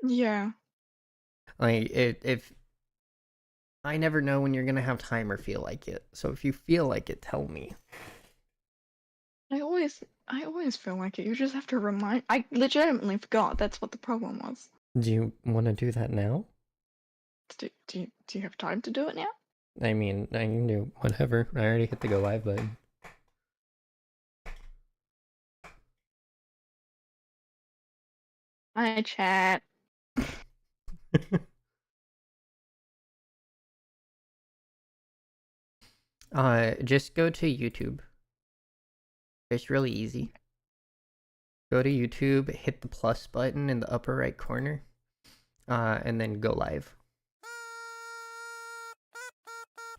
Yeah. Like, if I never know when you're gonna have time or feel like it. So if you feel like it, tell me. I always feel like it. You just have to remind. I legitimately forgot. That's what the problem was. Do you want to do that now? Do you have time to do it now? I mean, I can do whatever. I already hit the go live button. Hi, chat. Just go to YouTube. It's really easy. Go to YouTube, hit the plus button in the upper right corner, and then go live.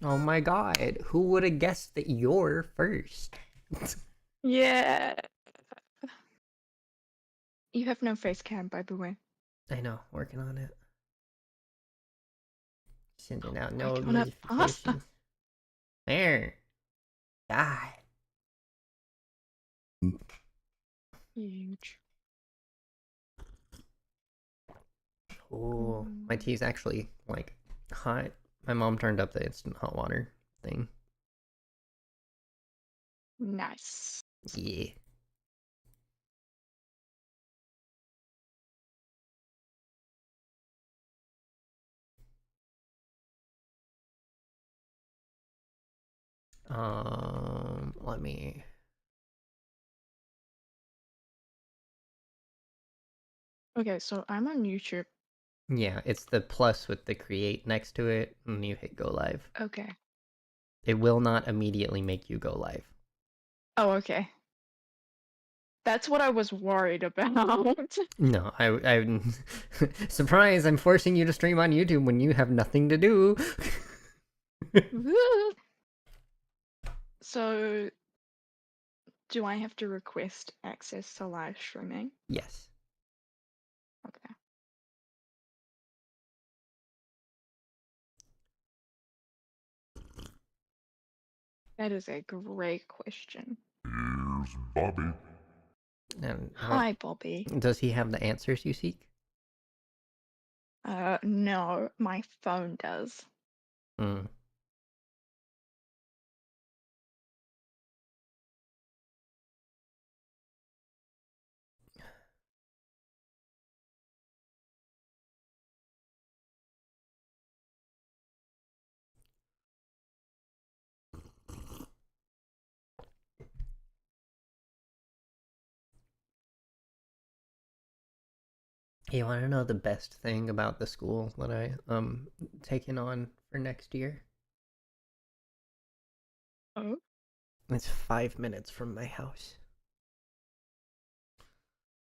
Oh my god, who would have guessed that you're first? Yeah. You have no face cam, by the way. I know, working on it. Sending out Working on it faster. notifications. There. God. Huge. Oh, my tea's actually like hot. My mom turned up the instant hot water thing. Nice. Yeah. Let me. Okay, so I'm on YouTube. Yeah, it's the plus with the create next to it, and you hit go live. Okay. It will not immediately make you go live. Oh, okay. That's what I was worried about. No, I'm surprise. I'm forcing you to stream on YouTube when you have nothing to do. So, do I have to request access to live streaming? Yes. Okay. That is a great question. Here's Bobby. And Hi, Bobby. does he have the answers you seek? No, my phone does. Hmm. You want to know the best thing about the school that I taking on for next year? Oh? It's 5 minutes from my house.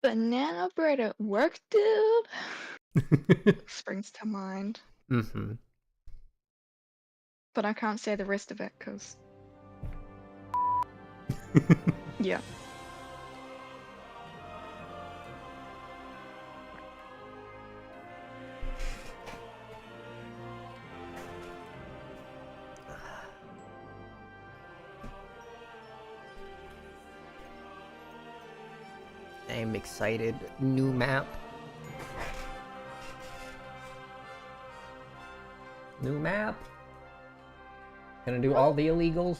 Banana bread at work, dude? Springs to mind. Mm-hmm. But I can't say the rest of it, because... Yeah. I'm excited. New map. New map. Gonna do all the illegals.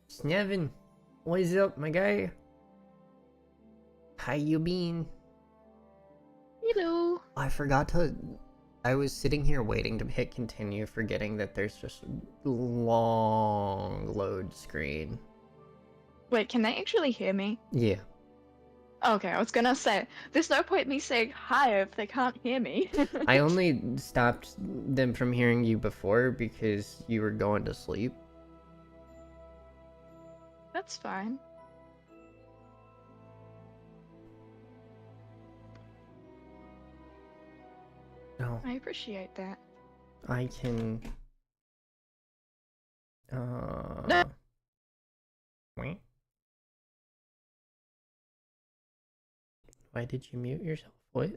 Snevin, what is up, my guy? How you been? Hello. I forgot to. I was sitting here waiting to hit continue, forgetting that there's just a long load screen. Wait, can they actually hear me? Yeah. Okay, I was gonna say, there's no point me saying hi if they can't hear me. I only stopped them from hearing you before because you were going to sleep. That's fine. No, I appreciate that. I can. No. Wait. Why did you mute yourself? What?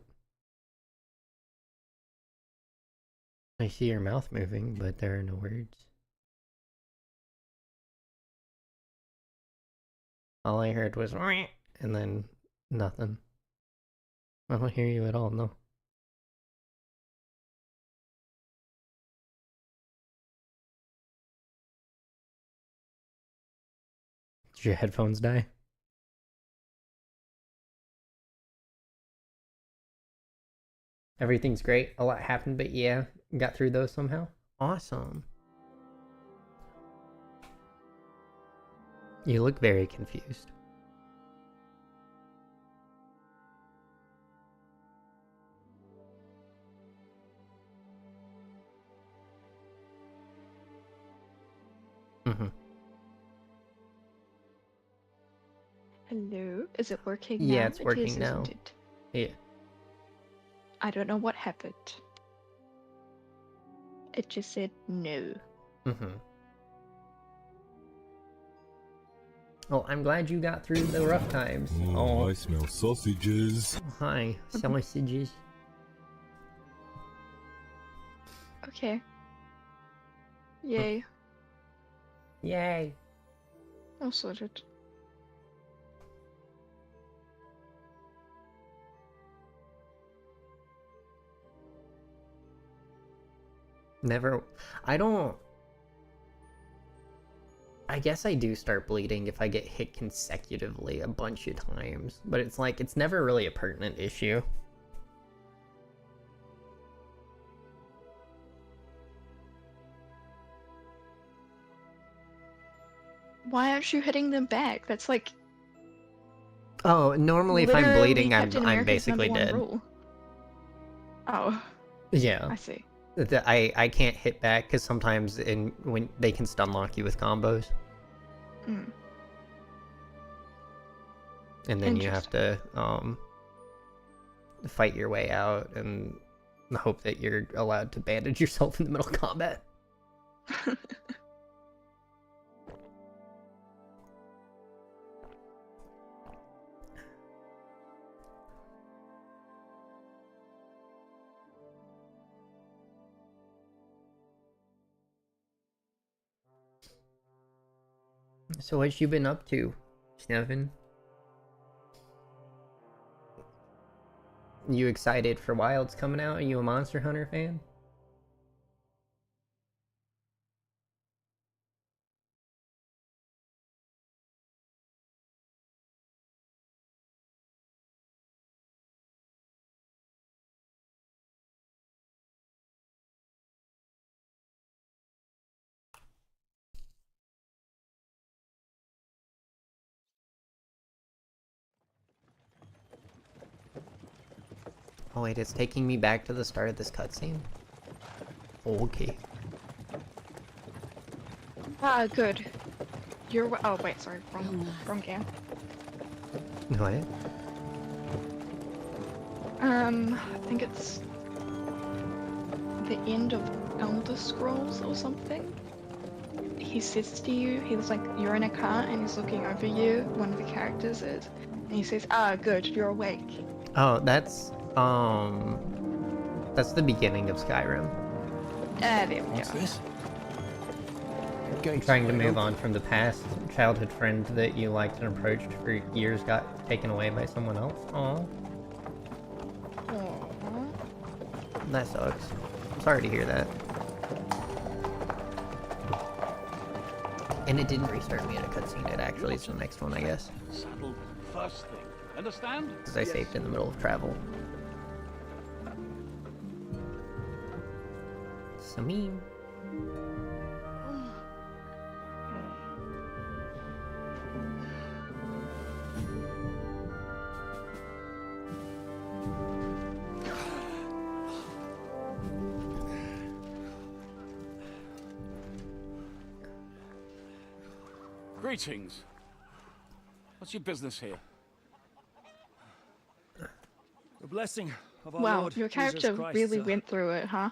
I see your mouth moving, but there are no words. All I heard was "Wah," and then nothing. I don't hear you at all, no. Did your headphones die? Everything's great. A lot happened, but yeah, got through those somehow. Awesome. You look very confused. Mm-hmm. Hello? Is it working now? Yeah, it's working is, now. Isn't it? Yeah. I don't know what happened. It just said no. Mm-hmm. Well, I'm glad you got through the rough times. Oh, I smell sausages. Hi, sausages. Okay. Yay. Yay. All sorted. Never. I guess I do start bleeding if I get hit consecutively a bunch of times, but it's like, it's never really a pertinent issue. Why aren't you hitting them back? That's like Oh, normally if I'm literally bleeding, Captain I'm America's basically #1 dead. rule. Oh, Yeah. I see. I can't hit back because sometimes when they can stun lock you with combos. Mm. And then you have to fight your way out and hope that you're allowed to bandage yourself in the middle of combat. So what you been up to, Snevin? You excited for Wilds coming out? Are you a Monster Hunter fan? Oh wait, it's taking me back to the start of this cutscene? Okay. Ah, good. Oh wait, sorry, wrong game. What? I think it's the end of Elder Scrolls or something. He says to you, he's like, you're in a car and he's looking over you, one of the characters is, and he says, ah, good, you're awake. Oh, that's the beginning of Skyrim. There we What's go. this? Trying to move on from the past. Childhood friend that you liked and approached for years got taken away by someone else. Aww. Aww. That sucks. I'm sorry to hear that. And it didn't restart me in a cutscene, it actually is the next one, I guess. Saddle first thing. Understand? Because I saved in the middle of travel. So mean. Greetings. What's your business here? The blessing of our Wow, Lord your Jesus character Christ, really sir. went through it, huh?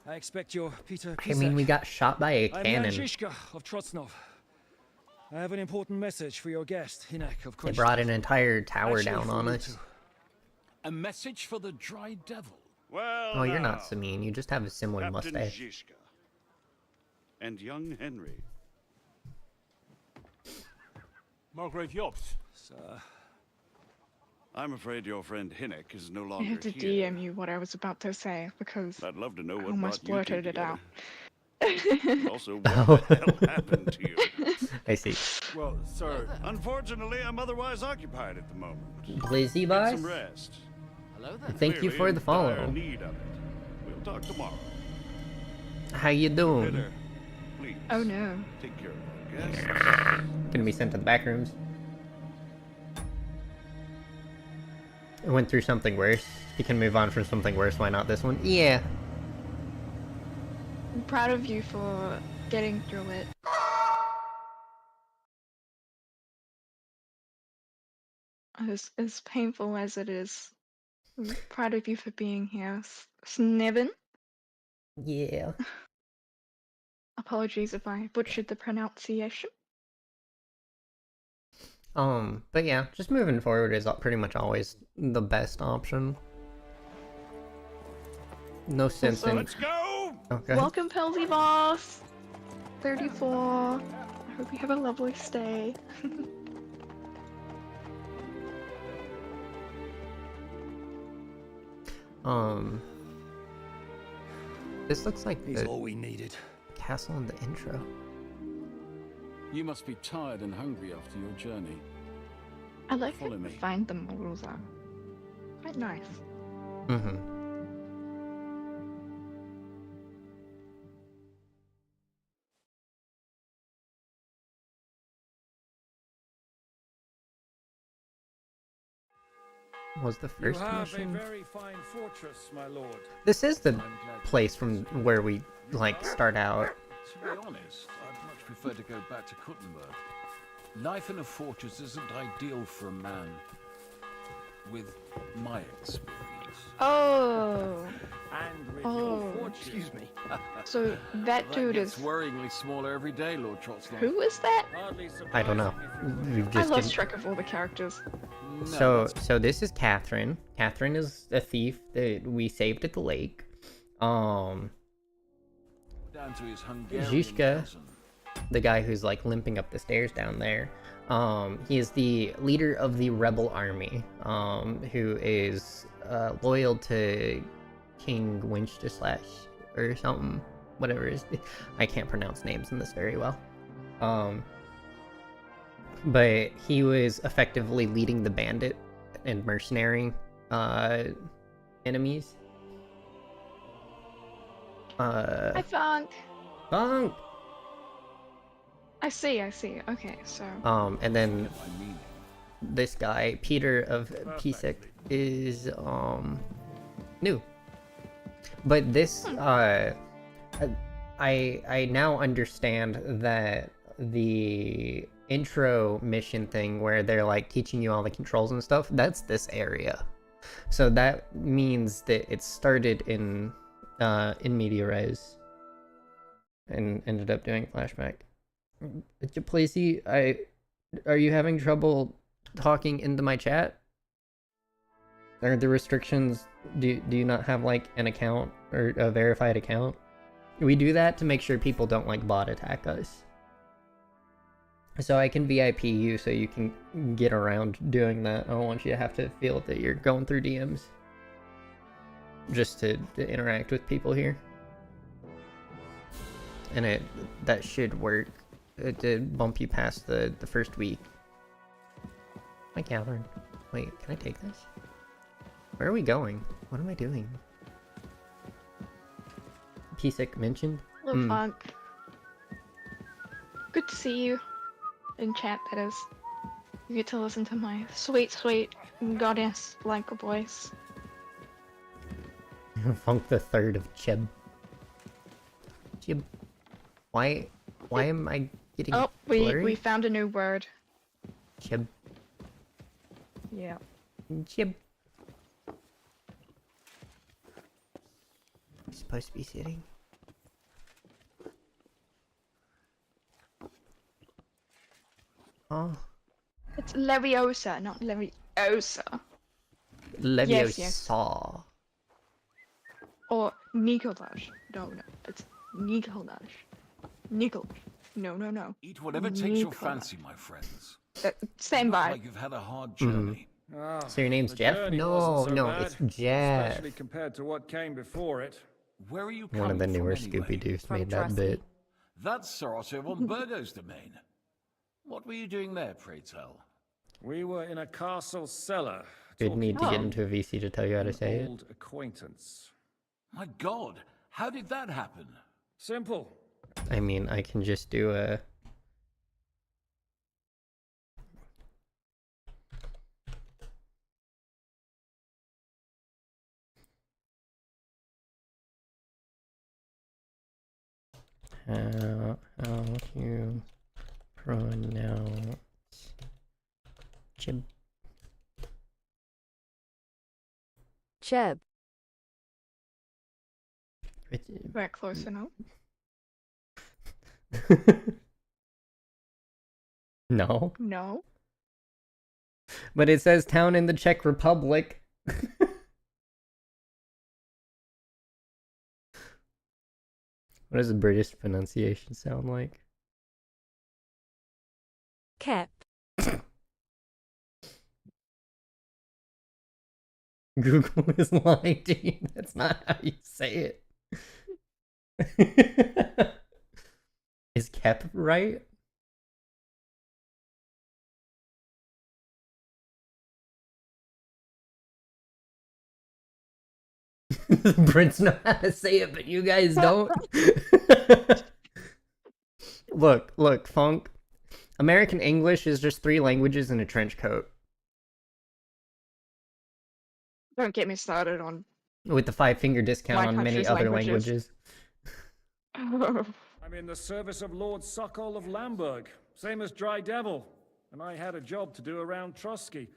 I expect you're Peter I mean, we Pisak. got shot by a I'm cannon. Jan of Trotsnov. I have an important message for your guest, Hinak of They Kunst. brought an entire tower Actually, down for on you us. two. A message for the Dry Devil. Well, Oh, you're now, not Samine. You just have a similar Captain mustache. Zizka and young Henry. Margrave Jobst. Sir. I'm afraid your friend Hinnick is no I longer had to here. DM you what I was about to say because I'd love to know I what almost brought you two blurted it out. together. Also, what the hell happened to you? I see. Well, sir. Unfortunately, I'm otherwise occupied at the moment. Blizzy Get boss? some rest. Hello there. Thank you Clearly for in the dire follow. need of it. We'll talk tomorrow. How you doing? Peter, please. Oh no. Take care of our guests. Gonna be sent to the back rooms. I went through something worse. You can move on from something worse. Why not this one? Yeah. I'm proud of you for getting through it. As painful as it is. I'm proud of you for being here. Snevin. Yeah. Apologies if I butchered the pronunciation. But yeah, just moving forward is pretty much always the best option. No sense Also, in. Let's go! Okay. Welcome, Pelsy Boss! 34. I hope you have a lovely stay. This looks like He's the all we needed. castle in the intro. You must be tired and hungry after your journey. I like how Follow you me. find the models are quite nice. Mm-hmm. Was the You first have mission? a very fine fortress, my lord. This is the I'm glad to place from where we like start out. To be honest, I'd much prefer to go back to Kuttenberg. Life in a fortress isn't ideal for a man with my experience. Oh, And with Oh, your fortune. Excuse me. so that dude gets is. worryingly smaller every day, Lord Trotsnott. Who is that? Hardly I don't know. surprising if We've I just lost didn't- track of all the characters. No, So that's this is Catherine. Catherine is a thief that we saved at the lake. down to his Hungarian Zizka. cousin. The guy who's like limping up the stairs down there. He is the leader of the rebel army. Who is loyal to King Winchslash or something. Whatever it is. I can't pronounce names in this very well. But he was effectively leading the bandit and mercenary enemies. Hi, Funk. Funk! I see. Okay, so. And then Get my meaning. this guy, Peter of Pisek, is new. But this I now understand that the intro mission thing where they're like teaching you all the controls and stuff, that's this area. So that means that it started in media res and ended up doing flashback. Placey, are you having trouble talking into my chat? Are the restrictions, do you not have like an account or a verified account? We do that to make sure people don't like bot attack us. So I can VIP you so you can get around doing that. I don't want you to have to feel that you're going through DMs just to interact with people here. And that should work. It did bump you past the first week. Hi, Catherine. Wait, can I take this? Where are we going? What am I doing? Pisek mentioned? Hello, Funk. Good to see you. In chat, that is. You get to listen to my sweet, sweet goddess-like voice. Funk the third of Chib. Chib. Why am I getting Oh, blurry? we found a new word. Chib. Yeah. Chib. I'm supposed to be sitting. Oh. It's Leviosa, not Leviosa. Leviosa. Yes. Or Nikolaj. No, it's Nikolaj. Nikolaj. No. Eat whatever takes your Nikolaj. fancy, my friends. Same Look vibe. like you've had a hard journey. Ah, So your name's the Jeff? journey No, wasn't so no, bad, it's Jeff. especially compared to what came before it. Where are you coming One of the from newer anyway? Scooby Doos From made that Trusty. bit. That's Sir Otto von Burgo's domain. What were you doing there, pray tell? We were in a castle cellar. Didn't need to Oh. get into a VC to tell you how to say an it. old acquaintance. My God, how did that happen? Simple. I mean, I can just do a... How you pronounce Chib? Cheb. We're close enough. No, No. but it says town in the Czech Republic. What does the British pronunciation sound like? Kep. Google is lying to you. That's not how you say it. Is Kep right? The Brits know how to say it, but you guys don't. Look, Funk. American English is just 3 languages in a trench coat. Don't get me started on. With the 5-finger discount My on many country's other languages. languages. I'm in the service of Lord Sokol of Lamberg, same as Dry Devil, and I had a job to do around Trotsky,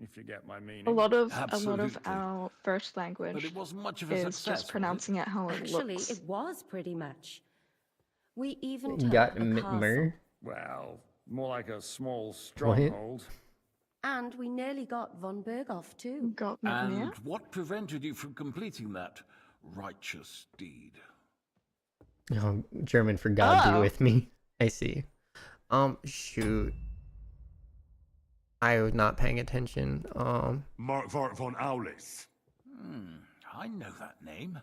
if you get my meaning. A lot of Absolutely. our first But language it wasn't much of a is success, just was it? pronouncing it how it Actually, looks. it was pretty much. We even took Got a castle, Mitmer. Well, more like a small stronghold. and we nearly got von Berghoff too. Got me And near. what prevented you from completing that righteous deed? Oh, German for God be Oh. with me. I see. Shoot. I was not paying attention. Markvart von Aulis. I know that name.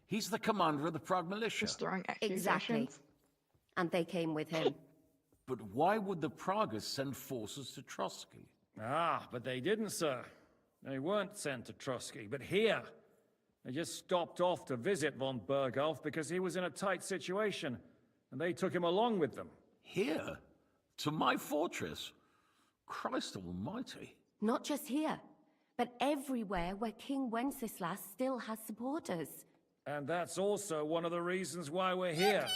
He's the commander of the Prague militia. Just throwing Exactly. accusations. And they came with him. But why would the Praguers send forces to Trotsky? Ah, but they didn't, sir. They weren't sent to Trotsky, but here. They just stopped off to visit von Berghoff because he was in a tight situation, and they took him along with them. Here? To my fortress? Christ almighty. Not just here, but everywhere where King Wenceslas still has supporters. And that's also one of the reasons why we're here.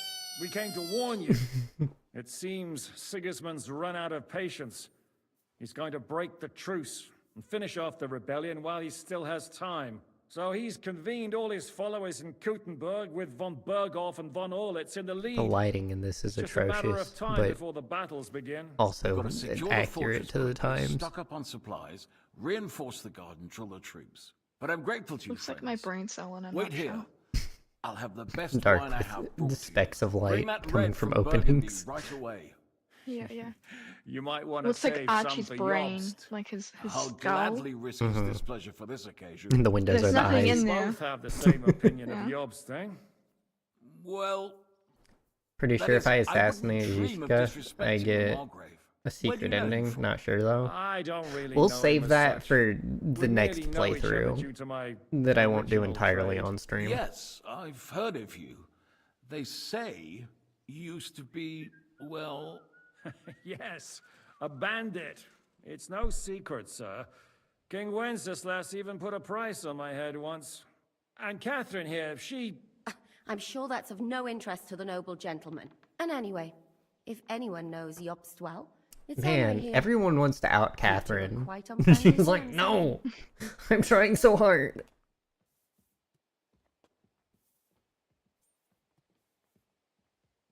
We came to warn you. It seems Sigismund's run out of patience. He's going to break the truce and finish off the rebellion while he still has time. So he's convened all his followers in Kuttenberg with von Berghoff and von Orlitz in the lead. The lighting in this is Just a matter atrocious, of time but before the battles begin. also Gotta secure the accurate fortress, to the Bertie, times. stock up on supplies, reinforce the guard and drill the troops. But I'm grateful to you, Looks like friends. my brain cell in a Wait here. nutshell. I'll have the best Dark wine I with have brought the to you. specks of light Bring that coming red from Burgundy openings. right away. Yeah. You might want to Looks like save Archie's some for brain, Jobst. like his I'll skull. gladly risk his displeasure for this occasion. The windows There's are the nothing eyes. in We there. both have the same opinion Yeah. of Jobst, eh? Well, Pretty that sure is, if I wouldn't assassinate dream of Yuzka, I disrespecting the get Margrave. a Where do secret you know him ending. from? Not sure though. I don't really We'll know him save as that such. for the We next merely know each other playthrough due to my that I won't do original entirely trade. on stream. Yes, I've heard of you. They say you used to be, well, Yes, a bandit. It's no secret, sir. King Wenceslas even put a price on my head once. And Catherine here, she... I'm sure that's of no interest to the noble gentleman. And anyway, if anyone knows Jobst well, it's Man, over here. everyone wants to out Not to a Catherine. quite unfriendly She's like, fiancé. no, I'm trying so hard.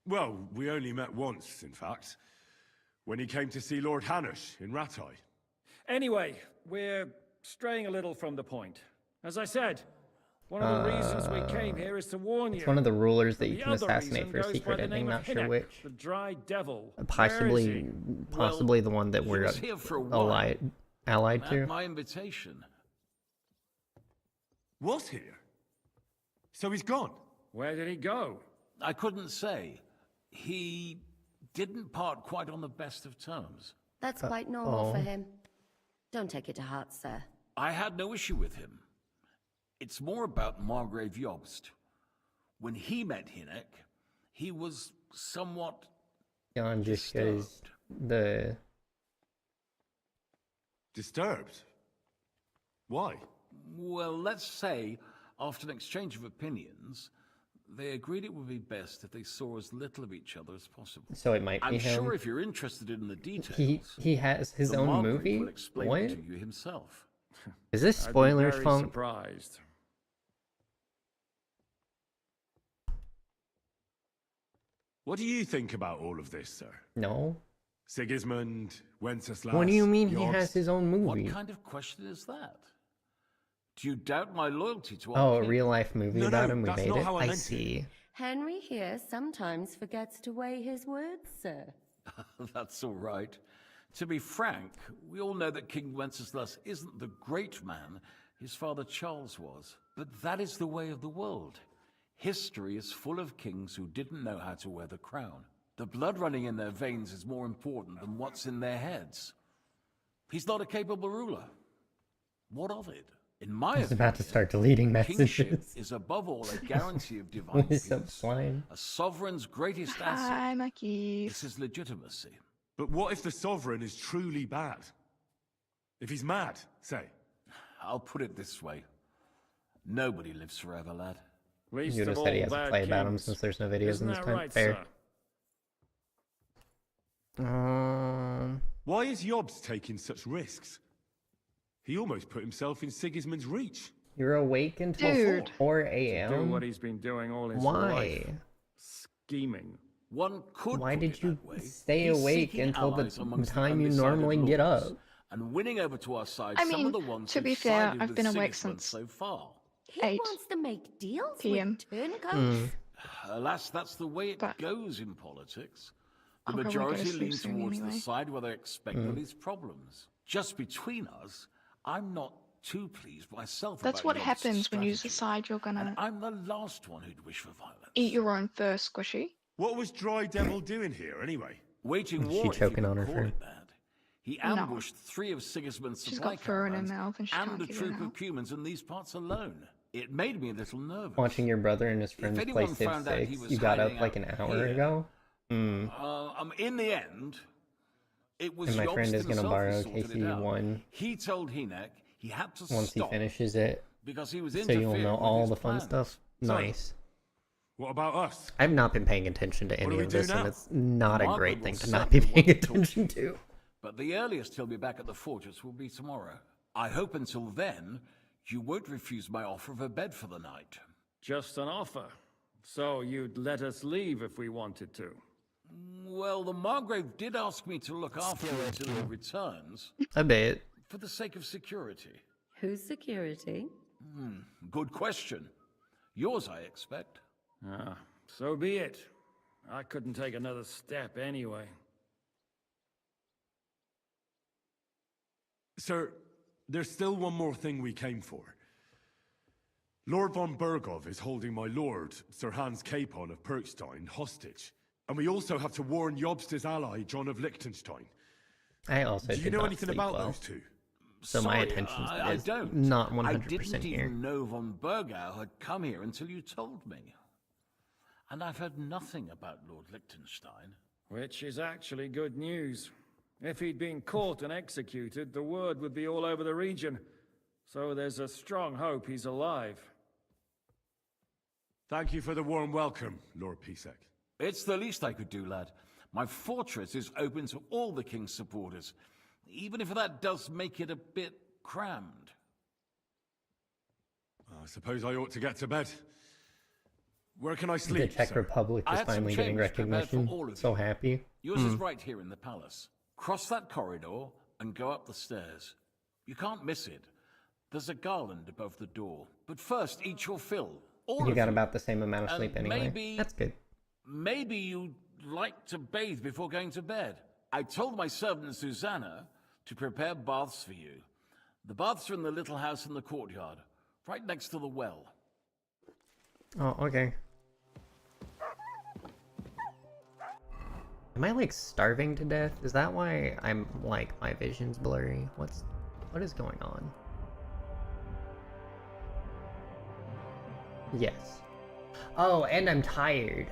Well, we only met once, in fact. When he came to see Lord Hanush in Rattay. Anyway, we're straying a little from the point. As I said, one of the reasons we came here is to warn you. It's one of the rulers that And you the can other assassinate reason for a goes secret by the ending, name of not sure Hinnock, which. the Dry Devil. Where is Possibly, he? possibly the one that he we're was here for a while. allied At to. my invitation. Was here? So he's gone? Where did he go? I couldn't say. He didn't part quite on the best of terms. That's quite normal for him. Don't take it to heart, sir. I had no issue with him. It's more about Margrave Jobst. When he met Hinnock, he was somewhat Beyond just because disturbed. the Disturbed? Why? Well, let's say, after an exchange of opinions, they agreed it would be best if they saw as little of each other as possible. so it might be I'm him. sure if you're interested in the details, He has his the own Margrave movie. will explain What it to you himself. is this? I'd be Spoilers, very Funk? surprised. What do you think about all of this, sir? No. Sigismund, Wenceslas... What do you mean he Jobst? has his own movie? What kind of question is that? Do you doubt my loyalty to Oh, our a king? real life movie No, about no, him. We that's made not it. how I I meant it. see. Henry here sometimes forgets to weigh his words, sir. That's all right. To be frank, we all know that King Wenceslas isn't the great man his father Charles was. But that is the way of the world. History is full of kings who didn't know how to wear the crown. The blood running in their veins is more important than what's in their heads. He's not a capable ruler. What of it? In my I was about to start deleting kingship messages. is above all a guarantee of divine What's up, peace. slime? A sovereign's greatest asset Hi, Mackie. is his legitimacy. But what if the sovereign is truly bad? If he's mad, say. I'll put it this way. Nobody lives forever, lad. Least You of just all said he has to bad play about him kings. since there's no videos Isn't in this that time. right, Fair. sir? Why is Jobst taking such risks? He almost put himself in Sigismund's reach. You're awake until Dude. 4 Do a.m. what he's been doing all his Why? life. Scheming. One could Why put did it you that way. stay He's awake seeking until the allies amongst the time you undecided normally get lords, up? and winning over to our side I some mean, of the ones to who've be fair, sided I've with been awake Sigismund since so far. He 8 wants to make deals PM. with turncoats. Alas, that's the way it But goes in politics. The I'll probably go to majority sleep lean soon towards anyway. the side where they expect the least problems. Just between us, I'm not too pleased myself That's about what Jobst's happens when you strategy. decide you're And gonna I'm the last one who'd wish for violence. eat your own first squishy. What was Dry Devil doing here, anyway? Waging She war, if you choking could on her call fur. it that. He No. ambushed 3 of Sigismund's She's supply got fur in her caravans mouth and she and can't a get it troop of out. humans in these parts alone. It made me a little nervous. Watching your brother and his friends play anyone Civ found out he 6. was You got up hiding like out an hour here, ago. In the end, it was And my Jobst friend is gonna himself who borrow sorted it out. KC1 He told Hinnock he had to once he stop finishes it, because he was so you'll interfering know with all his the fun plans. stuff. Sorry. Nice. What about us? I've not been paying attention to do any we of do this, and now? it's not a Margaret great will thing to not be certainly paying want to talk to attention you. to. But the earliest he'll be back at the fortress will be tomorrow. I hope until then, you won't refuse my offer of a bed for the night. Just an offer. So you'd let us leave if we wanted to. Well, the Margrave did ask me to look after him until he returns, A bit. for the sake of security. Whose security? Good question. Yours, I expect. Ah, so be it. I couldn't take another step anyway. Sir, there's still one more thing we came for. Lord von Bergov is holding my lord, Sir Hans Capon of Perkstein, hostage. And we also have to warn Jobst's ally, John of Liechtenstein. I also Do you did know not anything sleep about well, those two? so my Sorry, attention I is don't. not I 100% didn't here. even know von Bergau had come here until you told me. And I've heard nothing about Lord Liechtenstein. Which is actually good news. If he'd been caught and executed, the word would be all over the region. So there's a strong hope he's alive. Thank you for the warm welcome, Lord Pisek. It's the least I could do, lad. My fortress is open to all the king's supporters, even if that does make it a bit crammed. I suppose I ought to get to bed. Where can I The sleep, Czech sir? Republic I is had some finally getting chambers prepared for recognition. all of So you. happy. Yours is right here in the palace. Cross that corridor and go up the stairs. You can't miss it. There's a garland above the door. But first, eat your fill. All You of got about the same amount of And sleep anyway. maybe- That's good. Maybe you'd like to bathe before going to bed. I told my servant Susanna to prepare baths for you. The baths are in the little house in the courtyard, right next to the well. Oh, okay. Am I like starving to death? Is that why I'm like my vision's blurry? What is going on? Yes. Oh, and I'm tired.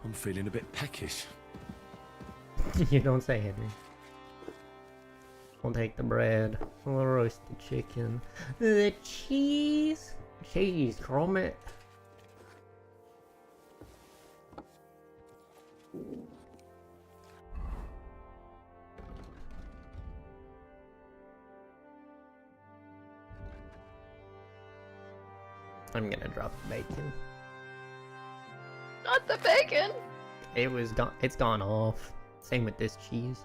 I'm feeling a bit peckish. You don't say, Henry. We'll take the bread, the roasted chicken, the cheese, crumb. I'm gonna drop the bacon. Not the bacon! It was gone. It's gone off. Same with this cheese.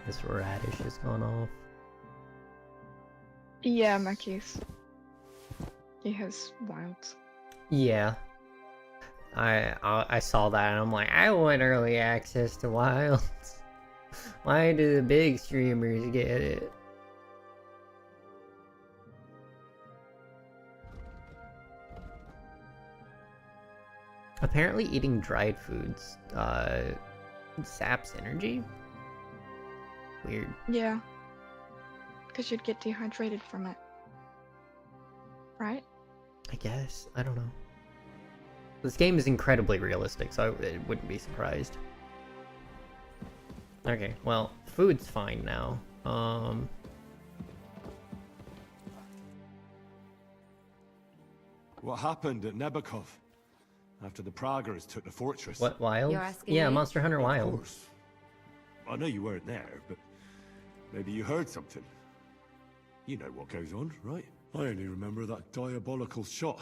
This radish has gone off. Yeah, Mackey's. He has wilds. Yeah. I saw that and I'm like, I want early access to wilds. Why do the big streamers get it? Apparently eating dried foods saps energy. Weird. Yeah. Because you'd get dehydrated from it. Right? I guess. I don't know. This game is incredibly realistic, so I wouldn't be surprised. Okay, well, food's fine now. What happened at Nebukov after the Praggers took the fortress? What, Wild? You're asking Yeah, me? Monster Hunter Of Wild. course. I know you weren't there, but maybe you heard something. You know what goes on, right? I only remember that diabolical shot.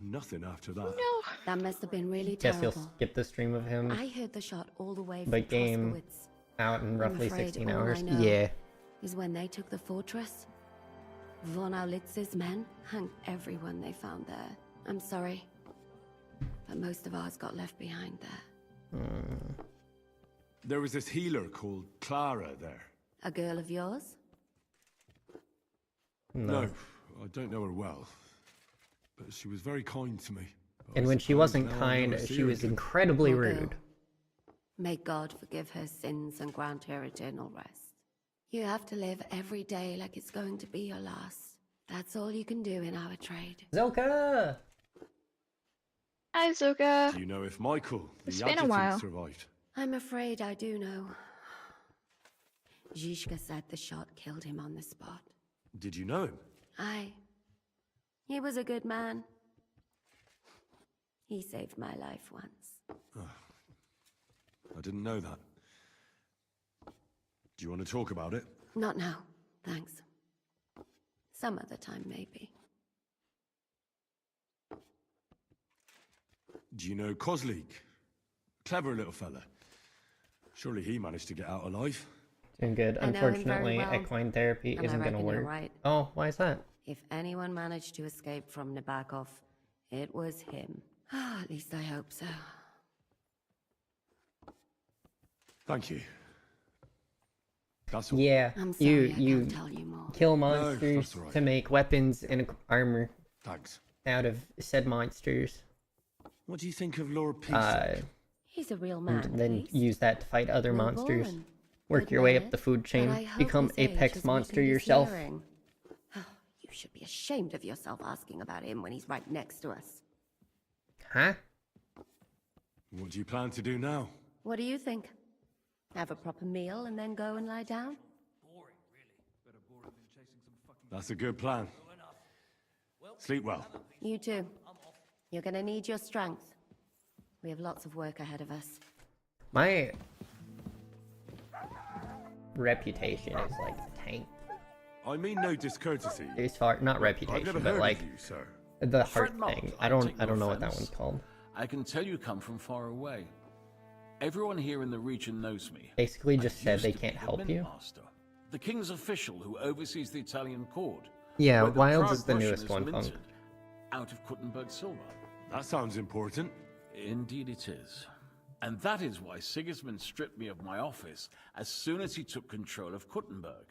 Nothing after that. No. That must have been really Guess you'll terrible. skip the stream of him I heard the shot all the way The from game Troskowitz. out in roughly afraid 16 all I hours. know Yeah. Is when they took the fortress. Von Aulitz's men hung everyone they found there. I'm sorry, but most of ours got left behind there. There was this healer called Clara there. A girl of yours? No. I don't know her well. But she was very kind to me. But And I when she suppose wasn't now I kind, never see she her was again. incredibly Poor girl. rude. May God forgive her sins and grant her eternal rest. You have to live every day like it's going to be your last. That's all you can do in our trade. Zilka! Hi, Zuka. Do you know if Michael, the It's been a adjutant, while. survived? I'm afraid I do know. Zizka said the shot killed him on the spot. Did you know him? Aye. He was a good man. He saved my life once. I didn't know that. Do you want to talk about it? Not now, thanks. Some other time, maybe. Do you know Kozlik? Clever little fella. Surely he managed to get out alive. Doing good. I know him very Unfortunately, well, equine therapy and I isn't gonna reckon you're work. right. Oh, why is that? If anyone managed to escape from Nabokov, it was him. At least I hope so. Thank you. That's all. Yeah, I'm sorry I you can't tell you more. kill that's monsters all right. to make weapons and armor Thanks. out of said monsters. What do you think of Lord Peace? He's a real man, And then at least. use that to fight other Noble monsters. and Work good your way up mannered, the food but chain. I hope Become his age apex has monster weakened his yourself. hearing. You should be ashamed of yourself asking about him when he's right next to us. Huh? What do you plan to do now? What do you think? Have a proper meal and then go and lie down? That's a good plan. Sleep well. You too. You're gonna need your strength. We have lots of work ahead of us. My reputation is like a tank. I mean no discourtesy. It's hard, not I've reputation, never but heard like of you, sir. the heart Fret not, thing. I I don't take no know what that offense. one's called. I can tell you come from far away. Everyone here in the region knows me. Basically I just said used they to be can't the help mint you. master, the king's official who oversees the Italian court. Yeah, where the Wilds proud is the Russian newest one, Funk. minted out of Kuttenberg silver. That sounds important. Indeed it is. And that is why Sigismund stripped me of my office as soon as he took control of Kuttenberg.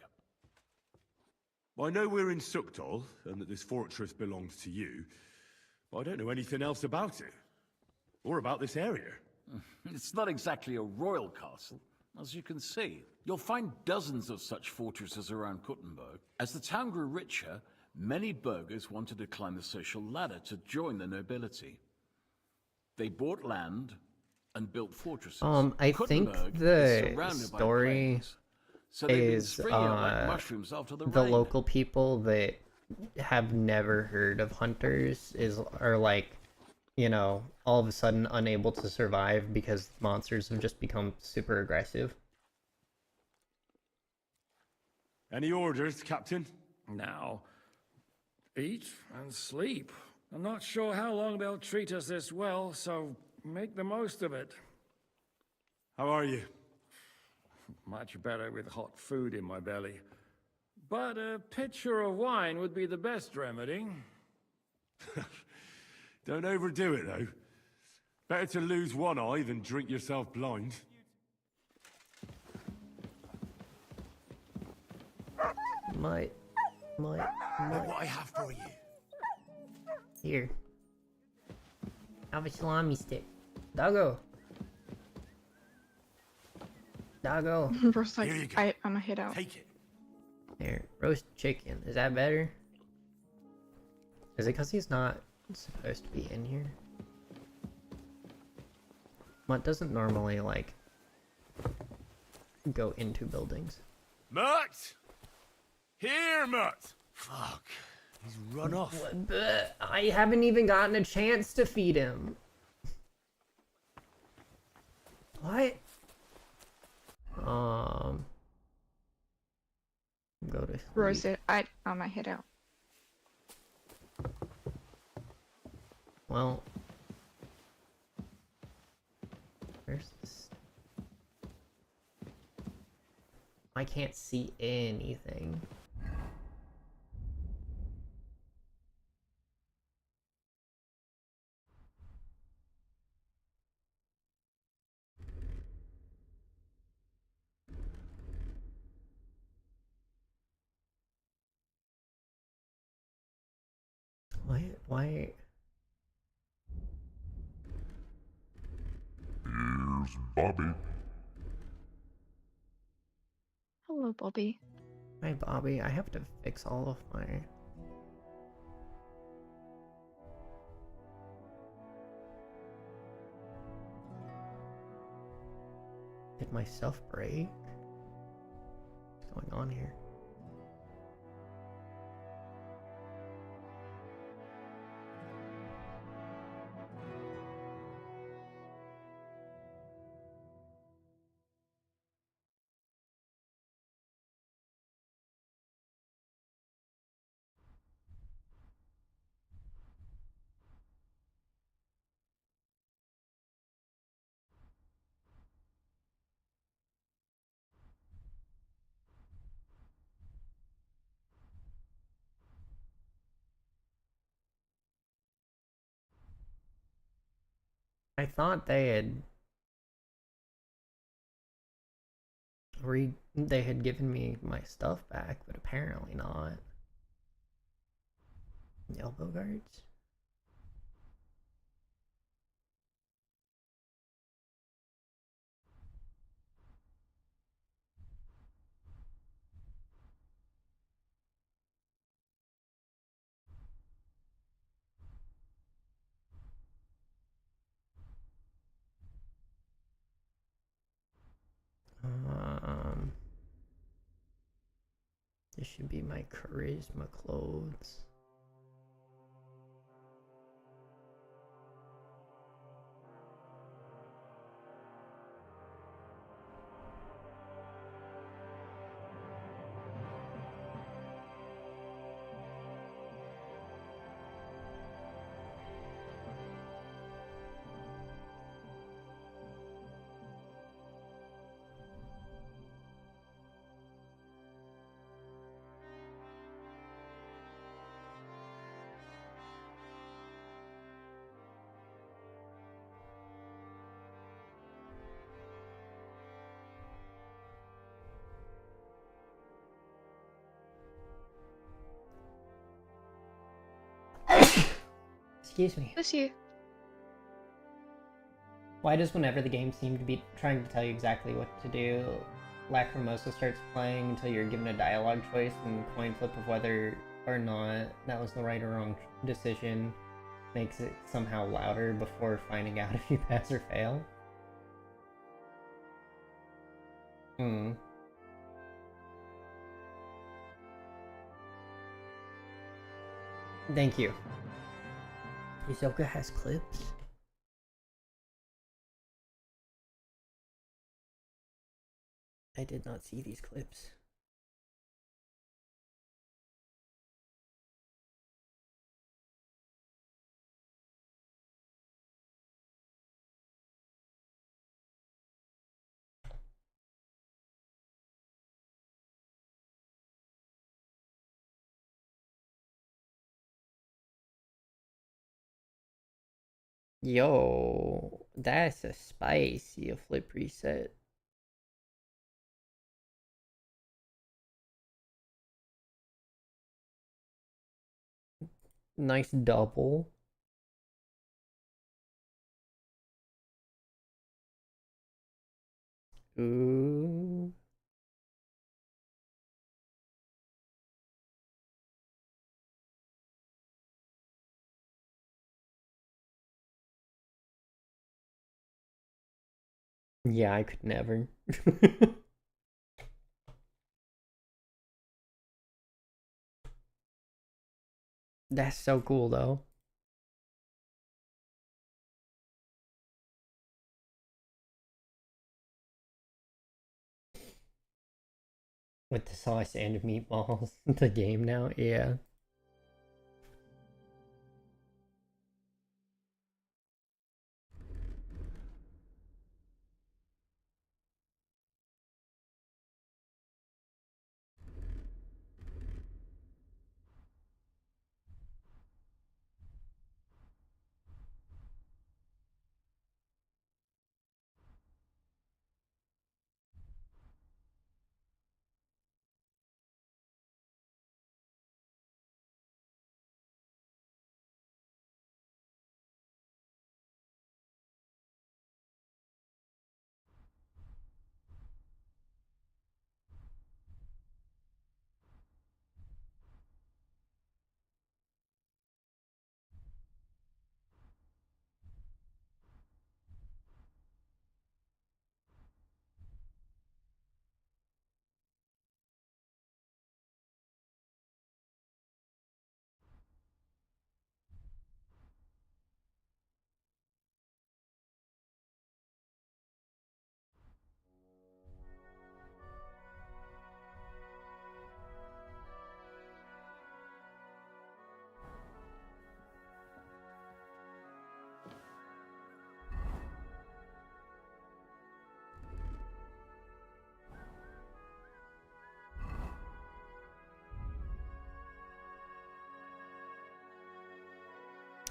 I know we're in Sukdal, and that this fortress belongs to you, but I don't know anything else about it. Or about this area. It's not exactly a royal castle, as you can see. You'll find dozens of such fortresses around Kuttenberg. As the town grew richer, many burghers wanted to climb the social ladder to join the nobility. They bought land and built fortresses. I think Kuttenberg the is surrounded by story plains, so they've been is springing up like mushrooms after the the rain. local people that have never heard of hunters are like, you know, all of a sudden unable to survive because monsters have just become super aggressive. Any orders, Captain? Now, eat and sleep. I'm not sure how long they'll treat us this well, so make the most of it. How are you? Much better with hot food in my belly. But a pitcher of wine would be the best remedy. Don't overdo it, though. Better to lose one eye than drink yourself blind. Might. What I have for you. Here. Have a salami stick. Doggo. Doggo. Bro's like, Here you go. I'm gonna head out. Take it. Here. Roast chicken. Is that better? Is it because he's not supposed to be in here? Mutt doesn't normally, like, go into buildings. Mutt! Here, Mutt! Fuck. He's run off. But I haven't even gotten a chance to feed him. What? Go to Bro sleep. said, I'm gonna head out. Well, where's this? I can't see anything. Why? Here's Bobby. Hello, Bobby. Hi, Bobby. I have to fix all of my... Did my stuff break? What's going on here? I thought they had given me my stuff back, but apparently not. Elbow guards? This should be my charisma clothes. Excuse me. Bless you. Why does whenever the game seems to be trying to tell you exactly what to do, Lacrimosa starts playing until you're given a dialogue choice and coin flip of whether or not that was the right or wrong decision makes it somehow louder before finding out if you pass or fail? Thank you. Isoka has clips? I did not see these clips. Yo, that's a spicy flip reset. Nice double. Ooh. Yeah, I could never. That's so cool though. With the sauce and meatballs. The game now, yeah.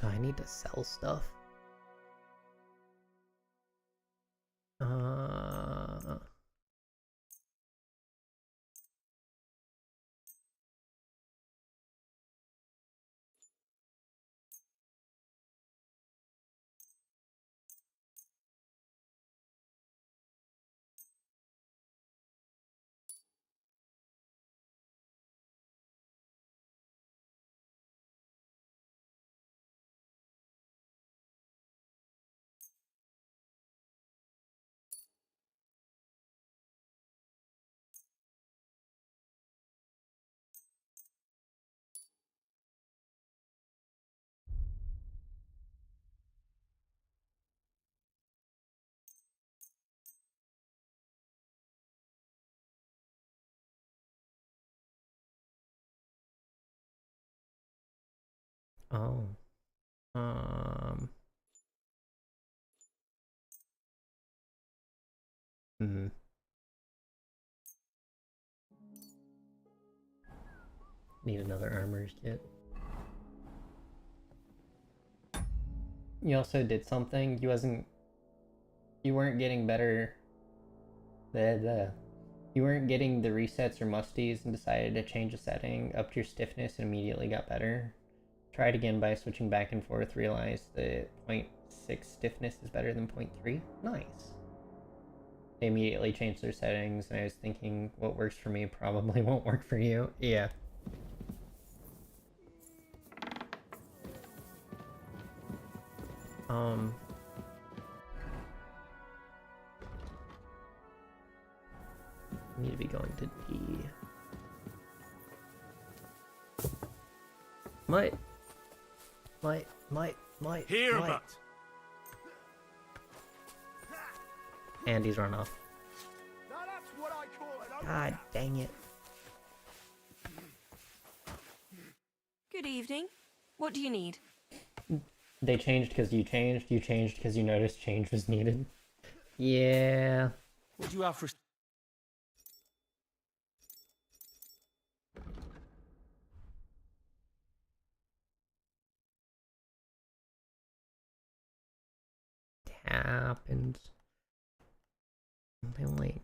Oh, I need to sell stuff. Oh. Hmm. Need another armor's kit. You also did something. You weren't getting better. You weren't getting the resets or musties and decided to change a setting up to your stiffness and immediately got better. Try it again by switching back and forth. Realize that 0.6 stiffness is better than 0.3. Nice. They immediately changed their settings, and I was thinking what works for me probably won't work for you. Yeah. Need to be going to D. Might. Here, might. but And he's run off. Now that's what I call it. God dang it. Good evening. What do you need? They changed because you changed because you noticed change was needed. Yeah. What do you have for... Happens. Something like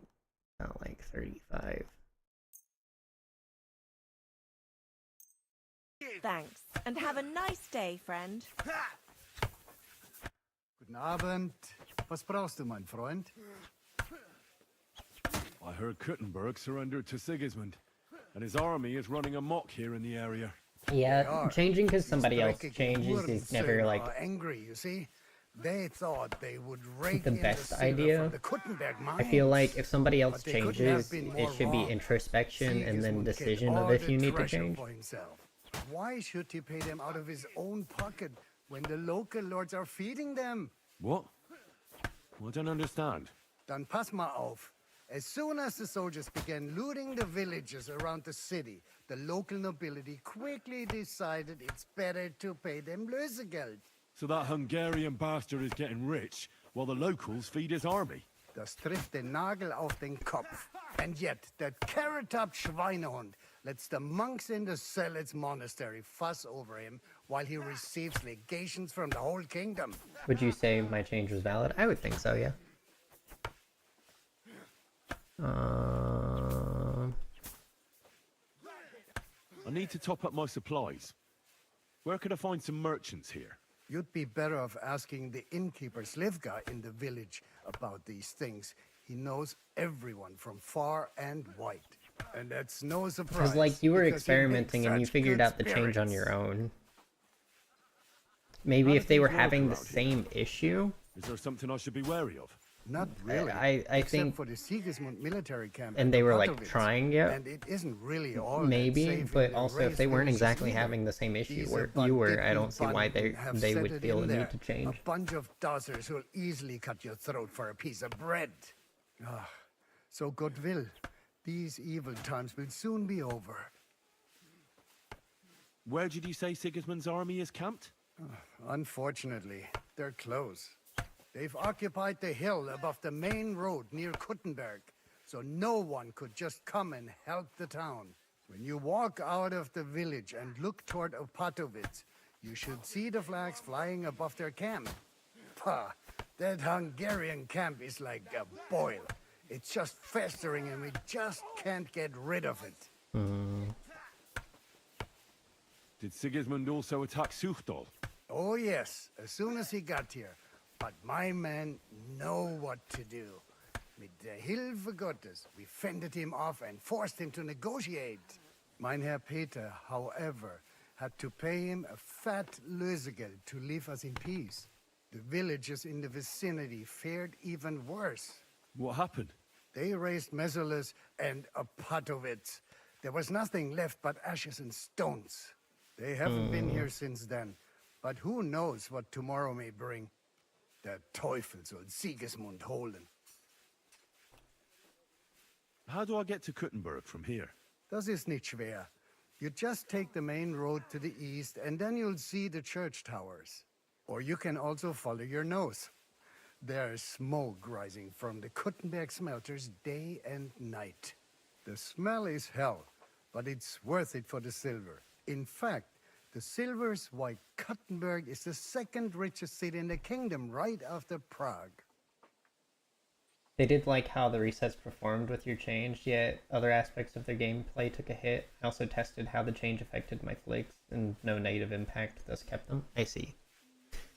about like 35. Thanks, and have a nice day, friend. Guten Abend. Was brauchst du, mein Freund? I heard Kuttenberg surrendered to Sigismund, and his army is running amok here in the area. Yeah, changing because These somebody else dreckige changes is never Hurensöhne like are angry, you see? They thought they would rake the in best silver idea. from the Kuttenberg I feel mines. like if somebody else But they couldn't have changes, been it more should be wrong. introspection and then Sigismund kept decision all of if the you need to treasure change. for himself. Why should he pay them out of his own pocket when the local lords are feeding them? What? I don't understand. Dann pass mal auf. As soon as the soldiers began looting the villages around the city, the local nobility quickly decided it's better to pay them Lösegeld. So that Hungarian bastard is getting rich, while the locals feed his army. Das trifft den Nagel auf den Kopf. And yet, that carrot-top Schweinehund lets the monks in the Zealots monastery fuss over him while he receives legations from the whole kingdom. Would you say my change was valid? I would think so, yeah. I need to top up my supplies. Where could I find some merchants here? You'd be better off asking the innkeeper Slivka in the village about these things. He knows everyone from far and wide. And that's no surprise. Because, like, you were because he experimenting makes and you such figured good out the change on spirits. your own. Maybe How if do they were things work having the around here? same issue, Is there something I should be wary of? Not really. I except think, for the Sigismund military camp and at they the were like Katowice. trying it, And it isn't really all that maybe, safe in but the also if they raised weren't villages exactly either. having the same issue These where you were, I don't see why Banditen have they would settled feel in the there. need to change. A bunch of dozers who'll easily cut your throat for a piece of bread. Ah, so God will. These evil times will soon be over. Where did you say Sigismund's army is camped? Unfortunately, they're close. They've occupied the hill above the main road near Kuttenberg, so no one could just come and help the town. When you walk out of the village and look toward Opatowitz, you should see the flags flying above their camp. Pah, that Hungarian camp is like a boil. It's just festering and we just can't get rid of it. Did Sigismund also attack Suchdol? Oh yes, as soon as he got here. But my men know what to do. Mit der Hilfe Gottes, we fended him off and forced him to negotiate. Mein Herr Peter, however, had to pay him a fat Lösegeld to leave us in peace. The villages in the vicinity fared even worse. What happened? They raised Mesolis and Opatowitz. There was nothing left but ashes and stones. They haven't been here since then, but who knows what tomorrow may bring. Der Teufel soll Sigismund holen. How do I get to Kuttenberg from here? Das ist nicht schwer. You just take the main road to the east and then you'll see the church towers. Or you can also follow your nose. There's smoke rising from the Kuttenberg smelters day and night. The smell is hell, but it's worth it for the silver. In fact, the silver's why Kuttenberg is the second richest city in the kingdom, right after Prague. They did like how the resets performed with your change, yet other aspects of their gameplay took a hit. I also tested how the change affected my flicks, and no negative impact, thus kept them. I see.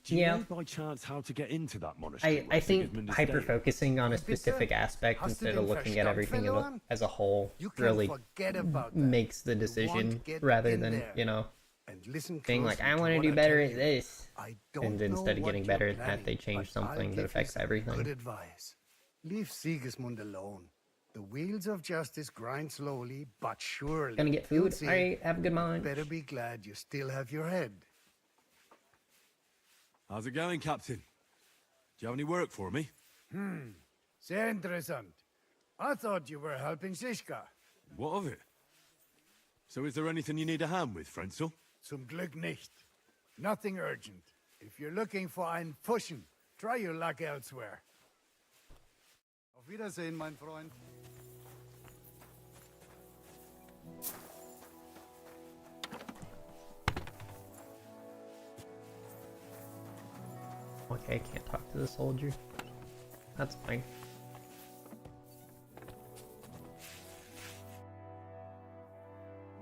Do you Yeah. know by chance how to get into that monastery? I think hyper focusing on a Bitte? specific aspect Hast du instead den of looking at Verstand everything verloren? as a whole You can really forget about that. makes the You want decision to get rather in than, there. you know, And listen being like, closely I want to what do I better tell at you. this. I don't And know instead of what getting you're better at that, planning, they change but I'll something that give you affects some everything. Good advice. Leave Sigismund alone. The wheels of justice grind slowly but surely. Gonna get You'll food? see. Alright, have a good lunch. Better be glad you still have your head. How's it going, Captain? Do you have any work for me? Sehr interessant. I thought you were helping Siska. What of it? So is there anything you need a hand with, Frenzel? Zum Glück nicht. Nothing urgent. If you're looking for einen Pfuschen, try your luck elsewhere. Auf Wiedersehen, mein Freund. Okay, I can't talk to the soldier. That's fine.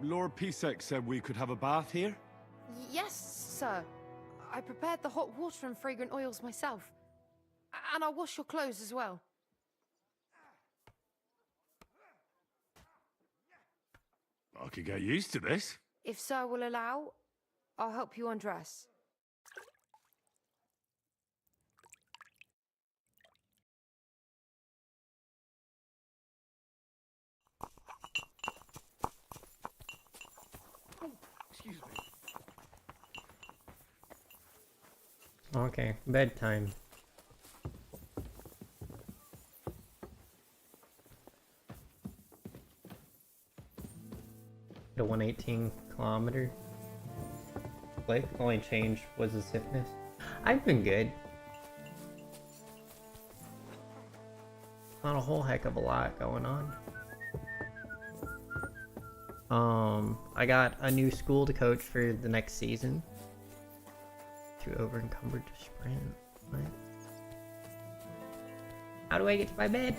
Lord Pisek said we could have a bath here? Yes, sir. I prepared the hot water and fragrant oils myself. And I'll wash your clothes as well. I could get used to this. If sir will allow, I'll help you undress. Excuse me. Okay, bedtime. The 118-kilometer click. Only change was the stiffness. I've been good. Not a whole heck of a lot going on. I got a new school to coach for the next season. Too over encumbered to sprint. What? How do I get to my bed?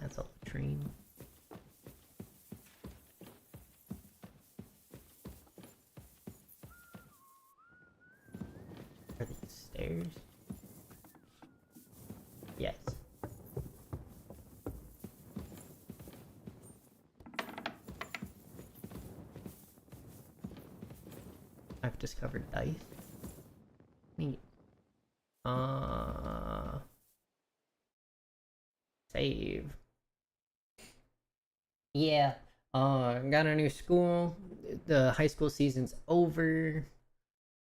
That's a latrine. Are these stairs? Yes. I've discovered dice. Neat. Save. Yeah. Got a new school. The high school season's over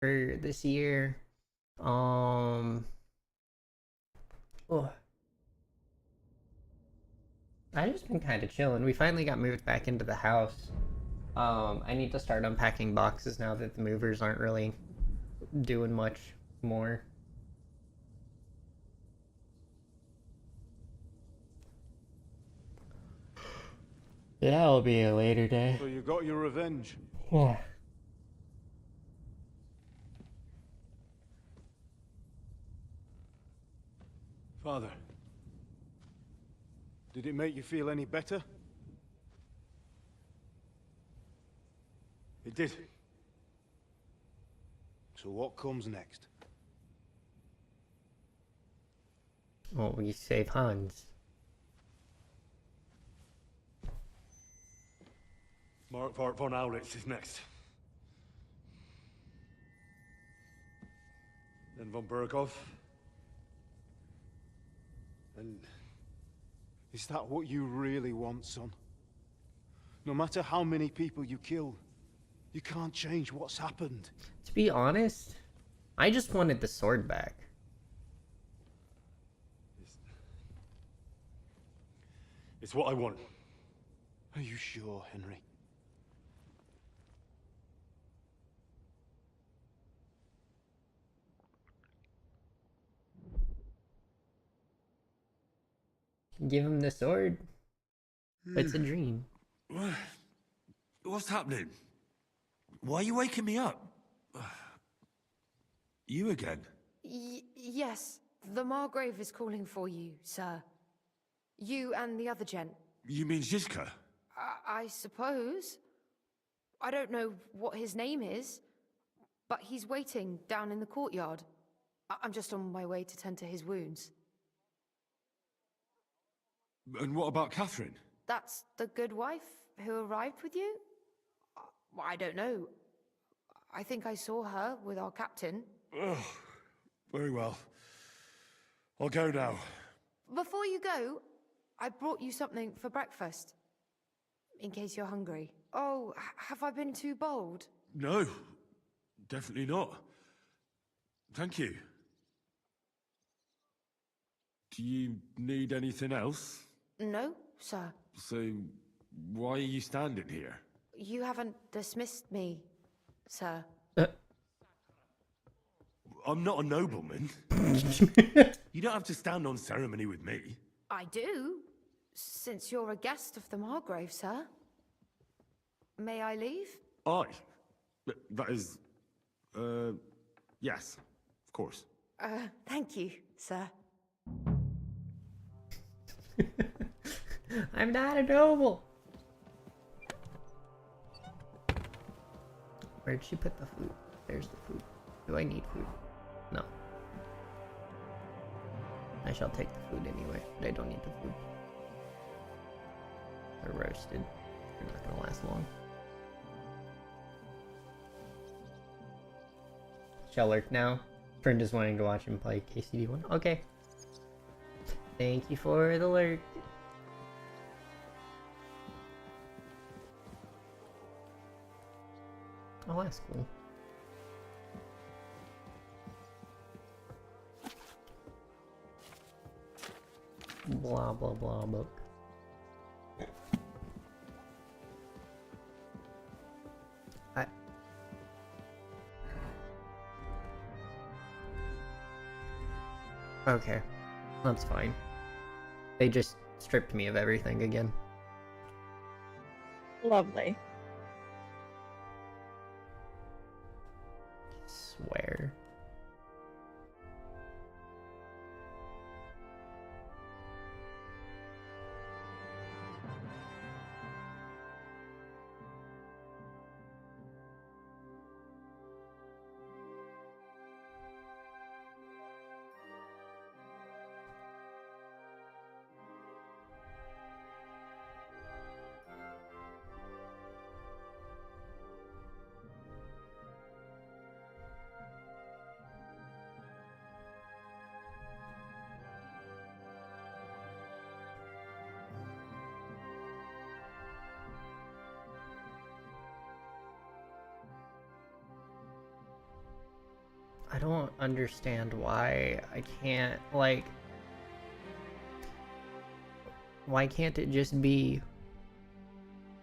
for this year. Oh. I just been kind of chilling. We finally got moved back into the house. I need to start unpacking boxes now that the movers aren't really doing much more. That'll be a later day. So you got your revenge. Yeah. Father, did it make you feel any better? It did. So what comes next? Well, we save Hans. Mark von Aulitz is next. Then von Burgov. And is that what you really want, son? No matter how many people you kill, you can't change what's happened. To be honest, I just wanted the sword back. It's what I want. Are you sure, Henry? Give him the sword. It's a dream. What's happening? Why are you waking me up? You again? Yes, the Margrave is calling for you, sir. You and the other gent. You mean Zizka? I suppose. I don't know what his name is, but he's waiting down in the courtyard. I'm just on my way to tend to his wounds. And what about Catherine? That's the good wife who arrived with you? I don't know. I think I saw her with our captain. Oh, very well. I'll go now. Before you go, I brought you something for breakfast. In case you're hungry. Oh, have I been too bold? No, definitely not. Thank you. Do you need anything else? No, sir. So, why are you standing here? You haven't dismissed me, sir. I'm not a nobleman. You don't have to stand on ceremony with me. I do, since you're a guest of the Margrave, sir. May I leave? That is... yes, of course. Thank you, sir. I'm not a noble. Where'd she put the food? There's the food. Do I need food? No. I shall take the food anyway, but I don't need the food. They're roasted. They're not gonna last long. Shall lurk now? Friend just wanting to watch him play KCD1. Okay. Thank you for the lurk. Oh, that's cool. Blah blah blah book. Okay, that's fine. They just stripped me of everything again. Lovely. Swear. I don't understand why I can't, like... Why can't it just be...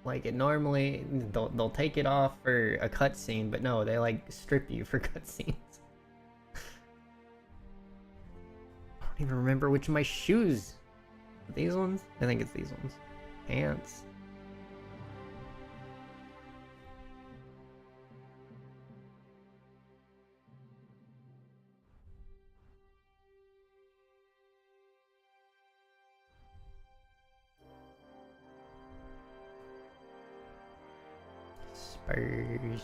Like, it normally... They'll take it off for a cutscene, but no, they, like, strip you for cutscenes. I don't even remember which of my shoes. These ones? I think it's these ones. Pants. Spurs.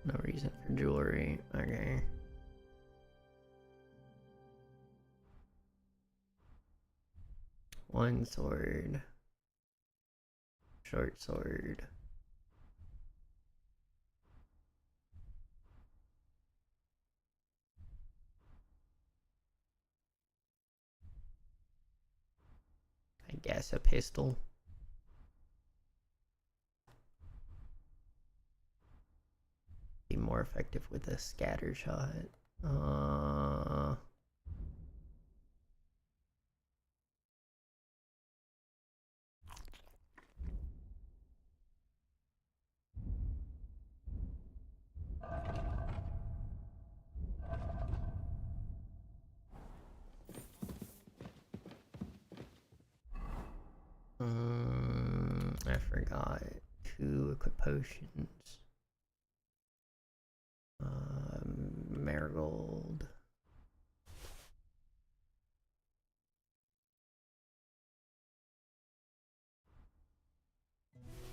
No reason for jewelry. Okay. One sword. Short sword. I guess a pistol. Be more effective with a scatter shot. got 2 equip potions. Marigold.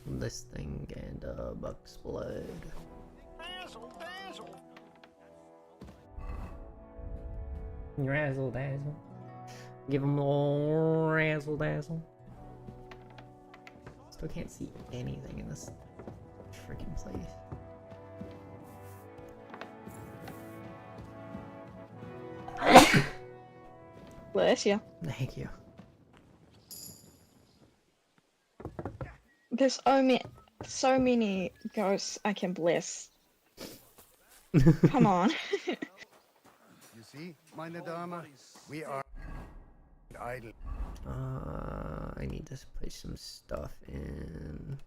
This thing and buck's blood. Dazzle, dazzle. Razzle dazzle. Give him all razzle dazzle. Still can't see anything in this freaking place. Bless you. Thank you. There's so many ghosts I can bless. Come on. You see, meine Dame, we are idle. I need to put some stuff in.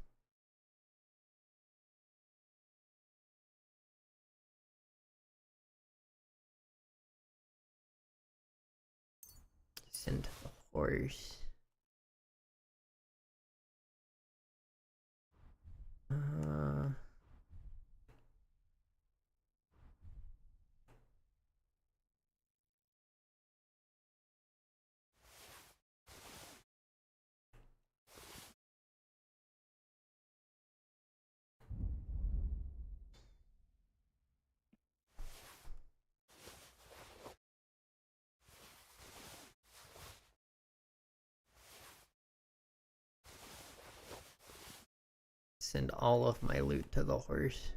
Send to the horse. Send all of my loot to the horse.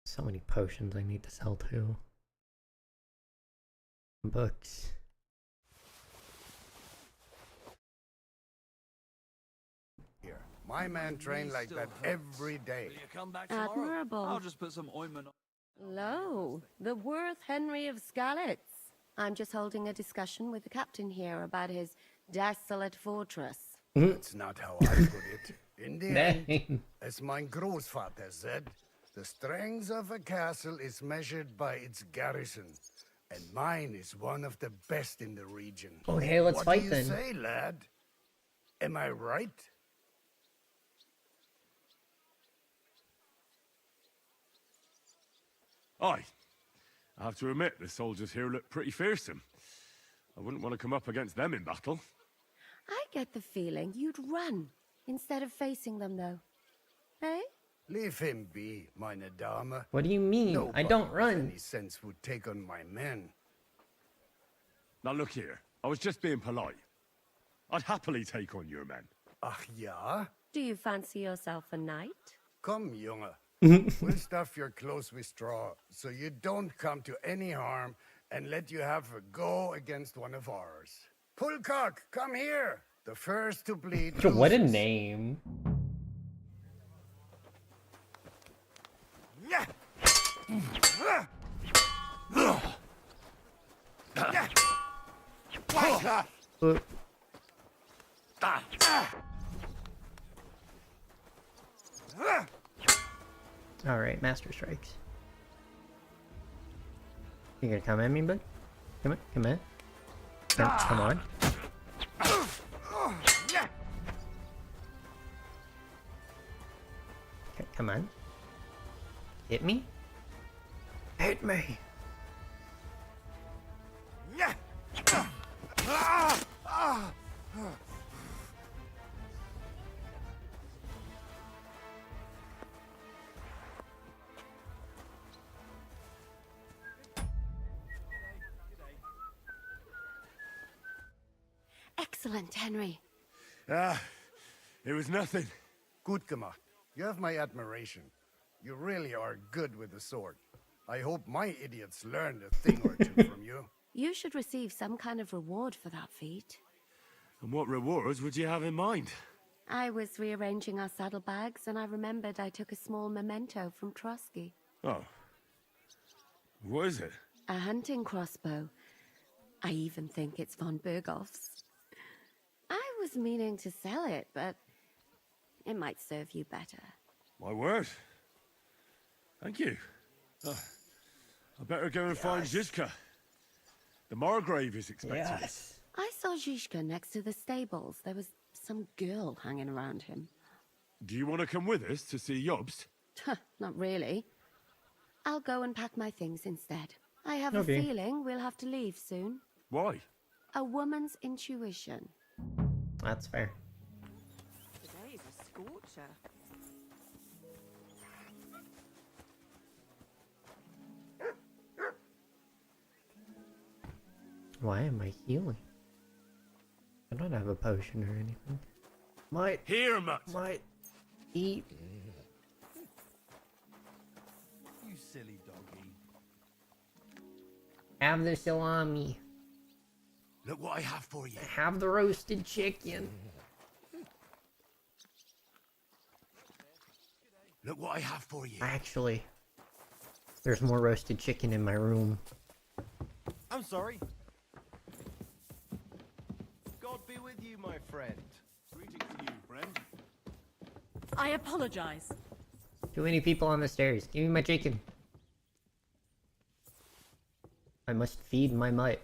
So many potions I need to sell too. Books. Here, my man train like that every day. Admirable. I'll just put some ointment on. Lo, the worth Henry of Skalitz. I'm just holding a discussion with the captain here about his desolate fortress. That's not how I put it. In the end, as my Großvater said, the strength of a castle is measured by its garrison, and mine is one of the best in the region. Okay, let's fight then. What do you say, lad? Am I right? Aye. I have to admit, the soldiers here look pretty fearsome. I wouldn't want to come up against them in battle. I get the feeling you'd run instead of facing them, though. Eh? Leave him be, meine Dame. What do you mean? I don't run. With any sense would take on my men. Now look here, I was just being polite. I'd happily take on your men. Ach ja? Do you fancy yourself a knight? Come, Junge. We'll stuff your clothes with straw, so you don't come to any harm, and let you have a go against one of ours. Pulcock, come here! The first to bleed. What a name. Alright, Master Strikes. You gonna come at me, bud? Come on, come on. Come on. Okay, come on. Hit me? Hit me! Excellent, Henry. It was nothing. Gut gemacht. You have my admiration. You really are good with the sword. I hope my idiots learned a thing or two from you. You should receive some kind of reward for that feat. And what rewards would you have in mind? I was rearranging our saddlebags, and I remembered I took a small memento from Trotsky. Oh. What is it? A hunting crossbow. I even think it's von Berghoff's. I was meaning to sell it, but it might serve you better. My word. Thank you. I better go and find Zizka. The Margrave is expected. Yes. I saw Zizka next to the stables. There was some girl hanging around him. Do you want to come with us to see Jobst? Not really. I'll go and pack my things instead. I have Okay. a feeling we'll have to leave soon. Why? A woman's intuition. That's fair. Today's a scorcher. Why am I healing? I don't have a potion or anything. Might Here, Mutt. might eat. You silly doggy. Have the salami. Look what I have for you. Have the roasted chicken. Look what I have for you. Actually, there's more roasted chicken in my room. I'm sorry. God be with you, my friend. Greetings to you, friend. I apologize. Too many people on the stairs. Give me my chicken. I must feed my mutt.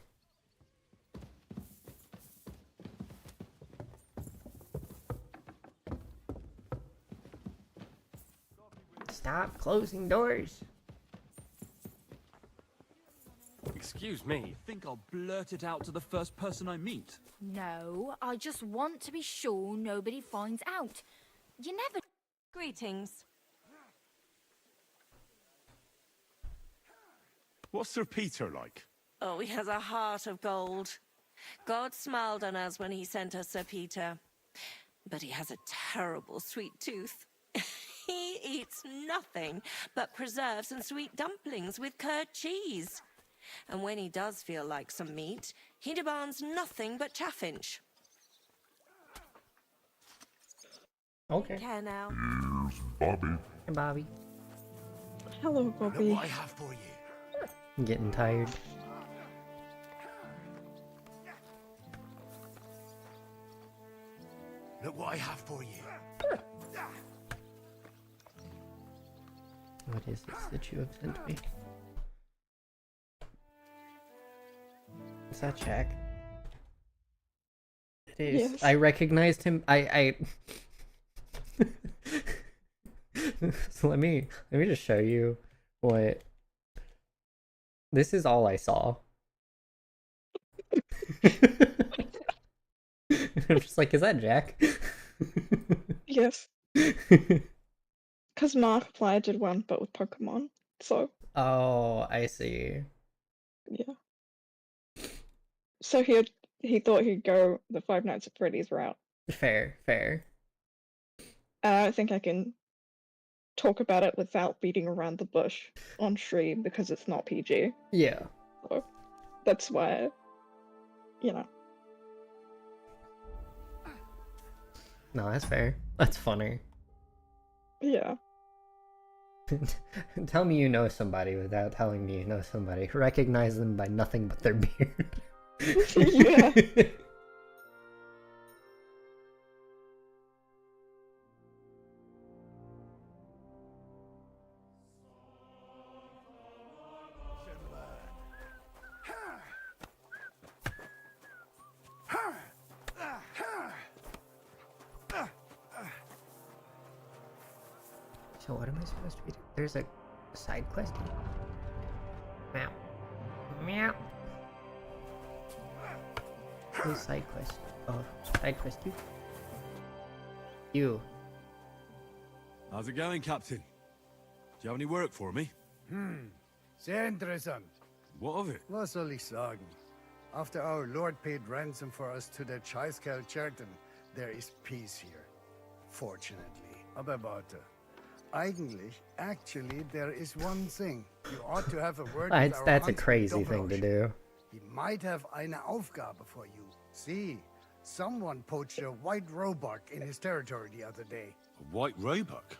Stop closing doors. Excuse me. Think I'll blurt it out to the first person I meet? No, I just want to be sure nobody finds out. You never... Greetings. What's Sir Peter like? Oh, he has a heart of gold. God smiled on us when he sent us Sir Peter. But he has a terrible sweet tooth. He eats nothing but preserves and sweet dumplings with curd cheese. And when he does feel like some meat, he demands nothing but chaffinch. Okay. Take care now. Bobby. Hey, Bobby. Hello, Look Bobby. what I have for you. I'm getting tired. Look what I have for you. What is this that you have sent me? Is that Jack? It is. Yes. I recognized him. I So let me just show you what. This is all I saw. I'm just like, is that Jack? Yes. Because Markiplier did one, but with Pokemon. So, Oh, I see. yeah. So he thought he'd go the Five Nights at Freddy's route. Fair, fair. I think I can talk about it without beating around the bush on stream because it's not PG. Yeah. So that's why, you know. No, that's fair. That's funny. Yeah. Tell me you know somebody without telling me you know somebody. Recognize them by nothing but their beard. Yeah. So what am I supposed to be doing? There's a side quest. Meow. Meow. Who's side quest? Oh, side quest 2. You. How's it going, Captain? Do you have any work for me? Sehr interessant. What of it? Was soll ich sagen? After our lord paid ransom for us to the Chaiskel Cherton, there is peace here. Fortunately. Aber warte. Actually, there is one thing. You ought to have a word with our That's a huntsman, crazy thing to do. He might have eine Aufgabe for you. See, someone poached a white roebuck in his territory the other day. A white roebuck?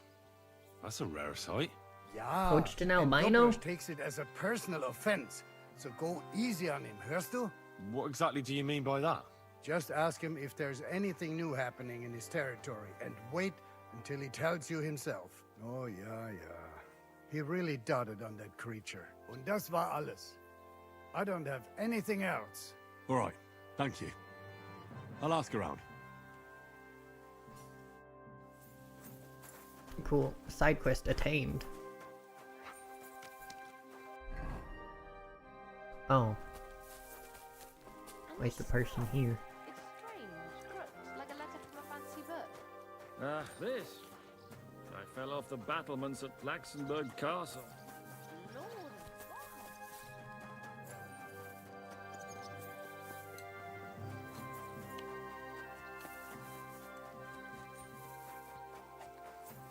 That's a rare sight. Yeah. Poached an and albino? Douglas takes it as a personal offense, so go easy on him, hörst du? What exactly do you mean by that? Just ask him if there's anything new happening in his territory, and wait until he tells you himself. Oh, yeah. He really doted on that creature. Und das war alles. I don't have anything else. All right, thank you. I'll ask around. Cool. Side quest attained. Oh. Wait, the person here. It's strange, crooked, like a letter from a fancy book. Ah, this. I fell off the battlements at Laxenburg Castle. Lord,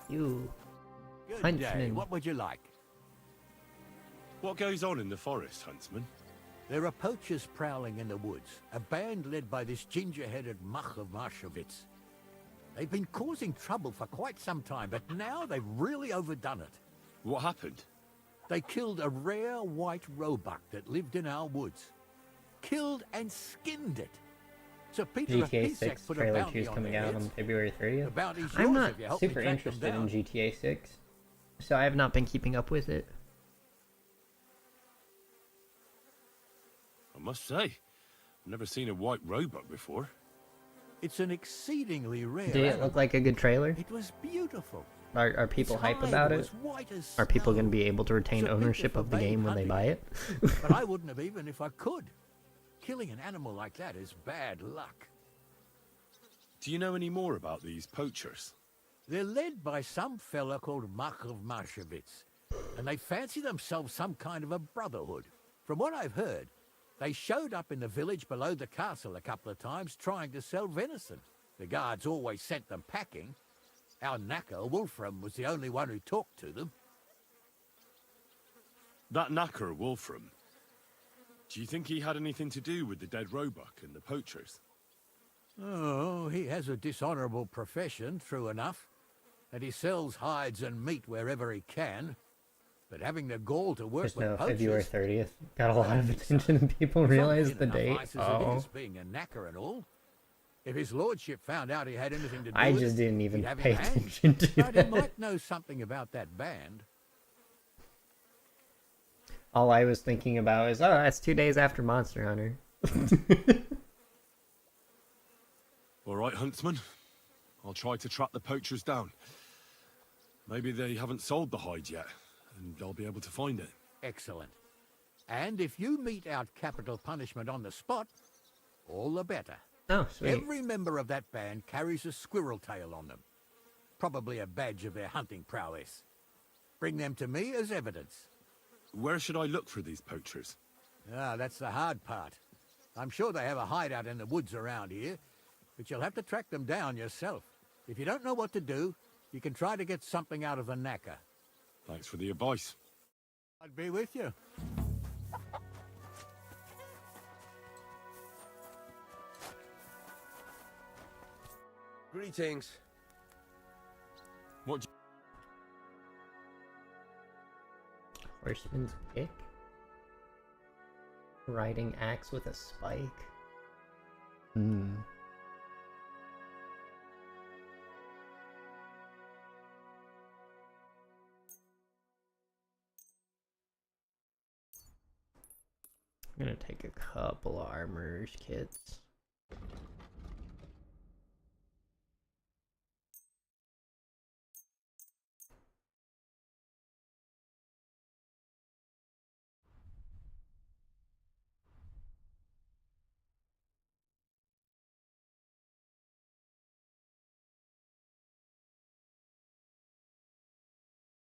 You. Good Huntsman. day. What would you like? What goes on in the forest, Huntsman? There are poachers prowling in the woods, a band led by this ginger-headed muck of Marshowitz. They've been causing trouble for quite some time, but now they've really overdone it. What happened? They killed a rare white roebuck that lived in our woods. Killed and skinned it. Sir Peter of GTA Pisac 6 put a trailer bounty 2 is on coming their out heads. on February 30th. The bounty's I'm yours not if you help me super track them interested in down. GTA 6, so I have not been keeping up with it. I must say, I've never seen a white roebuck before. It's an exceedingly rare Did it animal. look like a good trailer? It was beautiful. Are people Its hype hide about it? was white as Are people going to snow. be able to retain Sir Peter ownership of the forbade game when they hunting buy it? but I wouldn't have even if I could. Killing an animal like that is bad luck. Do you know any more about these poachers? They're led by some fella called Markov Marshowitz, and they fancy themselves some kind of a brotherhood. From what I've heard, they showed up in the village below the castle a couple of times trying to sell venison. The guards always sent them packing. Our knacker, Wolfram, was the only one who talked to them. That knacker, Wolfram. Do you think he had anything to do with the dead roebuck and the poachers? Oh, he has a dishonorable profession, true enough, and he sells hides and meat wherever he can. But having the gall to work Just with know poachers... February 30th got a lot of attention and people realized the date. Oh. Being a knacker and all. If his lordship found out he had anything to do I with just it, didn't even he'd have pay him hanged. attention to But that. he might know something about that band. All I was thinking about is, oh, that's 2 days after Monster Hunter. All right, Huntsman. I'll try to track the poachers down. Maybe they haven't sold the hide yet, and I'll be able to find it. Excellent. And if you mete out capital punishment on the spot, all the better. Oh, sweet. Every member of that band carries a squirrel tail on them. Probably a badge of their hunting prowess. Bring them to me as evidence. Where should I look for these poachers? Ah, that's the hard part. I'm sure they have a hideout in the woods around here, but you'll have to track them down yourself. If you don't know what to do, you can try to get something out of the knacker. Thanks for the advice. I'd be with you. Greetings. What? Horseman's pick? Riding axe with a spike? Hmm. I'm gonna take a couple of armorer's kits.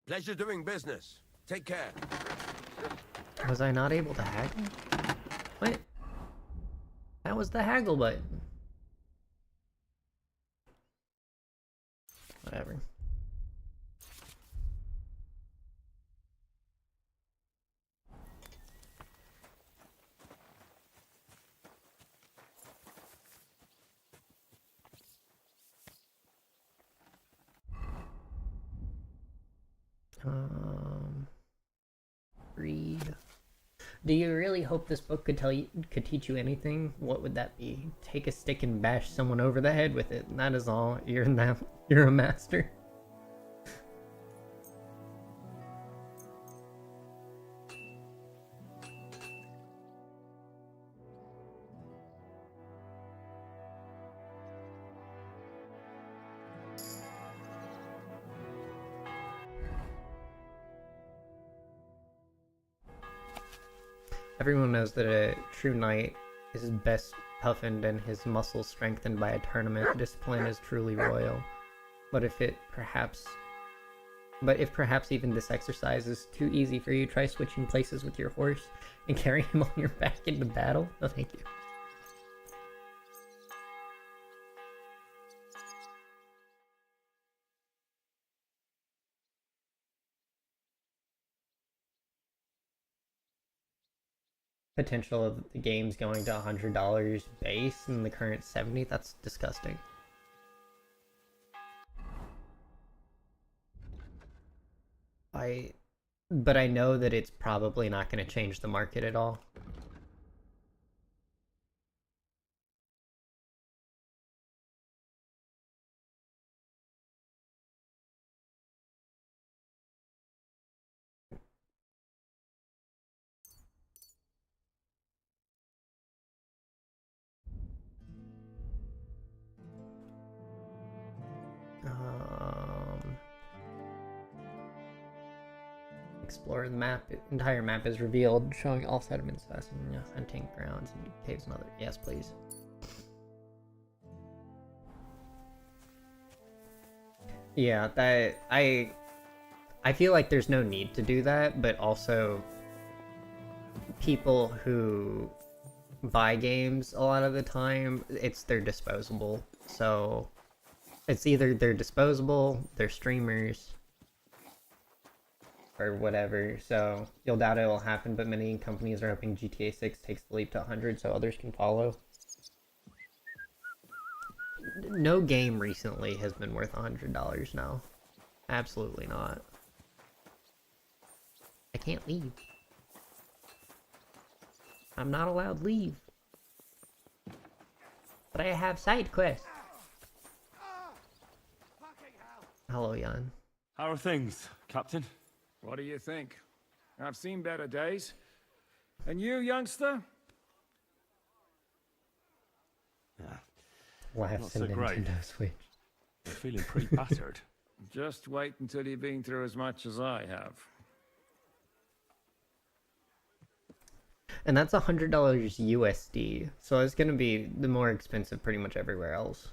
Pleasure doing business. Take care. Was I not able to haggle? What? That was the haggle button. Whatever. Do you really hope this book could teach you anything? What would that be? Take a stick and bash someone over the head with it. And that is all. You're a master. Everyone knows that a true knight is best toughened and his muscles strengthened by a tournament. Discipline is truly royal. But if perhaps even this exercise is too easy for you, try switching places with your horse and carry him on your back into battle. No, thank you. Potential of the game's going to $100 base and the current 70, that's disgusting. But I know that it's probably not going to change the market at all. Explore the map. Entire map is revealed, showing all settlements, hunting grounds, and caves and other. Yes, please. Yeah, that I feel like there's no need to do that, but also people who buy games a lot of the time, they're disposable. So it's either they're disposable, they're streamers, or whatever, so you'll doubt it will happen, but many companies are hoping GTA 6 takes the leap to 100 so others can follow. No game recently has been worth $100 now. Absolutely not. I can't leave. I'm not allowed leave. But I have side quests. Hello, Jan. How are things, Captain? What do you think? I've seen better days. And you, youngster? Laughs in Nintendo Switch. Feeling pretty battered. Just wait until you've been through as much as I have. And that's $100 USD, so it's gonna be the more expensive pretty much everywhere else.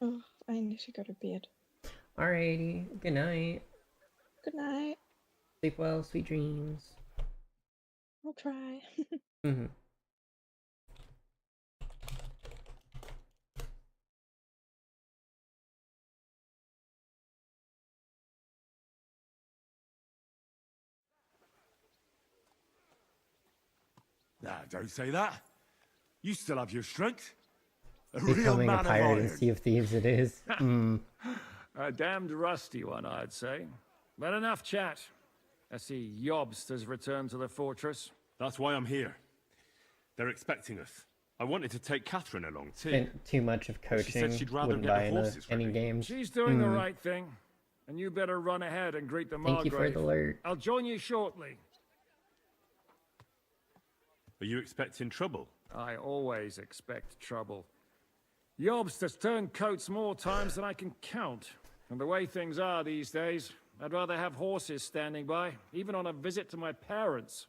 Oh, I need to go to bed. Alrighty, good night. Good night. Sleep well, sweet dreams. I'll try. Mm-hmm. Nah, don't say that. You still have your strength. A Becoming real a man pirate of in iron. Sea of Thieves it is. A damned rusty one, I'd say. But enough chat. I see Jobst has returned to the fortress. That's why I'm here. They're expecting us. I wanted to take Catherine along too. Spent too much of She said coaching, she'd rather wouldn't get buy the horses any ready. games. She's doing the right thing. And you better run ahead and greet the Thank you for Margrave. the alert. I'll join you shortly. Are you expecting trouble? I always expect trouble. Jobst has turned coats more times than I can count. And the way things are these days, I'd rather have horses standing by, even on a visit to my parents.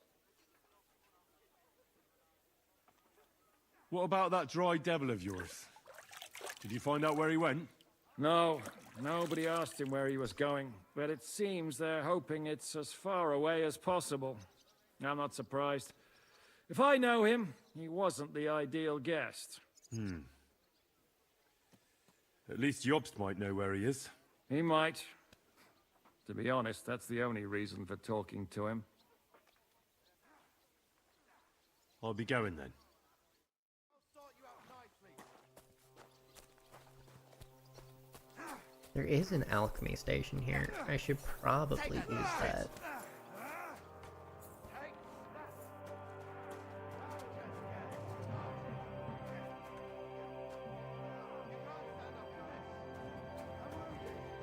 What about that dry devil of yours? Did you find out where he went? No, nobody asked him where he was going, but it seems they're hoping it's as far away as possible. I'm not surprised. If I know him, he wasn't the ideal guest. At least Jobst might know where he is. He might. To be honest, that's the only reason for talking to him. I'll be going then. There is an alchemy station here. I should probably use that.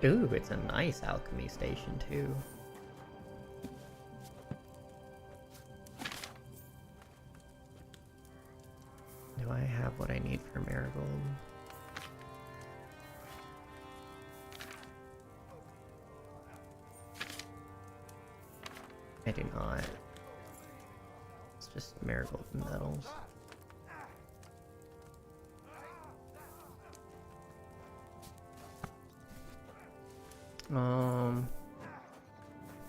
Ooh, it's a nice alchemy station too. Do I have what I need for Marigold? I do not. It's just Marigold and metals.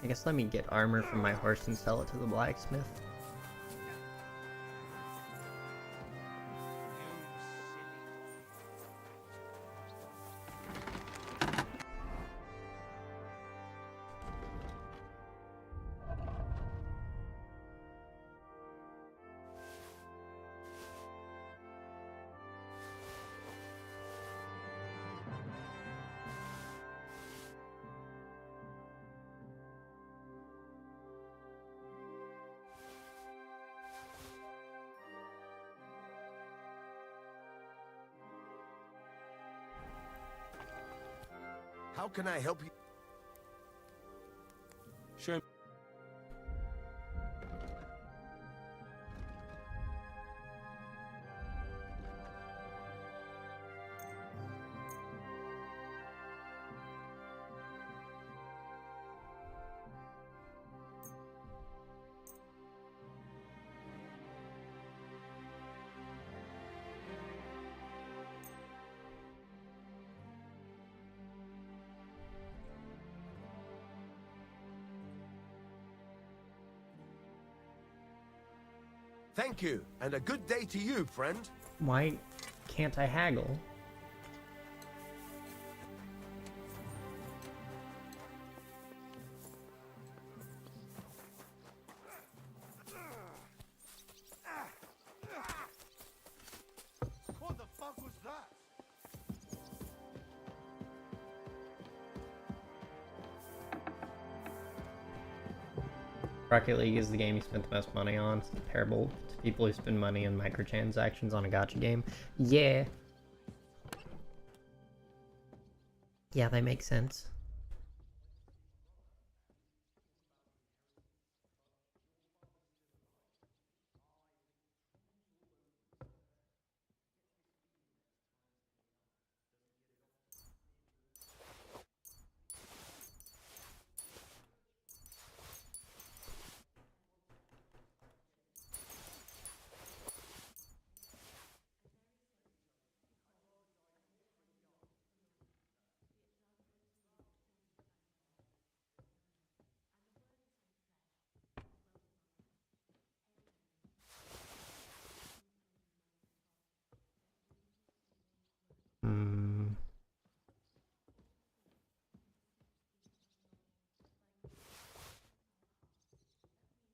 I guess let me get armor from my horse and sell it to the blacksmith. How can I help you? Show me. Thank you, and a good day to you, friend. Why can't I haggle? What the fuck was that? Rocket League is the game you spent the most money on. It's comparable to people who spend money on microtransactions on a gacha game. Yeah. Yeah, that makes sense.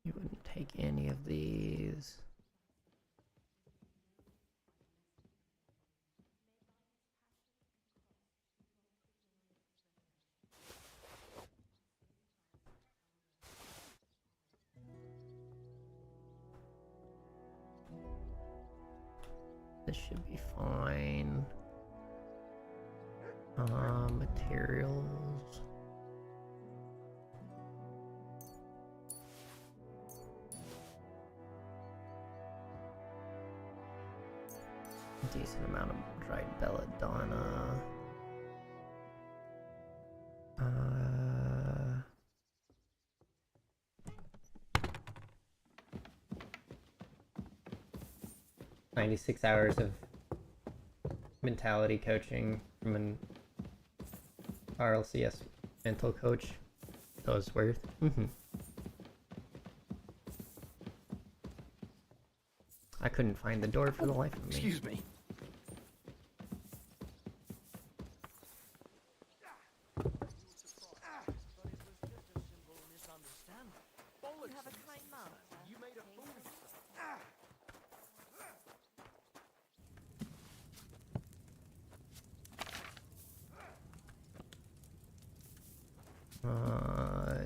You wouldn't take any of these. This should be fine. Materials. Decent amount of dried belladonna. 96 hours of mentality coaching from an RLCS mental coach. That was worth. I couldn't find the door for the life of me. Excuse me.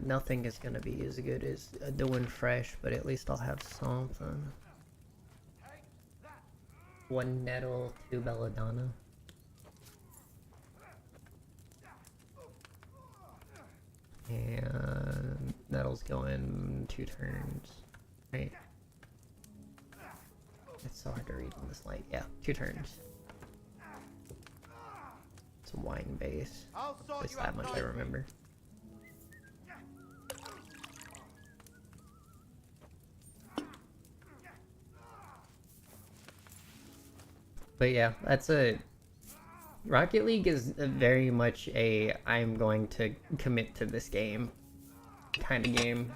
Nothing is gonna be as good as doing fresh, but at least I'll have something. 1 nettle, 2 belladonna. And nettles go in 2 turns, right? It's so hard to read in this light. Yeah, 2 turns. It's a wine base. Just that much I remember. But yeah, that's a... Rocket League is very much a I'm going to commit to this game kind of game.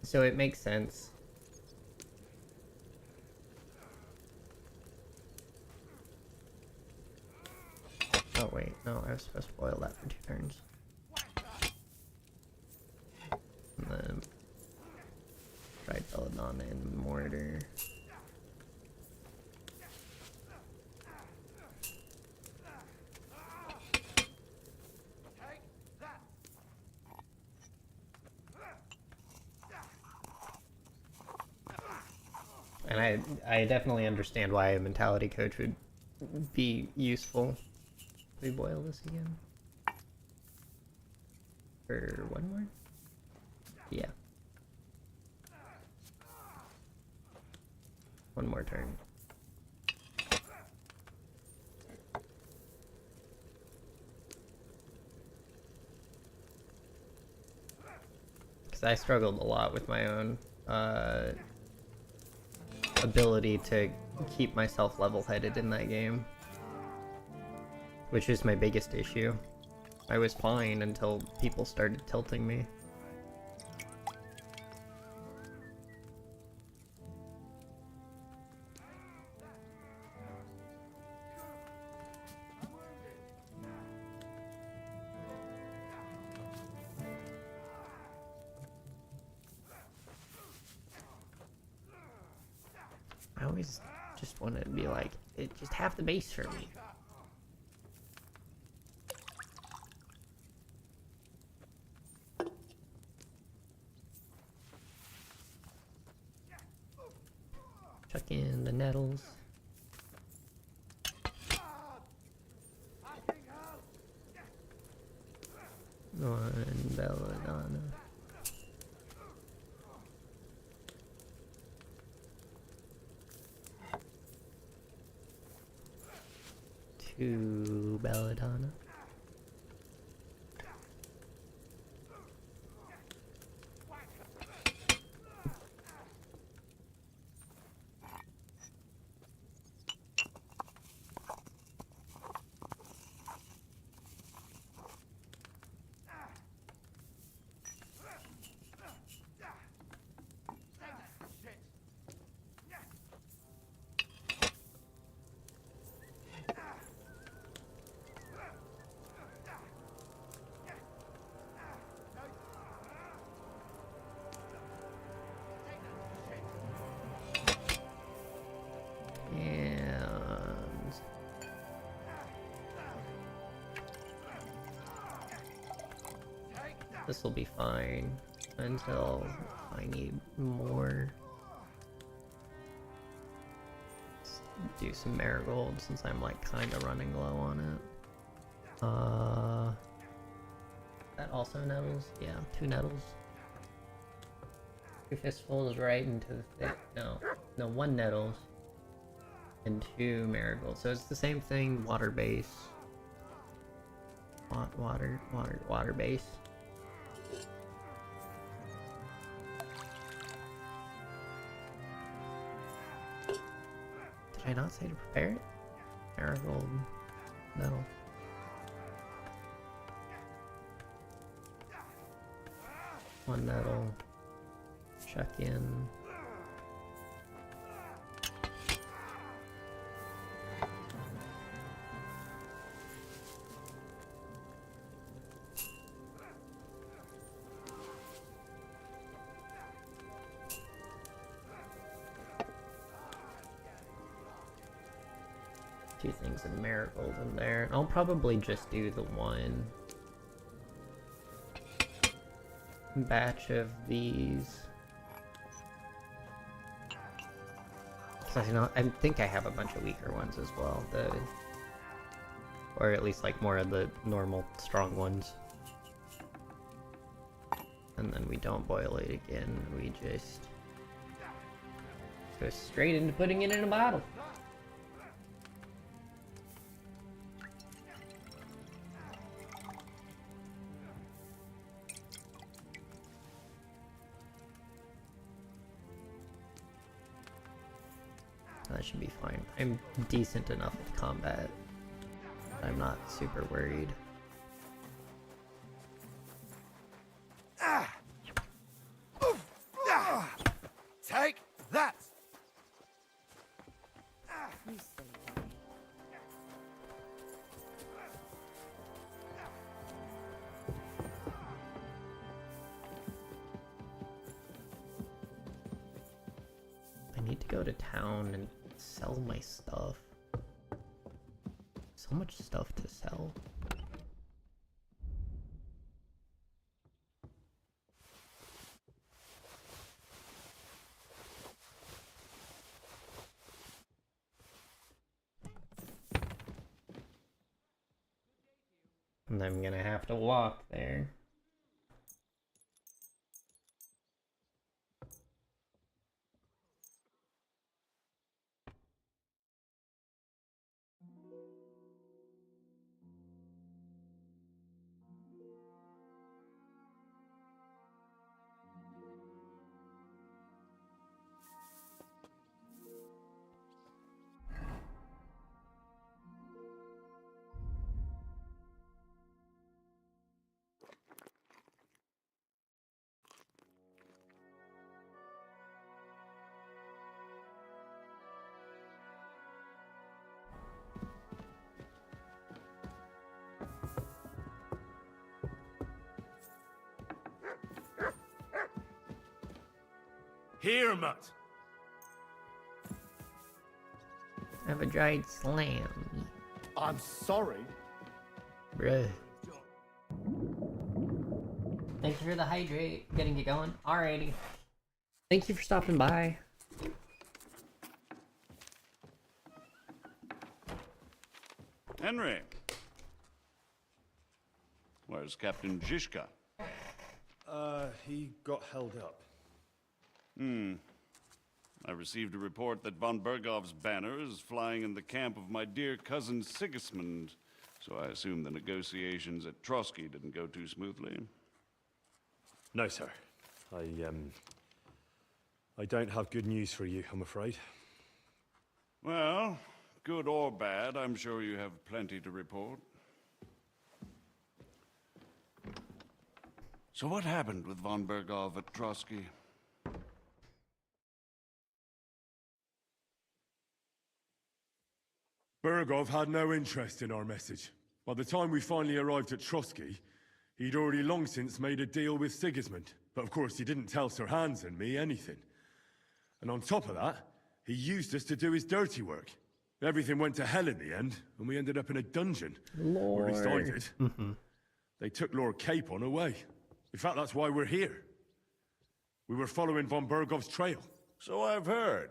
So it makes sense. Oh wait, no, I was supposed to boil that for 2 turns. And then dried belladonna and mortar. And I definitely understand why a mentality coach would be useful. We boil this again? For 1 more? Yeah. 1 more turn. Because I struggled a lot with my own ability to keep myself level-headed in that game. Which is my biggest issue. I was fine until people started tilting me. I always just want to be like, just have the base for me. Chuck in the nettles. One belladonna. Two belladonna. This will be fine until I need more. Let's do some marigold since I'm like kind of running low on it. That also nettles? Yeah, 2 nettles. 2 fistfuls right into the thick. No, 1 nettles and 2 marigolds. So it's the same thing. Water base. Water base. Did I not say to prepare it? Marigold. No. One nettle. Check in. Two things of marigold in there. I'll probably just do the 1 batch of these. So I think I have a bunch of weaker ones as well. Or at least like more of the normal strong ones. And then we don't boil it again, we just go straight into putting it in a bottle. That should be fine. I'm decent enough with combat. I'm not super worried. Take that! You silly boy. I need to go to town and sell my stuff. So much stuff to sell. And I'm gonna have to walk there. Here, Mutt. Have a dried slam. I'm sorry. Bruh. Thank you for the hydrate. Getting it going. Alrighty. Thank you for stopping by. Henry. Where's Captain Zizka? He got held up. I received a report that von Bergov's banner is flying in the camp of my dear cousin Sigismund, so I assume the negotiations at Trotsky didn't go too smoothly. No, sir. I don't have good news for you, I'm afraid. Well, good or bad, I'm sure you have plenty to report. So what happened with von Bergov at Trotsky? Bergov had no interest in our message. By the time we finally arrived at Trotsky, he'd already long since made a deal with Sigismund. But of course, he didn't tell Sir Hans and me anything. And on top of that, he used us to do his dirty work. Everything went to hell in the end, and we ended up in a dungeon. Or at least I did. They took Lord Capon away. In fact, that's why we're here. We were following von Bergov's trail. So I've heard.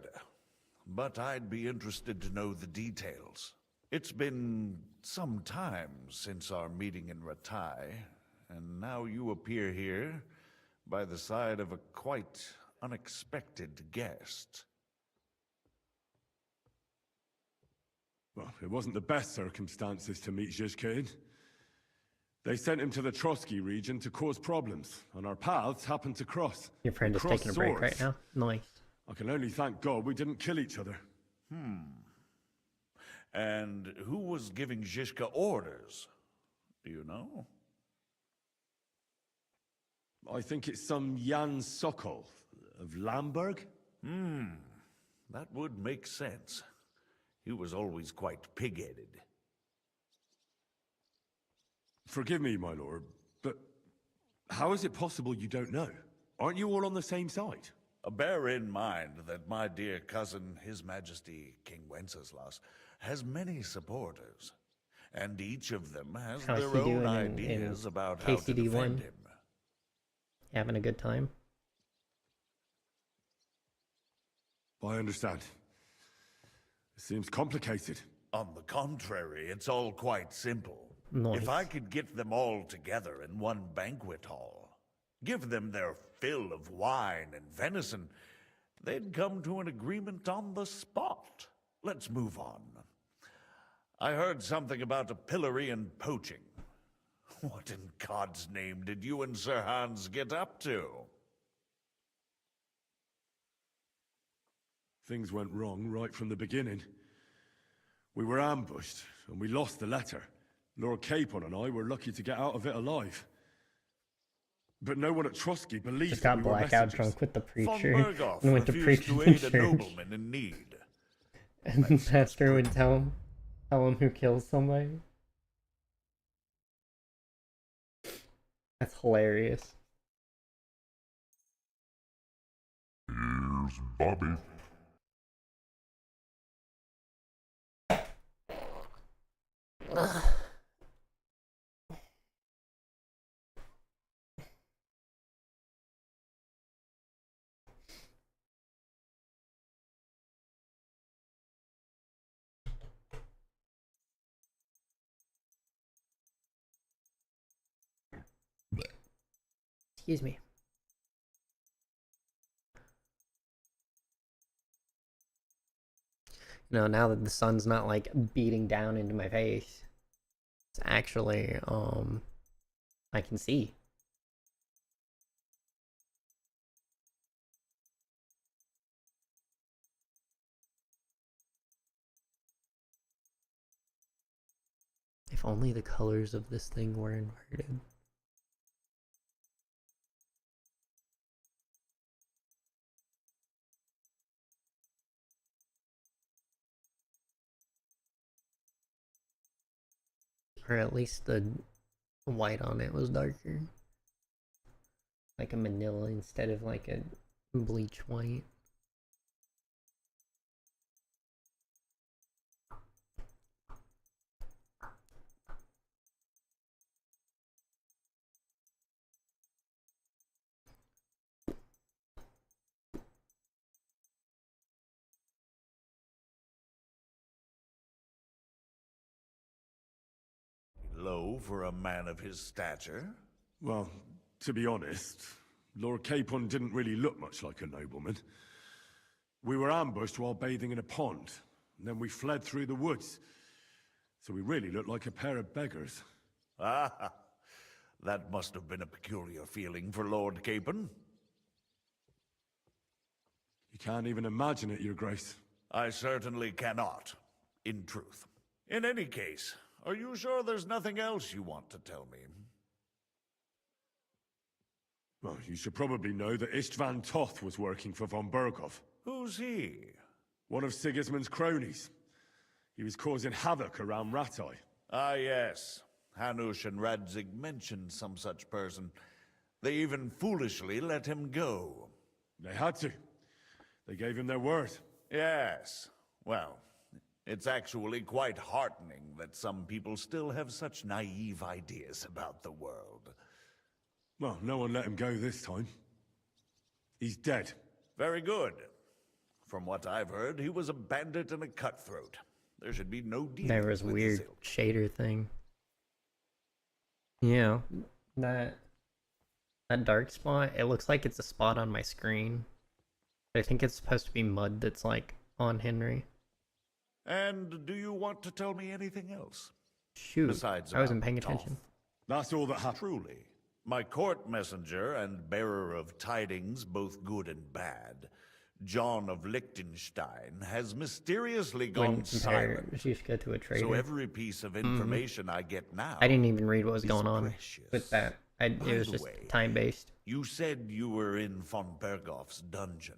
But I'd be interested to know the details. It's been some time since our meeting in Ratai, and now you appear here by the side of a quite unexpected guest. Well, it wasn't the best circumstances to meet Zizka in. They sent him to the Trotsky region to cause problems, and our paths happened to cross. Your friend is taking a break right now? Nice. I can only thank God we didn't kill each other. And who was giving Zizka orders? Do you know? I think it's some Jan Sokol of Lamberg. That would make sense. He was always quite pig-headed. Forgive me, my lord, but how is it possible you don't know? Aren't you all on the same side? Bear in mind that my dear cousin, His Majesty King Wenceslas, has many supporters, and each of them has How's their he own doing ideas in about how to KCD1? defend him. Having a good time? I understand. It seems complicated. On the contrary, it's all quite simple. Nice. If I could get them all together in one banquet hall, give them their fill of wine and venison, they'd come to an agreement on the spot. Let's move on. I heard something about a pillory and poaching. What in God's name did you and Sir Hans get up to? Things went wrong right from the beginning. We were ambushed, and we lost the letter. Lord Capon and I were lucky to get out of it alive. But no one at Trotsky believed Just that got we were blackout messengers. drunk with the Von preacher Berghoff and went to refused preach to in aid a church. nobleman in need. And the pastor would tell him who kills somebody. That's hilarious. Here's Bobby. Ugh. Excuse me. You know, now that the sun's not like beating down into my face, it's actually I can see. If only the colors of this thing were inverted. Or at least the white on it was darker. Like a manila instead of like a bleach white. Low for a man of his stature? Well, to be honest, Lord Capon didn't really look much like a nobleman. We were ambushed while bathing in a pond, and then we fled through the woods. So we really looked like a pair of beggars. Ah, that must have been a peculiar feeling for Lord Capon. You can't even imagine it, Your Grace. I certainly cannot, in truth. In any case, are you sure there's nothing else you want to tell me? Well, you should probably know that Istvan Toth was working for von Berghoff. Who's he? One of Sigismund's cronies. He was causing havoc around Ratai. Ah, yes. Hanush and Radzig mentioned some such person. They even foolishly let him go. They had to. They gave him their word. Yes. Well, it's actually quite heartening that some people still have such naive ideas about the world. Well, no one let him go this time. He's dead. Very good. From what I've heard, he was a bandit and a cutthroat. There should be no dealing There was with weird his ilk. shader thing. Yeah, that dark spot, it looks like it's a spot on my screen. I think it's supposed to be mud that's like on Henry. And do you want to tell me anything else? Shoot, Besides I wasn't about paying Toth? attention. That's all that happened. Truly. My court messenger and bearer of tidings, both good and bad, John of Liechtenstein, has mysteriously gone When compare silent. Zuzka to a trader. So every piece of information I get now... I didn't even read what was is going on precious. with that. It By was the just way, time-based. You said you were in von Berghoff's dungeon.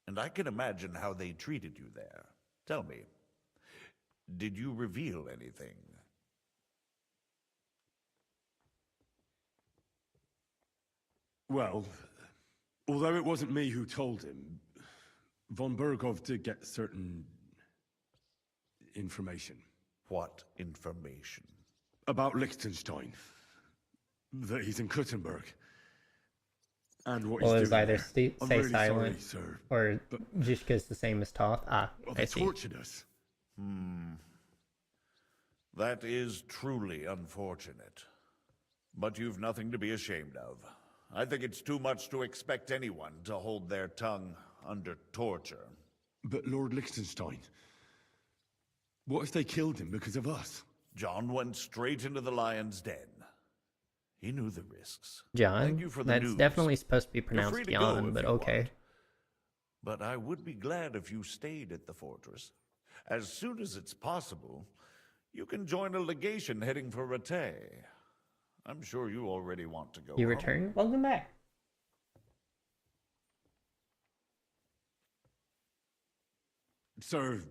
And I can imagine how they treated you there. Tell me, did you reveal anything? Well, although it wasn't me who told him, von Berghoff did get certain information. What information? About Liechtenstein. That he's in Kuttenberg. And what Well, he's it's doing either there. I'm stay really silent sorry, sir. or Zuzka's the same as Toth. Ah, Well, I they see. tortured us. That is truly unfortunate. But you've nothing to be ashamed of. I think it's too much to expect anyone to hold their tongue under torture. But Lord Liechtenstein, what if they killed him because of us? John went straight into the lion's den. He knew the risks. John? Thank you for the That's news. definitely supposed to be You're free pronounced to go Jan, if but you okay. want. But I would be glad if you stayed at the fortress. As soon as it's possible, you can join a legation heading for Rattay. I'm sure you already want to go You home. return? Welcome back. Sir,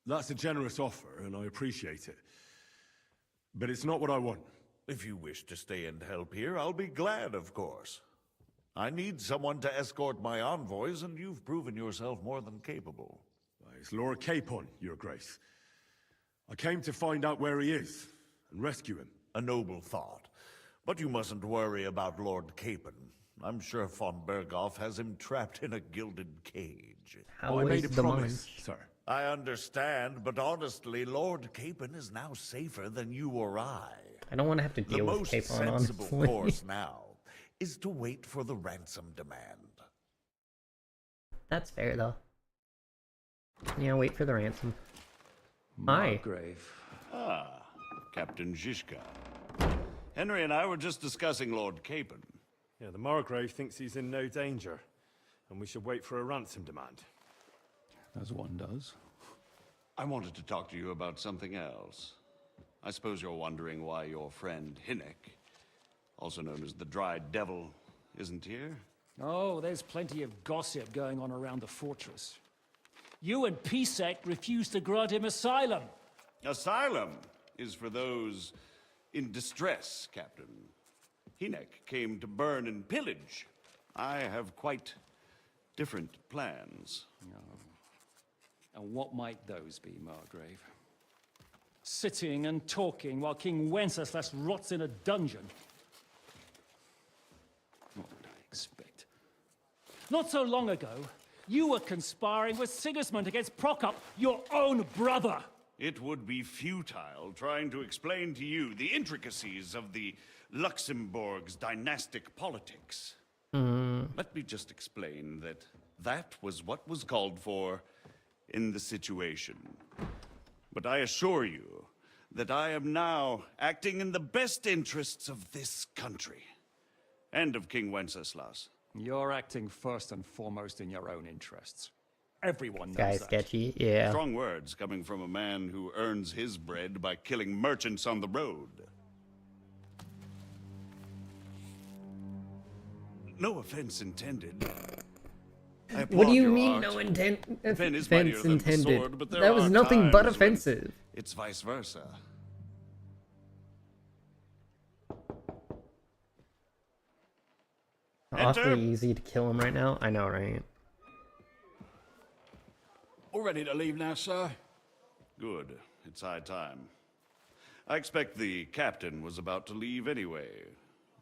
that's a generous offer, and I appreciate it. But it's not what I want. If you wish to stay and help here, I'll be glad, of course. I need someone to escort my envoys, and you've proven yourself more than capable. It's Lord Capon, Your Grace. I came to find out where he is, and rescue him. A noble thought. But you mustn't worry about Lord Capon. I'm sure von Berghoff has him trapped in a gilded cage. How I made a is the promise, munch? sir. I understand, but honestly, Lord Capon is now safer than you or I. I don't want to have to The deal with most Capon, sensible honestly. course now is to wait for the ransom demand. That's fair, though. Yeah, wait for the ransom. Hi. Margrave. Ah, Captain Zizka. Henry and I were just discussing Lord Capon. Yeah, the Margrave thinks he's in no danger, and we should wait for a ransom demand. As one does. I wanted to talk to you about something else. I suppose you're wondering why your friend Hinnek, also known as the Dried Devil, isn't here? Oh, there's plenty of gossip going on around the fortress. You and Pisek refused to grant him asylum. Asylum is for those in distress, Captain. Hinnek came to burn and pillage. I have quite different plans. And what might those be, Margrave? Sitting and talking while King Wenceslas rots in a dungeon. What would I expect? Not so long ago, you were conspiring with Sigismund against Prokop, your own brother. It would be futile trying to explain to you the intricacies of the Luxembourg's dynastic politics. Let me just explain that that was what was called for in the situation. But I assure you that I am now acting in the best interests of this country and of King Wenceslas. You're acting first and foremost in your own interests. Everyone knows Guy's that. sketchy, yeah. Strong words coming from a man who earns his bread by killing merchants on the road. No offense intended. I What do applaud you your mean, art. no Pen is mightier offense than the intended? sword, but there That was are nothing but times when offensive. It's vice versa. Awfully easy to kill him right now. I know, right? All ready to leave now, sir? Good. It's high time. I expect the captain was about to leave anyway.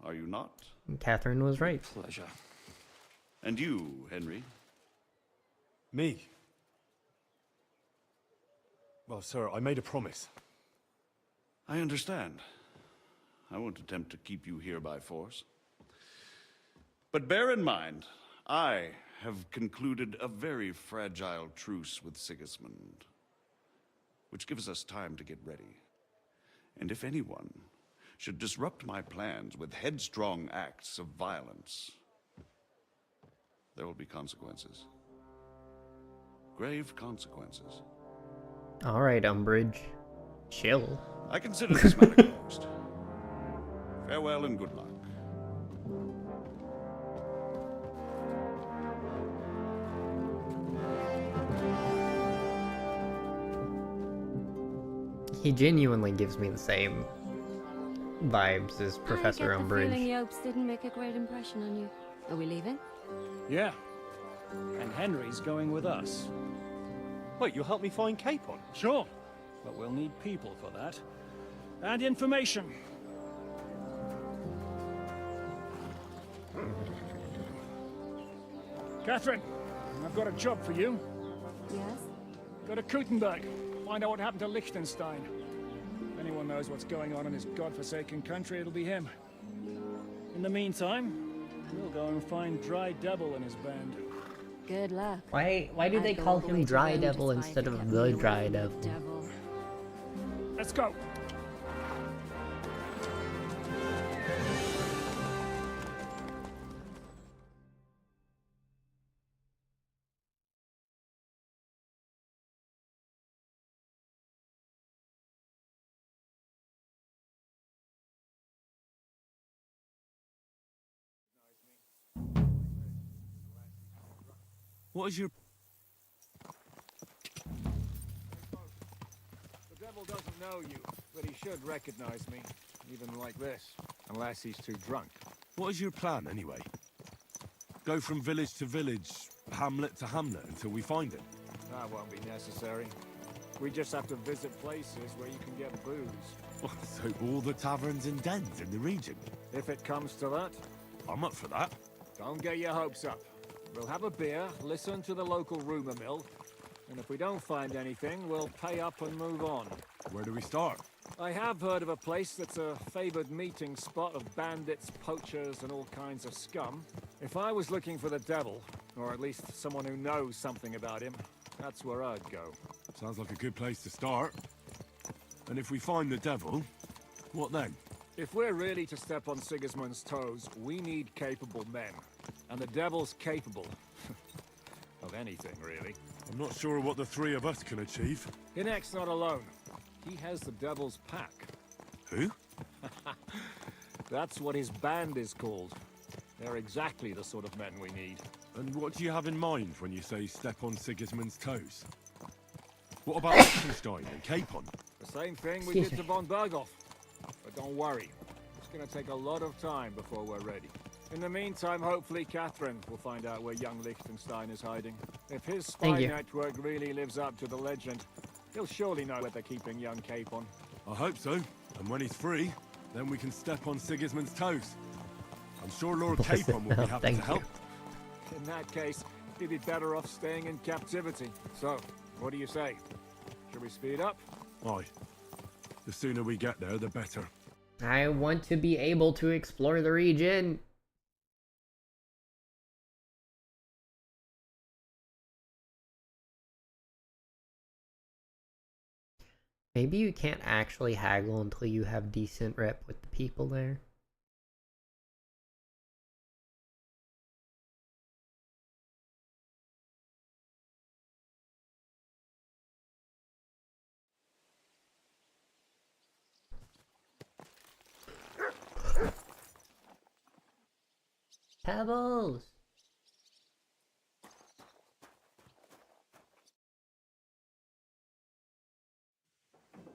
Are you not? Catherine was right. Pleasure. And you, Henry? Me? Well, sir, I made a promise. I understand. I won't attempt to keep you here by force. But bear in mind, I have concluded a very fragile truce with Sigismund, which gives us time to get ready. And if anyone should disrupt my plans with headstrong acts of violence, there will be consequences. Grave consequences. Alright, Umbridge. Chill. I consider this matter closed. Farewell and good luck. He genuinely gives me the same vibes as Professor I get the feeling Umbridge. Yopes didn't make a great impression on you. Are we leaving? Yeah. And Henry's going with us. Wait, you'll help me find Capon? Sure. But we'll need people for that. And information. Catherine, I've got a job for you. Yes? Go to Kutenberg. Find out what happened to Liechtenstein. If anyone knows what's going on in his godforsaken country, it'll be him. In the meantime, we'll go and find Dry Devil and his band. Good luck. Why do they I'd go call all the way him to Dry Rome Devil just instead to of get the me away Dry from the Devil? devil. Let's go. What is your... The devil doesn't know you, but he should recognize me, even like this, unless he's too drunk. What is your plan, anyway? Go from village to village, hamlet to hamlet, until we find it? That won't be necessary. We just have to visit places where you can get booze. So all the taverns and dens in the region? If it comes to that. I'm up for that. Don't get your hopes up. We'll have a beer, listen to the local rumor mill, and if we don't find anything, we'll pay up and move on. Where do we start? I have heard of a place that's a favored meeting spot of bandits, poachers, and all kinds of scum. If I was looking for the devil, or at least someone who knows something about him, that's where I'd go. Sounds like a good place to start. And if we find the devil, what then? If we're really to step on Sigismund's toes, we need capable men. And the devil's capable of anything, really. I'm not sure what the three of us can achieve. Hinek's not alone. He has the devil's pack. Who? That's what his band is called. They're exactly the sort of men we need. And what do you have in mind when you say step on Sigismund's toes? What about Liechtenstein and Capon? The same thing we did to von Berghoff. But don't worry, it's gonna take a lot of time before we're ready. In the meantime, hopefully Catherine will find out where young Liechtenstein is hiding. If his spy network really lives up to the legend, he'll surely know where they're keeping young Capon. I hope so. And when he's free, then we can step on Sigismund's toes. I'm sure Lord Capon will be happy to help. In that case, he'd be better off staying in captivity. So, what do you say? Should we speed up? Aye. The sooner we get there, the better. I want to be able to explore the region. Maybe you can't actually haggle until you have decent rep with the people there. Pebbles!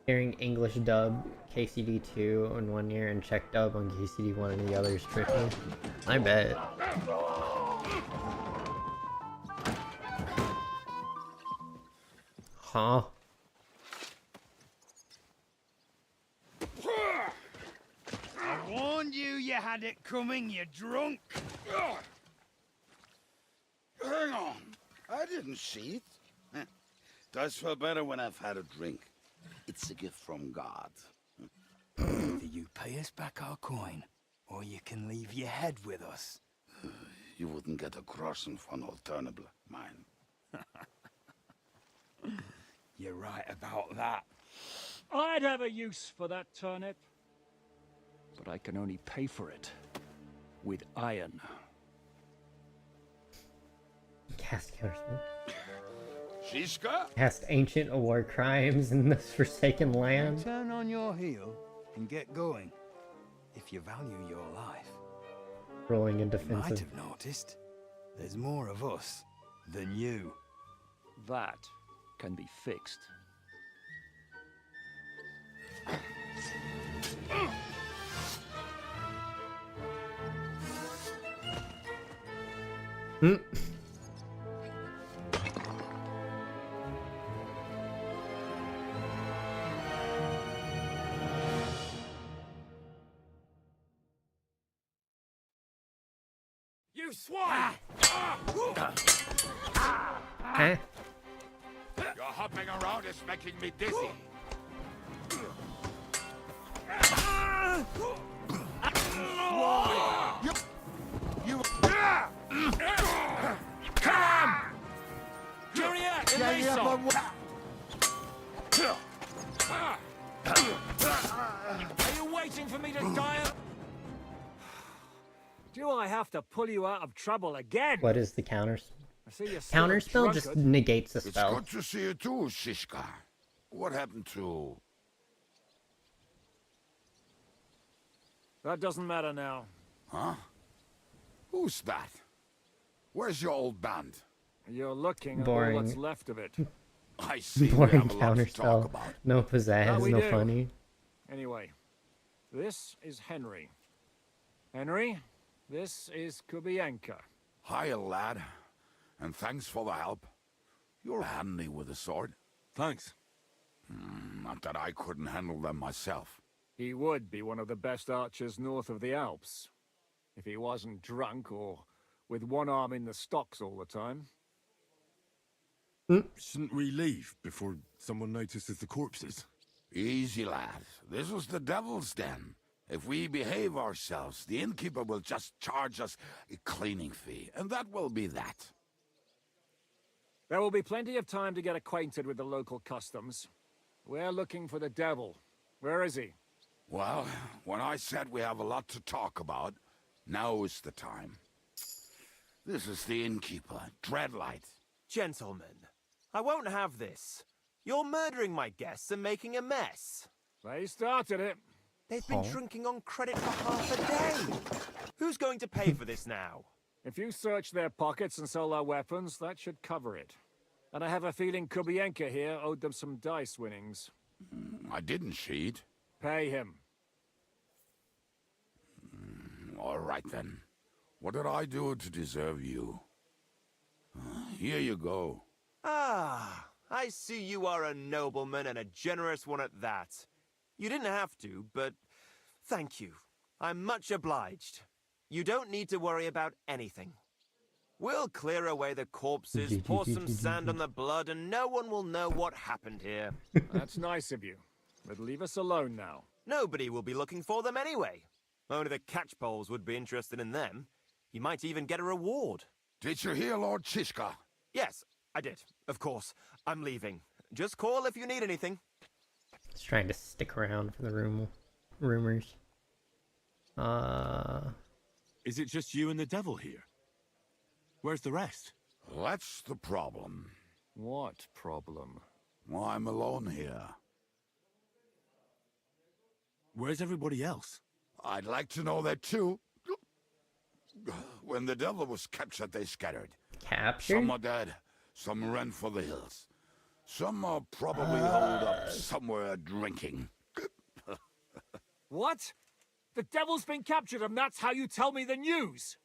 Hearing English dub KCD2 on one ear and Czech dub on KCD1 and the other is tricky. I bet. Huh? I warned you you had it coming, you drunk. Hang on. I didn't see it. Does feel better when I've had a drink. It's a gift from God. Either you pay us back our coin, or you can leave your head with us. You wouldn't get a groschen von Alternable, mine. You're right about that. I'd have a use for that turnip. But I can only pay for it with iron. Cast counterspell. Shiska? Cast ancient war crimes in this forsaken land. Turn on your heel and get going. If you value your life. Rolling in You might defensive. have noticed. There's more of us than you. That can be fixed. Hmm. You swine! Huh? Your hopping around is making me dizzy. You... Come! Juliet, Elisa! Are you waiting for me to die? Do I have to pull you out of trouble again? What is the counterspell? I see you're still a Counterspell just drunkard. negates the It's spell. good to see you too, Shishka. What happened to... That doesn't matter now. Huh? Who's that? Where's your old band? You're looking at Boring. all that's left of it. I see we Boring have a lot to talk counterspell. about. No pizzazz, we no do. funny. Anyway, this is Henry. Henry, this is Kubienka. Hiya, lad. And thanks for the help. You're handy with a sword. Thanks. Not that I couldn't handle them myself. He would be one of the best archers north of the Alps. If he wasn't drunk or with one arm in the stocks all the time. Shouldn't we leave before someone notices the corpses? Easy, lad. This was the devil's den. If we behave ourselves, the innkeeper will just charge us a cleaning fee, and that will be that. There will be plenty of time to get acquainted with the local customs. We're looking for the devil. Where is he? Well, when I said we have a lot to talk about, now is the time. This is the innkeeper, Dreadlight. Gentlemen, I won't have this. You're murdering my guests and making a mess. They started it. They've been drinking on credit for half a day. Who's going to pay for this now? If you search their pockets and sell their weapons, that should cover it. And I have a feeling Kubienka here owed them some dice winnings. I didn't cheat. Pay him. All right, then. What did I do to deserve you? Here you go. Ah, I see you are a nobleman and a generous one at that. You didn't have to, but thank you. I'm much obliged. You don't need to worry about anything. We'll clear away the corpses, pour some sand on the blood, and no one will know what happened here. That's nice of you. But leave us alone now. Nobody will be looking for them anyway. Only the catchpoles would be interested in them. You might even get a reward. Did you hear Lord Chishka? Yes, I did. Of course. I'm leaving. Just call if you need anything. Just trying to stick around for the rumors. Is it just you and the devil here? Where's the rest? That's the problem. What problem? Well, I'm alone here. Where's everybody else? I'd like to know that too. When the devil was captured, they scattered. Captured? Some are dead. Some ran for the hills. Some are probably holed up somewhere drinking. What? The devil's been captured and that's how you tell me the news?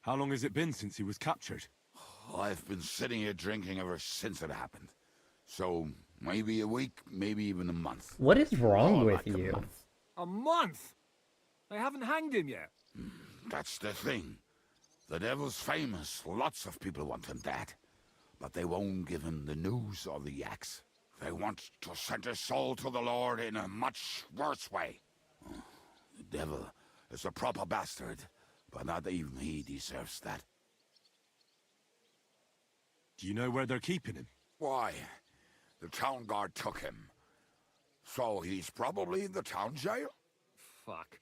How long has it been since he was captured? I've been sitting here drinking ever since it happened. So, maybe a week, maybe even a month. What is wrong More with like you? A month? They haven't hanged him yet. That's the thing. The devil's famous. Lots of people want him dead. But they won't give him the news or the axe. They want to send his soul to the Lord in a much worse way. The devil is a proper bastard, but not even he deserves that. Do you know where they're keeping him? Why? The town guard took him. So he's probably in the town jail? Fuck.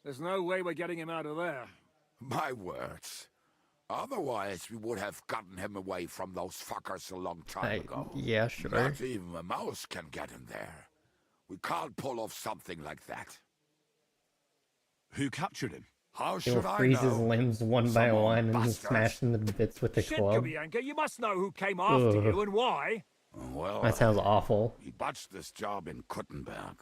There's no way we're getting him out of there. My words. Otherwise, we would have gotten him away from those fuckers a long time ago. Yeah, sure. Not even a mouse can get him there. We can't pull off something like that. Who captured him? How He'll should I freeze know? his limbs one by one and just smash them to bits with a Shit, club. Kubienka, you must know who came after Ugh. you and why. Well, That sounds awful. He botched this job in Kuttenberg.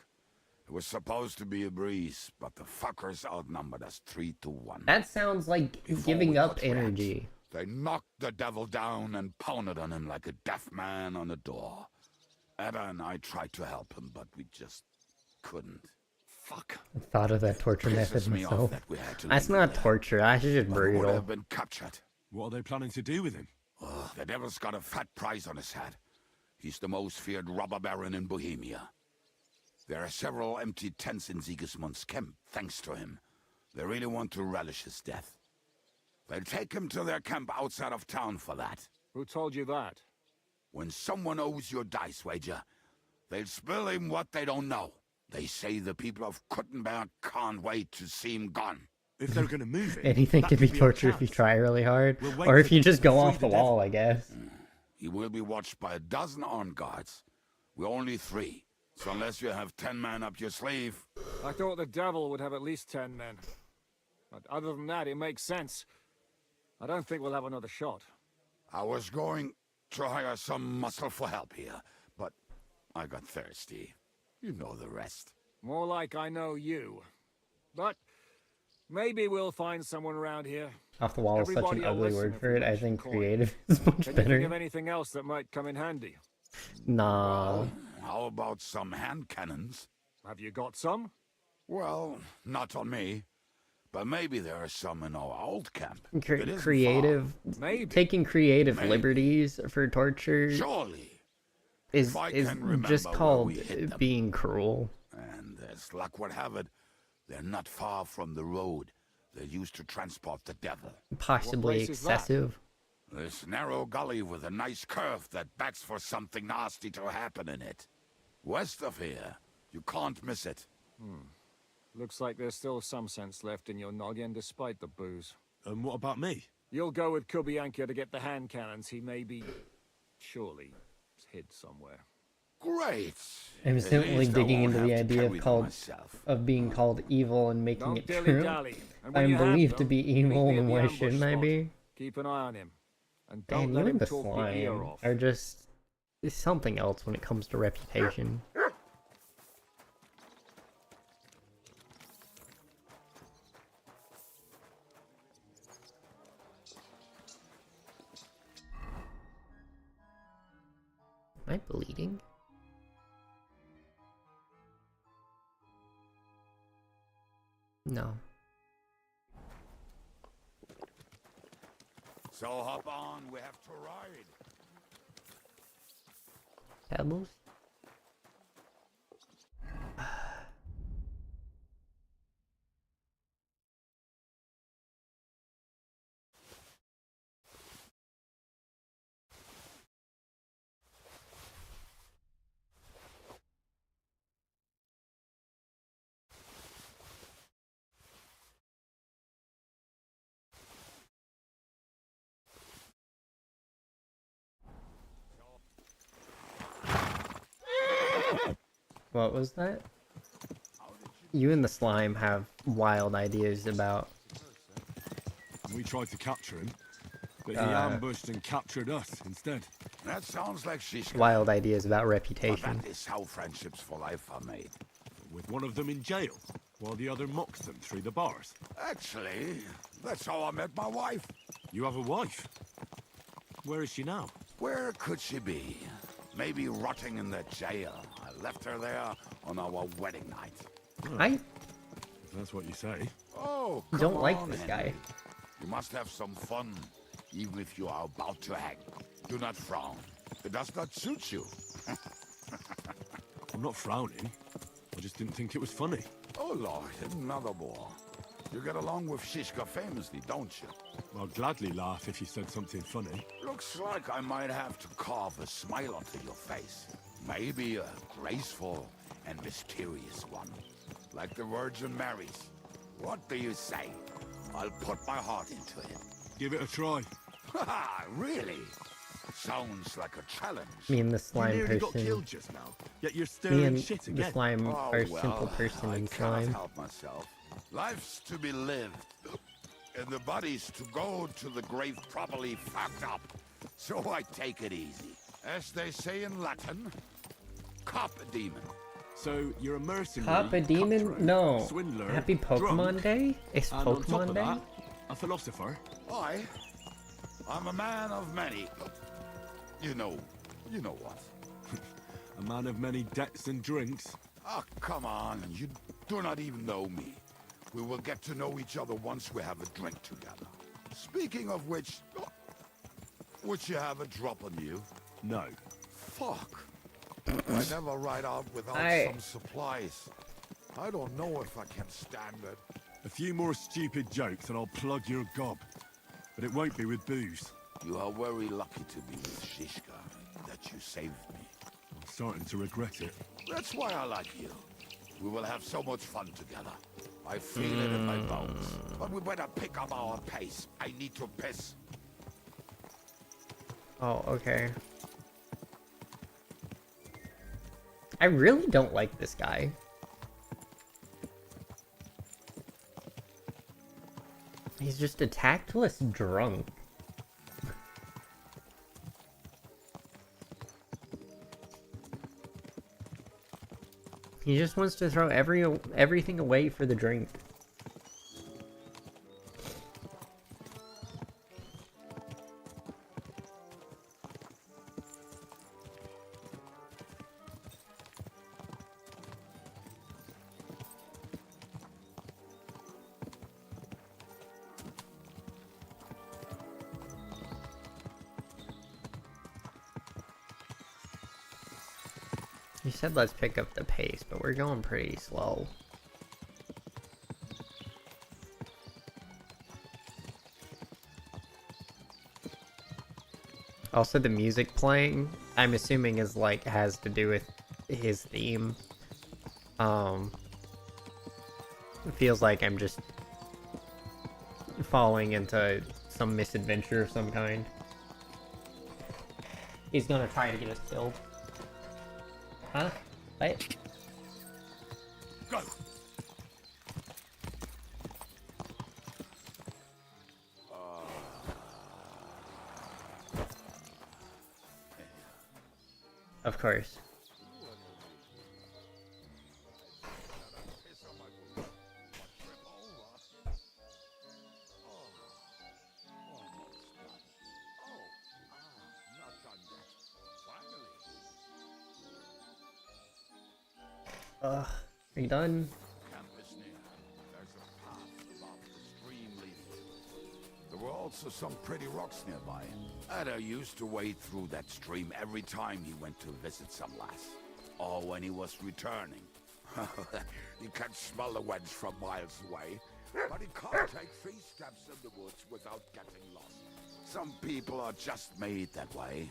It was supposed to be a breeze, but the fuckers outnumbered us 3-1. That sounds like giving up energy. They knocked the devil down and pounded on him like a deaf man on a door. Ada and I tried to help him, but we just couldn't. Fuck. I thought of that torture Pisses method me off myself. that we had to That's leave not him there. torture, that's just But we would brutal. have been captured. What are they planning to do with him? The devil's got a fat price on his head. He's the most feared robber baron in Bohemia. There are several empty tents in Sigismund's camp, thanks to him. They really want to relish his death. They'll take him to their camp outside of town for that. Who told you that? When someone owes you a dice wager, they'll spill him what they don't know. They say the people of Kuttenberg can't wait to see him gone. If they're gonna move it, Anything that can be could our torture if you chance. try really hard. We'll wait Or if for you them just to go free off the devil. wall, I guess. He will be watched by a dozen armed guards. We're only 3. So unless you have 10 men up your sleeve... I thought the devil would have at least 10 men. But other than that, it makes sense. I don't think we'll have another shot. I was going to hire some muscle for help here, but I got thirsty. You know the rest. More like I know you. But maybe we'll find someone around here. Off the wall is such Everybody an will ugly listen word if for we it. I mention think coin. creative is much Can you think of better. anything else that might come in handy? Nah. How about some hand cannons? Have you got some? Well, not on me. But maybe there are some in our old camp. It isn't Creative, far. taking creative Maybe. liberties for torture Surely. is If I is can remember just where called we hid them. being cruel. And as luck would have it, they're not far from the road they used to transport the devil. Possibly place is that? excessive. This narrow gully with a nice curve that backs for something nasty to happen in it. West of here, you can't miss it. Looks like there's still some sense left in your noggin despite the booze. And what about me? You'll go with Kubianka to get the hand cannons. He may be... surely hid somewhere. Great. I'm At simply least I digging won't into the have to idea carry of them myself. being called evil and making Don't it true. dilly-dally. And when I'm you have believed to them, be meet evil, me at then the why ambush shouldn't I spot. be? Keep an eye on him. And don't And let you him and the talk your ear slime off. are just something else when it comes to reputation. Am I bleeding? No. So hop on, we have to ride. Pebbles? What was that? You and the slime have wild ideas about We tried to capture him, but he Uh, ambushed and captured us instead. That sounds like she's wild ideas about But reputation. that is how friendships for life are made. With one of them in jail, while the other mocks them through the bars. Actually, that's how I met my wife. You have a wife? Where is she now? Where could she be? Maybe rotting in the jail. I left her there on our wedding night. I If that's what you say. Oh, don't come like on, this Henry. guy. You must have some fun, even if you are about to hang. Do not frown. It does not suit you. I'm not frowning. I just didn't think it was funny. Oh, Lord, another war. You get along with Shishka famously, don't you? I'll gladly laugh if you said something funny. Looks like I might have to carve a smile onto your face. Maybe a graceful and mysterious one. Like the Virgin Mary's. What do you say? I'll put my heart into it. Give it a try. Haha, really? Sounds like a challenge. Me and the You slime nearly got person. killed just now, yet you're Me stirring and shit the again. slime Oh, are well, simple person I and cannot slime. help myself. Life's to be lived. And the body's to go to the grave properly fucked up. So I take it easy. As they say in Latin, cop a demon. So you're a mercenary, Cop a demon? cutthroat, No. swindler, Happy Pokemon drunk, Day? It's and on top Pokemon of Day? that, a philosopher. I'm a man of many. You know what? A man of many debts and drinks. Oh, come on. You do not even know me. We will get to know each other once we have a drink together. Speaking of which, Would you have a drop on you? No. Fuck. I never ride out without some supplies. I don't know if I can stand it. A few more stupid jokes and I'll plug your gob. But it won't be with booze. You are very lucky to be with Shishka, that you saved me. I'm starting to regret it. That's why I like you. We will have so much fun together. I feel it in my bones. But we better pick up our pace. I need to piss. Oh, okay. I really don't like this guy. He's just a tactless drunk. He just wants to throw everything away for the drink. You said let's pick up the pace, but we're going pretty slow. Also, the music playing, I'm assuming is like, has to do with his theme. It feels like I'm just falling into some misadventure of some kind. He's gonna try to get us killed. Huh? What? Go. Of course. Are you done? Camp is near. There's a path above the stream leading. There were also some pretty rocks nearby. Ada used to wade through that stream every time he went to visit some lass. Or when he was returning. He can smell the wench from miles away, but he can't take 3 steps in the woods without getting lost. Some people are just made that way.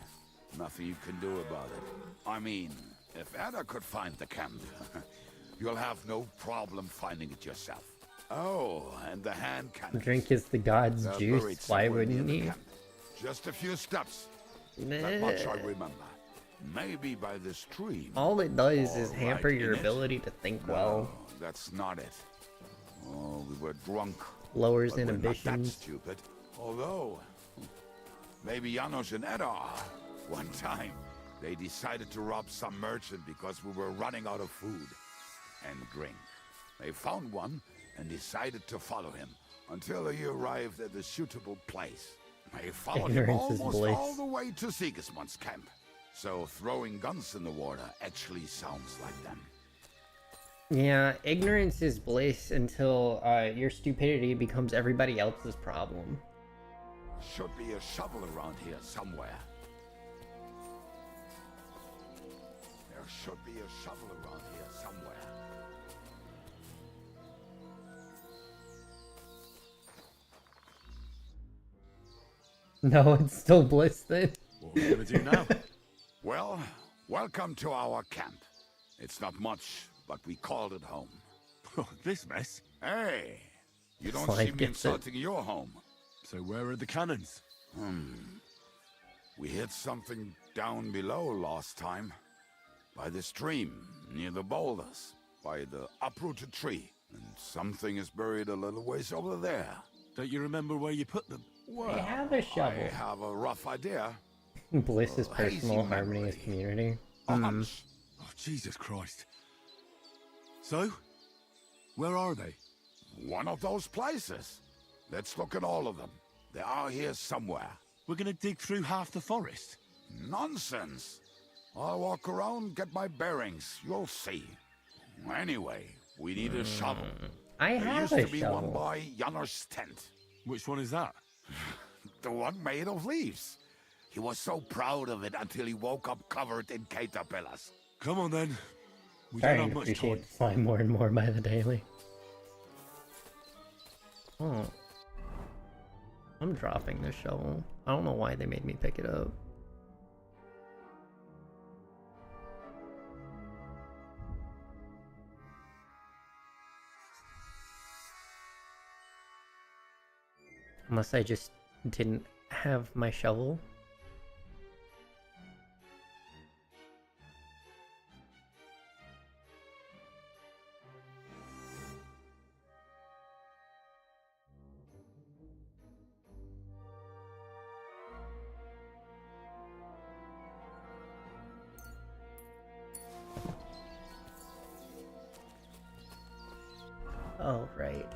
Nothing you can do about it. I mean, if Ada could find the camp, you'll have no problem finding it yourself. Oh, and the hand cannon. Drink is the god's They're juice. buried Why somewhere near wouldn't the he? camp. Just a few steps. That much I remember. Maybe by the stream. All it does is Or hamper right your in it. ability to think No, well. that's not it. Oh, we were drunk. Lowers but we're not that inhibitions. stupid. Although, maybe Janos and Edda are. One time, they decided to rob some merchant because we were running out of food and drink. They found one and decided to follow him until he arrived at a suitable place. They followed him Ignorance is almost bliss. all the way to Sigismund's camp. So throwing guns in the water actually sounds like them. Yeah, ignorance is bliss until your stupidity becomes everybody else's problem. Should be a shovel around here somewhere. There should be a shovel around here somewhere. No, it's still bliss then. What are we gonna do now? Well, welcome to our camp. It's not much, but we called it home. This mess? Hey, you don't Slide see me gets it. insulting your home. So where are the cannons? We hit something down below last time. By the stream, near the boulders, by the uprooted tree. And something is buried a little ways over there. Don't you remember where you put them? Well, I have a shovel. I have a rough idea. Bliss is hazy personal, harmony is memory. community. A hunch. Oh, Jesus Christ. So? Where are they? One of those places. Let's look at all of them. They are here somewhere. We're gonna dig through half the forest. Nonsense. I'll walk around, get my bearings. You'll see. Anyway, we need a shovel. I There have used a to be shovel. one by Janner's tent. Which one is that? The one made of leaves. He was so proud of it until he woke up covered in caterpillars. Come on then. We Starting don't to have much time. appreciate the slime more and more by the daily. Oh. I'm dropping this shovel. I don't know why they made me pick it up. Unless I just didn't have my shovel. Oh, right.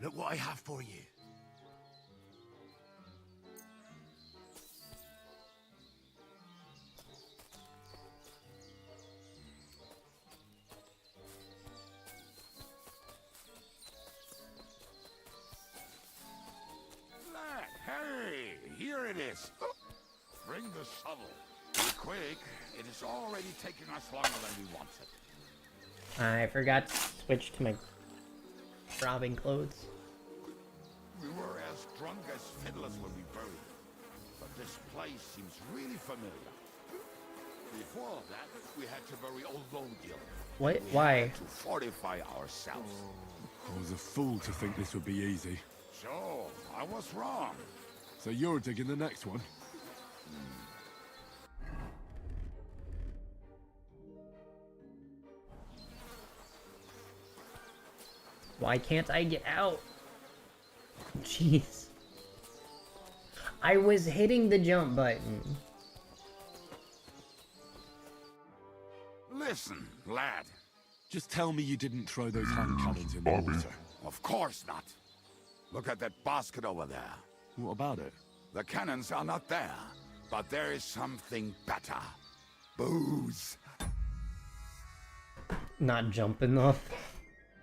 Look what I have for you. Lad, hey, here it is. Bring the shovel. Be quick. It is already taking us longer than we wanted. I forgot to switch to my robbing clothes. We were as drunk as fiddlers when we buried him. But this place seems really familiar. Before that, we had to bury old Longil. What? We Why? had to fortify ourselves. I was a fool to think this would be easy. So, I was wrong. So you're digging the next one? Why can't I get out? Jeez. I was hitting the jump button. Listen, lad. Just tell me you didn't throw those hand cannons in the water. Of course not. Look at that basket over there. What about it? The cannons are not there, but there is something better. Booze. Not jump enough.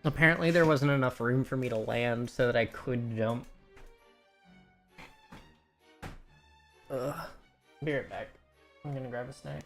Apparently there wasn't enough room for me to land so that I could jump. Ugh. Be right back. I'm gonna grab a snack.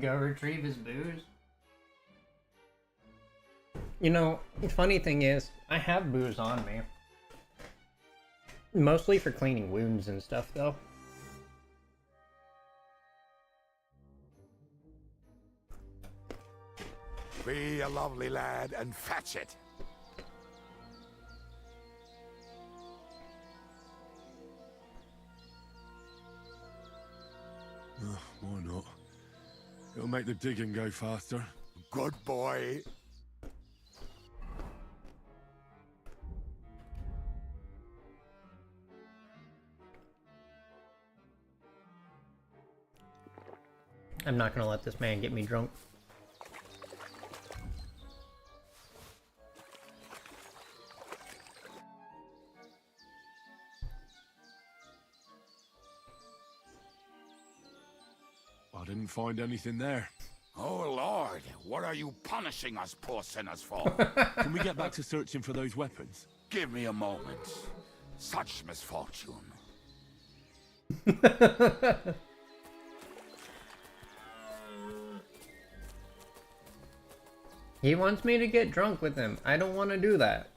Go retrieve his booze. You know, the funny thing is, I have booze on me. Mostly for cleaning wounds and stuff, though. Be a lovely lad and fetch it. Why not? It'll make the digging go faster. Good boy. I'm not gonna let this man get me drunk. I didn't find anything there. Oh, Lord, what are you punishing us poor sinners for? Can we get back to searching for those weapons? Give me a moment. Such misfortune. He wants me to get drunk with him. I don't want to do that.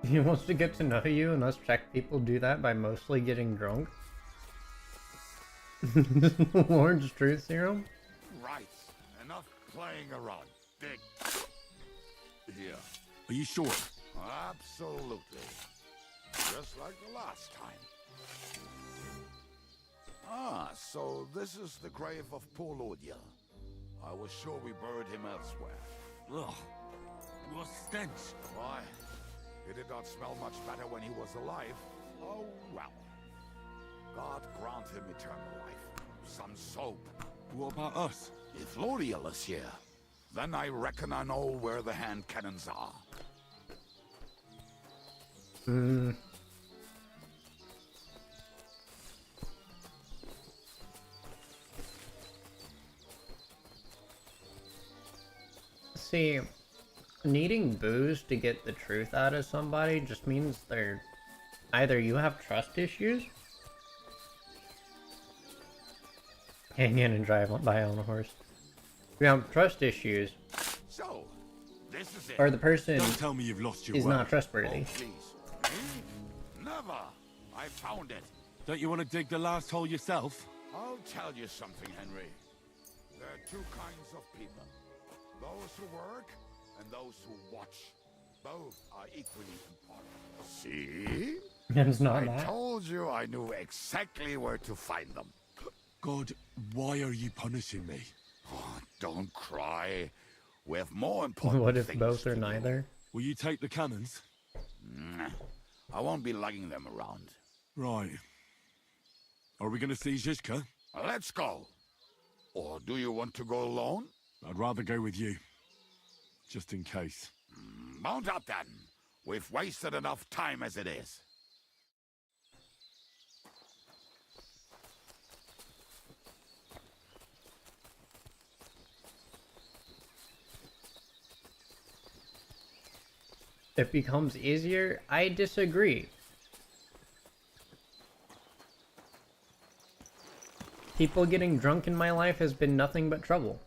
He wants to get to know you, and us Czech people do that by mostly getting drunk. Lord's truth serum? Right. Enough playing around. Dig. Here. Are you sure? Absolutely. Just like the last time. Ah, so this is the grave of poor Lodiel. I was sure we buried him elsewhere. Ugh. What stench. Why? He did not smell much better when he was alive. Oh, well. God grant him eternal life. Some soap. What about us? If Lodiel is here, then I reckon I know where the hand cannons are. See, needing booze to get the truth out of somebody just means they're either you have trust issues. Hang in and drive by on a horse. You have trust issues. So, this is it. Or the person Don't tell me you've lost your is way. not trustworthy. Oh, please. Me? Never. I found it. Don't you want to dig the last hole yourself? I'll tell you something, Henry. There are two kinds of people. Those who work and those who watch. Both are equally important. See? It's not I that. told you I knew exactly where to find them. God, why are you punishing me? Oh, don't cry. We have more important What if things both to or do. neither? Will you take the cannons? I won't be lugging them around. Right. Are we going to see Zizka? Let's go. Or do you want to go alone? I'd rather go with you. Just in case. Mount up then. We've wasted enough time as it is. It becomes easier? I disagree. People getting drunk in my life has been nothing but trouble.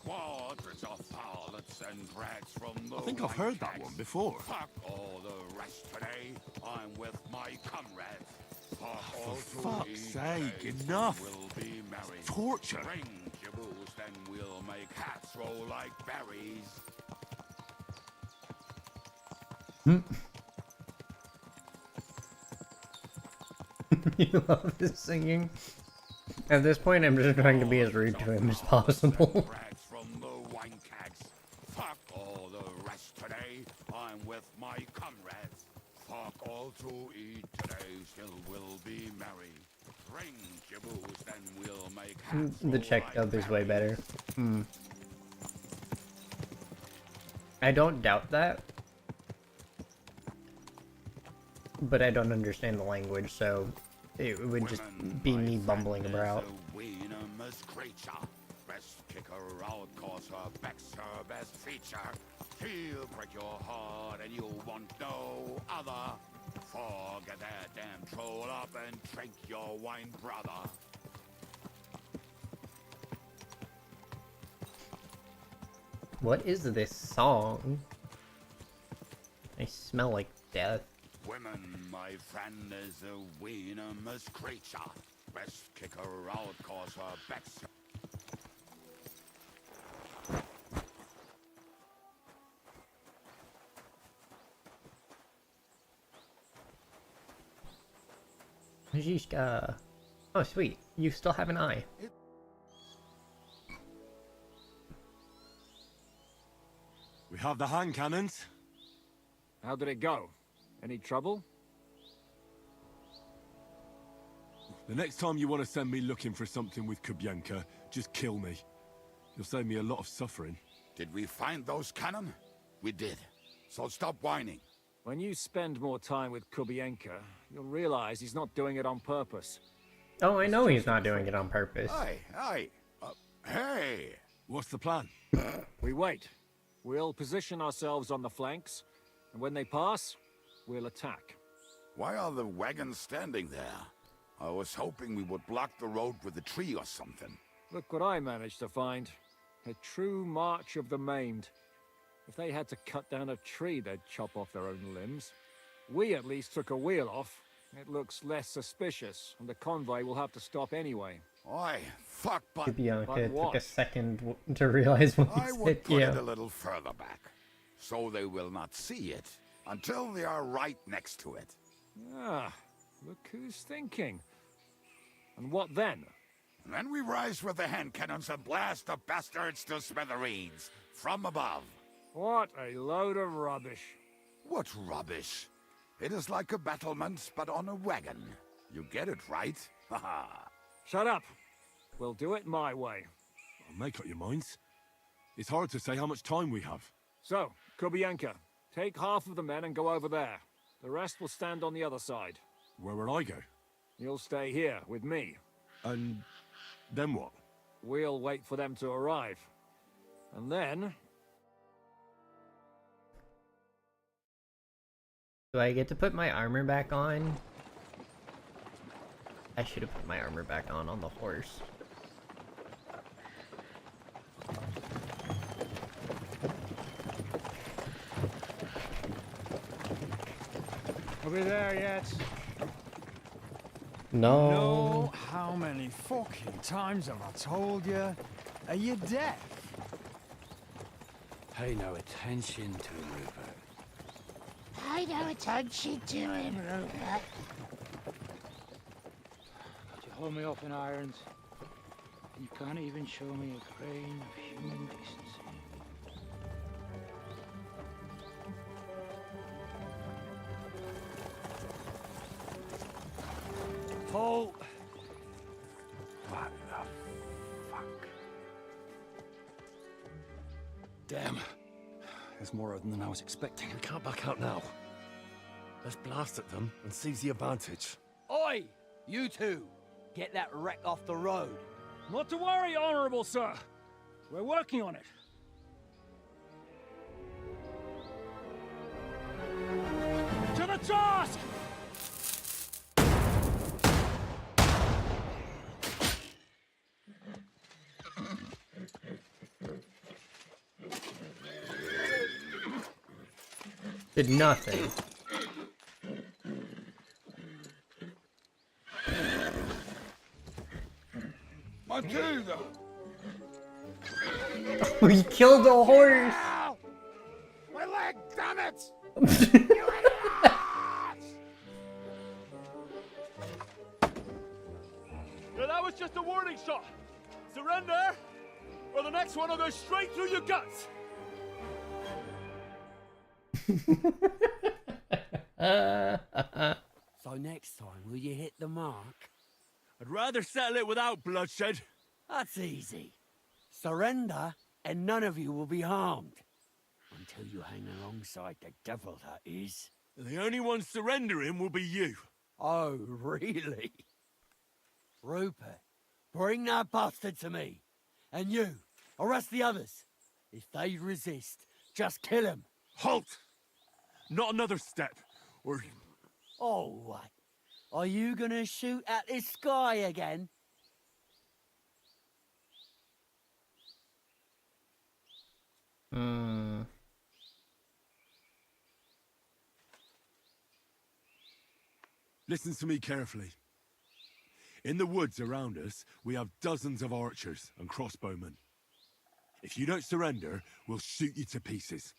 Quadrants of harlots and drags from the I think I've heard that one before. Fuck all the rest today. I'm with my comrades. Fuck all For to fuck's eat sake, today. enough. We'll be merry. Torture. Bring your booze, then we'll make hats roll like berries. You love his singing. At this point, I'm just trying to be as rude to him as possible. Drags from the wine kegs. Fuck all the rest today. I'm with my comrades. Fuck all to eat today. Still we'll be merry. Drink your booze, then we'll make hats The roll Czech like dub is way berries. better. I don't doubt that. But I don't understand the language, so it would just be me bumbling about. Venomous creature. Best kicker out, cause her back's her best feature. She'll break your heart and you'll want no other. Forget that damn troll up and drink your wine, brother. What is this song? I smell like death. Women, my friend, is a venomous creature. Best kick her out, cause her back's... Zizka. Oh, sweet. You still have an eye. We have the hand cannons. How did it go? Any trouble? The next time you want to send me looking for something with Kubienka, just kill me. You'll save me a lot of suffering. Did we find those cannon? We did. So stop whining. When you spend more time with Kubienka, you'll realize he's not doing it on purpose. Oh, I know he's not doing it on purpose. Hey! What's the plan? We wait. We'll position ourselves on the flanks, and when they pass, we'll attack. Why are the wagons standing there? I was hoping we would block the road with a tree or something. Look what I managed to find. A true march of the maimed. If they had to cut down a tree, they'd chop off their own limbs. We at least took a wheel off. It looks less suspicious, and the convoy will have to stop anyway. Oi, fuck, but... Bianca took a second to realize what he I said. would put Yeah. it a little further back, so they will not see it until they are right next to it. Ah, look who's thinking. And what then? Then we rise with the hand cannons and blast the bastards to smithereens from above. What a load of rubbish. What rubbish? It is like a battlement, but on a wagon. You get it, right? Haha. Shut up. We'll do it my way. Oh, make up your minds. It's hard to say how much time we have. So, Kubienka, take half of the men and go over there. The rest will stand on the other side. Where will I go? You'll stay here with me. And then what? We'll wait for them to arrive. And then... Do I get to put my armor back on? I should have put my armor back on the horse. Are we there yet? No. No, how many fucking times have I told you? Are you deaf? Pay no attention to him, Rupert. Pay no attention to him, Rupert. Could you hold me up in irons? You can't even show me a grain of human decency. Paul! What the fuck? Damn. There's more of them than I was expecting. We can't back out now. Let's blast at them and seize the advantage. Oi! You two! Get that wreck off the road. Not to worry, Honorable Sir. We're working on it. To the task! Did nothing. Matilda! We killed a horse! Ow! My leg, damn it! Yeah, that was just a warning shot. Surrender, or the next one will go straight through your guts. So next time, will you hit the mark? I'd rather settle it without bloodshed. That's easy. Surrender, and none of you will be harmed. Until you hang alongside the devil, that is. The only one surrendering will be you. Oh, really? Rupert, bring that bastard to me. And you, arrest the others. If they resist, just kill them. Halt! Not another step, or... Oh, what? Are you gonna shoot at the sky again? Listen to me carefully. In the woods around us, we have dozens of archers and crossbowmen. If you don't surrender, we'll shoot you to pieces.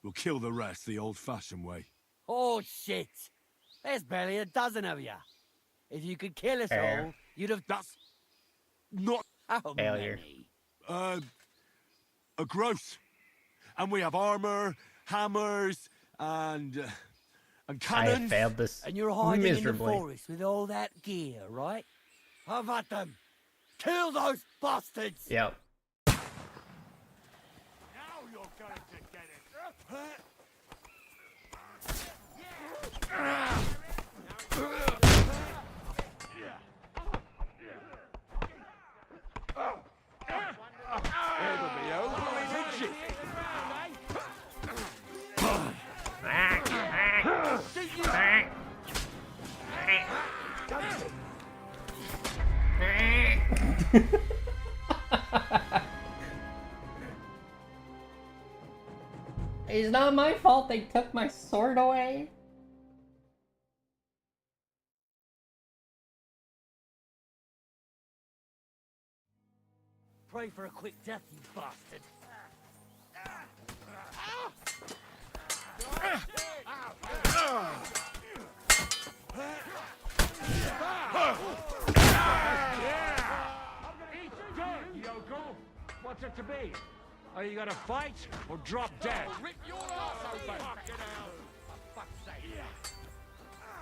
We'll kill the rest the old-fashioned way. Oh, shit. There's barely a dozen of you. If you could kill us all, you'd have... That's... not... How Failure. many? A gross. And we have armor, hammers, and I have cannons. failed this And you're hiding in the miserably. forest with all that gear, right? Have at them. Kill those bastards! Yep. Now you're going to get it. It'll be over in a jiffy. It's not my fault they took my sword away. Pray for a quick death, you bastard. What's it to be? Are you gonna fight or drop dead? Rip your ass open! Fucking hell! For fuck's sake!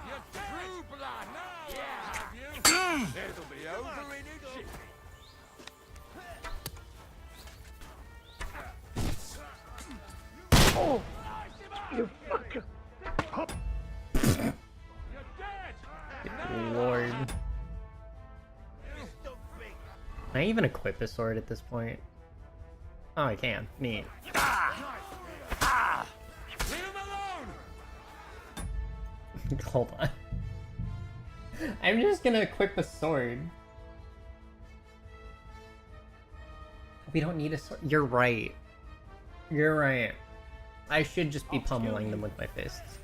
You're true blood! Now have you? It'll be over in a jiffy. Oh! You fucker! You're dead! Lord. Can I even equip a sword at this point? Oh, I can. Neat. Leave him alone! Hold on. I'm just gonna equip a sword. We don't need a sword. You're right. You're right. I should just be pummeling them with my fists.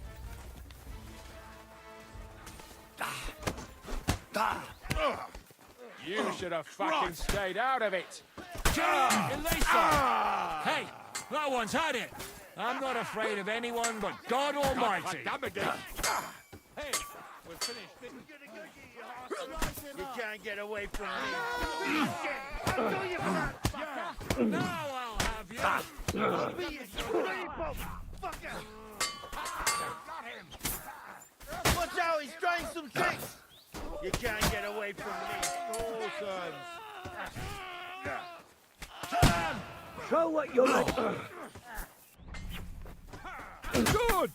You should have fucking stayed out of it. Elisa! Hey, that one's had it. I'm not afraid of anyone but God Almighty. Hey, we're finished. You can't get away from me. Now I'll have you. Watch out, he's trying some tricks! You can't get away from me. Awesome. Show what you're like. Good!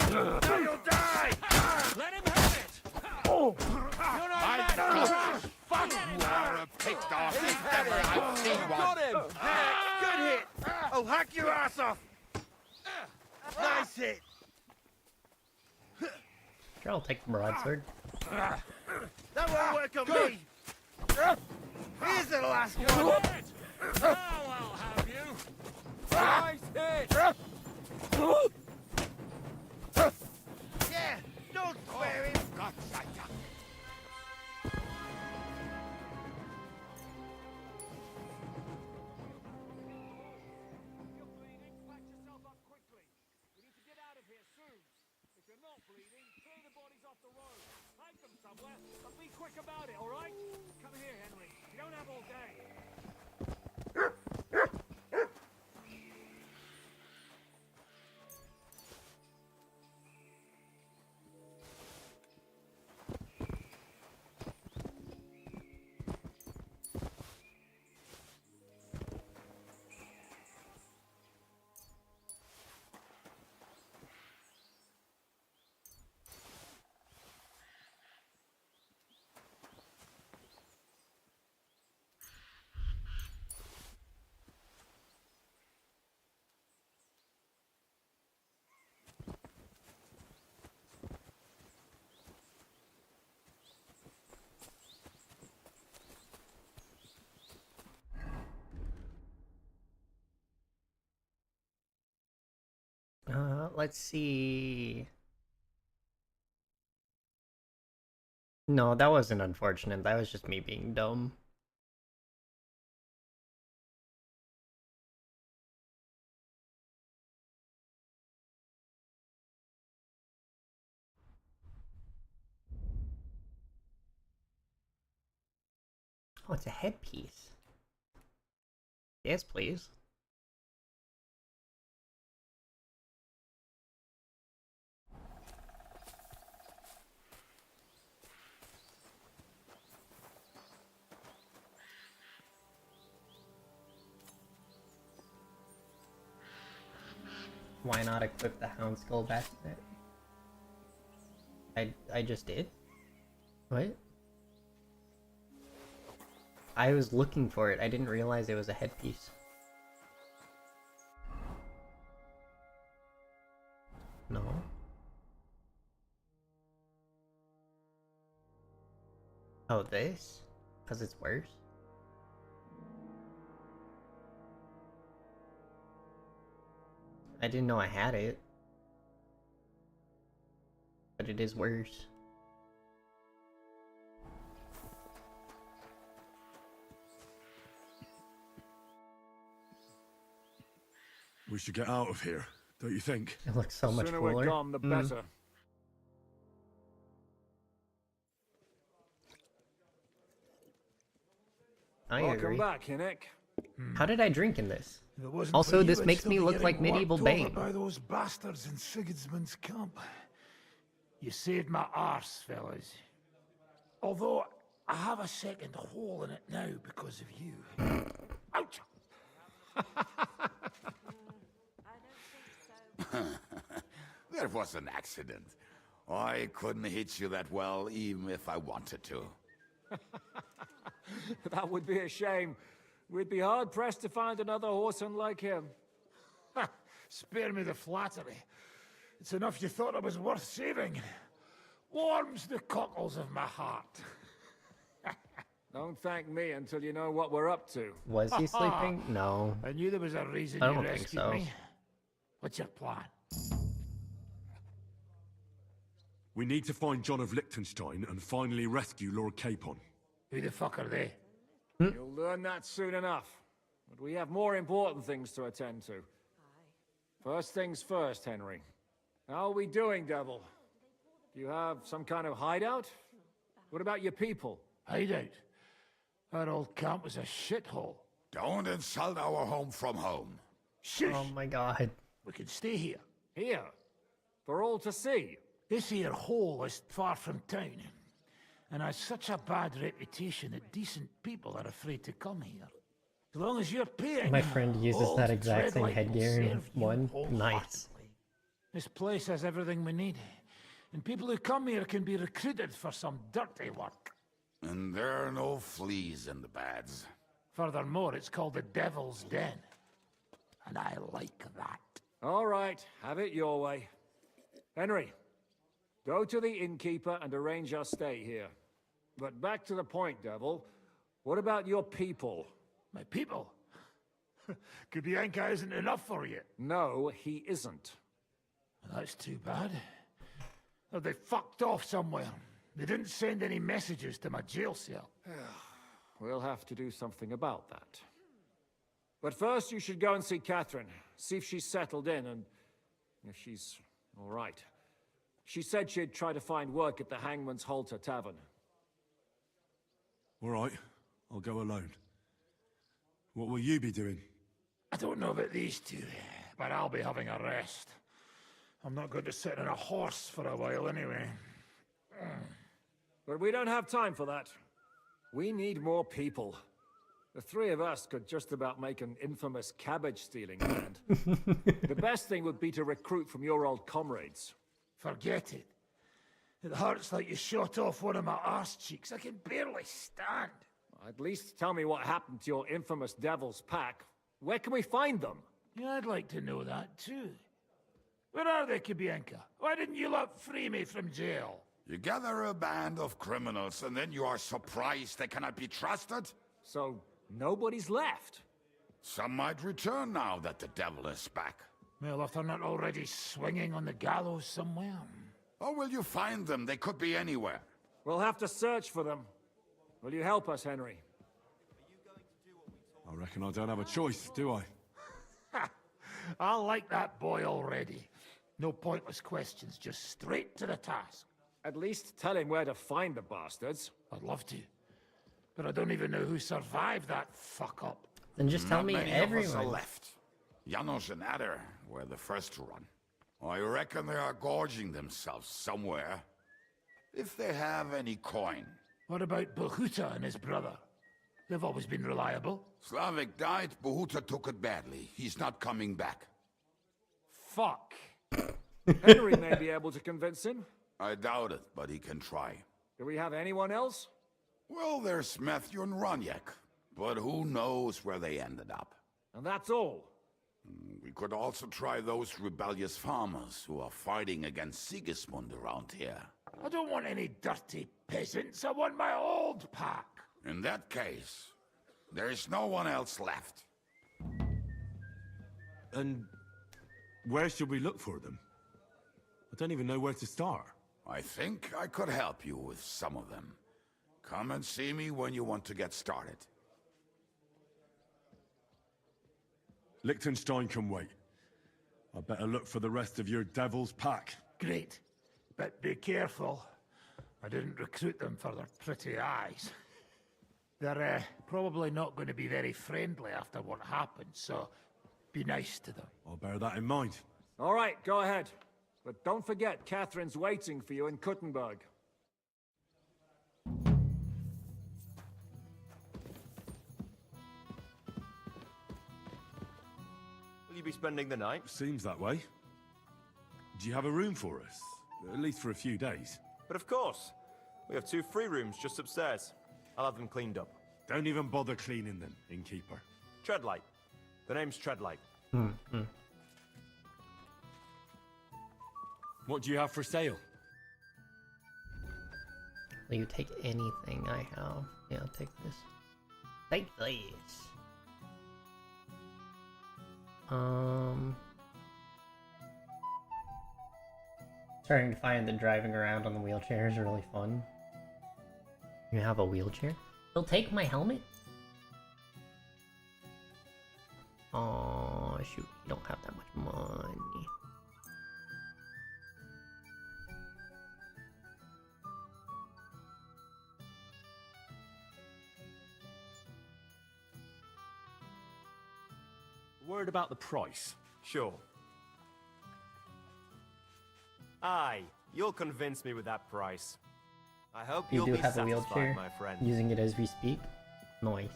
Now you'll die! Let him have it. Oh! You're not Fuck! You are a picked off if ever I've seen one. Got him! Good hit! I'll hack your ass off! Nice hit! Sure, I'll take the broadsword. That won't work on me! Here's the last one! Now I'll have you. Nice hit! Yeah! Don't swear him! Somewhere, but be quick about it, all right? Come here, Henry. You don't have all day. let's see. No, that wasn't unfortunate. That was just me being dumb. Oh, it's a headpiece. Yes, please. Why not equip the hound skull basket? I just did? What? I was looking for it. I didn't realize it was a headpiece. No. Oh, this? Because it's worse? I didn't know I had it. But it is worse. We should get out of here, don't you think? It looks so much Sooner cooler. we're gone, the better. I Welcome agree. back, Hinnick. How did I drink in this? If it wasn't Also, for this you, I'd makes still me be look getting like medieval worked over Bane. by those bastards in Sigismund's camp. You saved my arse, fellas. Although, I have a second hole in it now because of you. Ouch! That was an accident. I couldn't hit you that well, even if I wanted to. That would be a shame. We'd be hard-pressed to find another horseman like him. Spare me the flattery. It's enough you thought I was worth saving. Warms the cockles of my heart. Don't thank me until you know what we're up to. Was he sleeping? No. I knew there was a reason I you don't think rescued so. me. What's your plan? We need to find John of Liechtenstein and finally rescue Lord Capon. Who the fuck are they? You'll learn that soon enough. But we have more important things to attend to. First things first, Henry. How are we doing, Devil? Do you have some kind of hideout? What about your people? Hideout? Our old camp was a shithole. Don't insult our home from home. Shush! Oh my god. We can stay here. Here? For all to see? This here hole is far from town, and has such a bad reputation that decent people are afraid to come here. As long as you're paying. My friend uses all that to exact tread same light will headgear in serve you one. Nice. wholeheartedly. This place has everything we need, and people who come here can be recruited for some dirty work. And there are no fleas in the beds. Furthermore, it's called the Devil's Den, and I like that. All right, have it your way. Henry, go to the innkeeper and arrange our stay here. But back to the point, Devil. What about your people? My people? Kubianka isn't enough for you. No, he isn't. That's too bad. Oh, they fucked off somewhere. They didn't send any messages to my jail cell. We'll have to do something about that. But first, you should go and see Catherine. See if she's settled in and if she's all right. She said she'd try to find work at the Hangman's Halter Tavern. All right, I'll go alone. What will you be doing? I don't know about these two, but I'll be having a rest. I'm not going to sit on a horse for a while anyway. But we don't have time for that. We need more people. The three of us could just about make an infamous cabbage-stealing band. The best thing would be to recruit from your old comrades. Forget it. It hurts like you shot off one of my arse cheeks. I can barely stand. At least tell me what happened to your infamous Devil's Pack. Where can we find them? Yeah, I'd like to know that too. Where are they, Kubianka? Why didn't you lot free me from jail? You gather a band of criminals and then you are surprised they cannot be trusted? So, nobody's left? Some might return now that the devil is back. Well, if they're not already swinging on the gallows somewhere. How will you find them? They could be anywhere. We'll have to search for them. Will you help us, Henry? I reckon I don't have a choice, do I? I like that boy already. No pointless questions, just straight to the task. At least tell him where to find the bastards. I'd love to. But I don't even know who survived that fuck-up. Then just tell me Many of us are everyone. left. Janos and Adder were the first to run. I reckon they are gorging themselves somewhere. If they have any coin. What about Bahuta and his brother? They've always been reliable. Slavik died, Bahuta took it badly. He's not coming back. Fuck. Henry may be able to convince him. I doubt it, but he can try. Do we have anyone else? Well, there's Matthew and Roniak, but who knows where they ended up. And that's all. We could also try those rebellious farmers who are fighting against Sigismund around here. I don't want any dirty peasants. I want my old pack. In that case, there is no one else left. And where should we look for them? I don't even know where to start. I think I could help you with some of them. Come and see me when you want to get started. Liechtenstein can wait. I better look for the rest of your devil's pack. Great. But be careful. I didn't recruit them for their pretty eyes. They're probably not going to be very friendly after what happened, so be nice to them. I'll bear that in mind. All right, go ahead. But don't forget, Catherine's waiting for you in Kuttenberg. Will you be spending the night? Seems that way. Do you have a room for us? At least for a few days. But of course. We have 2 free rooms just upstairs. I'll have them cleaned up. Don't even bother cleaning them, innkeeper. Treadlight. The name's Treadlight. What do you have for sale? Will you take anything I have? Yeah, I'll take this. Take this. Starting to find that driving around on the wheelchair is really fun. You have a wheelchair? They'll take my helmet? Oh shoot, you don't have that much money. Word about the price. Sure. Aye, you'll convince me with that price. I hope You you'll do be have a satisfied, wheelchair, my friend. using it as we speak. Nice.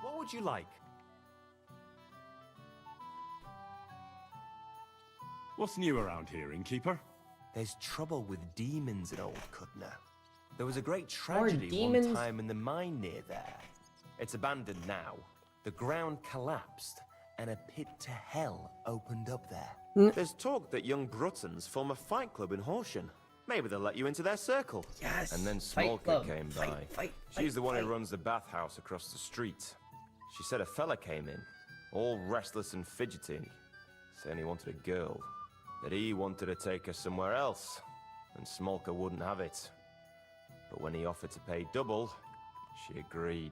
What would you like? What's new around here, innkeeper? There's trouble with demons in Old Kutner. There was a great tragedy demons? one time in the mine near there. It's abandoned now. The ground collapsed, and a pit to hell opened up there. There's talk that young Bruttons form a fight club in Horsham. Maybe they'll let you into their circle. Yes, And then fight Smolka club. came Fight, by. fight, She's the one fight. who runs the bathhouse across the street. She said a fella came in, all restless and fidgety, saying he wanted a girl. That he wanted to take her somewhere else, and Smolka wouldn't have it. But when he offered to pay double, she agreed.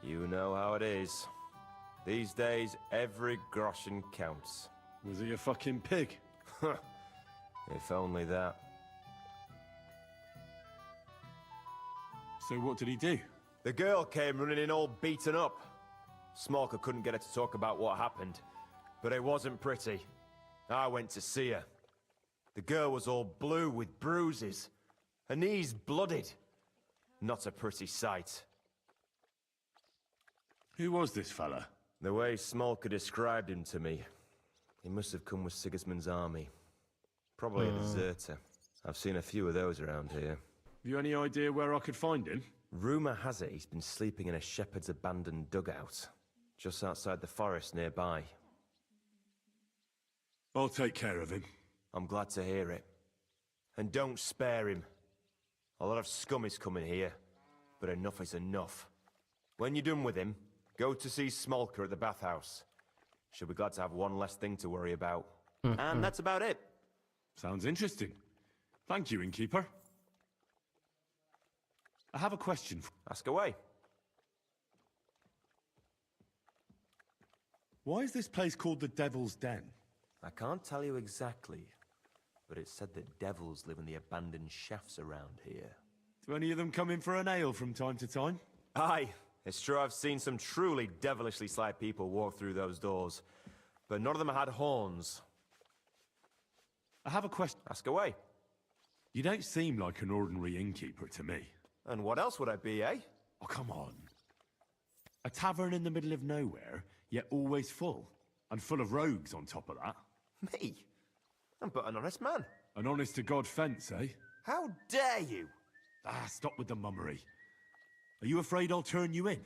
You know how it is. These days, every groschen counts. Was he a fucking pig? If only that. So what did he do? The girl came running in all beaten up. Smolka couldn't get her to talk about what happened, but it wasn't pretty. I went to see her. The girl was all blue with bruises, her knees blooded. Not a pretty sight. Who was this fella? The way Smolka described him to me, he must have come with Sigismund's army. Probably a deserter. I've seen a few of those around here. Have you any idea where I could find him? Rumour has it he's been sleeping in a shepherd's abandoned dugout, just outside the forest nearby. I'll take care of him. I'm glad to hear it. And don't spare him. A lot of scum is coming here, but enough is enough. When you're done with him, go to see Smolka at the bathhouse. She'll be glad to have one less thing to worry about. And that's about it. Sounds interesting. Thank you, innkeeper. I have a question. Ask away. Why is this place called the Devil's Den? I can't tell you exactly, but it's said that devils live in the abandoned shafts around here. Do any of them come in for an ale from time to time? Aye, it's true I've seen some truly devilishly sly people walk through those doors, but none of them had horns. I have a question. Ask away. You don't seem like an ordinary innkeeper to me. And what else would I be, eh? Oh, come on. A tavern in the middle of nowhere, yet always full. And full of rogues on top of that. Me? I'm but an honest man. An honest-to-God fence, eh? How dare you? Ah, stop with the mummery. Are you afraid I'll turn you in?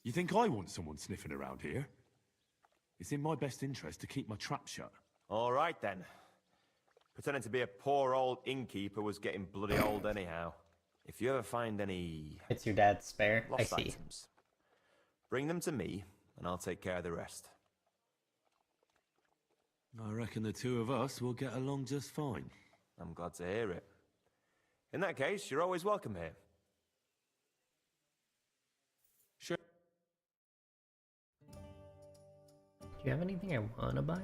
You think I want someone sniffing around here? It's in my best interest to keep my trap shut. All right, then. Pretending to be a poor old innkeeper was getting bloody old anyhow. If you ever find any... It's your dad's spare. I lost see. items, bring them to me, and I'll take care of the rest. I reckon the two of us will get along just fine. I'm glad to hear it. In that case, you're always welcome here. Sure. Do you have anything I want to buy?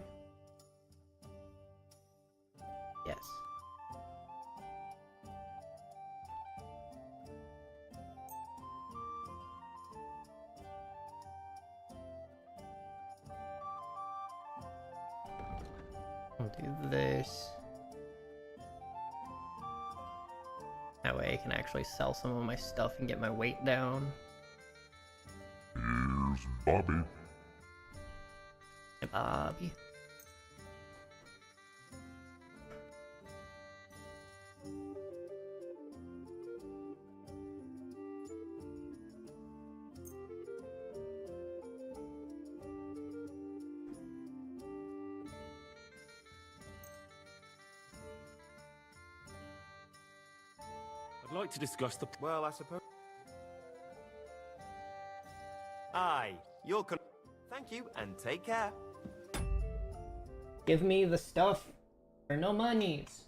Yes. I'll do this. That way I can actually sell some of my stuff and get my weight down. Here's Bobby. Hey, Bobby. I'd like to discuss the... Well, I suppose... Aye, you'll thank you, and take care. Give me the stuff or no monies.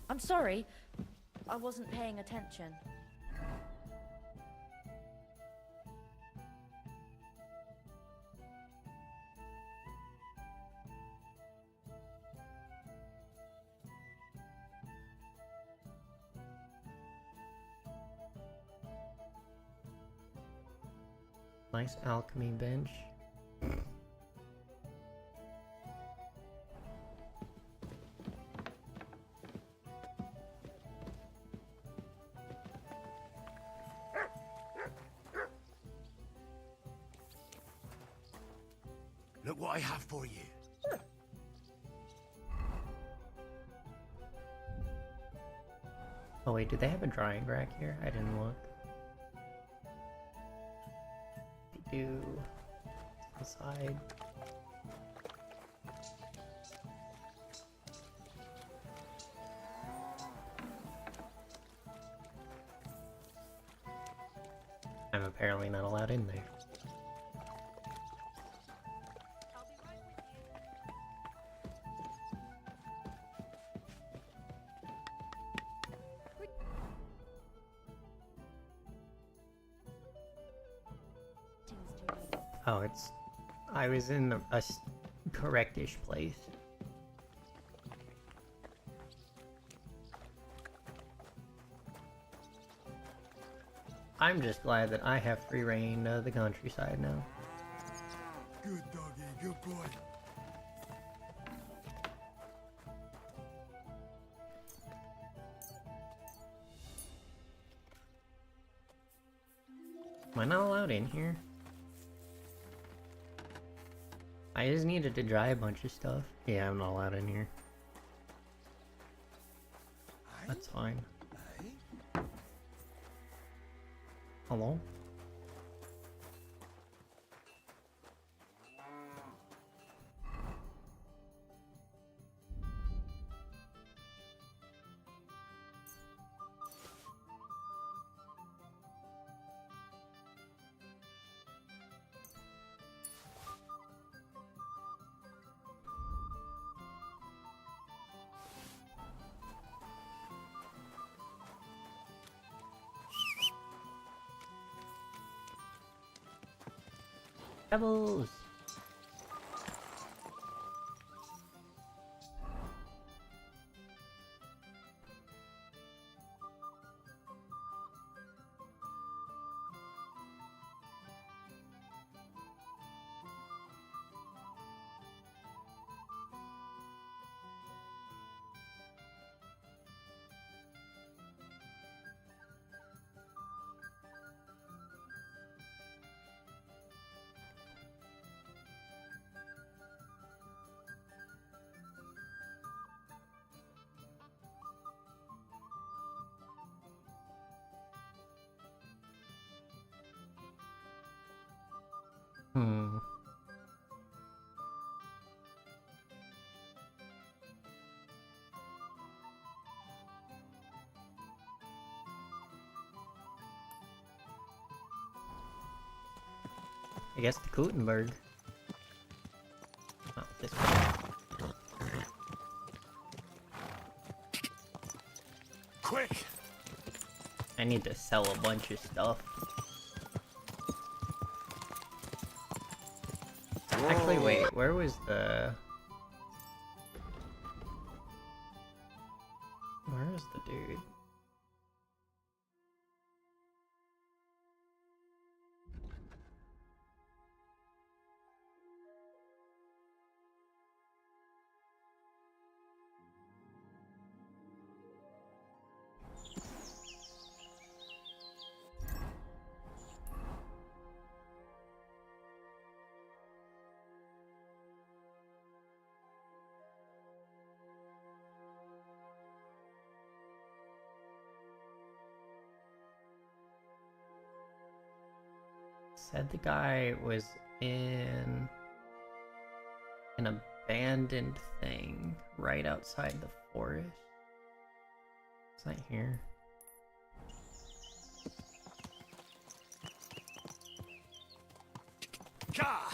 I'm sorry. I wasn't paying attention. Nice alchemy bench. Look what I have for you. Oh wait, do they have a drying rack here? I didn't look. They do. Inside. I'm apparently not allowed in there. Oh, it's... I was in a correct-ish place. I'm just glad that I have free reign of the countryside now. Good doggy, good boy. Am I not allowed in here? I just needed to dry a bunch of stuff. Yeah, I'm not allowed in here. That's fine. Hello? Pebbles! Hmm. I guess the Gutenberg. Oh, this one. Quick! I need to sell a bunch of stuff. Actually, wait, where was the... Where is the dude? Said the guy was in an abandoned thing right outside the forest. Is that here? Ka!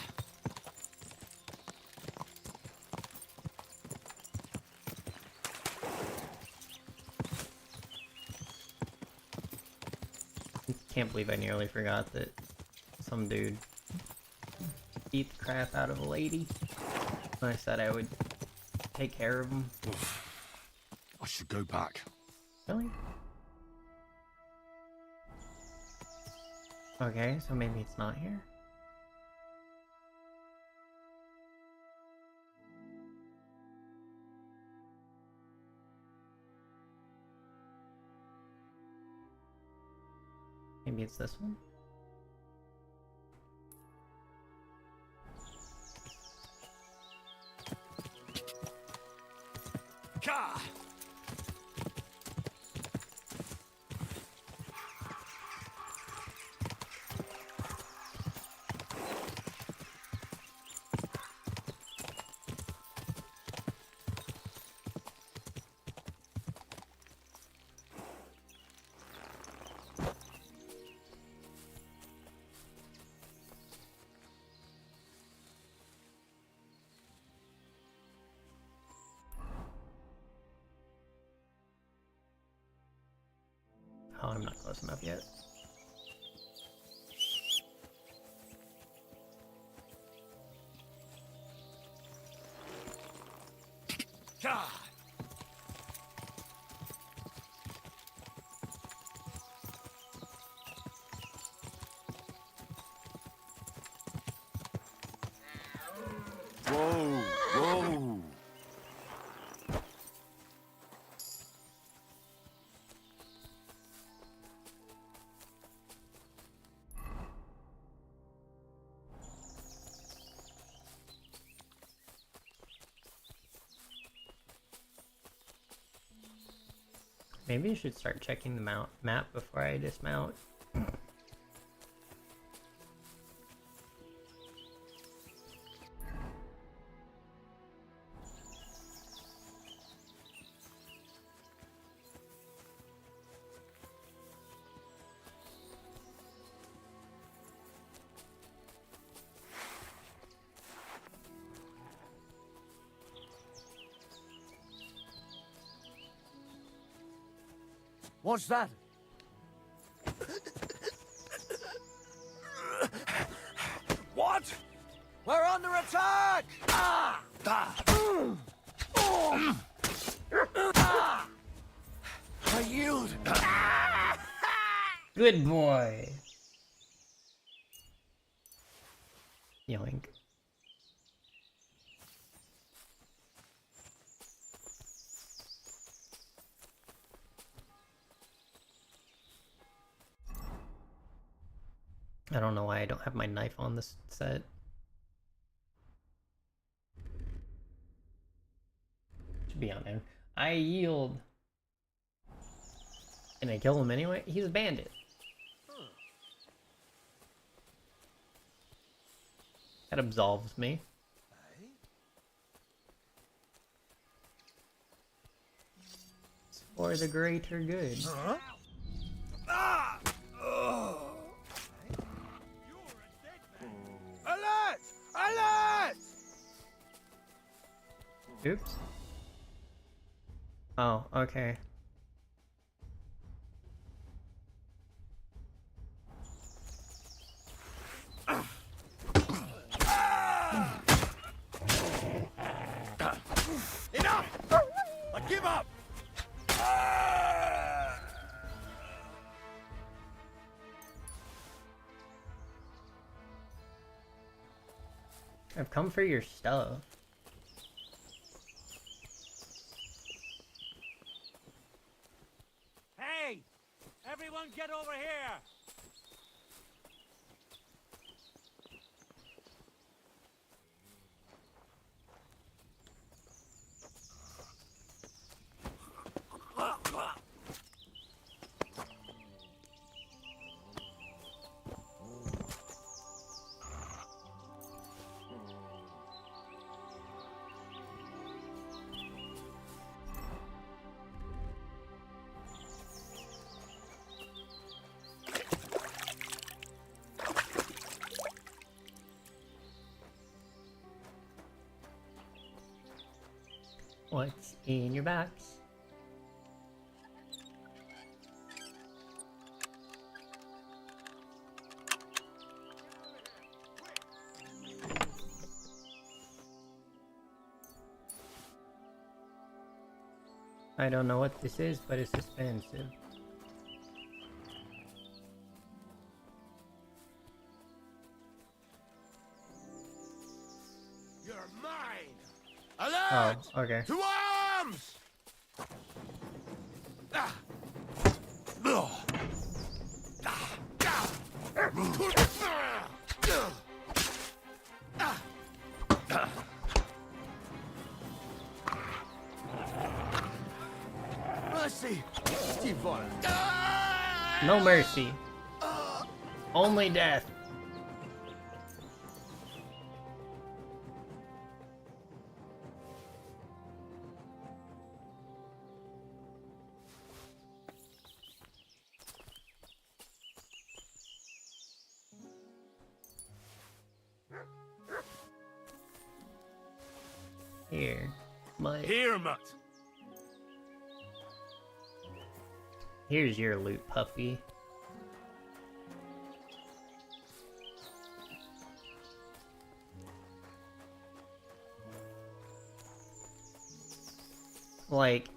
Can't believe I nearly forgot that some dude beat the crap out of a lady. I said I would take care of him. I should go back. Really? Okay, so maybe it's not here. Maybe it's this one. Ka! Oh, I'm not close enough yet. Ka! Maybe I should start checking the map before I dismount. What's that? What? We're under attack! Ah! I yield. Good boy. Yoink. I don't know why I don't have my knife on this set. Should be on there. I yield. Can I kill him anyway? He's a bandit. That absolves me. It's for the greater good. Huh? Ah! Oh. Alert! Alert! Oops. Oh, okay. Enough! I give up! I've come for your stuff. Hey! Everyone get over here! What's in your box? I don't know what this is, but it's expensive. You're mine! Alert! Oh, okay. To arms! Ah. Ugh. Ah. Ah. Ah. Ah. Mercy! Divine. No mercy. Only death. Here. Here, mutt. Here's your loot, puppy. Like,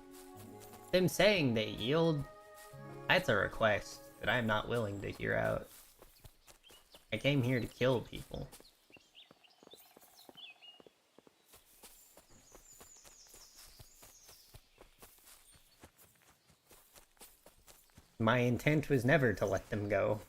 them saying they yield, that's a request that I'm not willing to hear out. I came here to kill people. My intent was never to let them go.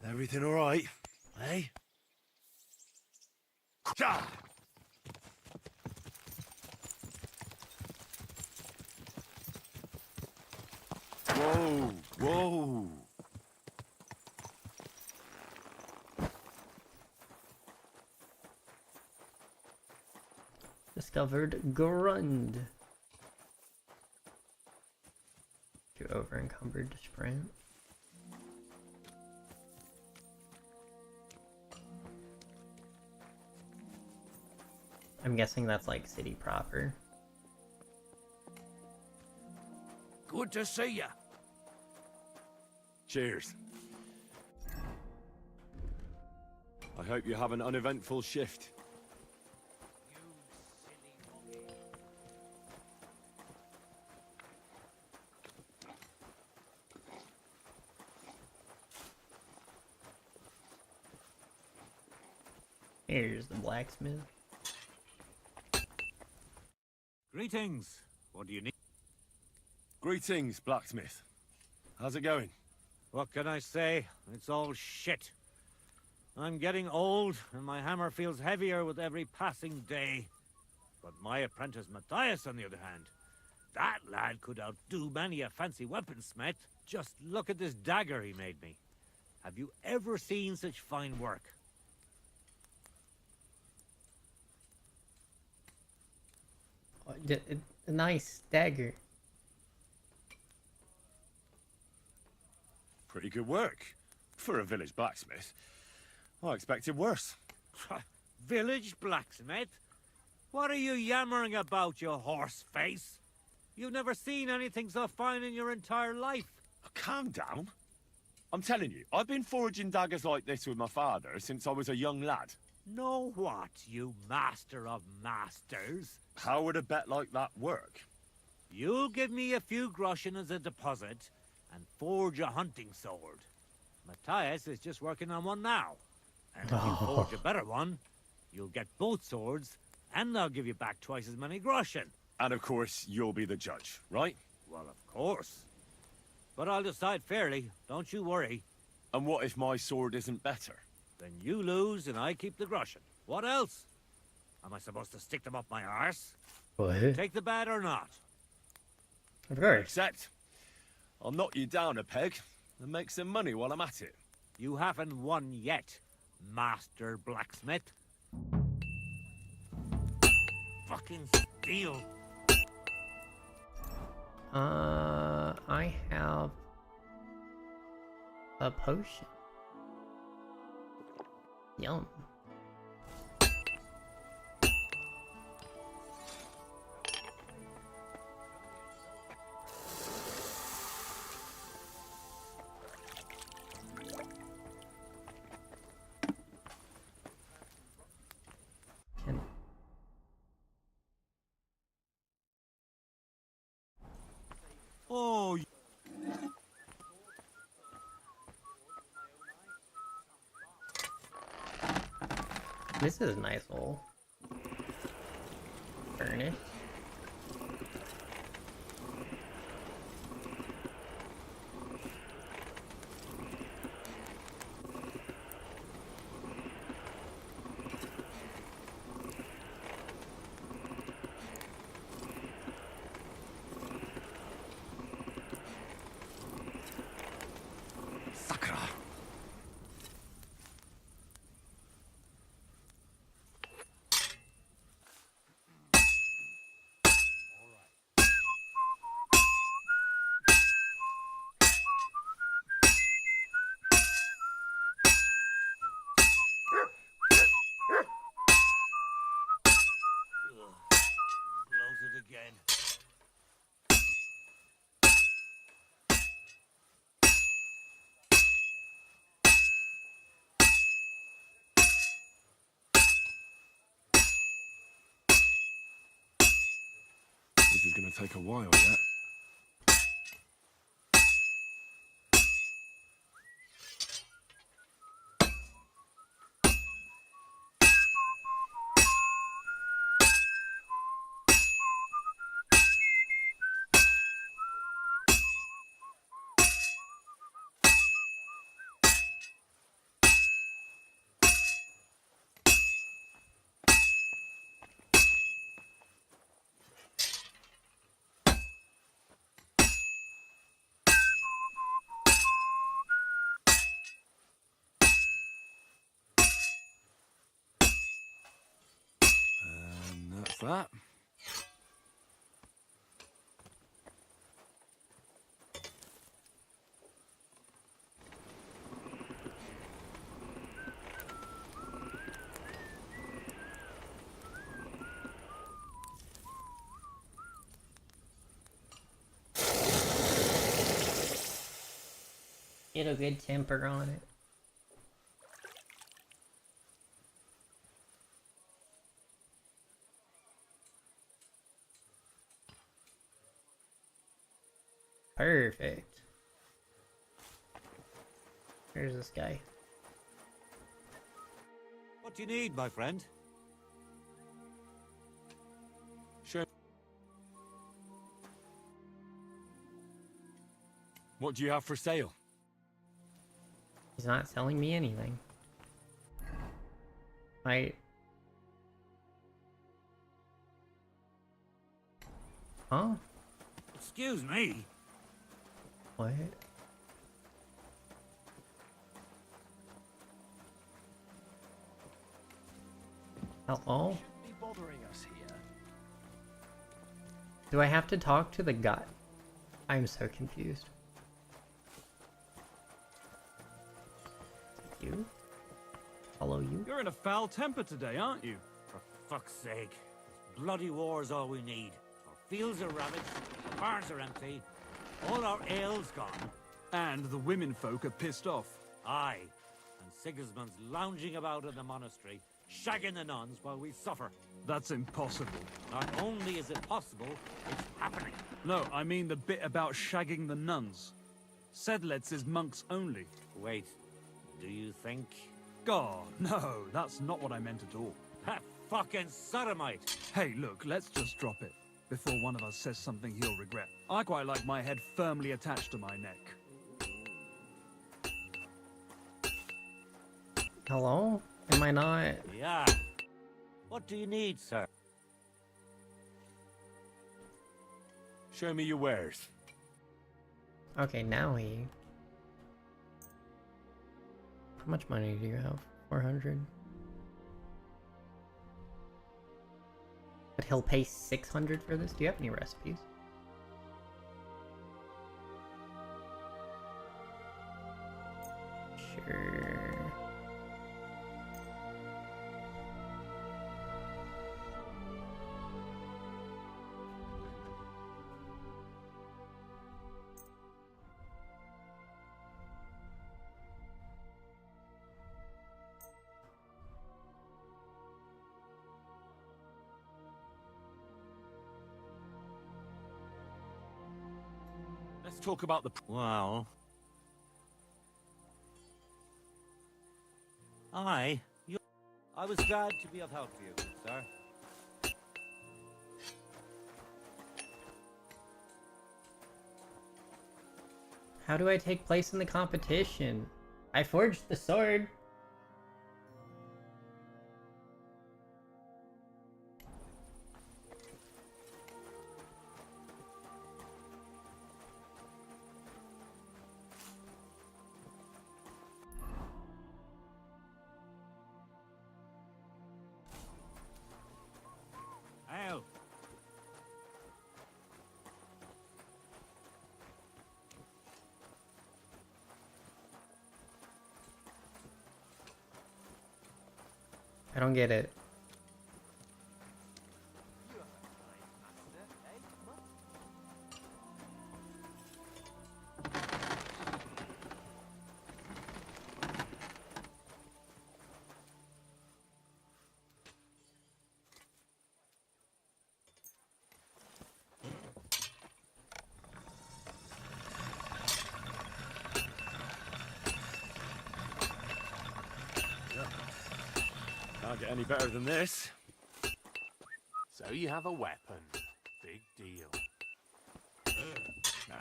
Everything all right, eh? Whoa, whoa. Discovered Grund. Too over encumbered to sprint. I'm guessing that's like city proper. Good to see ya. Cheers. I hope you have an uneventful shift. Here's the blacksmith. Greetings. What do you need? Greetings, blacksmith. How's it going? What can I say? It's all shit. I'm getting old, and my hammer feels heavier with every passing day. But my apprentice Matthias, on the other hand, that lad could outdo many a fancy weaponsmith. Just look at this dagger he made me. Have you ever seen such fine work? A nice dagger. Pretty good work. For a village blacksmith. I expected worse. Village blacksmith? What are you yammering about, you horse face? You've never seen anything so fine in your entire life. Calm down. I'm telling you, I've been forging daggers like this with my father since I was a young lad. Know what, you master of masters? How would a bet like that work? You'll give me a few groschen as a deposit and forge a hunting sword. Matthias is just working on one now. And if you forge a better one, you'll get both swords, and they'll give you back twice as many groschen. And of course, you'll be the judge, right? Well, of course. But I'll decide fairly, don't you worry. And what if my sword isn't better? Then you lose and I keep the groschen. What else? Am I supposed to stick them up my arse? What? Take the bet or not? Of course. Accept. I'll knock you down a peg and make some money while I'm at it. You haven't won yet, Master Blacksmith. Fucking steal. I have a potion. Yum. Oh, This is a nice little furnace. blows it again. This is gonna take a while yet. that. Get a good temper on it. Perfect. Here's this guy. What do you need, my friend? Sure. What do you have for sale? He's not selling me anything. Huh? Excuse me. What? Hello? Be bothering us here. Do I have to talk to the guy? I'm so confused. You? Follow you? You're in a foul temper today, aren't you? For fuck's sake. This bloody war's all we need. Our fields are ravaged, our barns are empty, all our ale's gone. And the women folk are pissed off. Aye. And Sigismund's lounging about in the monastery, shagging the nuns while we suffer. That's impossible. Not only is it possible, it's happening. No, I mean the bit about shagging the nuns. Sedled says monks only. Wait, do you think? God, no, that's not what I meant at all. That fucking sodomite! Hey, look, let's just drop it, before one of us says something he'll regret. I quite like my head firmly attached to my neck. Hello? Am I not? Yeah. What do you need, sir? Show me your wares. Okay, now he... How much money do you have? 400? But he'll pay 600 for this? Do you have any recipes? Sure. Let's talk about the... Well... I was glad to be of help to you, good sir. How do I take place in the competition? I forged the sword. Ow. I don't get it. Can't get any better than this. So you have a weapon. Big deal. Nah,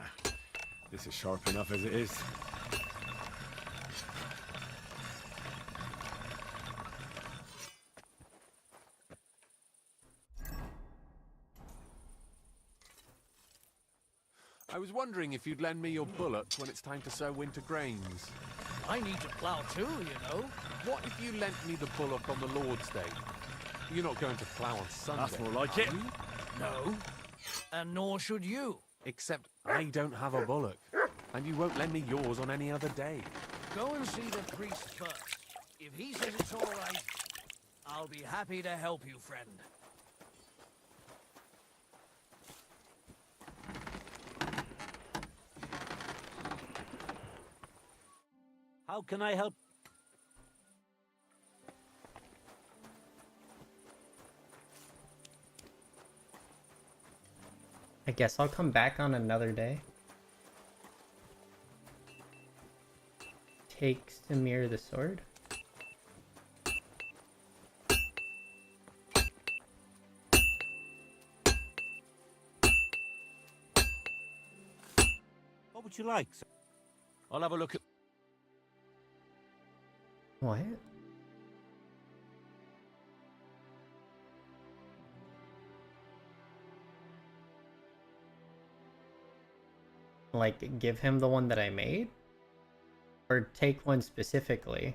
this is sharp enough as it is. I was wondering if you'd lend me your bullocks when it's time to sow winter grains. I need to plow too, you know. What if you lent me the bullock on the Lord's Day? You're not going to plough on Sunday. That's more like are it. you? No, and nor should you. Except I don't have a bullock. And you won't lend me yours on any other day. Go and see the priest first. If he says it's all right, I'll be happy to help you, friend. How can I help? I guess I'll come back on another day. Take Samir the sword. What would you like, sir? I'll have a look at... What? Like, give him the one that I made? Or take one specifically?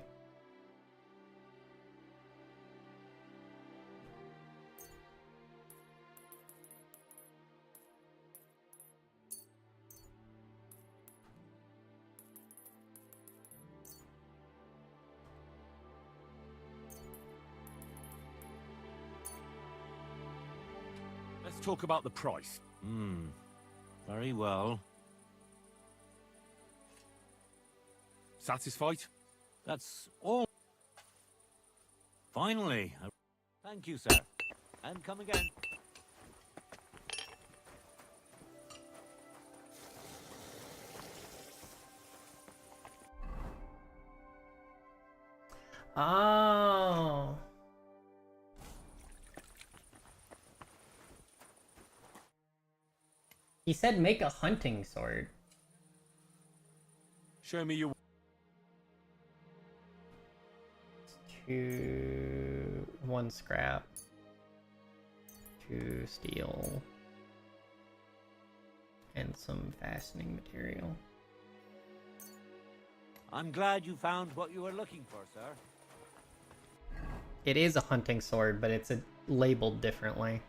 Let's talk about the price. Very well. Satisfied? That's all. Finally. Thank you, sir. And come again. Oh. He said make a hunting sword. Show me your... 1 scrap. 2 steel. And some fastening material. I'm glad you found what you were looking for, sir. It is a hunting sword, but it's labeled differently.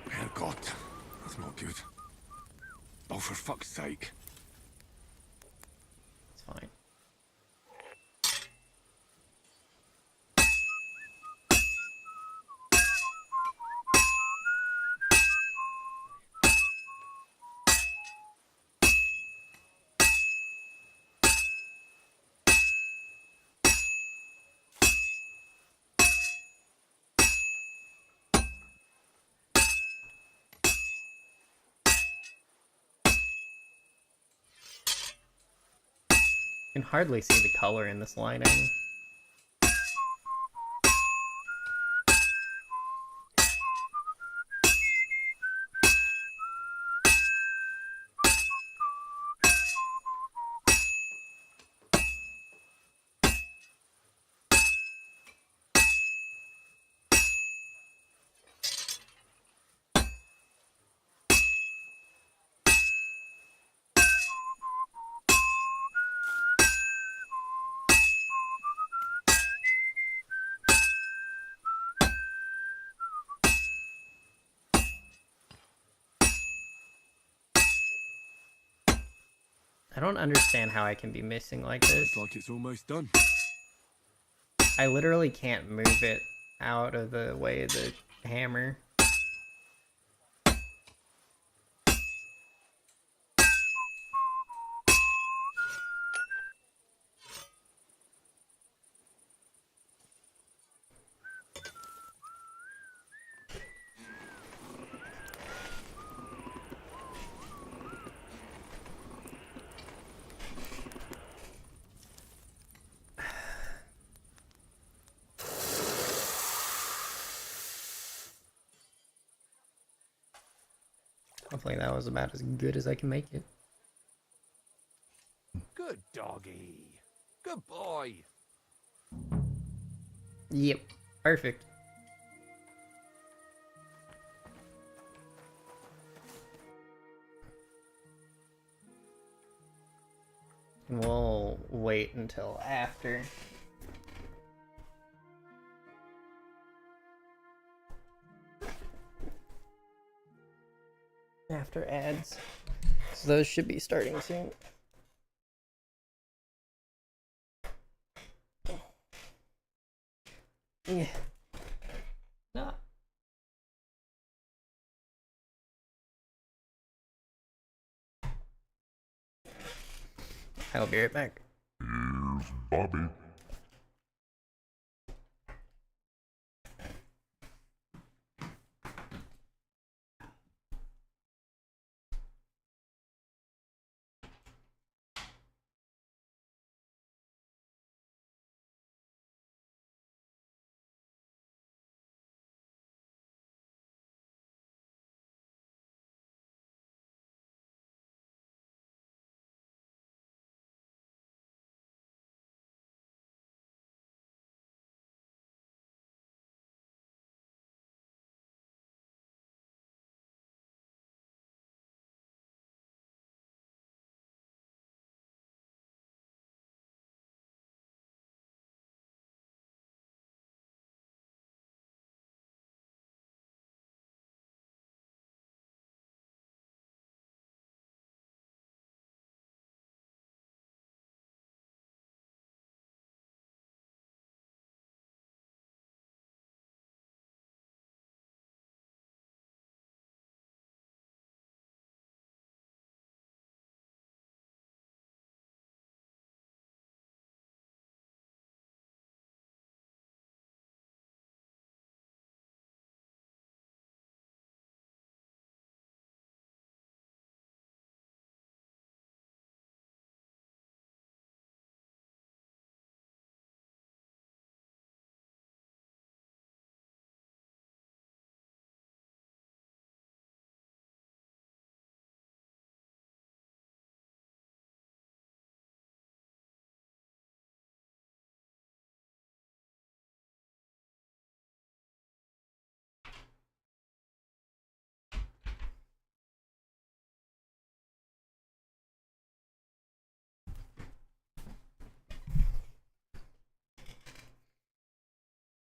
Herrgott, that's not good. Oh, for fuck's sake. It's fine. You can hardly see the color in this lighting. I don't understand how I can be missing like this. Looks like it's almost done. I literally can't move it out of the way of the hammer. Hopefully that was about as good as I can make it. Good doggy. Good boy. Yep, perfect. We'll wait until after. After ads. So those should be starting soon. Yeah. No. I'll be right back. Here's Bobby.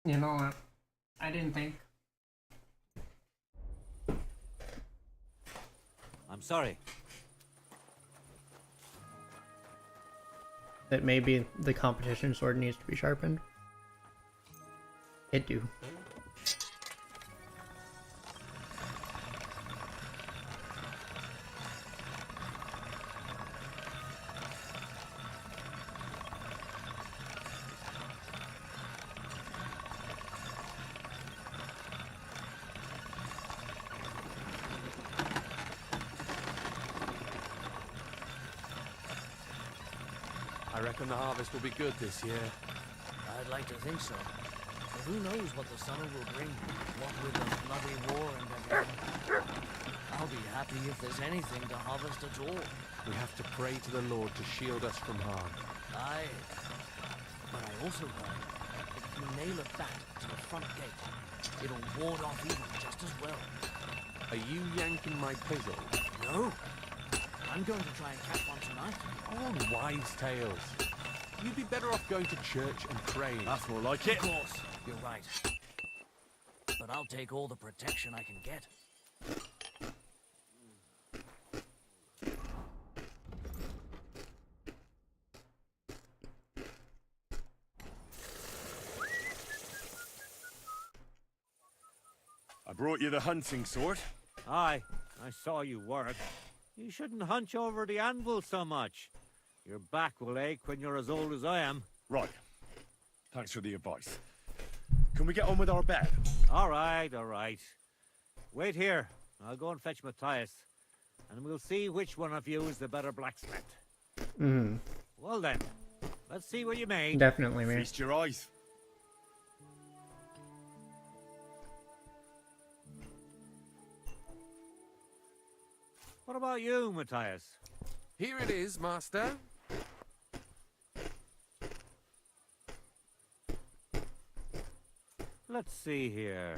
You know what? I didn't think. I'm sorry. That maybe the competition sword needs to be sharpened. It do. I reckon the harvest will be good this year. I'd like to think so. But who knows what the summer will bring, what with the bloody war and everything. I'll be happy if there's anything to harvest at all. We have to pray to the Lord to shield us from harm. Aye. But I also heard that if you nail a bat to the front gate, it'll ward off evil just as well. Are you yanking my pizzle? No. I'm going to try and catch one tonight. Oh, wives' tales. You'd be better off going to church and praying. That's more like it. Of course, you're right. But I'll take all the protection I can get. I brought you the hunting sword. Aye, I saw you work. You shouldn't hunch over the anvil so much. Your back will ache when you're as old as I am. Right. Thanks for the advice. Can we get on with our bet? All right, all right. Wait here. I'll go and fetch Matthias, and we'll see which one of you is the better blacksmith. Well then, let's see what you made. Definitely, man. Feast your eyes. What about you, Matthias? Here it is, Master. Let's see here.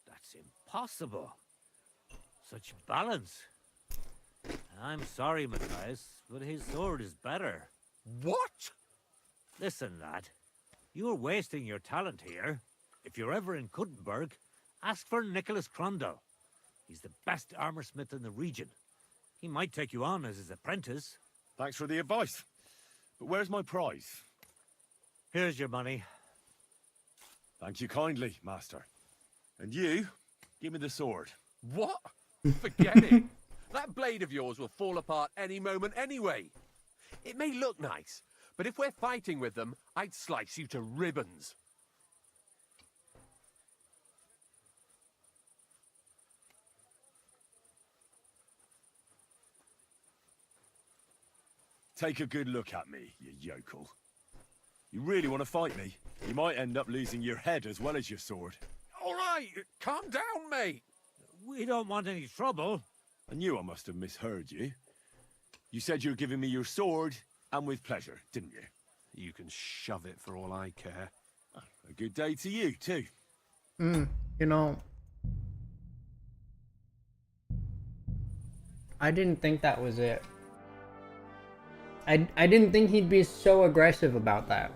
That's impossible. Such balance. I'm sorry, Matthias, but his sword is better. What? Listen, lad. You're wasting your talent here. If you're ever in Kuttenberg, ask for Nicholas Crondell. He's the best armorsmith in the region. He might take you on as his apprentice. Thanks for the advice. But where's my prize? Here's your money. Thank you kindly, Master. And you, give me the sword. What? Forget it. That blade of yours will fall apart any moment anyway. It may look nice, but if we're fighting with them, I'd slice you to ribbons. Take a good look at me, you yokel. You really want to fight me? You might end up losing your head as well as your sword. All right, calm down, mate. We don't want any trouble. I knew I must have misheard you. You said you were giving me your sword, and with pleasure, didn't you? You can shove it for all I care. A good day to you, too. You know, I didn't think that was it. I didn't think he'd be so aggressive about that.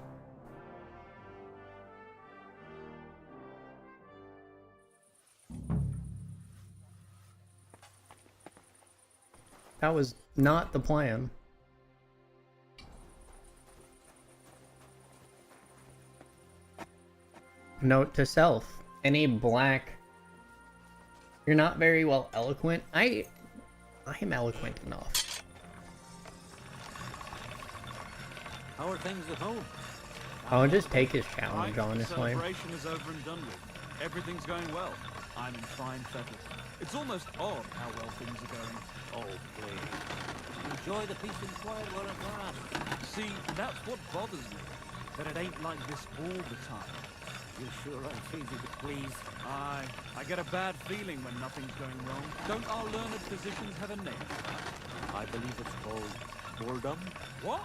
That was not the plan. Note to self. Any black... You're not very well eloquent. I am eloquent enough. How are things at home? I'll just take his challenge, The honestly. celebration is over and done with. Everything's going well. I'm in fine feathers. It's almost odd how well things are going. Oh, please. Enjoy the peace and quiet while it lasts. See, that's what bothers me. That it ain't like this all the time. You sure aren't easy to please. I get a bad feeling when nothing's going wrong. Don't our learned physicians have a name? I believe it's called boredom. What?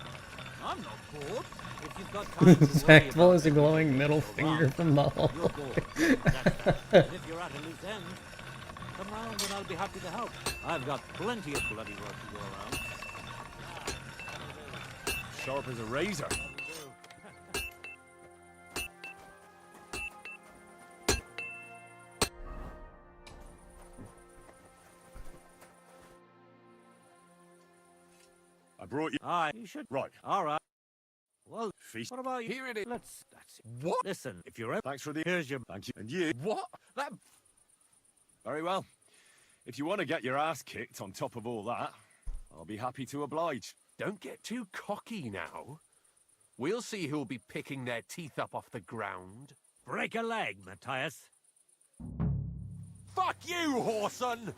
I'm not bored. If you've got time to Respectful as a glowing middle finger from the hall. you're bored. And if you're at a loose end, come round and I'll be happy to help. I've got plenty of bloody work to go around. Sharp as a razor. I brought you. Aye, you should. Right. All right. Well, Feast. what about you? Here it is. That's it. What? Listen, if you're ever... Thanks for the... Here's your... Thank you. And you. What? That... Very well. If you want to get your ass kicked on top of all that, I'll be happy to oblige. Don't get too cocky now. We'll see who'll be picking their teeth up off the ground. Break a leg, Matthias. Fuck you, whoreson!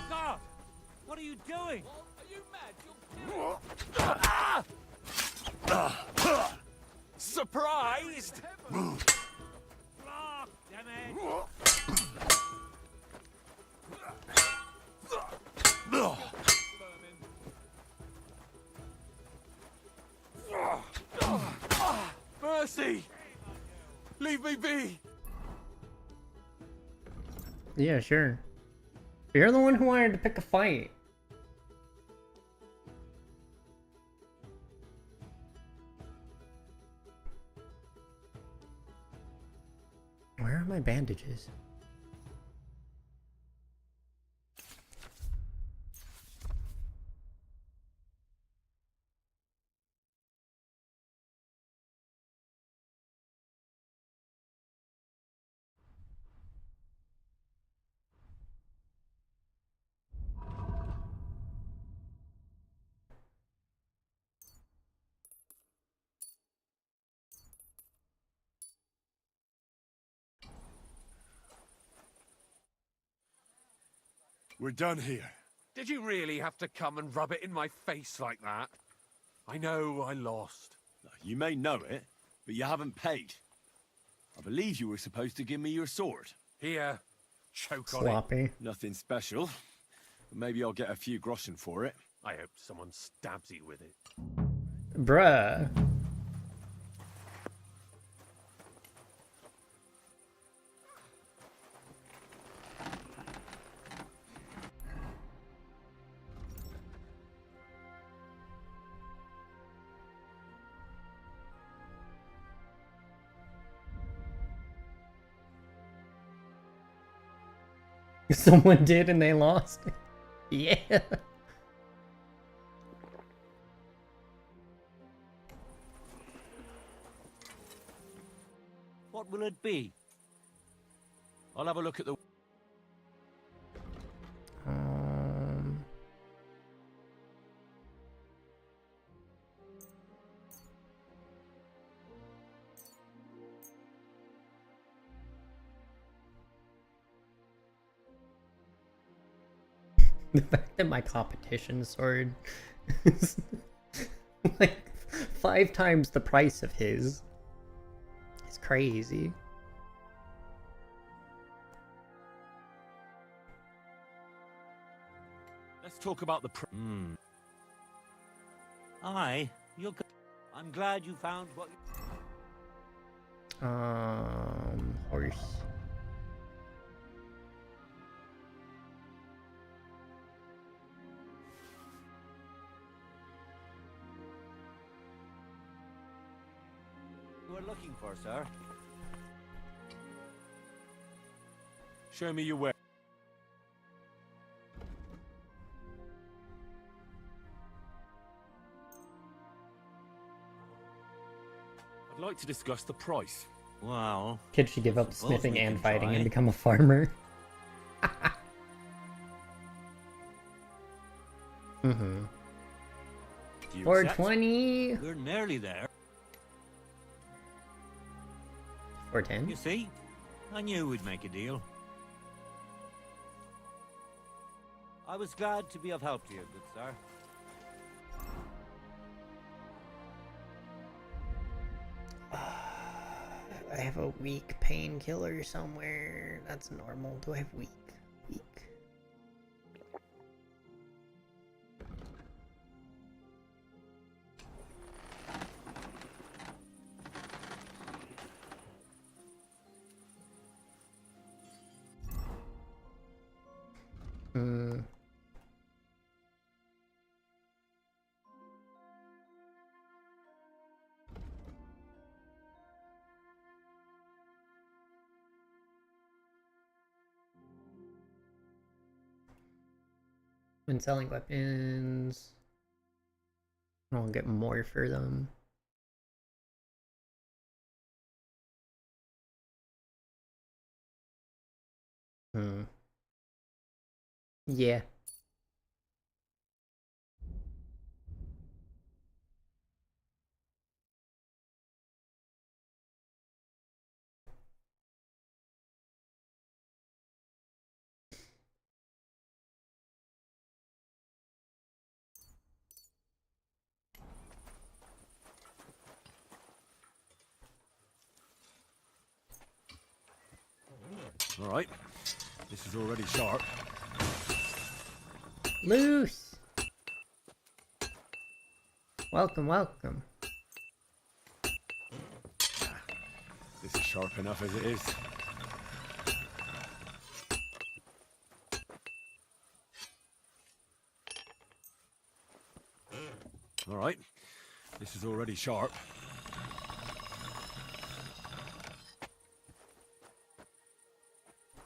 God! What are you doing? Are you mad? Surprised? Oh, damn it! Mercy! Leave me be! Yeah, sure. You're the one who wanted to pick a fight. Where are my bandages? We're done here. Did you really have to come and rub it in my face like that? I know I lost. You may know it, but you haven't paid. I believe you were supposed to give me your sword. Here, choke Sloppy. on it. Nothing special. Maybe I'll get a few groschen for it. I hope someone stabs you with it. Bruh. Someone did and they lost. Yeah. What will it be? I'll have a look at the... The fact that my competition sword is like 5 times the price of his is crazy. Let's talk about the... Aye, I'm glad you found what you... Horse. were looking for, sir. Show me your way. I'd like to discuss the price. Wow. Kid should give up Suppose smithing we and can fighting try. and become a farmer. Mm-hmm. Do you 420. accept? We're nearly there. 410. You see? I knew we'd make a deal. I was glad to be of help to you, good sir. I have a weak painkiller somewhere. That's normal. Do I have weak? Weak. When selling weapons, I'll get more for them. Yeah. All right. This is already sharp. Loose. Welcome, welcome. This is sharp enough as it is. All right. This is already sharp.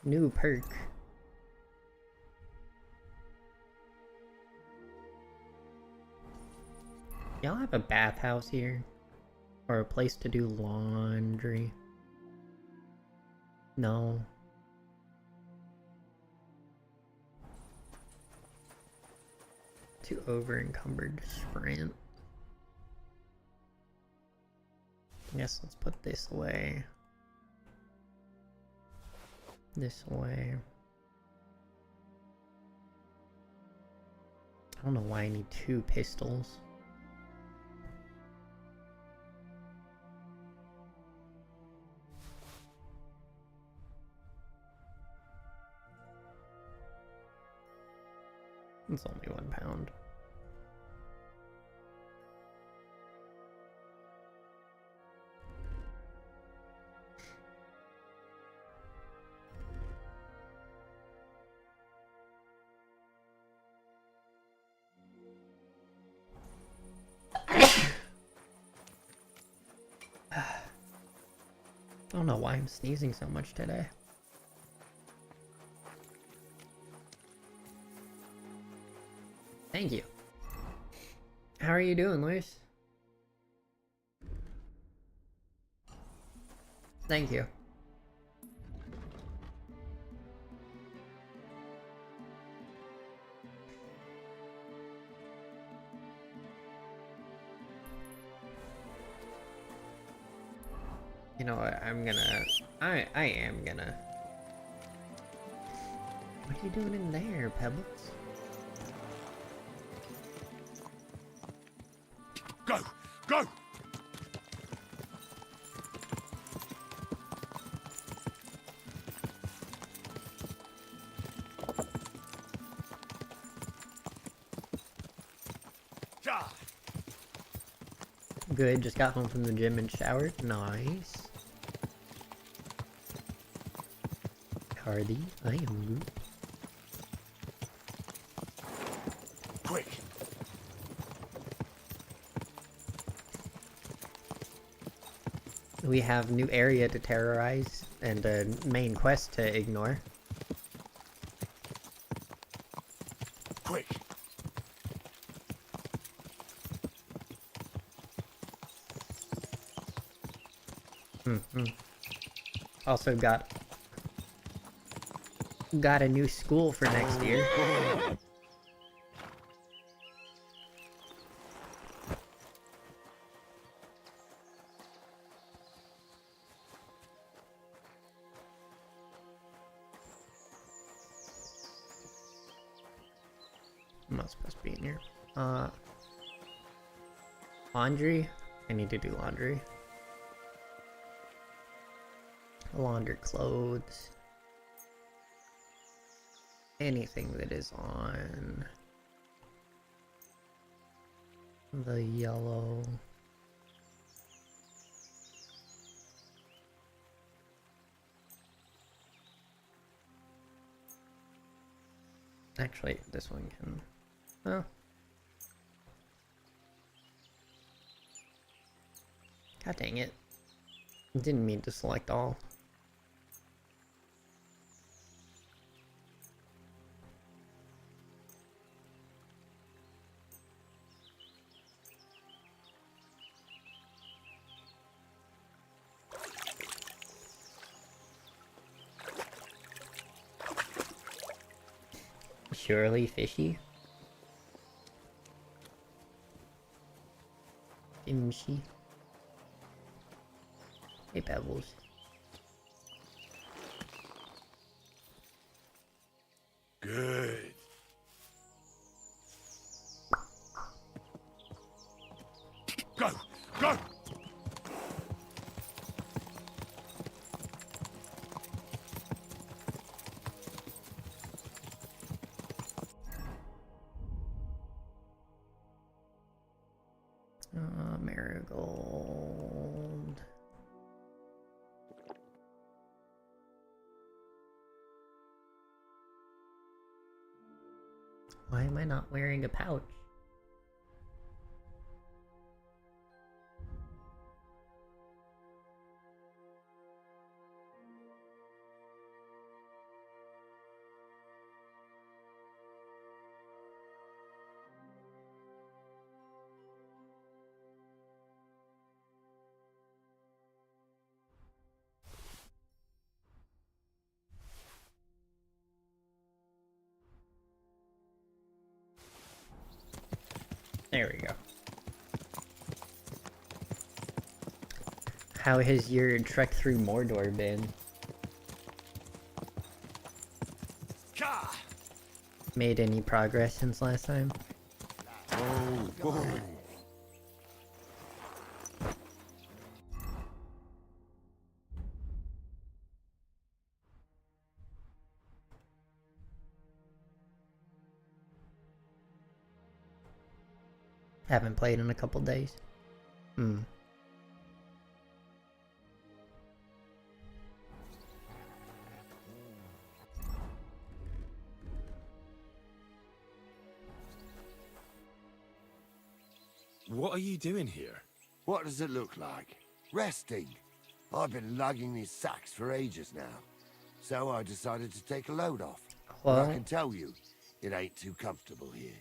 New perk. Y'all have a bathhouse here? Or a place to do laundry? No. Too over encumbered to sprint. I guess let's put this away. This way. I don't know why I need 2 pistols. It's only £1. I don't know why I'm sneezing so much today. Thank you. How are you doing, Luis? Thank you. You know what, I am gonna... What are you doing in there, Pebbles? Go! Go! Good, just got home from the gym and showered. Nice. Hardy, I am good. Quick! We have new area to terrorize and a main quest to ignore. Quick! Also got a new school for next year. I'm not supposed to be in here. Laundry? I need to do laundry. Launder clothes. Anything that is on the yellow. Actually, this one can... Oh. God dang it. Didn't mean to select all. Surely fishy. Kimchi. Hey, Pebbles. Good. Go! Go! Marigold. Why am I not wearing a pouch? There we go. How has your trek through Mordor been? Made any progress since last time? Oh. Haven't played in a couple days. What are you doing here? What does it look like? Resting. I've been lugging these sacks for ages now. So I decided to take a load off. But I Well- can tell you, it ain't too comfortable here.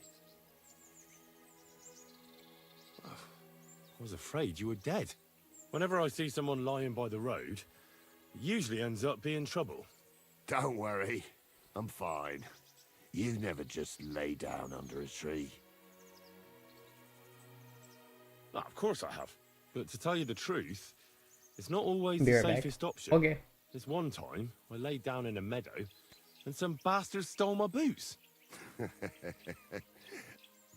I was afraid you were dead. Whenever I see someone lying by the road, it usually ends up being trouble. Don't worry, I'm fine. You never just lay down under a tree. Ah, of course I have. But to tell you the truth, it's not always Be the right back. safest option. Okay. This one time, I laid down in a meadow, and some bastards stole my boots.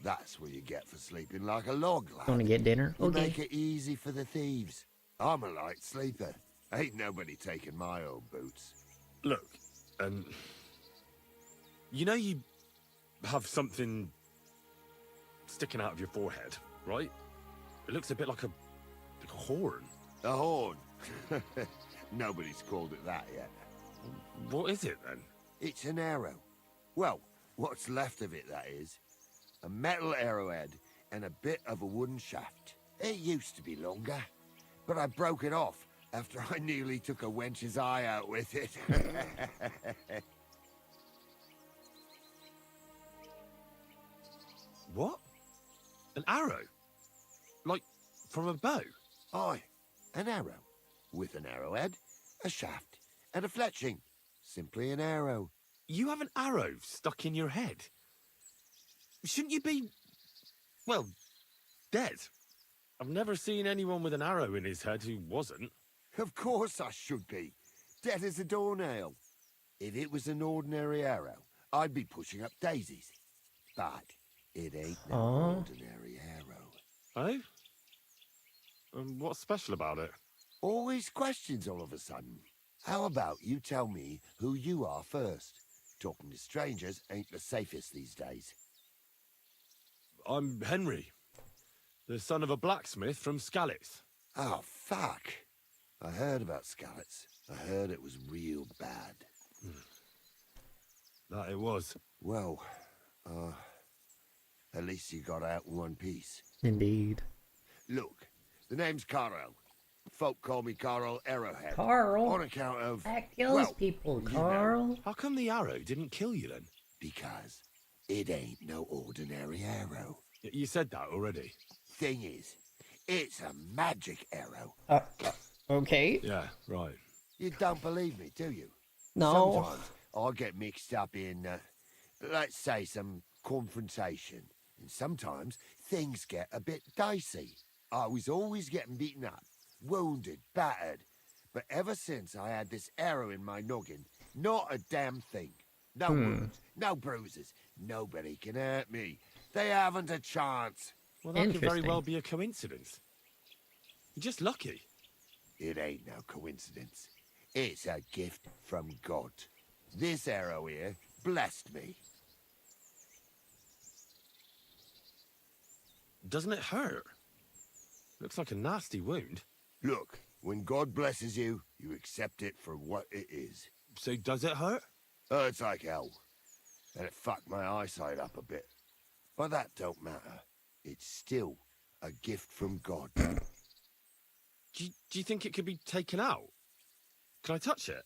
That's what you get for sleeping like a log, lad. Want to get dinner? You Okay. make it easy for the thieves. I'm a light sleeper. Ain't nobody taking my old boots. Look, you know you have something sticking out of your forehead, right? It looks a bit like a horn. A horn? Nobody's called it that yet. What is it, then? It's an arrow. Well, what's left of it, that is. A metal arrowhead and a bit of a wooden shaft. It used to be longer, but I broke it off after I nearly took a wench's eye out with it. What? An arrow? Like, from a bow? Aye, an arrow. With an arrowhead, a shaft, and a fletching. Simply an arrow. You have an arrow stuck in your head? Shouldn't you be, well, dead? I've never seen anyone with an arrow in his head who wasn't. Of course I should be. Dead as a doornail. If it was an ordinary arrow, I'd be pushing up daisies. But it ain't no ordinary arrow. Oh? And what's special about it? Always questions all of a sudden. How about you tell me who you are first? Talking to strangers ain't the safest these days. I'm Henry, the son of a blacksmith from Skalitz. Oh, fuck. I heard about Skalitz. I heard it was real bad. That it was. Well, at least you got out in one piece. Indeed. Look, the name's Carl. Folk call me Carl Arrowhead. Carl? On account of... That kills well, people, you know, Carl. How come the arrow didn't kill you then? Because it ain't no ordinary arrow. You said that already. Thing is, it's a magic arrow. Okay. Yeah, right. You don't believe me, do you? No. Sometimes I get mixed up in, let's say, some confrontation. And sometimes things get a bit dicey. I was always getting beaten up, wounded, battered. But ever since I had this arrow in my noggin, not a damn thing. No wounds, no bruises. Nobody can hurt me. They haven't a chance. Well, that could very well be a coincidence. You're just lucky. It ain't no coincidence. It's a gift from God. This arrow here blessed me. Doesn't it hurt? Looks like a nasty wound. Look, when God blesses you, you accept it for what it is. So does it hurt? Hurts like hell. And it fucked my eyesight up a bit. But that don't matter. It's still a gift from God. Do you think it could be taken out? Can I touch it?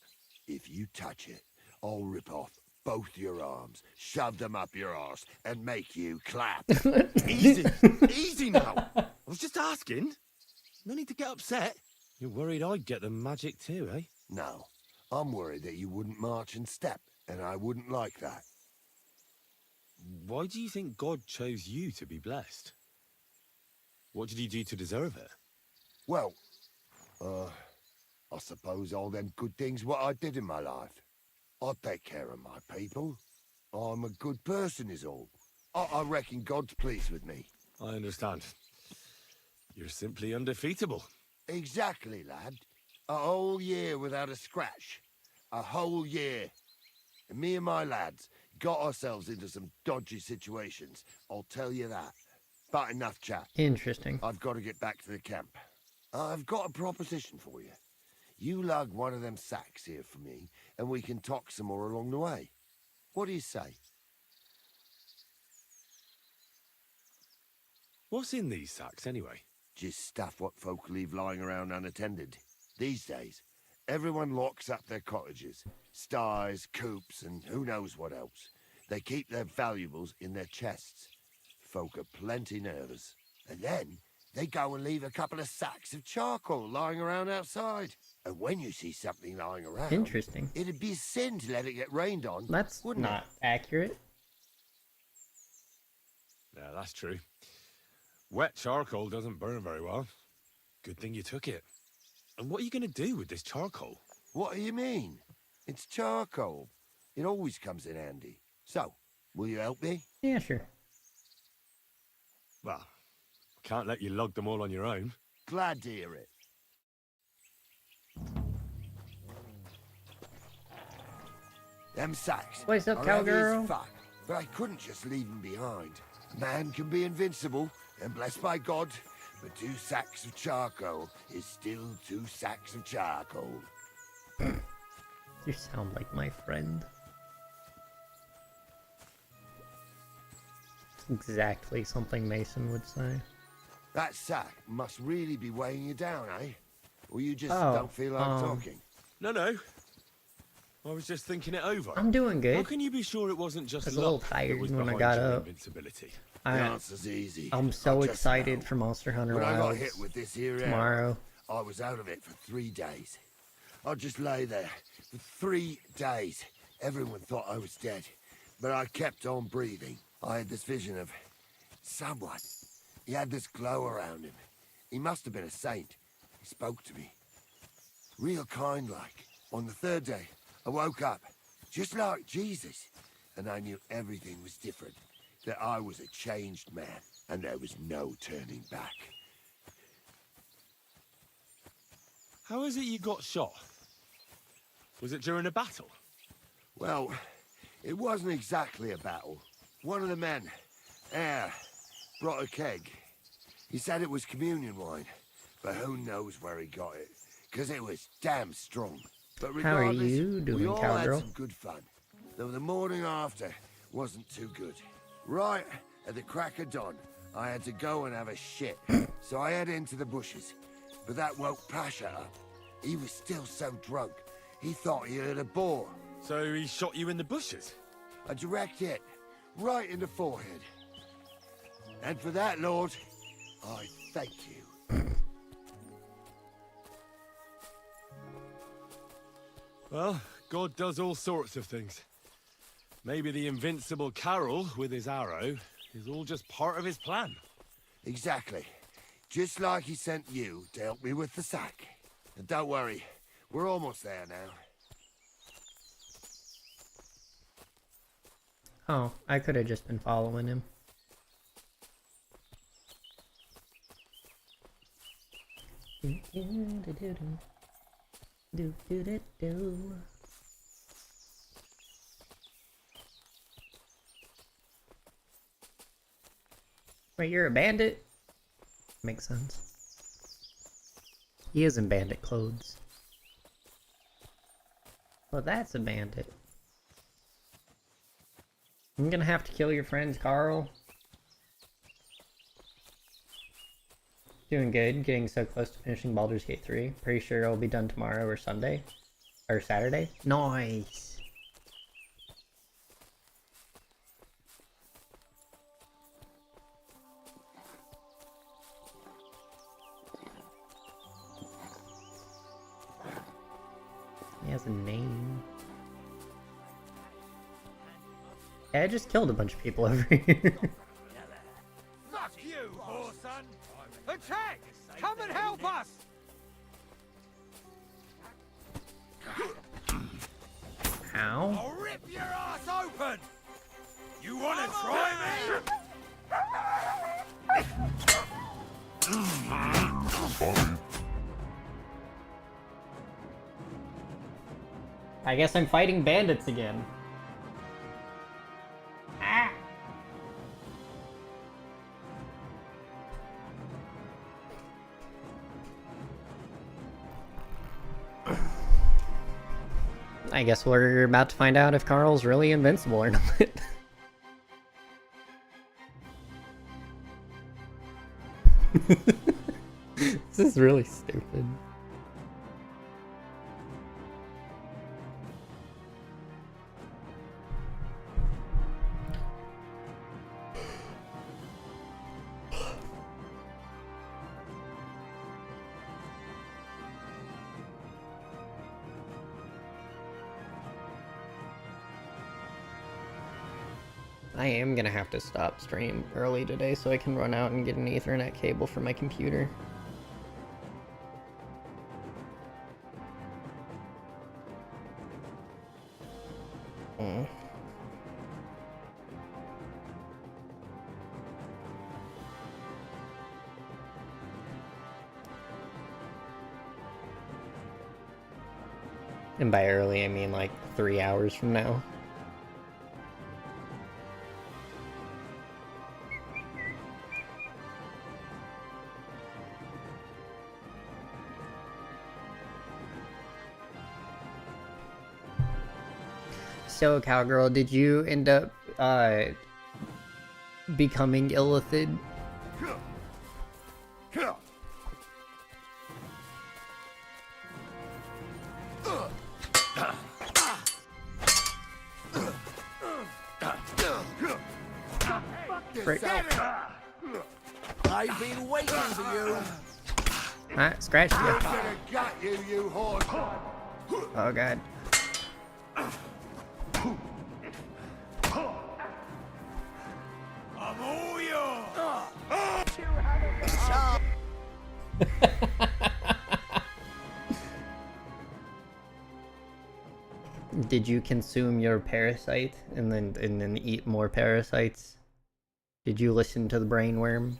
If you touch it, I'll rip off both your arms, shove them up your arse, and make you clap. Easy! Easy now! I was just asking. No need to get upset. You're worried I'd get the magic too, eh? No, I'm worried that you wouldn't march and step, and I wouldn't like that. Why do you think God chose you to be blessed? What did he do to deserve it? Well, I suppose all them good things what I did in my life. I take care of my people. I'm a good person is all. I reckon God's pleased with me. I understand. You're simply undefeatable. Exactly, lad. A whole year without a scratch. A whole year. And me and my lads got ourselves into some dodgy situations, I'll tell you that. But enough chat. Interesting. I've got to get back to the camp. I've got a proposition for you. You lug one of them sacks here for me, and we can talk some more along the way. What do you say? What's in these sacks, anyway? Just stuff what folk leave lying around unattended. These days, everyone locks up their cottages, sties, coops, and who knows what else. They keep their valuables in their chests. Folk are plenty nervous. And then they go and leave a couple of sacks of charcoal lying around outside. And when you see something lying around, Interesting. It'd be a sin to let it get rained on. That's wouldn't not accurate. Yeah, that's true. Wet charcoal doesn't burn very well. Good thing you took it. And what are you going to do with this charcoal? What do you mean? It's charcoal. It always comes in handy. So, will you help me? Yeah, sure. Well, I can't let you lug them all on your own. Glad to hear it. Them sacks. What's up, are heavy as cowgirl? fuck, but I couldn't just leave them behind. Man can be invincible and blessed by God, but 2 sacks of charcoal is still 2 sacks of charcoal. You sound like my friend. It's exactly something Mason would say. That sack must really be weighing you down, eh? Or you just Oh, don't feel like talking? No. I was just thinking it over. I'm doing good. How can you be sure it wasn't just I was a little luck that tired was when I behind got your up. invincibility? The answer's easy. I'm so I just excited know. for Monster Hunter When I got Wilds hit with this here tomorrow. arrow, I was out of it for 3 days. I just lay there for 3 days. Everyone thought I was dead, but I kept on breathing. I had this vision of someone. He had this glow around him. He must have been a saint. He spoke to me. Real kind-like. On the 3rd day, I woke up, just like Jesus, and I knew everything was different. That I was a changed man, and there was no turning back. How is it you got shot? Was it during a battle? Well, it wasn't exactly a battle. One of the men, Air, brought a keg. He said it was communion wine, but who knows where he got it, because it was damn strong. But How are regardless, you doing, we all cowgirl? had some good fun, though the morning after wasn't too good. Right at the crack of dawn, I had to go and have a shit, so I head into the bushes. But that woke Pasha up. He was still so drunk, he thought he heard a boar. So he shot you in the bushes? A direct hit, right in the forehead. And for that, Lord, I thank you. Well, God does all sorts of things. Maybe the invincible Carol with his arrow is all just part of his plan. Exactly. Just like he sent you to help me with the sack. And don't worry, we're almost there now. Oh, I could have just been following him. Wait, you're a bandit? Makes sense. He is in bandit clothes. Well, that's a bandit. I'm gonna have to kill your friends, Carl. Doing good, getting so close to finishing Baldur's Gate 3. Pretty sure it'll be done tomorrow or Sunday. Or Saturday. Nice! He has a name. Yeah, I just killed a bunch of people over here. Fuck you, whoreson! Attack! Come and help us! Ow. I'll rip your ass open! You wanna try me? I guess I'm fighting bandits again. Ah. I guess we're about to find out if Carl's really invincible or not. This is really stupid. I am gonna have to stop stream early today so I can run out and get an Ethernet cable for my computer. And by early, I mean like 3 hours from now. So, Cowgirl, did you end up becoming Illithid? I've been waiting for you. Ah, scratched you. I'm gonna gut you, you horse. Oh god. I'm all yours. Did you consume your parasite and then eat more parasites? Did you listen to the brainworm?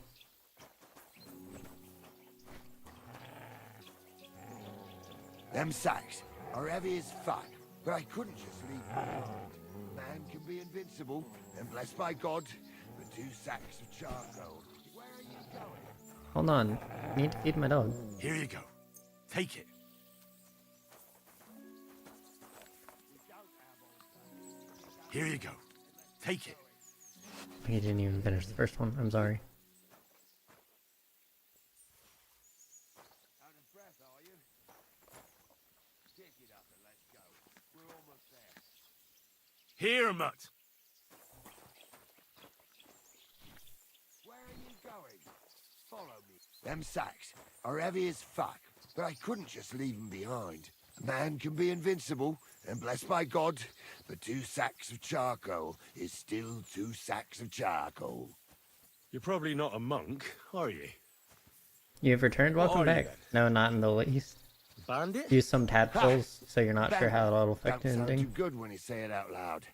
Them sacks are heavy as fuck, but I couldn't just leave them behind. Man can be invincible, and blessed by God, for 2 sacks of charcoal. Where are you going? Hold on. I need to feed my dog. Here you go. Take it. Here you go. Take it. You didn't even finish the first one. I'm sorry. Out of breath, are you? Pick it up and let's go. We're almost there. Here, mutt. Where are you going? Follow me. Them sacks are heavy as fuck, but I couldn't just leave them behind. A man can be invincible, and blessed by God, but 2 sacks of charcoal is still 2 sacks of charcoal. You're probably not a monk, are you? You've returned. What Welcome are you back. No, not in the least. Bandit? Use some tadpoles so you're not sure how it'll affect Don't sound too anything. good when you say it out loud.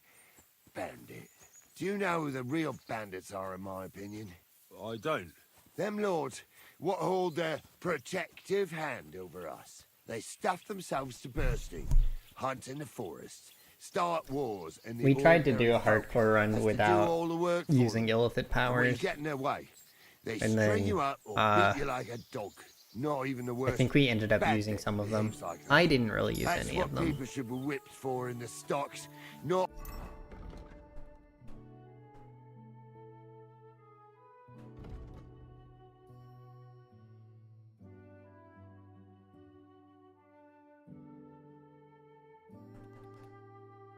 Bandit. Do you know who the real bandits are, in my opinion? I don't. Them lords what hold their protective hand over us. They stuff themselves to bursting, hunt in the forests, start wars, and We tried to do a hardcore run without all the work for using them. Illithid And when powers. you get in their way, they And string then, you up or beat you like a dog. Not even the I worst. think we ended up bandit using some of them. behaves like that. I didn't really use That's any what of them. people should be whipped for in the stocks, not.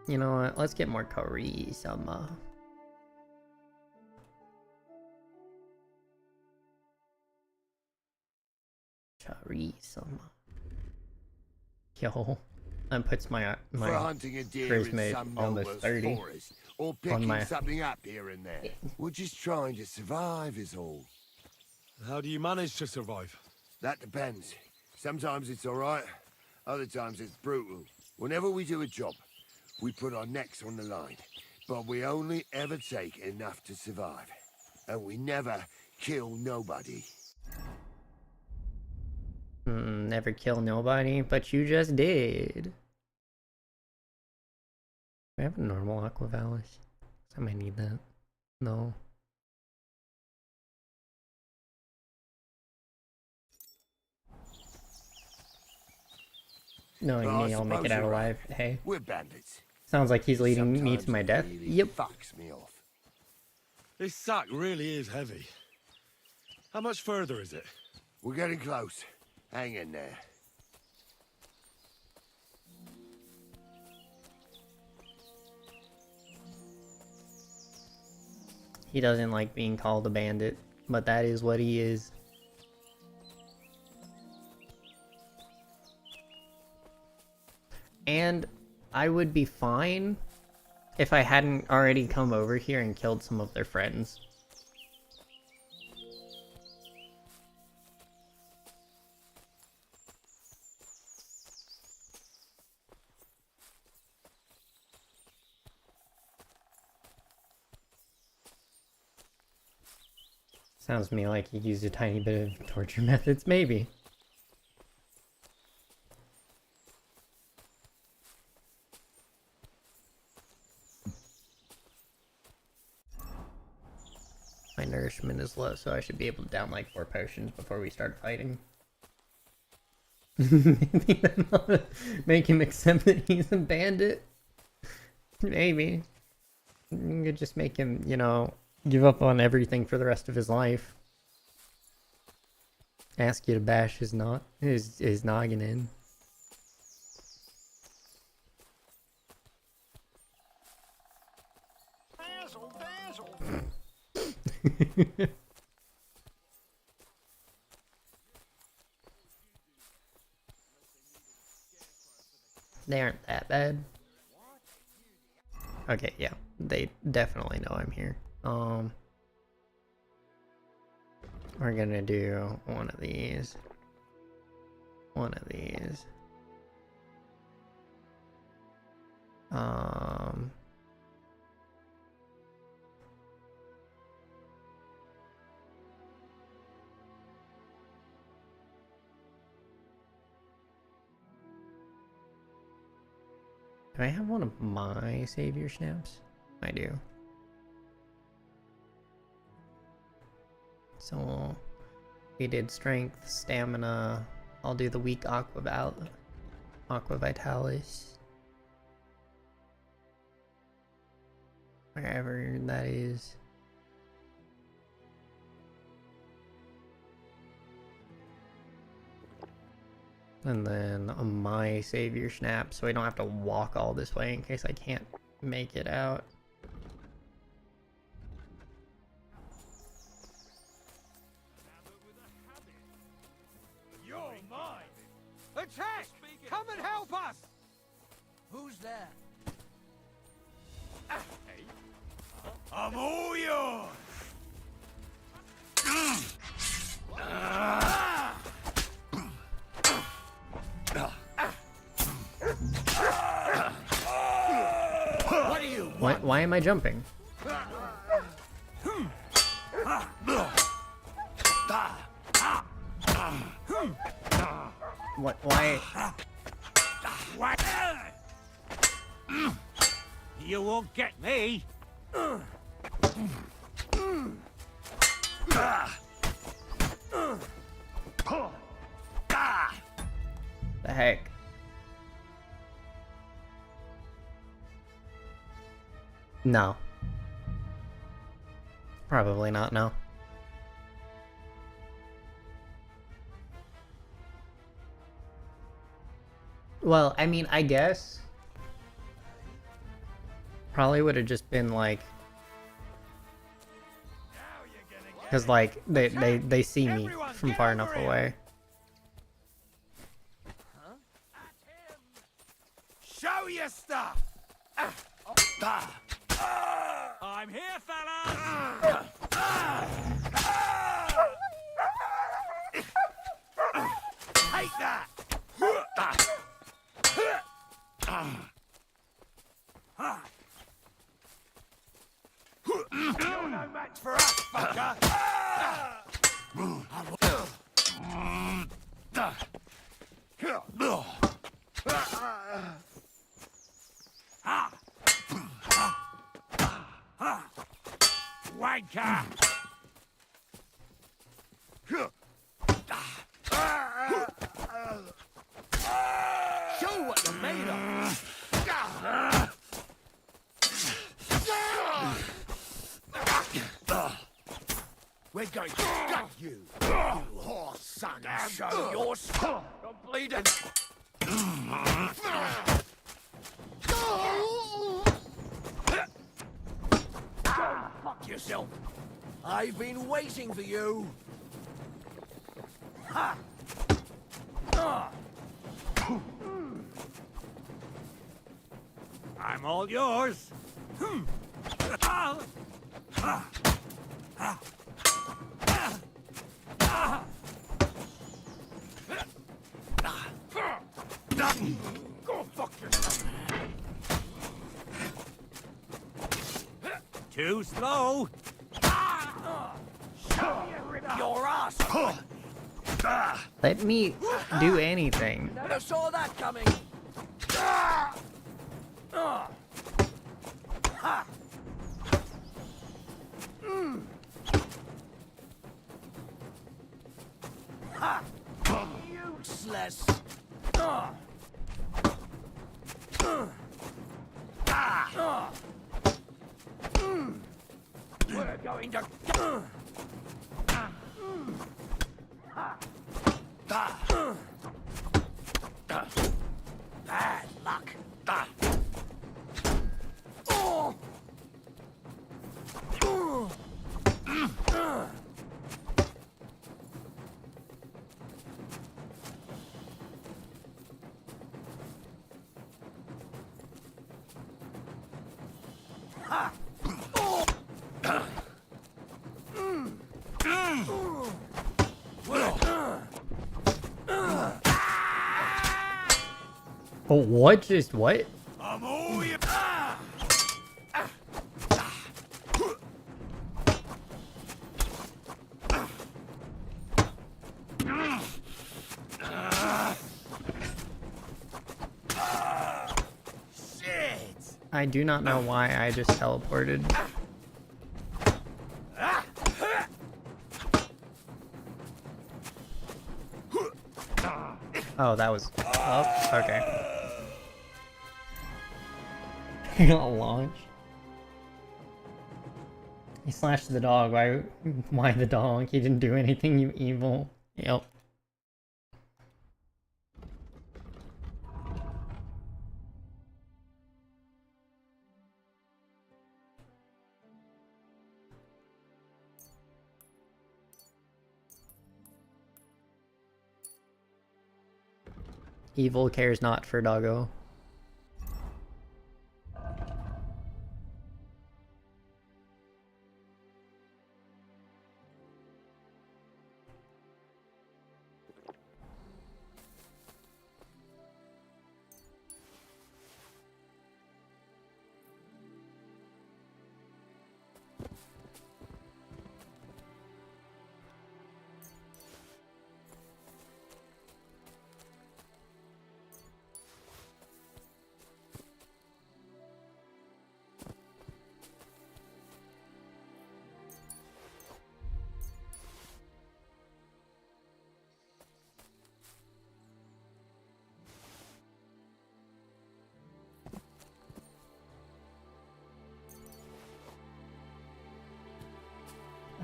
You know what? Let's get more charisma. Charisma. Yo, that puts my For hunting a deer in charisma some almost noble 30 forest, or on picking my. something up here and there. We're just trying to survive, is all. How do you manage to survive? That depends. Sometimes it's all right, other times it's brutal. Whenever we do a job, we put our necks on the line, but we only ever take enough to survive, and we never kill nobody. Never kill nobody, but you just did. We have a normal Aquavalis. I might need that. No. Knowing But I me, I'll make it suppose out you're right. alive. Hey. We're bandits. Sounds like he's leading me Sometimes to my it death. really Yep. fucks me off. This sack really is heavy. How much further is it? We're getting close. Hang in there. He doesn't like being called a bandit, but that is what he is. And I would be fine if I hadn't already come over here and killed some of their friends. Sounds to me like he used a tiny bit of torture methods, maybe. My nourishment is low, so I should be able to down like 4 potions before we start fighting. Make him accept that he's a bandit? Maybe. You could just make him, you know, give up on everything for the rest of his life. Ask you to bash his noggin in. They aren't that bad. Okay, yeah. They definitely know I'm here. We're gonna do one of these. One of these. Do I have one of my savior snaps? I do. So we did strength, stamina. I'll do the weak aqua vitalis. Wherever that is. And then my savior snap, so I don't have to walk all this way in case I can't make it out. You're mine! Attack! Come and help us! Who's there? I'm all yours! What do you want? Why am I jumping? What? Why? You won't get me. The heck? No. Probably not, no. Well, I mean, I guess. Probably would have just been like. Because, like, they see me from far enough away. Show your stuff! I'm here, fellas! Take that! You're no match for us, fucker! Wanker! Show We're going to gut you, you whore son. Show your son. I'm bleeding. Go fuck yourself. I've been waiting for you. Ha! I'm all yours. Go fuck yourself. Too slow. Show you rip your ass. Let me do anything. Never saw that coming. Useless. We're going to. Bad luck. Oh, what? Just what? I'm all you. Shit! I do not know why I just teleported. Oh, that was... Oh, okay. Launch. He slashed the dog. Why the dog? He didn't do anything, you evil. Yep. Evil cares not for doggo.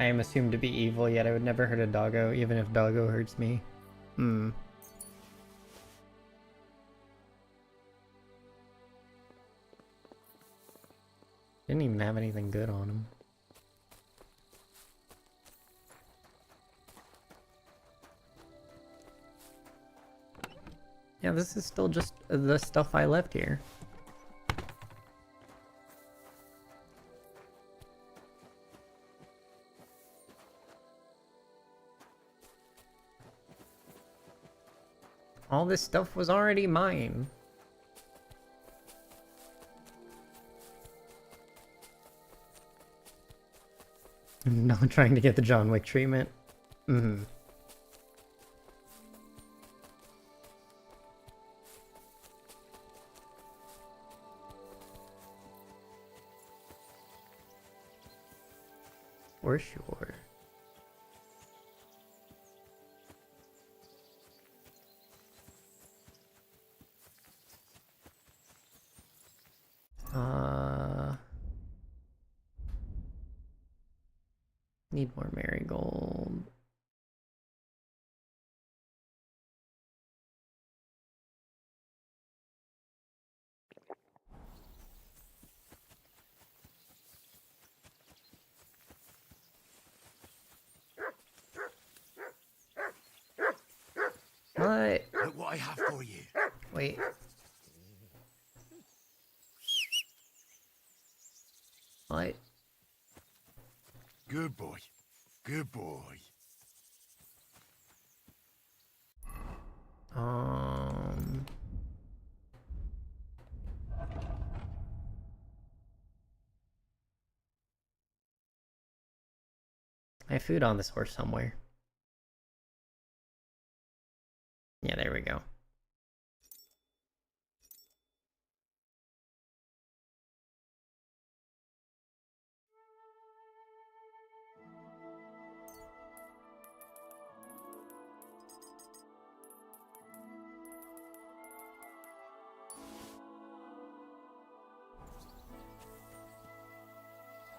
I am assumed to be evil, yet I would never hurt a doggo, even if doggo hurts me. Hmm. Didn't even have anything good on him. Yeah, this is still just the stuff I left here. All this stuff was already mine. I'm not trying to get the John Wick treatment. Mm-hmm. For sure. Need more marigold. What? Look what I have for you. Wait. What? Good boy. Good boy. I have food on this horse somewhere. Yeah, there we go.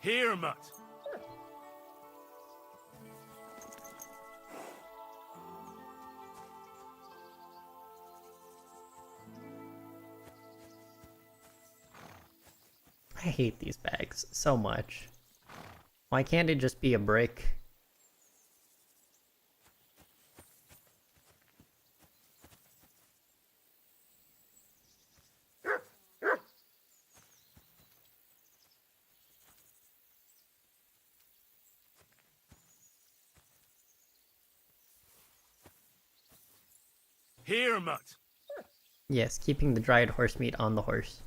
Here, Mutt. I hate these bags so much. Why can't it just be a brick? Here, Mutt. Yes, keeping the dried horse meat on the horse.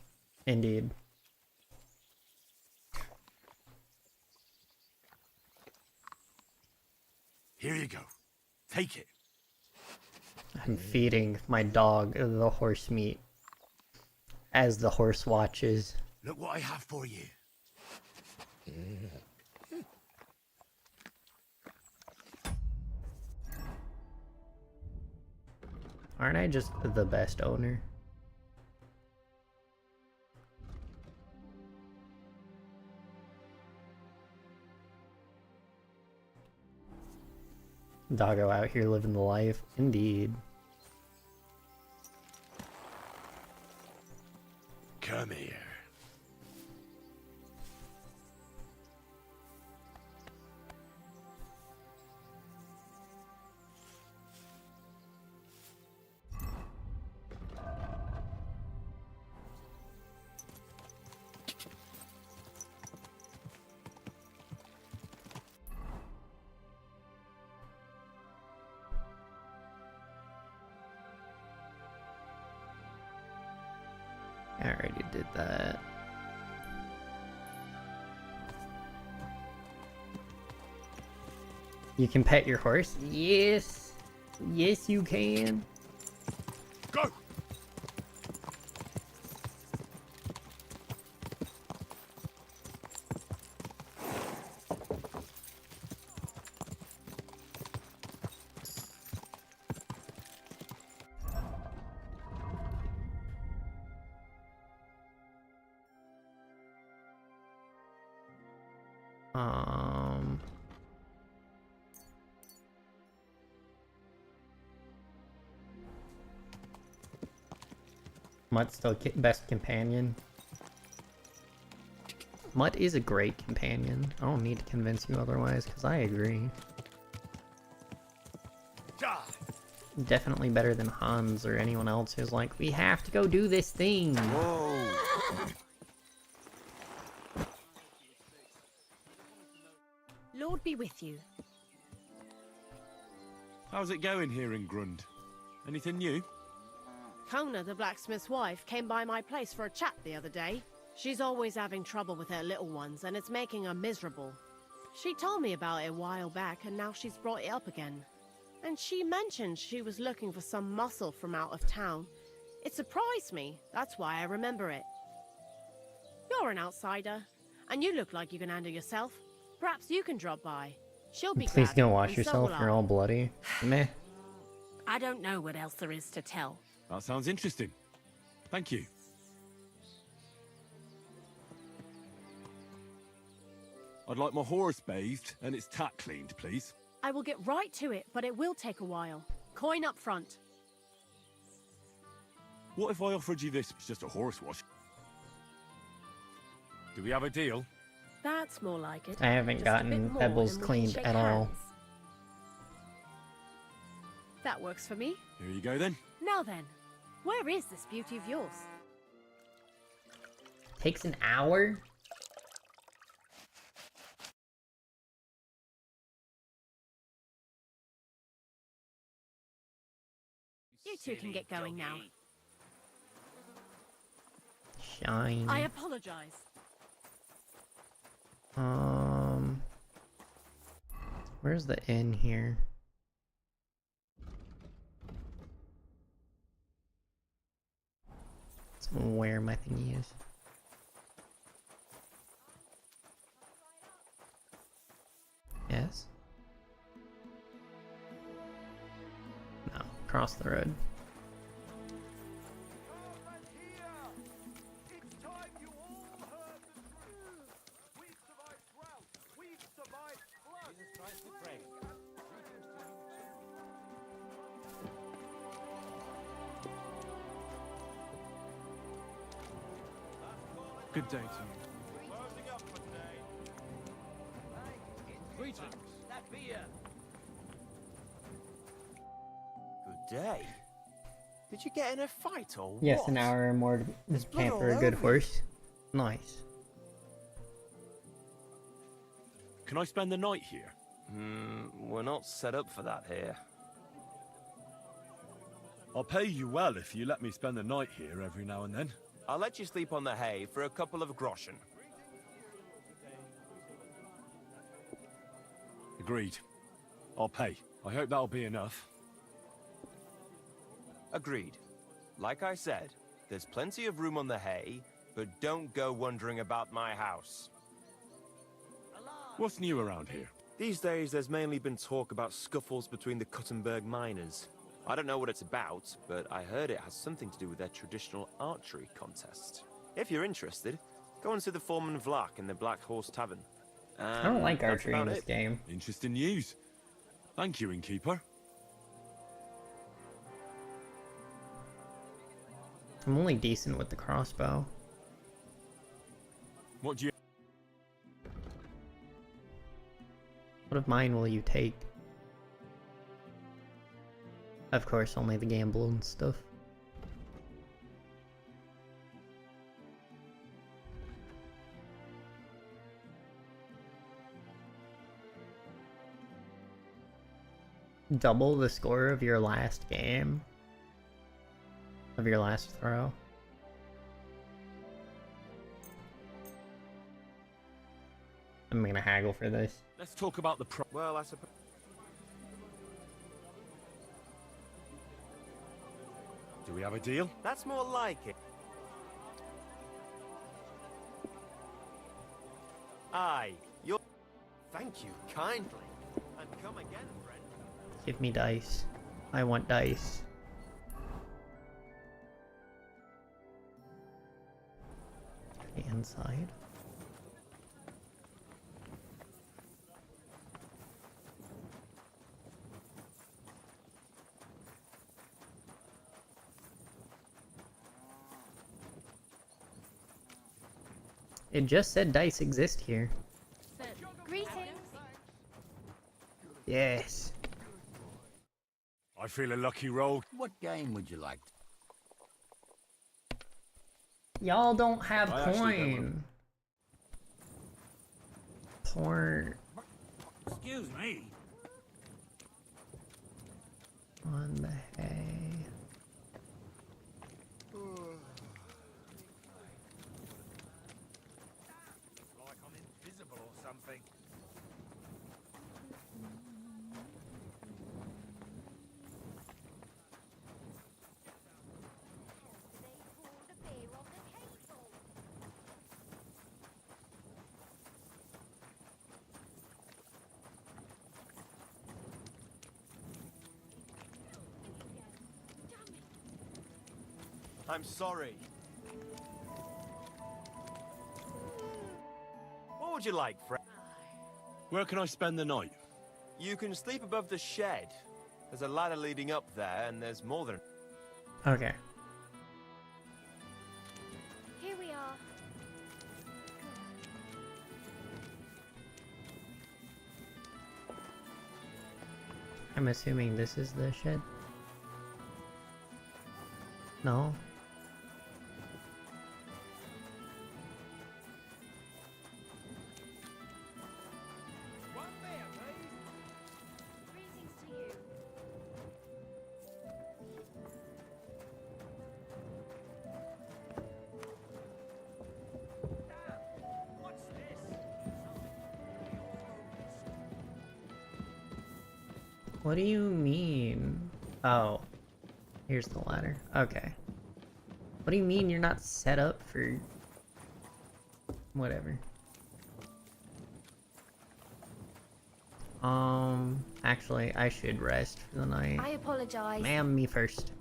Indeed. Here you go. Take it. I'm feeding my dog the horse meat as the horse watches. Look what I have for you. Aren't I just the best owner? Doggo out here living the life. Indeed. Come here. I already did that. You can pet your horse? Yes. Yes, you can. Go! Mutt's still best companion. Mutt is a great companion. I don't need to convince you otherwise, because I agree. Definitely better than Hans or anyone else who's like, we have to go do this thing. Whoa. Lord be with you. How's it going here in Grund? Anything new? Kona, the blacksmith's wife, came by my place for a chat the other day. She's always having trouble with her little ones, and it's making her miserable. She told me about it a while back, and now she's brought it up again. And she mentioned she was looking for some muscle from out of town. It surprised me, that's why I remember it. You're an outsider, and you look like you can handle yourself. Perhaps you can drop by. She'll be Please glad, don't wash and so yourself, will you're I. all bloody. Meh. I don't know what else there is to tell. That sounds interesting. Thank you. I'd like my horse bathed and its tack cleaned, please. I will get right to it, but it will take a while. Coin up front. What if I offered you this? It's just a horse wash. Do we have a deal? That's more like it. I haven't Just a bit gotten more Pebbles and we can cleaned shake at all. hands. That works for me. Here you go then. Now then, where is this beauty of yours? Takes an hour? You two can get going now. Shine. I apologize. Where's the inn here? It's where my thingy is. Yes? No, cross the road. Good day to you. Greetings. Good day. Did you get in a fight or what? Yes, an hour or more to blood camp all for a good over horse. Nice. Can I spend the night here? We're not set up for that here. I'll pay you well if you let me spend the night here every now and then. I'll let you sleep on the hay for a couple of groschen. Agreed. I'll pay. I hope that'll be enough. Agreed. Like I said, there's plenty of room on the hay, but don't go wondering about my house. What's new around here? These days, there's mainly been talk about scuffles between the Kuttenberg miners. I don't know what it's about, but I heard it has something to do with their traditional archery contest. If you're interested, go and see the Foreman Vlak in the Black Horse Tavern. I don't like that's archery in about this it. game. Interesting news. Thank you, innkeeper. I'm only decent with the crossbow. What do you... What of mine will you take? Of course, only the gamble and stuff. Double the score of your last game? Of your last throw? I'm gonna haggle for this. Let's talk about the pro... Well, I suppose... Do we have a deal? That's more like it. Aye, you're... Thank you kindly. And come again, friend. Give me dice. I want dice. The inside. It just said dice exist here. Greetings. Yes. I feel a lucky roll. What game would you like? Y'all don't have I actually don't coin. Port Excuse me. on the hay. Like I'm invisible or something. I'm sorry. What would you like, friend? Where can I spend the night? You can sleep above the shed. There's a ladder leading up there, and there's more than... Okay. Here we are. I'm assuming this is the shed. No? Greetings to you. What do you mean? Oh. Here's the ladder. Okay. What do you mean you're not set up for... Whatever. Actually, I should rest for the night. I apologize. Ma'am, me first.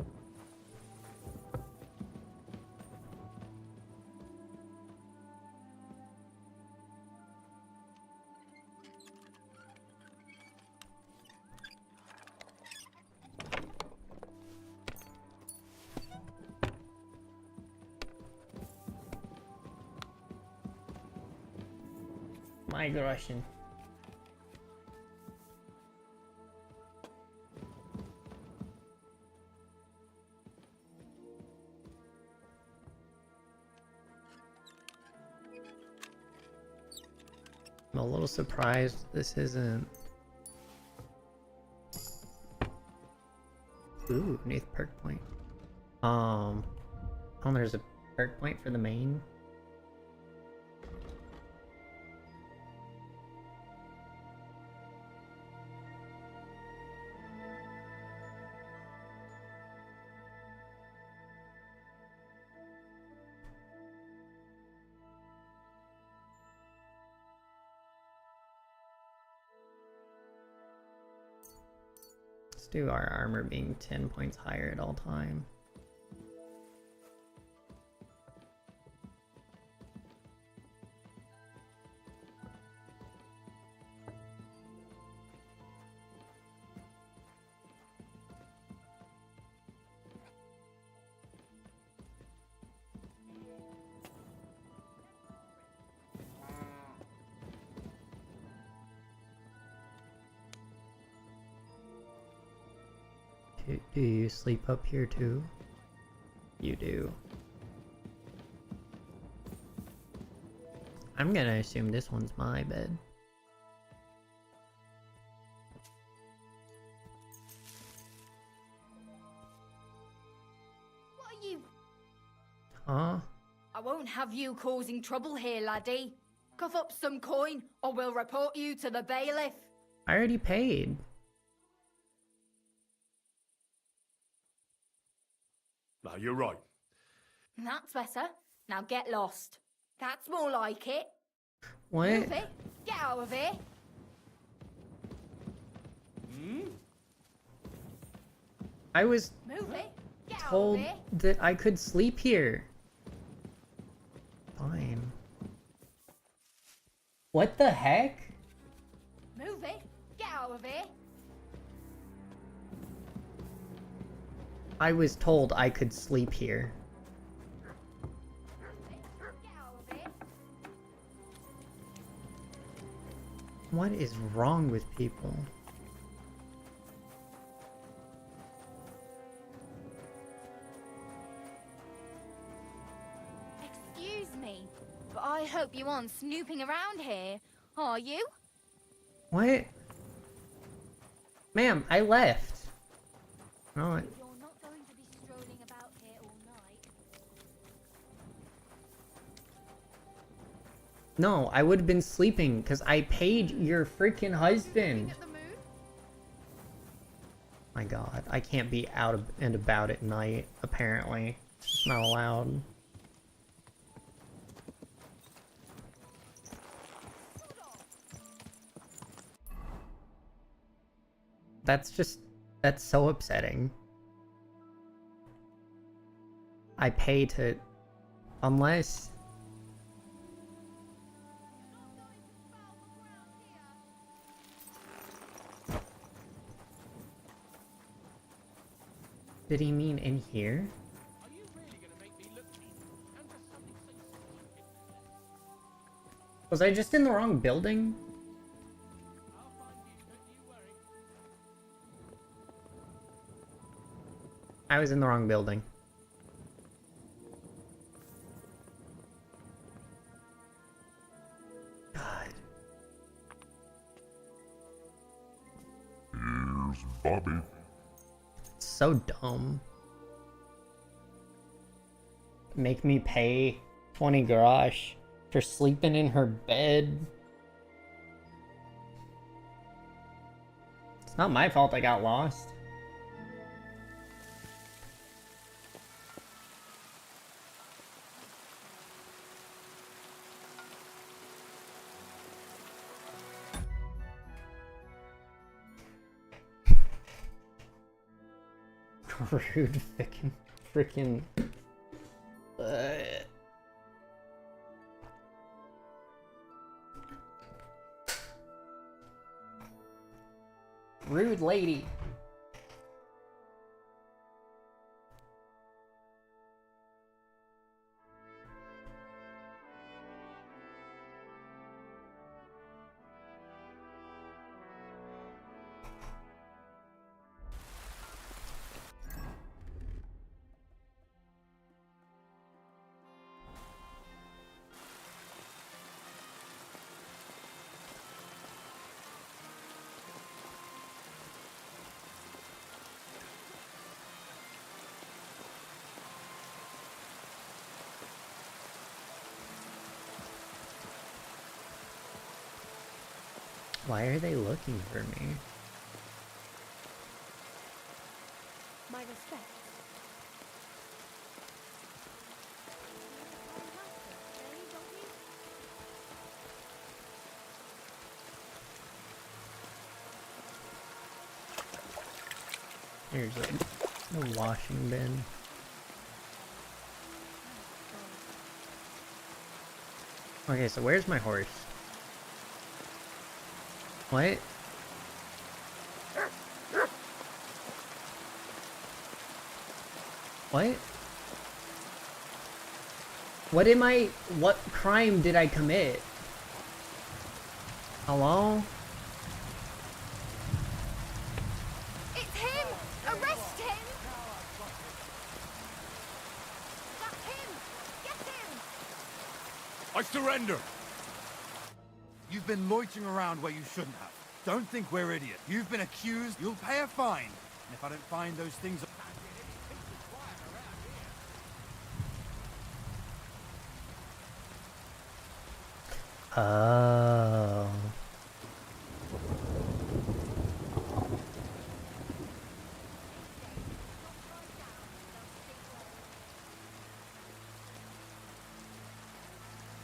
Migration. I'm a little surprised this isn't... Ooh, new perk point. Oh, there's a perk point for the main. Let's do our armor being 10 points higher at all time. Do you sleep up here too? You do. I'm gonna assume this one's my bed. What are you? Huh? I won't have you causing trouble here, laddie. Cough up some coin, or we'll report you to the bailiff. I already paid. No, you're right. That's better. Now get lost. That's more like it. What? Move it. Get out of here. I was Move it. Get told out of here. that I could sleep here. Fine. What the heck? Move it. Get out of here. I was told I could sleep here. What is wrong with people? Excuse me, but I hope you aren't snooping around here, are you? What? Ma'am, I left. No, You're not going to be strolling about here all night. no, I would have been sleeping because I paid your freaking husband. My god, I can't be out and about at night, apparently. It's just not allowed. That's so upsetting. I pay to... Unless... Did he mean in here? Was I just in the wrong building? I was in the wrong building. God. Here's Bobby. It's so dumb. Make me pay 20 grosh for sleeping in her bed. It's not my fault I got lost. Rude freaking rude lady. Why are they looking for me? My respect. Here's a washing bin. Okay, so where's my horse? What? What? What crime did I commit? Hello? It's him! Arrest him! That's him! Get him! I surrender! You've been loitering around where you shouldn't have. Don't think we're idiots. You've been accused, you'll pay a fine. And if I don't find those things... Oh.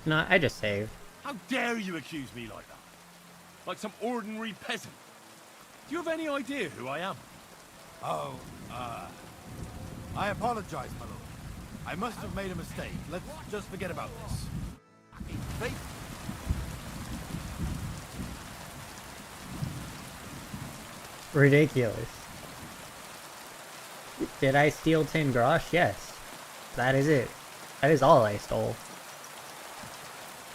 No, I just saved. How dare you accuse me like that? Like some ordinary peasant. Do you have any idea who I am? Oh, I apologize, my lord. I must have made a mistake. Let's just forget about this. Fate. Ridiculous. Did I steal 10 grosh? Yes. That is it. That is all I stole.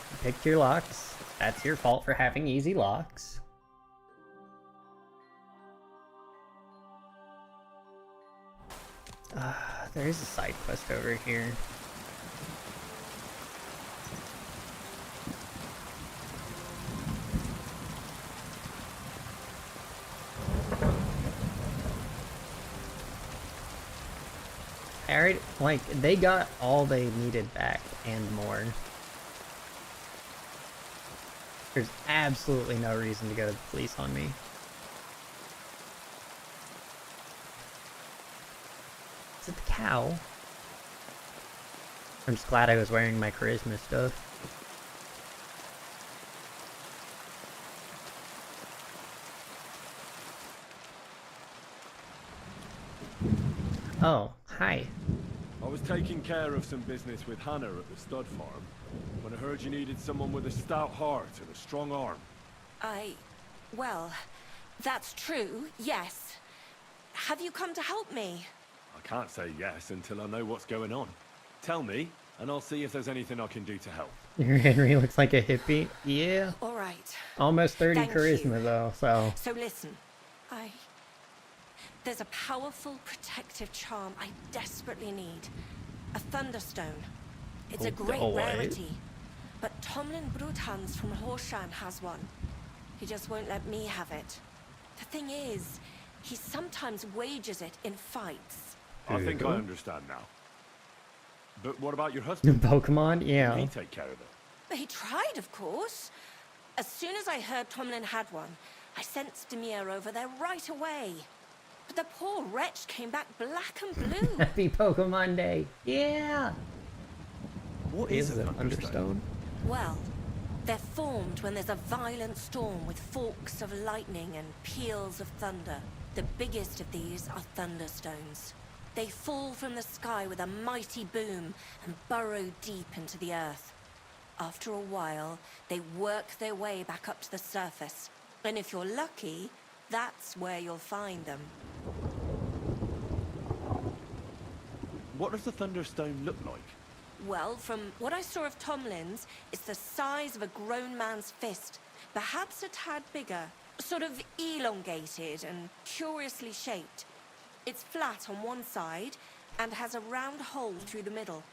You picked your locks. That's your fault for having easy locks. There is a side quest over here. I already, like, they got all they needed back and more. There's absolutely no reason to go to the police on me. Is it the cow? I'm just glad I was wearing my charisma stuff. Oh, hi. I was taking care of some business with Hannah at the stud farm when I heard you needed someone with a stout heart and a strong arm. Well, that's true, yes. Have you come to help me? I can't say yes until I know what's going on. Tell me, and I'll see if there's anything I can do to help. Your Henry looks like a hippie. Yeah. All right. Almost 30 Thank charisma you. though, so. So listen, there's a powerful protective charm I desperately need. A Thunderstone. It's a great rarity. But Tomlin Bruthans from Horshan has one. He just won't let me have it. The thing is, he sometimes wages it in fights. I think I understand now. But what about your husband? Pokemon? Yeah. Did he take care of it? But he tried, of course. As soon as I heard Tomlin had one, I sent Demir over there right away. But the poor wretch came back black and blue. Happy Pokemon Day. Yeah. What is a Thunderstone? Well, they're formed when there's a violent storm with forks of lightning and peals of thunder. The biggest of these are Thunderstones. They fall from the sky with a mighty boom and burrow deep into the earth. After a while, they work their way back up to the surface. And if you're lucky, that's where you'll find them. What does the Thunderstone look like? Well, from what I saw of Tomlin's, it's the size of a grown man's fist. Perhaps a tad bigger. Sort of elongated and curiously shaped. It's flat on one side and has a round hole through the middle.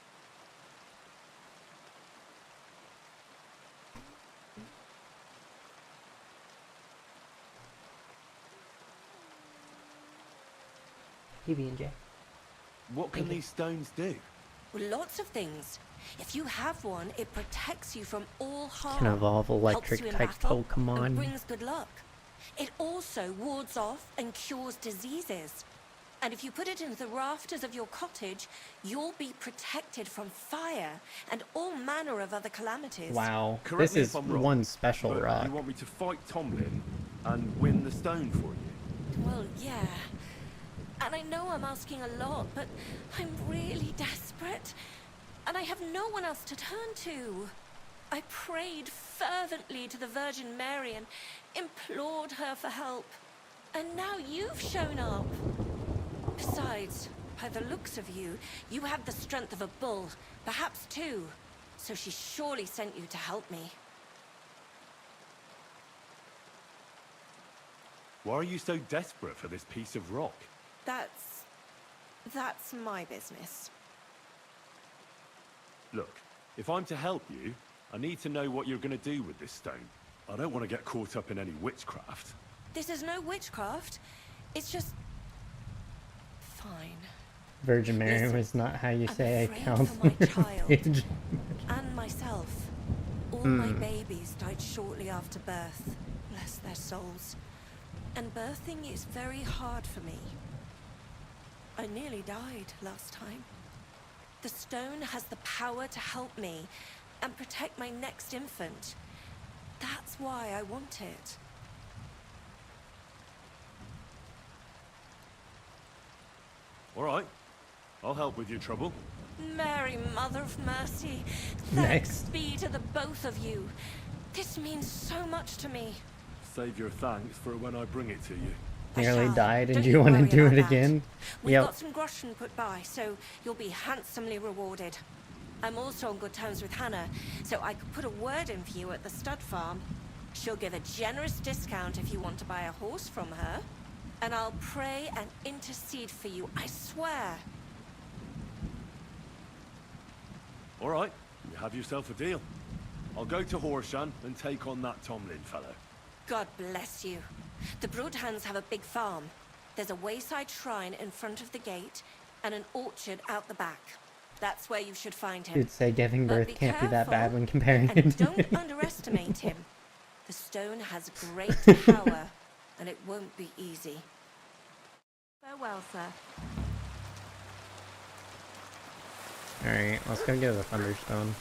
PB&J. What can these stones do? Well, lots of things. If you have one, it protects you from all harm. Can evolve electric helps you in type battle, Pokemon. and brings good luck. It also wards off and cures diseases. And if you put it into the rafters of your cottage, you'll be protected from fire and all manner of other calamities. Wow. Correct This me is if I'm wrong, one special but rock. You want me to fight Tomlin and win the stone for you? Well, yeah. And I know I'm asking a lot, but I'm really desperate. And I have no one else to turn to. I prayed fervently to the Virgin Mary and implored her for help. And now you've shown up. Besides, by the looks of you, you have the strength of a bull, perhaps two. So she surely sent you to help me. Why are you so desperate for this piece of rock? That's my business. Look, if I'm to help you, I need to know what you're going to do with this stone. I don't want to get caught up in any witchcraft. This is no witchcraft. It's just... fine. Virgin Mary Listen, was not how you say I'm I afraid count. for my child. Page. And myself. All my babies died shortly after birth. Bless their souls. And birthing is very hard for me. I nearly died last time. The stone has the power to help me and protect my next infant. That's why I want it. All right, I'll help with your trouble. Mary, Mother of Mercy, Next. thanks be to the both of you. This means so much to me. Save your thanks for when I bring it to you. Nearly died, and Don't you want to worry do about it that. again? We've Yep. got some groschen put by, so you'll be handsomely rewarded. I'm also on good terms with Hannah, so I could put a word in for you at the stud farm. She'll give a generous discount if you want to buy a horse from her. And I'll pray and intercede for you, I swear. All right, you have yourself a deal. I'll go to Horshan and take on that Tomlin fellow. God bless you. The Broodhands have a big farm. There's a wayside shrine in front of the gate and an orchard out the back. That's where you should find him. Dude, say giving But birth be can't be that bad careful, when comparing and it to don't underestimate him. The stone has great power, and it won't be easy. Farewell, sir. Alright, let's go get the Thunderstone.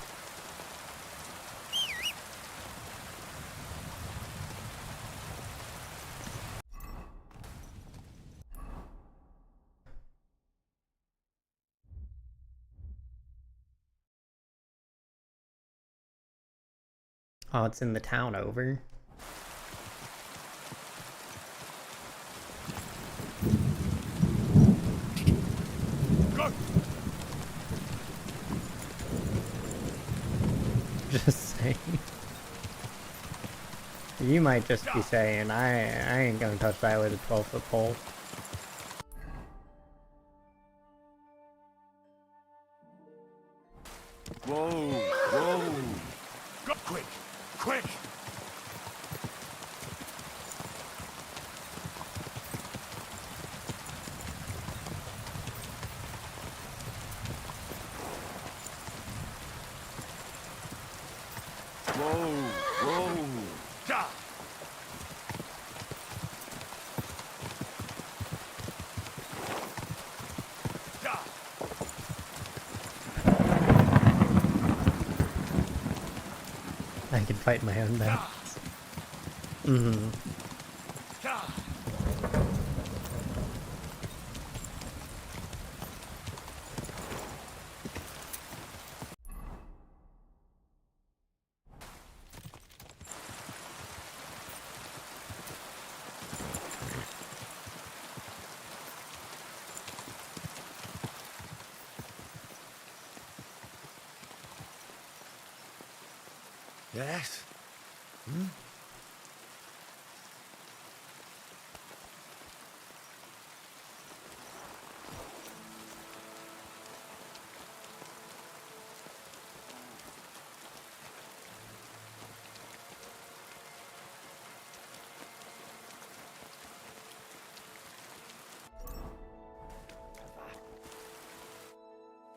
Oh, it's in the town over. Just saying. You might just be saying, I ain't gonna touch that with a 12-foot pole. Whoa, whoa. Go quick, quick. Whoa, whoa. Da. Da. I can fight my own battles. Mm-hmm. Yes? Hmm?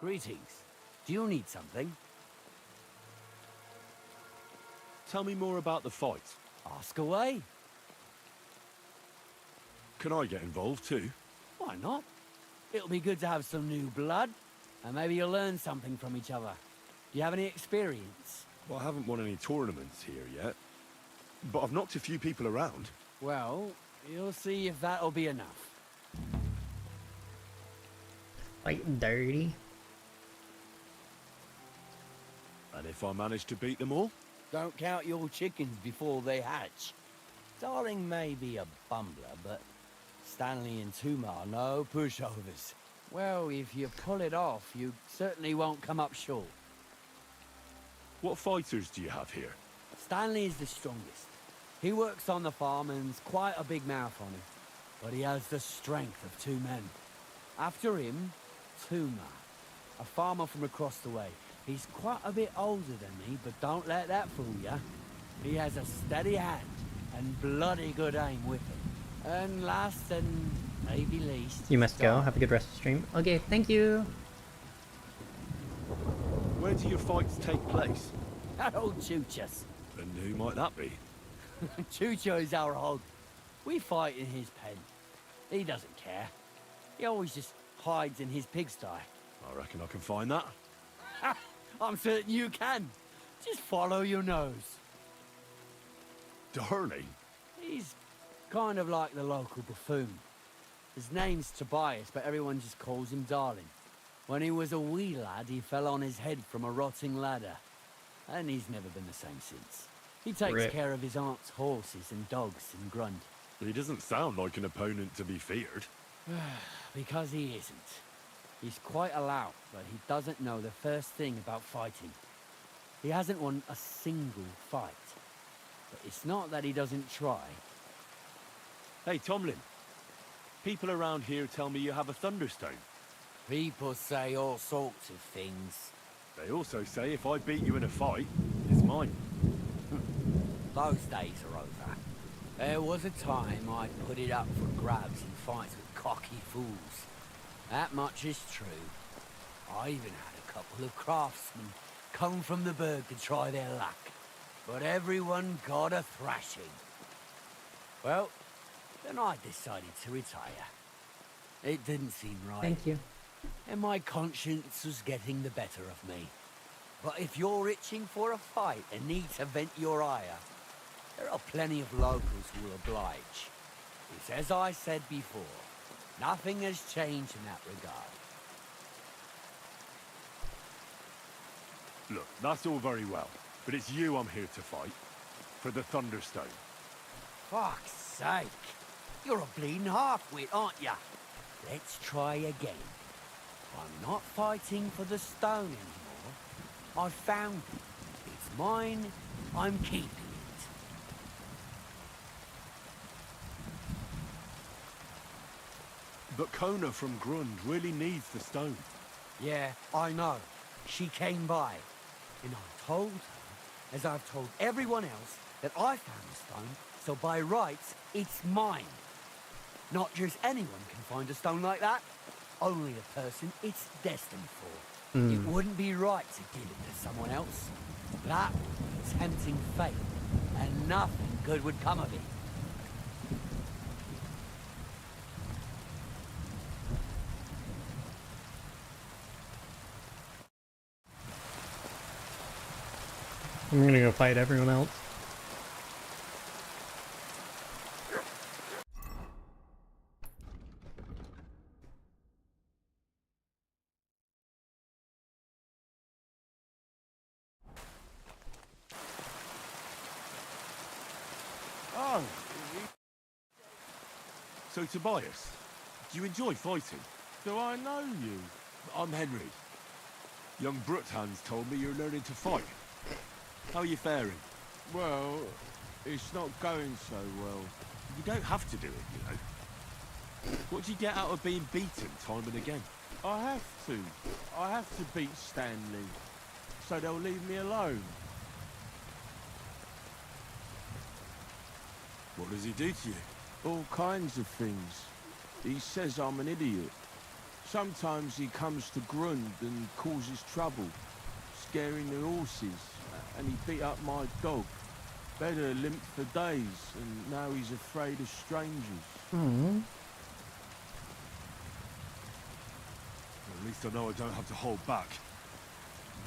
Greetings. Do you need something? Tell me more about the fight. Ask away. Can I get involved too? Why not? It'll be good to have some new blood, and maybe you'll learn something from each other. Do you have any experience? Well, I haven't won any tournaments here yet, but I've knocked a few people around. Well, you'll see if that'll be enough. Like dirty. And if I manage to beat them all? Don't count your chickens before they hatch. Darling may be a bumbler, but Stanley and Tuma are no pushovers. Well, if you pull it off, you certainly won't come up short. What fighters do you have here? Stanley is the strongest. He works on the farm and's quite a big mouth on him, but he has the strength of two men. After him, Tuma, a farmer from across the way. He's quite a bit older than me, but don't let that fool ya. He has a steady hand and bloody good aim with it. And last and maybe least... You must go. Have a good rest of the stream. Okay, thank you. Where do your fights take place? That old Chuchas. And who might that be? Chucho is our hog. We fight in his pen. He doesn't care. He always just hides in his pigsty. I reckon I can find that. I'm certain you can. Just follow your nose. Darling? He's kind of like the local buffoon. His name's Tobias, but everyone just calls him Darling. When he was a wee lad, he fell on his head from a rotting ladder. And he's never been the same since. He takes care of his aunt's horses and dogs in Grunt. He doesn't sound like an opponent to be feared. Because he isn't. He's quite a lout, but he doesn't know the first thing about fighting. He hasn't won a single fight. But it's not that he doesn't try. Hey, Tomlin. People around here tell me you have a thunderstone. People say all sorts of things. They also say if I beat you in a fight, it's mine. Those days are over. There was a time I put it up for grabs in fights with cocky fools. That much is true. I even had a couple of craftsmen come from the burg to try their luck. But everyone got a thrashing. Well, then I decided to retire. It didn't seem right. Thank you. And my conscience was getting the better of me. But if you're itching for a fight and need to vent your ire, there are plenty of locals who will oblige. It's as I said before. Nothing has changed in that regard. Look, that's all very well, but it's you I'm here to fight. For the Thunderstone. Fuck's sake. You're a bleeding half-wit, aren't ya? Let's try again. I'm not fighting for the stone anymore. I found it. It's mine. I'm keeping it. But Kona from Grund really needs the stone. Yeah, I know. She came by. And I told her, as I've told everyone else, that I found the stone, so by rights, it's mine. Not just anyone can find a stone like that. Only a person it's destined for. It wouldn't be right to give it to someone else. That would be tempting fate, and nothing good would come of it. I'm gonna go fight everyone else. Oh. So, Tobias, do you enjoy fighting? Do I know you? I'm Henry. Young Bruthan's told me you're learning to fight. How are you faring? Well, it's not going so well. You don't have to do it, you know. What do you get out of being beaten time and again? I have to. I have to beat Stanley, so they'll leave me alone. What does he do to you? All kinds of things. He says I'm an idiot. Sometimes he comes to Grund and causes trouble, scaring the horses, and he beat up my dog. Better limped for days, and now he's afraid of strangers. At least I know I don't have to hold back.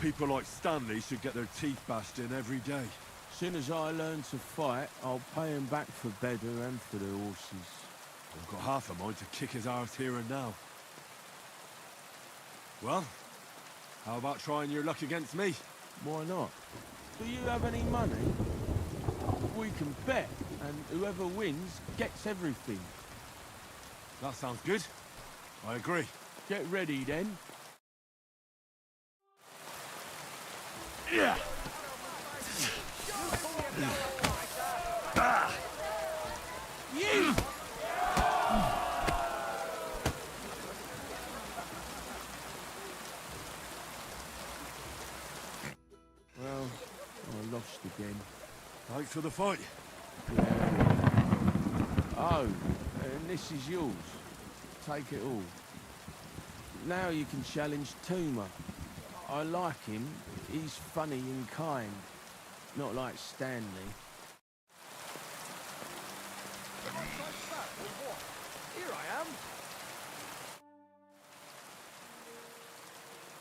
People like Stanley should get their teeth bashed in every day. Soon as I learn to fight, I'll pay him back for better and for the horses. I've got half a mind to kick his arse here and now. Well, how about trying your luck against me? Why not? Do you have any money? We can bet, and whoever wins gets everything. That sounds good. I agree. Get ready then. Yeah. You! Well, I lost again. Thanks for the fight. Oh, and this is yours. Take it all. Now you can challenge Tuma. I like him. He's funny and kind. Not like Stanley. Here I am.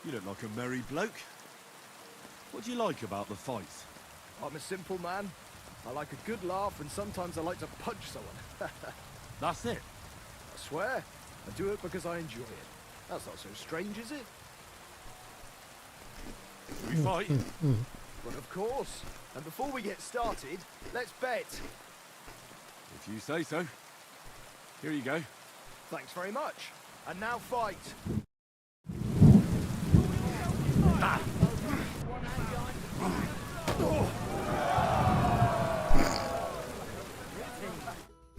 You look like a merry bloke. What do you like about the fight? I'm a simple man. I like a good laugh, and sometimes I like to punch someone. That's it? I swear. I do it because I enjoy it. That's not so strange, is it? We fight? But of course. And before we get started, let's bet. If you say so. Here you go. Thanks very much. And now fight. Ah.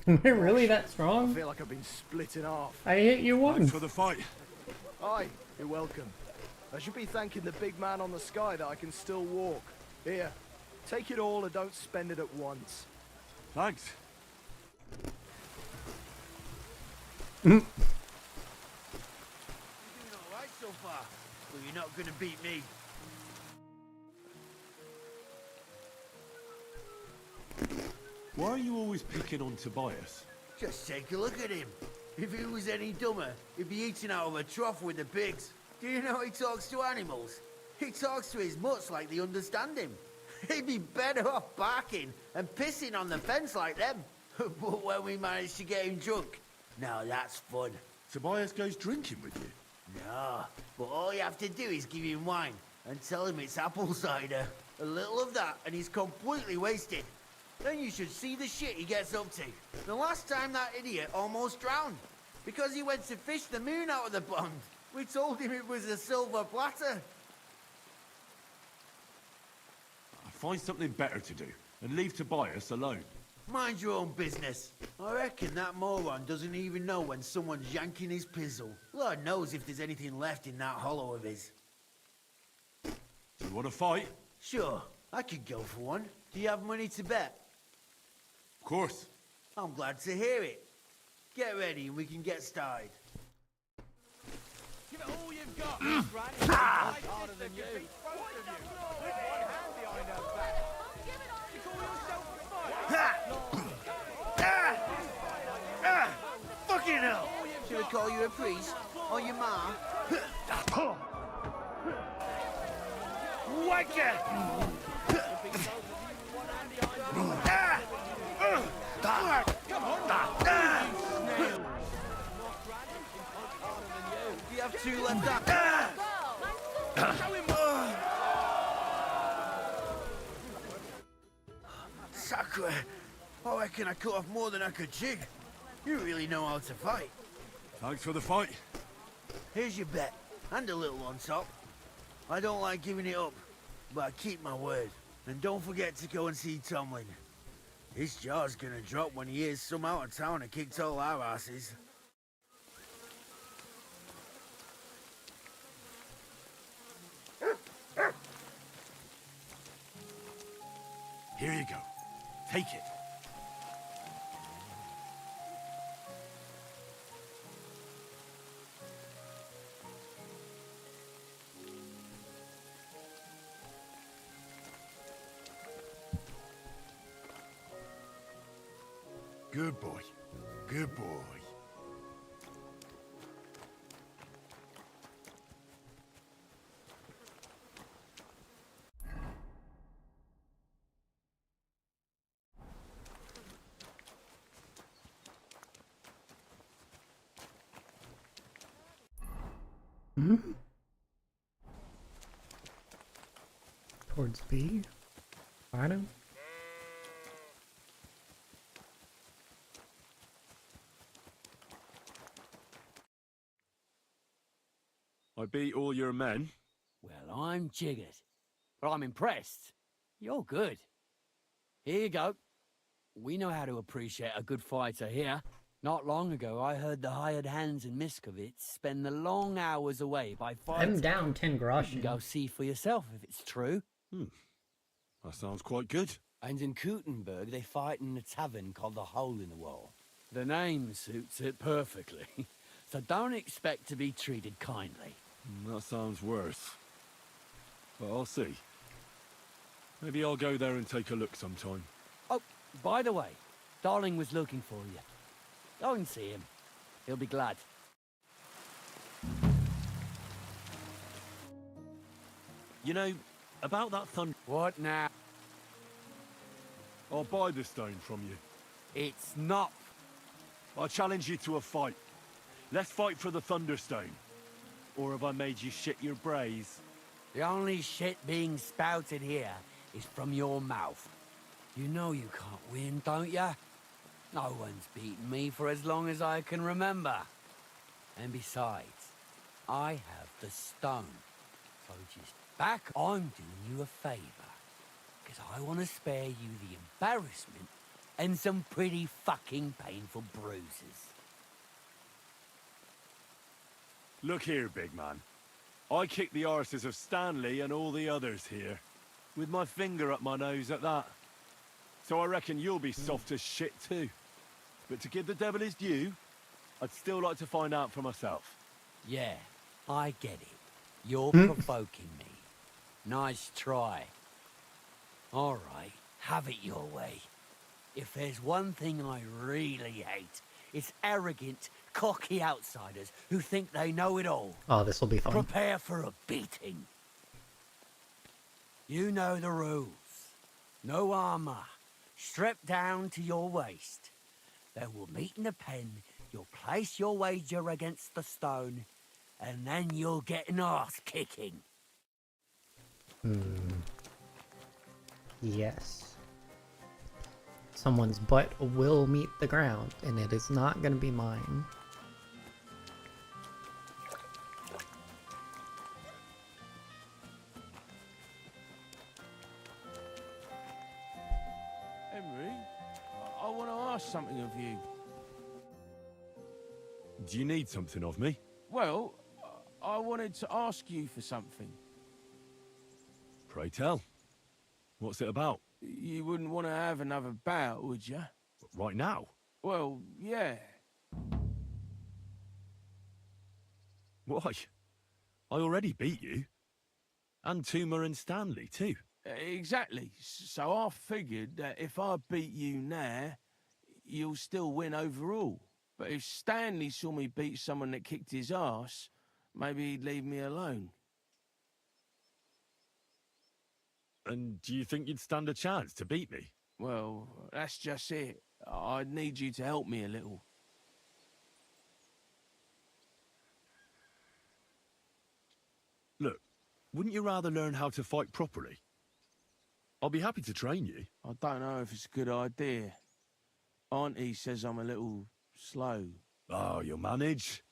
Am I really that strong? I feel like I've been split in half. I hit you once. Thanks for the fight. Aye, you're welcome. I should be thanking the big man on the sky that I can still walk. Here, take it all and don't spend it at once. Thanks. You're doing alright so far, but you're not gonna beat me. Why are you always picking on Tobias? Just take a look at him. If he was any dumber, he'd be eating out of a trough with the pigs. Do you know he talks to animals? He talks to his mutts like they understand him. He'd be better off barking and pissing on the fence like them. But when we managed to get him drunk, now that's fun. Tobias goes drinking with you? No, but all you have to do is give him wine and tell him it's apple cider. A little of that and he's completely wasted. Then you should see the shit he gets up to. The last time that idiot almost drowned because he went to fish the moon out of the pond. We told him it was a silver platter. Find something better to do, and leave Tobias alone. Mind your own business. I reckon that moron doesn't even know when someone's yanking his pizzle. Lord knows if there's anything left in that hollow of his. Do you want to fight? Sure, I could go for one. Do you have money to bet? Of course. I'm glad to hear it. Get ready and we can get started. Give it all you've got, Granny. Harder than you. Both of you. With one hand behind her back. You call yourself a fighter? Fucking hell! Should I call you a priest? Or your ma? Wanker! Come on, You have two left up. Sacre! I reckon I cut off more than I could jig. You really know how to fight. Thanks for the fight. Here's your bet, and a little on top. I don't like giving it up, but I keep my word. And don't forget to go and see Tomlin. His jaw's gonna drop when he hears some out of town and kicked all our asses. Here you go. Take it. Good boy. Good boy. Hmm? Towards B? Bottom? I beat all your men. Well, I'm jiggered. But I'm impressed. You're good. Here you go. We know how to appreciate a good fighter here. Not long ago, I heard the hired hands in Miskovitz spend the long hours away by fighting. I'm down 10 groschen. You can go see for yourself if it's true. That sounds quite good. And in Kuttenberg, they fight in a tavern called the Hole in the Wall. The name suits it perfectly. So don't expect to be treated kindly. That sounds worse. But I'll see. Maybe I'll go there and take a look sometime. Oh, by the way, Darling was looking for you. Go and see him. He'll be glad. You know, about that thunder... What now? I'll buy the stone from you. It's not. I challenge you to a fight. Let's fight for the Thunderstone. Or have I made you shit your brays? The only shit being spouted here is from your mouth. You know you can't win, don't ya? No one's beaten me for as long as I can remember. And besides, I have the stone. So just back on doing you a favor. Because I want to spare you the embarrassment and some pretty fucking painful bruises. Look here, big man. I kicked the arses of Stanley and all the others here. With my finger up my nose at that. So I reckon you'll be soft as shit too. But to give the devil his due, I'd still like to find out for myself. Yeah, I get it. You're provoking me. Nice try. All right, have it your way. If there's one thing I really hate, it's arrogant, cocky outsiders who think they know it all. Oh, this will be fun. Prepare for a beating. You know the rules. No armor. Stripped down to your waist. Then we'll meet in a pen. You'll place your wager against the stone, and then you'll get an arse kicking. Yes. Someone's butt will meet the ground, and it is not going to be mine. ask something of you. Do you need something of me? Well, I wanted to ask you for something. Pray tell. What's it about? You wouldn't want to have another bout, would you? Right now? Well, yeah. Why? I already beat you. And Tuma and Stanley, too. Exactly. So I figured that if I beat you now, you'll still win overall. But if Stanley saw me beat someone that kicked his ass, maybe he'd leave me alone. And do you think you'd stand a chance to beat me? Well, that's just it. I'd need you to help me a little. Look, wouldn't you rather learn how to fight properly? I'll be happy to train you. I don't know if it's a good idea. Auntie says I'm a little slow. Oh, you'll manage.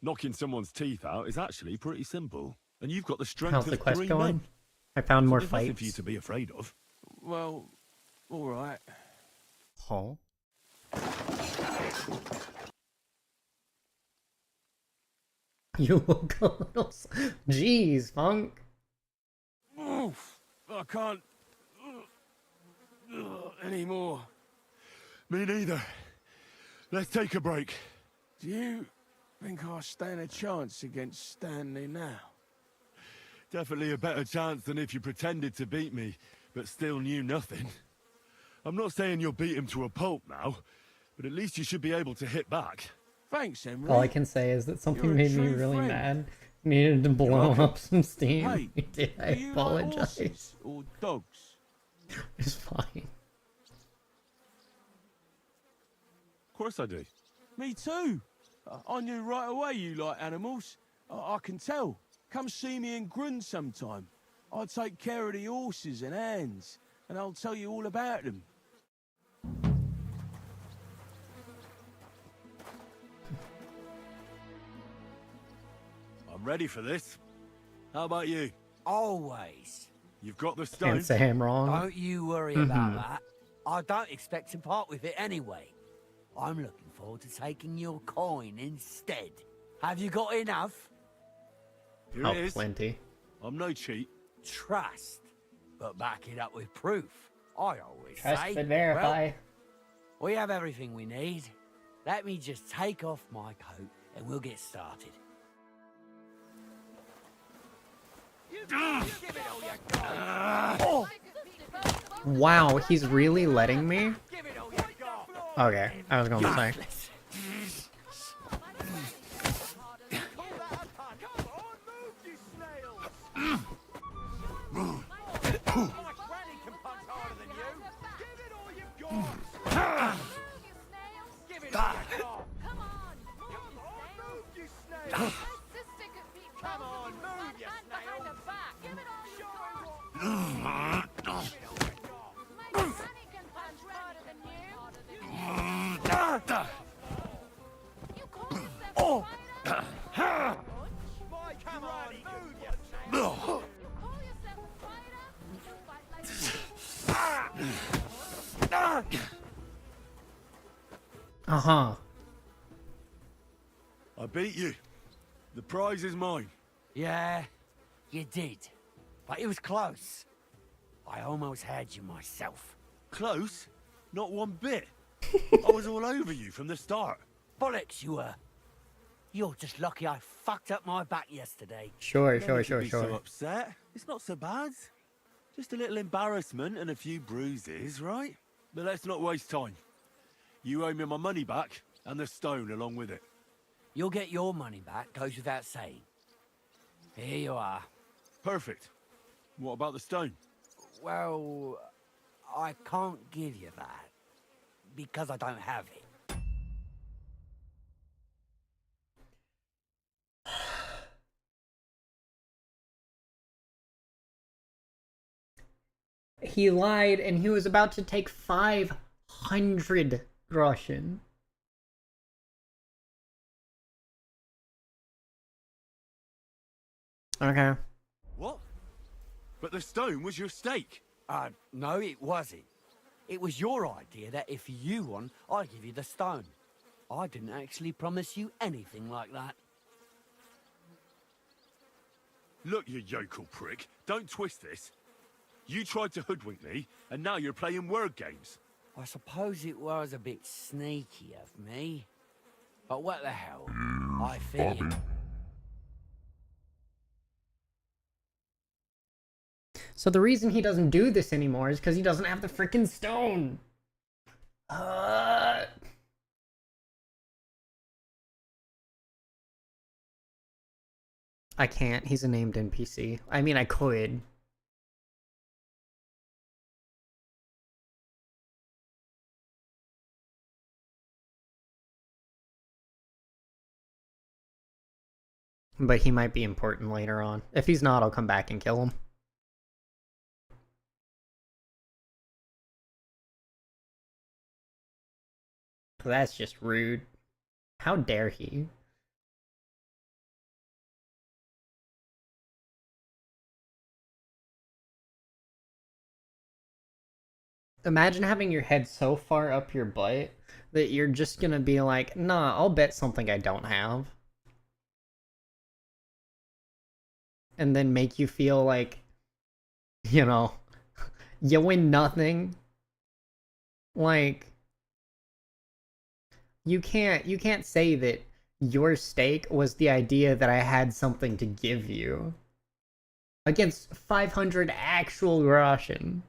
Knocking someone's teeth out is actually pretty simple. And you've got the strength How's of the quest 3 going? men. I found more There's nothing fights. for you to be afraid of. Well, all right. Huh? You look a little... Jeez, Funk. Oof, I can't... anymore. Me neither. Let's take a break. Do you think I stand a chance against Stanley now? Definitely a better chance than if you pretended to beat me, but still knew nothing. I'm not saying you'll beat him to a pulp now, but at least you should be able to hit back. Thanks, Henry. All I can say is that something You're a made me true really friend. mad. Needed to blow up some steam. Hey, Did I do you like apologize? horses or dogs? It's fine. Of course I do. Me too. I knew right away you like animals. I can tell. Come see me in Grund sometime. I'll take care of the horses and hands, and I'll tell you all about them. I'm ready for this. How about you? Always. You've got the stone. Can't say I'm wrong. Don't you worry about that. I don't expect to part with it anyway. I'm looking forward to taking your coin instead. Have you got enough? Here Oh, it is. plenty. I'm no cheat. Trust, but back it up with proof. I always Trust say. but verify. Well, we have everything we need. Let me just take off my coat and we'll get started. Wow, he's really letting me? Okay, I was gonna say. Uh-huh. I beat you. The prize is mine. Yeah, you did. But it was close. I almost had you myself. Close? Not one bit. I was all over you from the start. Bollocks you were. You're just lucky I fucked up my back yesterday. Sure, No sure, need to sure, be sure. so upset. It's not so bad. Just a little embarrassment and a few bruises, right? But let's not waste time. You owe me my money back and the stone along with it. You'll get your money back, goes without saying. Here you are. Perfect. What about the stone? Well, I can't give you that. Because I don't have it. He lied and he was about to take 500 groschen. Okay. What? But the stone was your stake. No, it wasn't. It was your idea that if you won, I'd give you the stone. I didn't actually promise you anything like that. Look, you yokel prick. Don't twist this. You tried to hoodwink me, and now you're playing word games. I suppose it was a bit sneaky of me. But what the hell? I figured. So the reason he doesn't do this anymore is because he doesn't have the freaking stone. I can't. He's a named NPC. I mean, I could. But he might be important later on. If he's not, I'll come back and kill him. That's just rude. How dare he? Imagine having your head so far up your butt that you're just gonna be like, nah, I'll bet something I don't have. And then make you feel like, you know, you win nothing. Like, you can't say that your stake was the idea that I had something to give you. Against 500 actual groschen.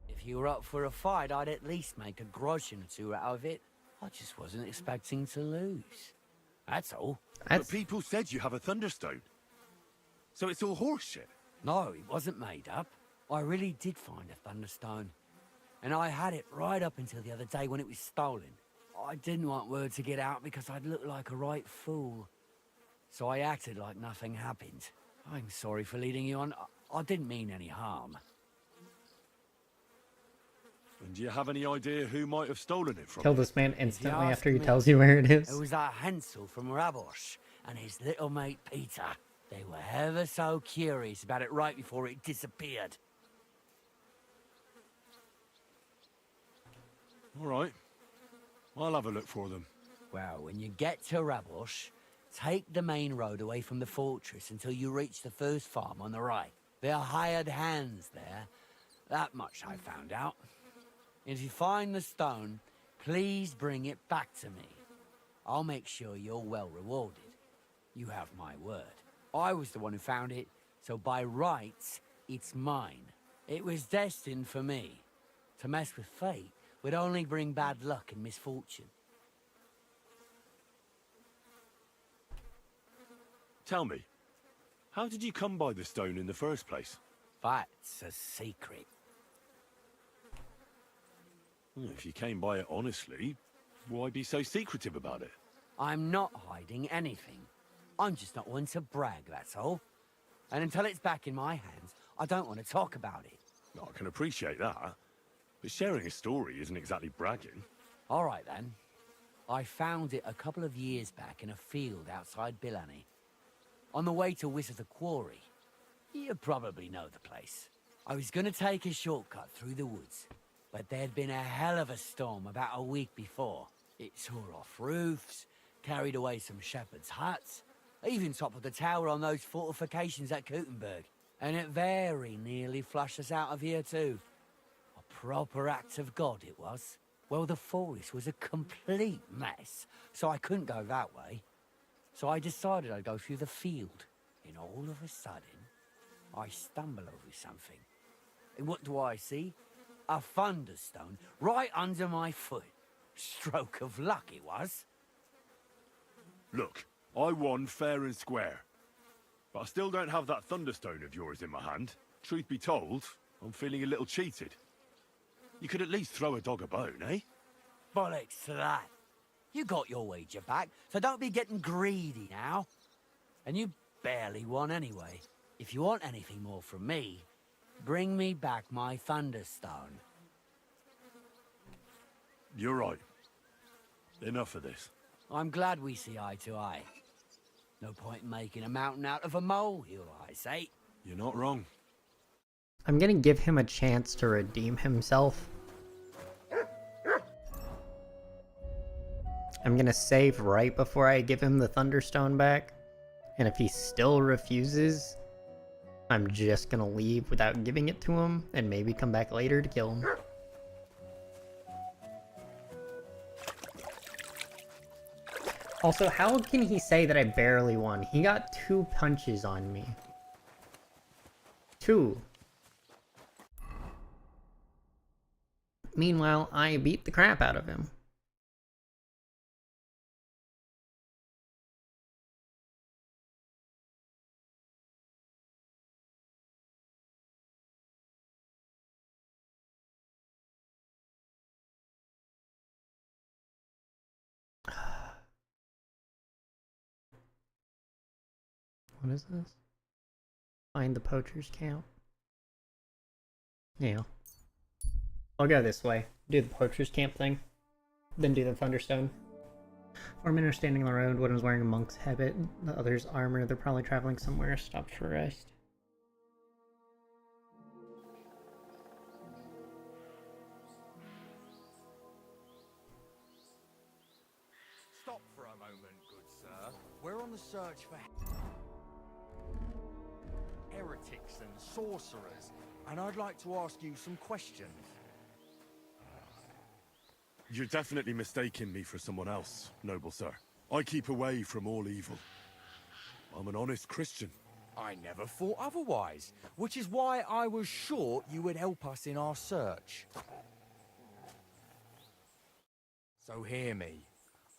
If you were up for a fight, I'd at least make a groschen or two out of it. I just wasn't expecting to lose. That's all. But people said you have a thunderstone. So it's all horseshit. No, it wasn't made up. I really did find a thunderstone. And I had it right up until the other day when it was stolen. I didn't want word to get out because I'd look like a right fool. So I acted like nothing happened. I'm sorry for leading you on. I didn't mean any harm. And do you have any idea who might have stolen it from Kill you? this man instantly If you after he ask tells me, you where it is. It was that Hansel from Rabosh and his little mate Peter. They were ever so curious about it right before it disappeared. All right. I'll have a look for them. Well, when you get to Rabosh, take the main road away from the fortress until you reach the first farm on the right. There are hired hands there. That much I found out. If you find the stone, please bring it back to me. I'll make sure you're well rewarded. You have my word. I was the one who found it, so by rights, it's mine. It was destined for me. To mess with fate would only bring bad luck and misfortune. Tell me, how did you come by the stone in the first place? That's a secret. Well, if you came by it honestly, why be so secretive about it? I'm not hiding anything. I'm just not one to brag, that's all. And until it's back in my hands, I don't want to talk about it. I can appreciate that, but sharing a story isn't exactly bragging. All right, then. I found it a couple of years back in a field outside Billany. On the way to Wizard the Quarry. You probably know the place. I was going to take a shortcut through the woods, but there'd been a hell of a storm about a week before. It tore off roofs, carried away some shepherd's huts, even toppled the tower on those fortifications at Kuttenberg. And it very nearly flushed us out of here too. A proper act of God it was. Well, the forest was a complete mess, so I couldn't go that way. So I decided I'd go through the field. And all of a sudden, I stumble over something. And what do I see? A thunderstone right under my foot. Stroke of luck it was. Look, I won fair and square. But I still don't have that thunderstone of yours in my hand. Truth be told, I'm feeling a little cheated. You could at least throw a dog a bone, eh? Bollocks to that. You got your wager back, so don't be getting greedy now. And you barely won anyway. If you want anything more from me, bring me back my thunderstone. You're right. Enough of this. I'm glad we see eye to eye. No point in making a mountain out of a molehill, I say. You're not wrong. I'm gonna give him a chance to redeem himself. I'm gonna save right before I give him the Thunderstone back. And if he still refuses, I'm just gonna leave without giving it to him and maybe come back later to kill him. Also, how can he say that I barely won? He got 2 punches on me. 2. Meanwhile, I beat the crap out of him. What is this? Find the poacher's camp. Yeah. I'll go this way. Do the poacher's camp thing. Then do the Thunderstone. 4 men are standing on the road. One is wearing a monk's habit. The other's armor. They're probably traveling somewhere. Stopped for rest. Stop for a moment, good sir. We're on the search for heretics and sorcerers, and I'd like to ask you some questions. You're definitely mistaking me for someone else, noble sir. I keep away from all evil. I'm an honest Christian. I never thought otherwise, which is why I was sure you would help us in our search. So hear me.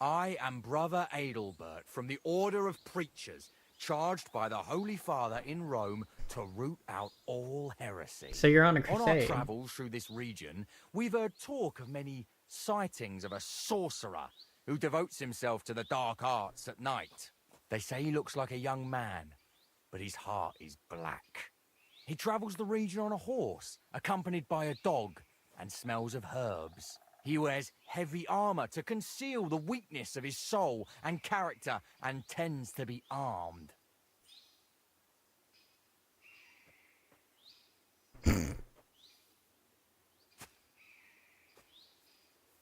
I am Brother Adelbert from the Order of Preachers, charged by the Holy Father in Rome to root out all heresy. So you're on a On our crusade. travels through this region, we've heard talk of many sightings of a sorcerer who devotes himself to the dark arts at night. They say he looks like a young man, but his heart is black. He travels the region on a horse, accompanied by a dog, and smells of herbs. He wears heavy armor to conceal the weakness of his soul and character, and tends to be armed.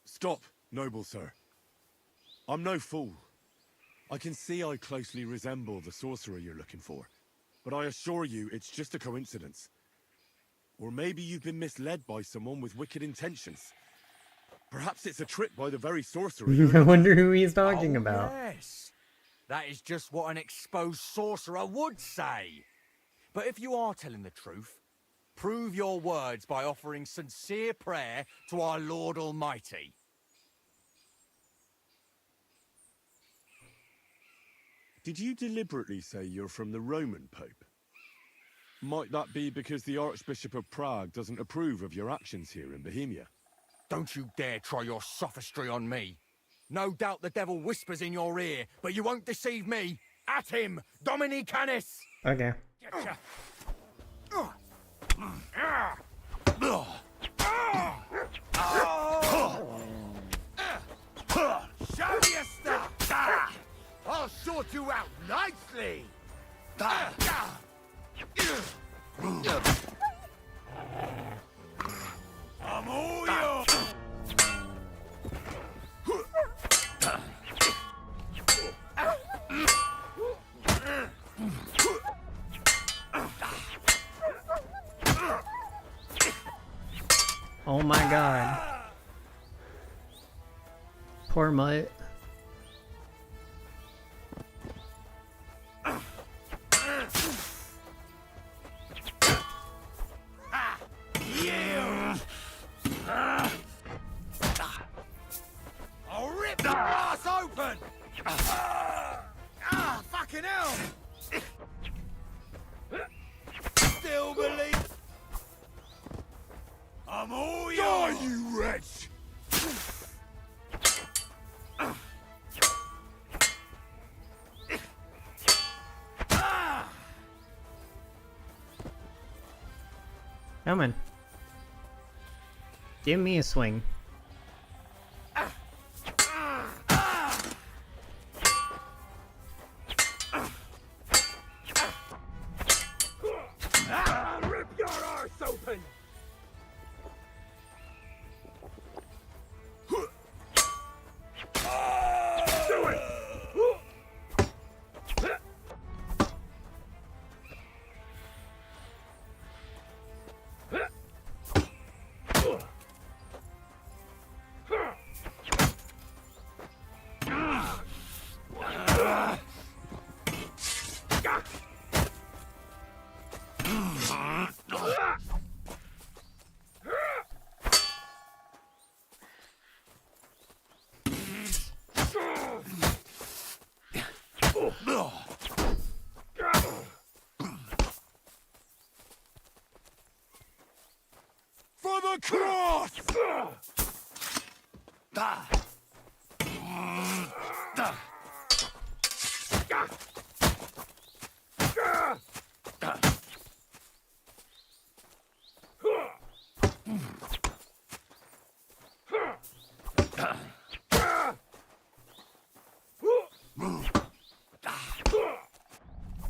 Stop, noble sir. I'm no fool. I can see I closely resemble the sorcerer you're looking for, but I assure you it's just a coincidence. Or maybe you've been misled by someone with wicked intentions. Perhaps it's a trick by the very sorcerer. I wonder who he's talking about. Yes, that is just what an exposed sorcerer would say. But if you are telling the truth, prove your words by offering sincere prayer to our Lord Almighty. Did you deliberately say you're from the Roman Pope? Might that be because the Archbishop of Prague doesn't approve of your actions here in Bohemia? Don't you dare try your sophistry on me. No doubt the devil whispers in your ear, but you won't deceive me. At him, Dominicanus! Okay. Getcha. Show me your stuff! I'll sort you out nicely! I'm all yours! Oh my god. Poor Mutt. I'll rip the ass open! Fucking hell! Still believe? I'm all yours! Die, you wretch! Come on. Give me a swing.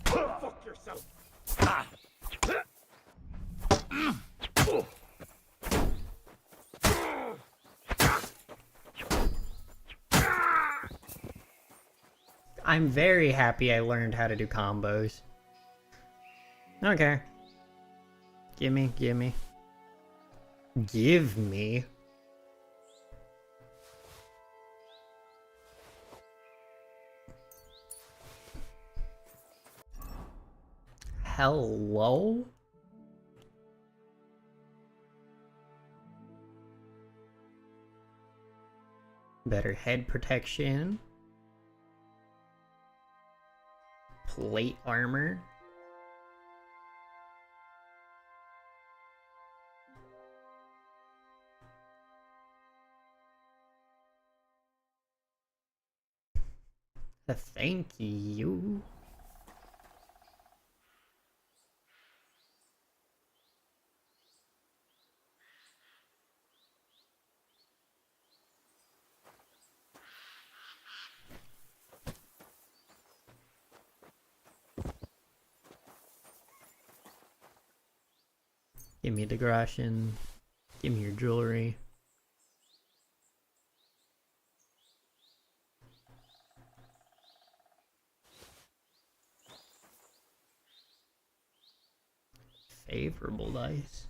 Fuck yourself. I'm very happy I learned how to do combos. Okay. Gimme, gimme. Give me. Hello? Better head protection. Plate armor. Thank you. Give me the Groshin. Give me your jewelry. Favorable dice.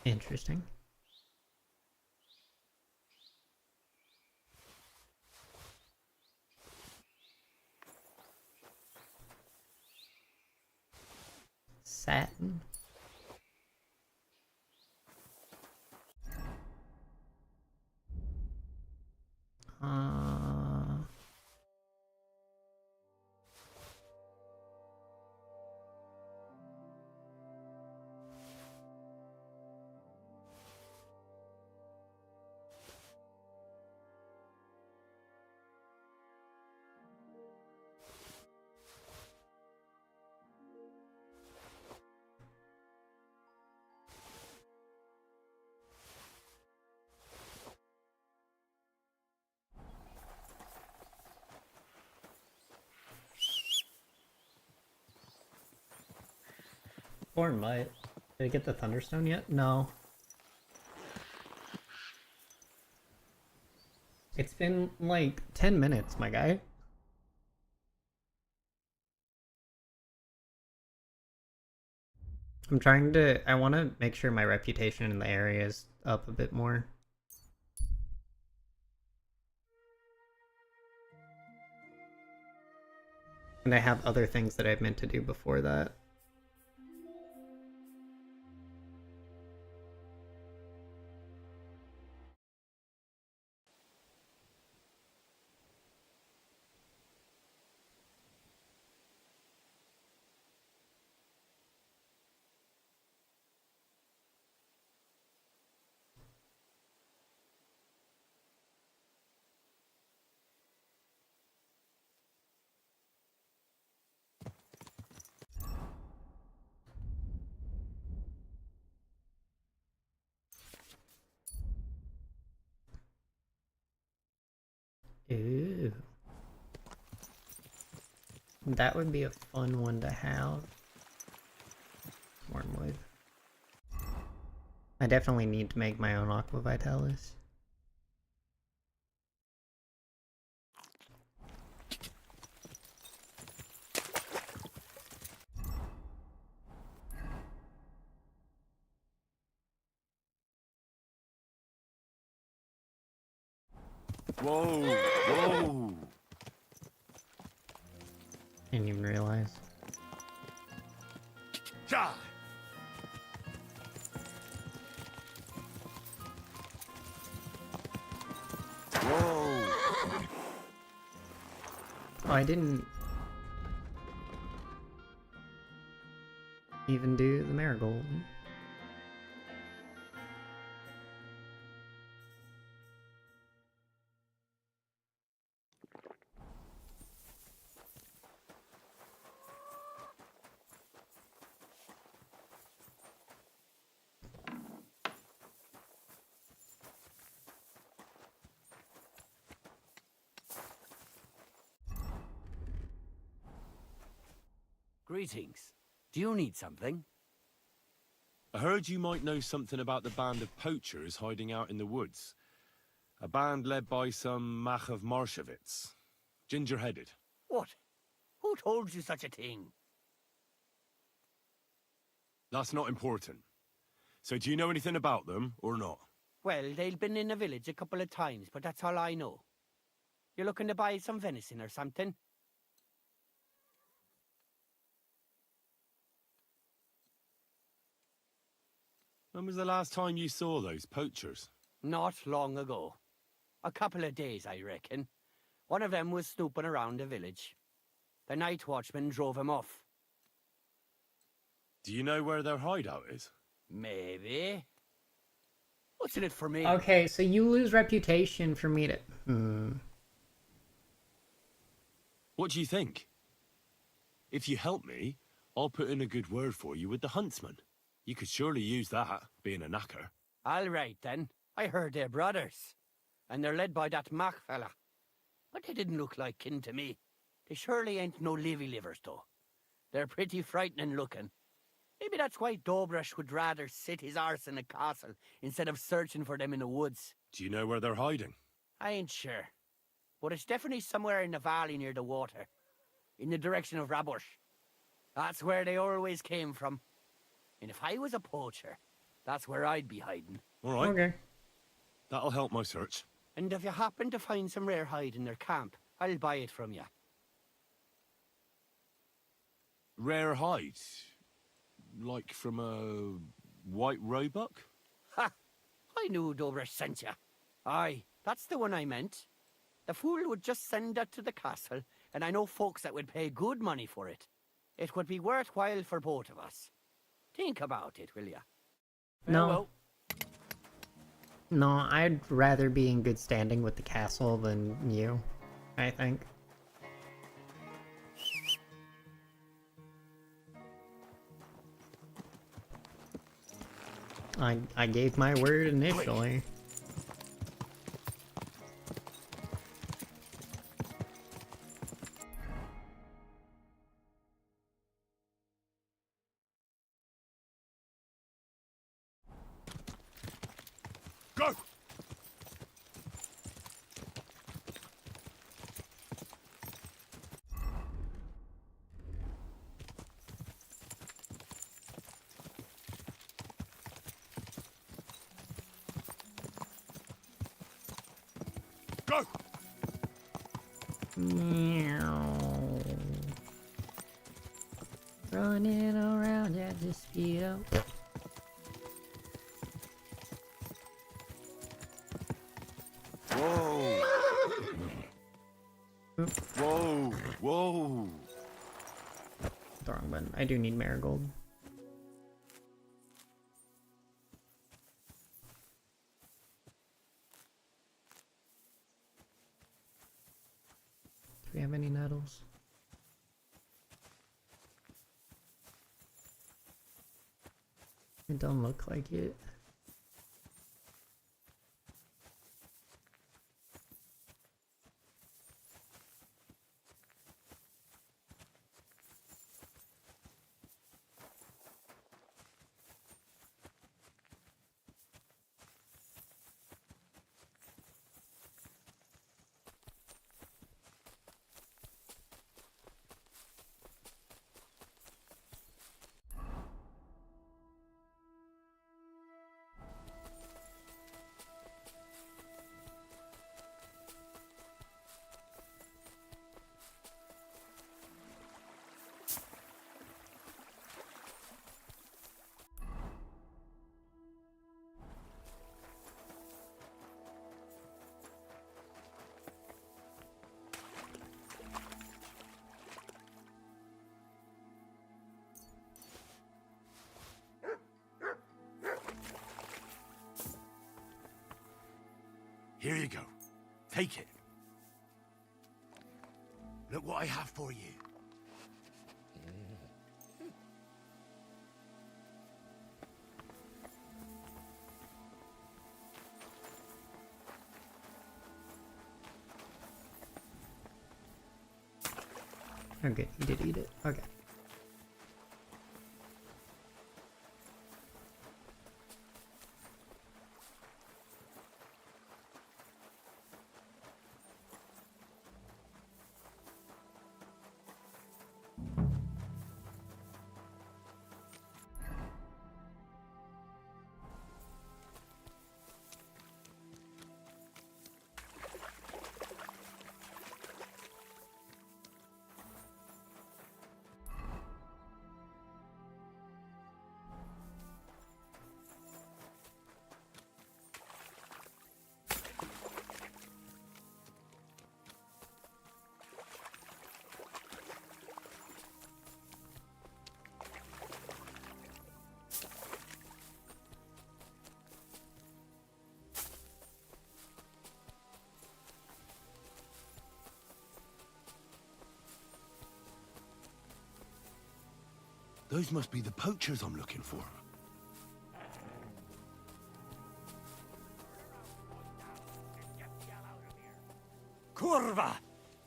Interesting. Satin. Born might. Did I get the Thunderstone yet? No. It's been like 10 minutes, my guy. I'm trying to... I want to make sure my reputation in the area is up a bit more. And I have other things that I've meant to do before that. Ooh. That would be a fun one to have. Wormwood. I definitely need to make my own Aqua Vitalis. Whoa, whoa. Didn't even realize. Ja! Whoa! Oh, I didn't even do the marigold. Greetings. Do you need something? I heard you might know something about the band of poachers hiding out in the woods. A band led by some Mach of Marshevitz. Ginger-headed. What? Who told you such a thing? That's not important. So do you know anything about them, or not? Well, they've been in the village a couple of times, but that's all I know. You're looking to buy some venison or something? When was the last time you saw those poachers? Not long ago. A couple of days, I reckon. One of them was snooping around the village. The night watchman drove him off. Do you know where their hideout is? Maybe. What's in it for me? Okay, so you lose reputation for me to... What do you think? If you help me, I'll put in a good word for you with the huntsman. You could surely use that, being a knacker. All right, then. I heard they're brothers. And they're led by that Mach fella. But they didn't look like kin to me. They surely ain't no livers, though. They're pretty frightening looking. Maybe that's why Dobresh would rather sit his arse in a castle instead of searching for them in the woods. Do you know where they're hiding? I ain't sure. But it's definitely somewhere in the valley near the water. In the direction of Rabush. That's where they always came from. And if I was a poacher, that's where I'd be hiding. All right. Okay. That'll help my search. And if you happen to find some rare hide in their camp, I'll buy it from you. Rare hide? Like from a white roebuck? Ha! I knew Dobresh sent you. Aye, that's the one I meant. The fool would just send that to the castle, and I know folks that would pay good money for it. It would be worthwhile for both of us. Think about it, will ya? No. Farewell. No, I'd rather be in good standing with the castle than you, I think. I gave my word initially. Go! Go! Meow. Running around at the speed up. Whoa! Whoa! Whoa! The wrong button. I do need marigold. Do we have any nettles? It don't look like it. Here you go. Take it. Look what I have for you. Okay, he did eat it. Okay. Those must be the poachers I'm looking for. Curva!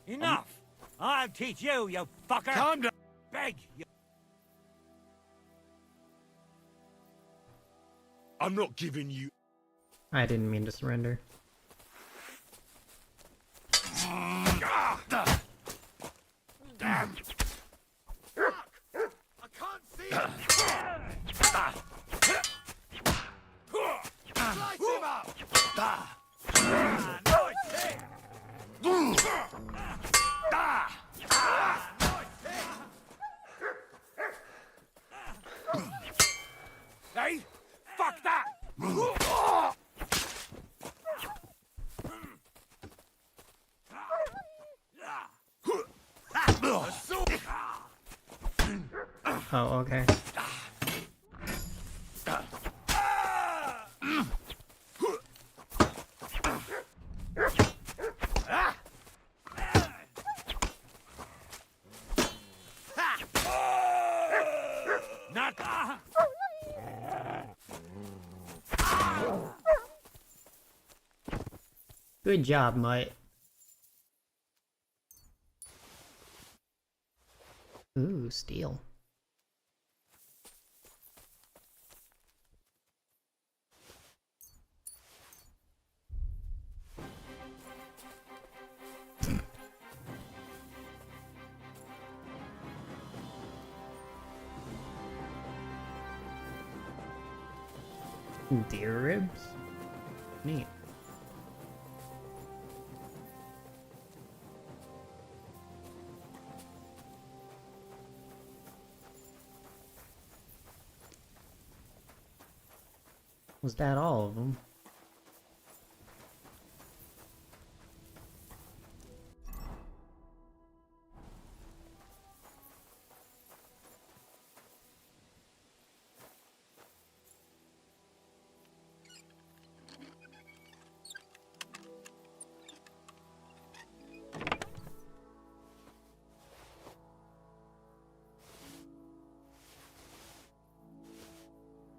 Enough! I'll teach you, you fucker! Calm down! Beg you! I'm not giving you... I didn't mean to surrender. Damn! I can't see him! Slice him up! Hey! Fuck that! Oh, okay. Not. Good job, mate. Ooh, steel. Deer ribs? Neat. Was that all of them?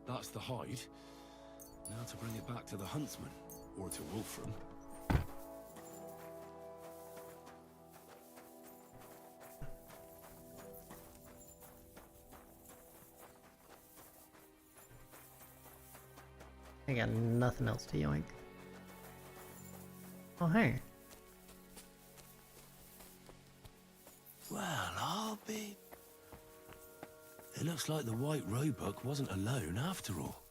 That's the hide. Now to bring it back to the huntsman, or to Wolfram. I got nothing else to yoink. Oh, hey. Well, I'll be... It looks like the White Roebuck wasn't alone after all.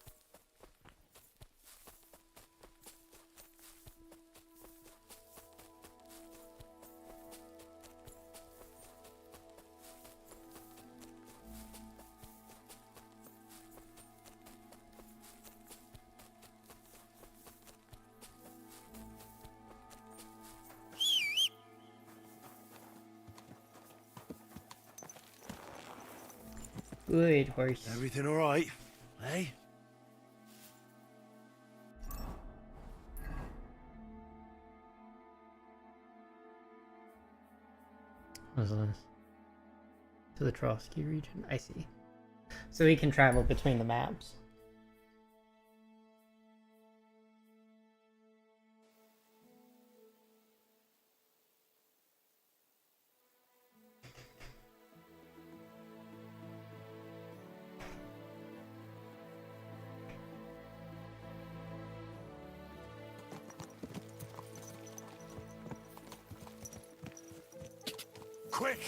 Good horse. Everything all right, eh? What's this? To the Trotsky region. I see. So we can travel between the maps. Quick!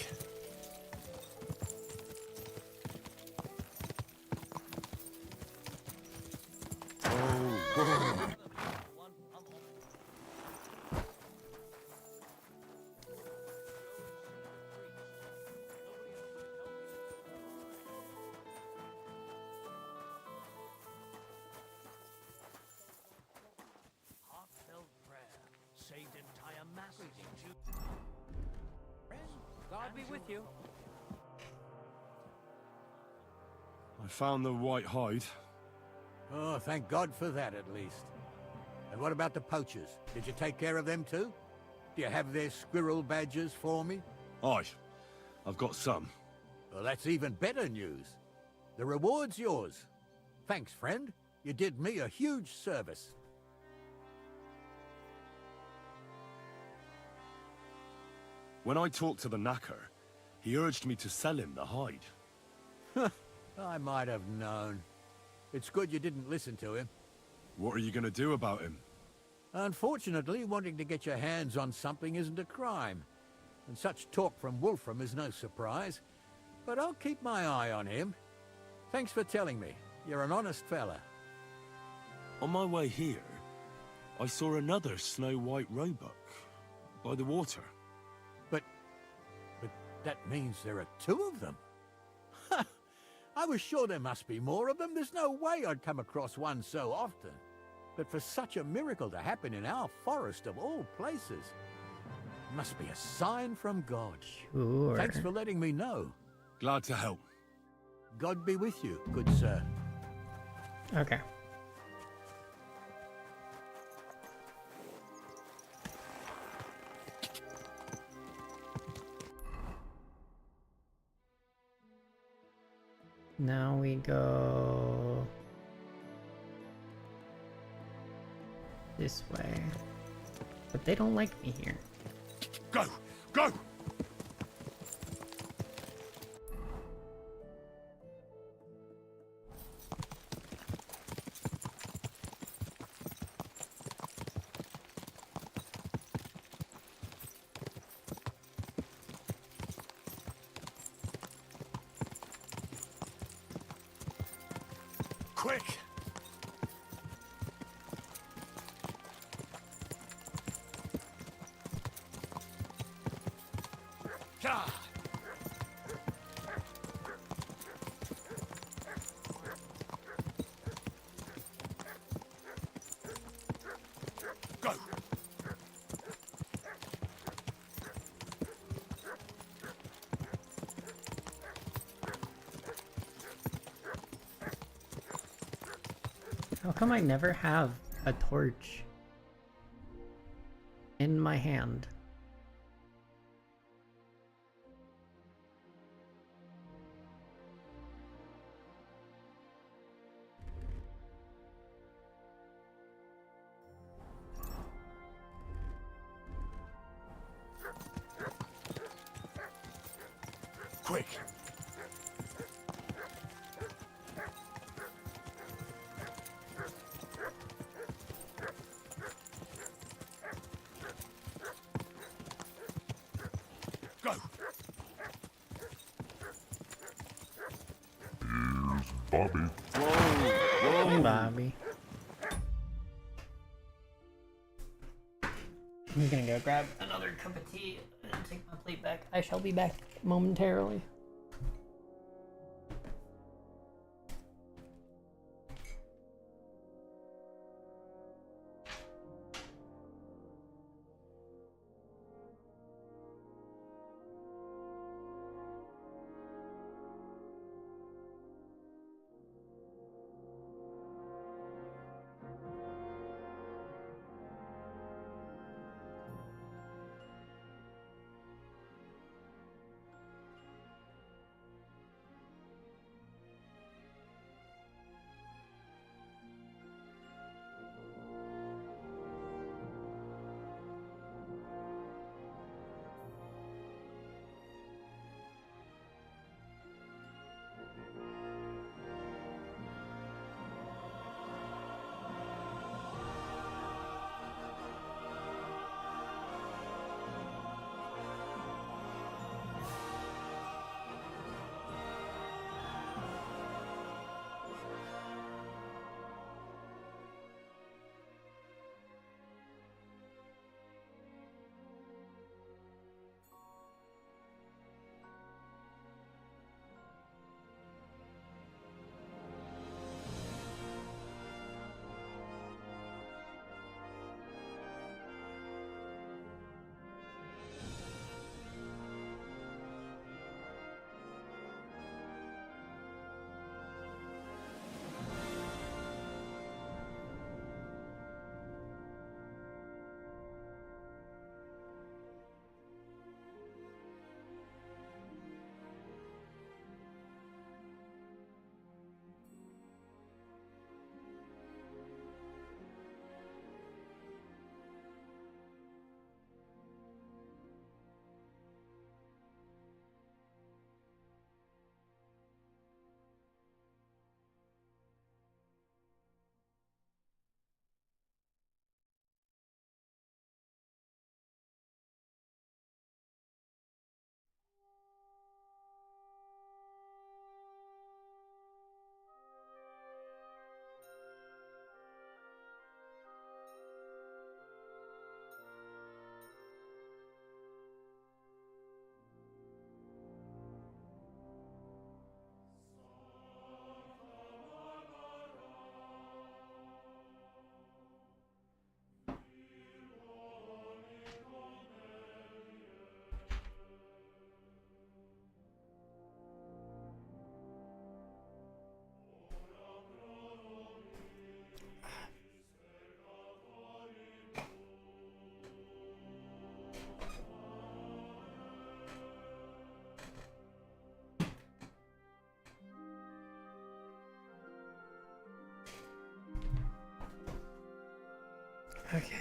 Heartfelt prayer saved entire masses in June. God be with you. I found the white hide. Oh, thank God for that, at least. And what about the poachers? Did you take care of them too? Do you have their squirrel badges for me? Aye, I've got some. Well, that's even better news. The reward's yours. Thanks, friend. You did me a huge service. When I talked to the knacker, he urged me to sell him the hide. I might have known. It's good you didn't listen to him. What are you going to do about him? Unfortunately, wanting to get your hands on something isn't a crime. And such talk from Wolfram is no surprise. But I'll keep my eye on him. Thanks for telling me. You're an honest fella. On my way here, I saw another snow-white roebuck by the water. But that means there are two of them. I was sure there must be more of them. There's no way I'd come across one so often. But for such a miracle to happen in our forest of all places, must be a sign from God. Sure. Thanks for letting me know. Glad to help. God be with you, good sir. Okay. Now we go this way. But they don't like me here. Go! Go! Quick! Gah! Go! How come I never have a torch in my hand? Quick! Go! Here's Bobby. Hey, Bobby. I'm gonna go grab another cup of tea and take my plate back. I shall be back momentarily. Okay.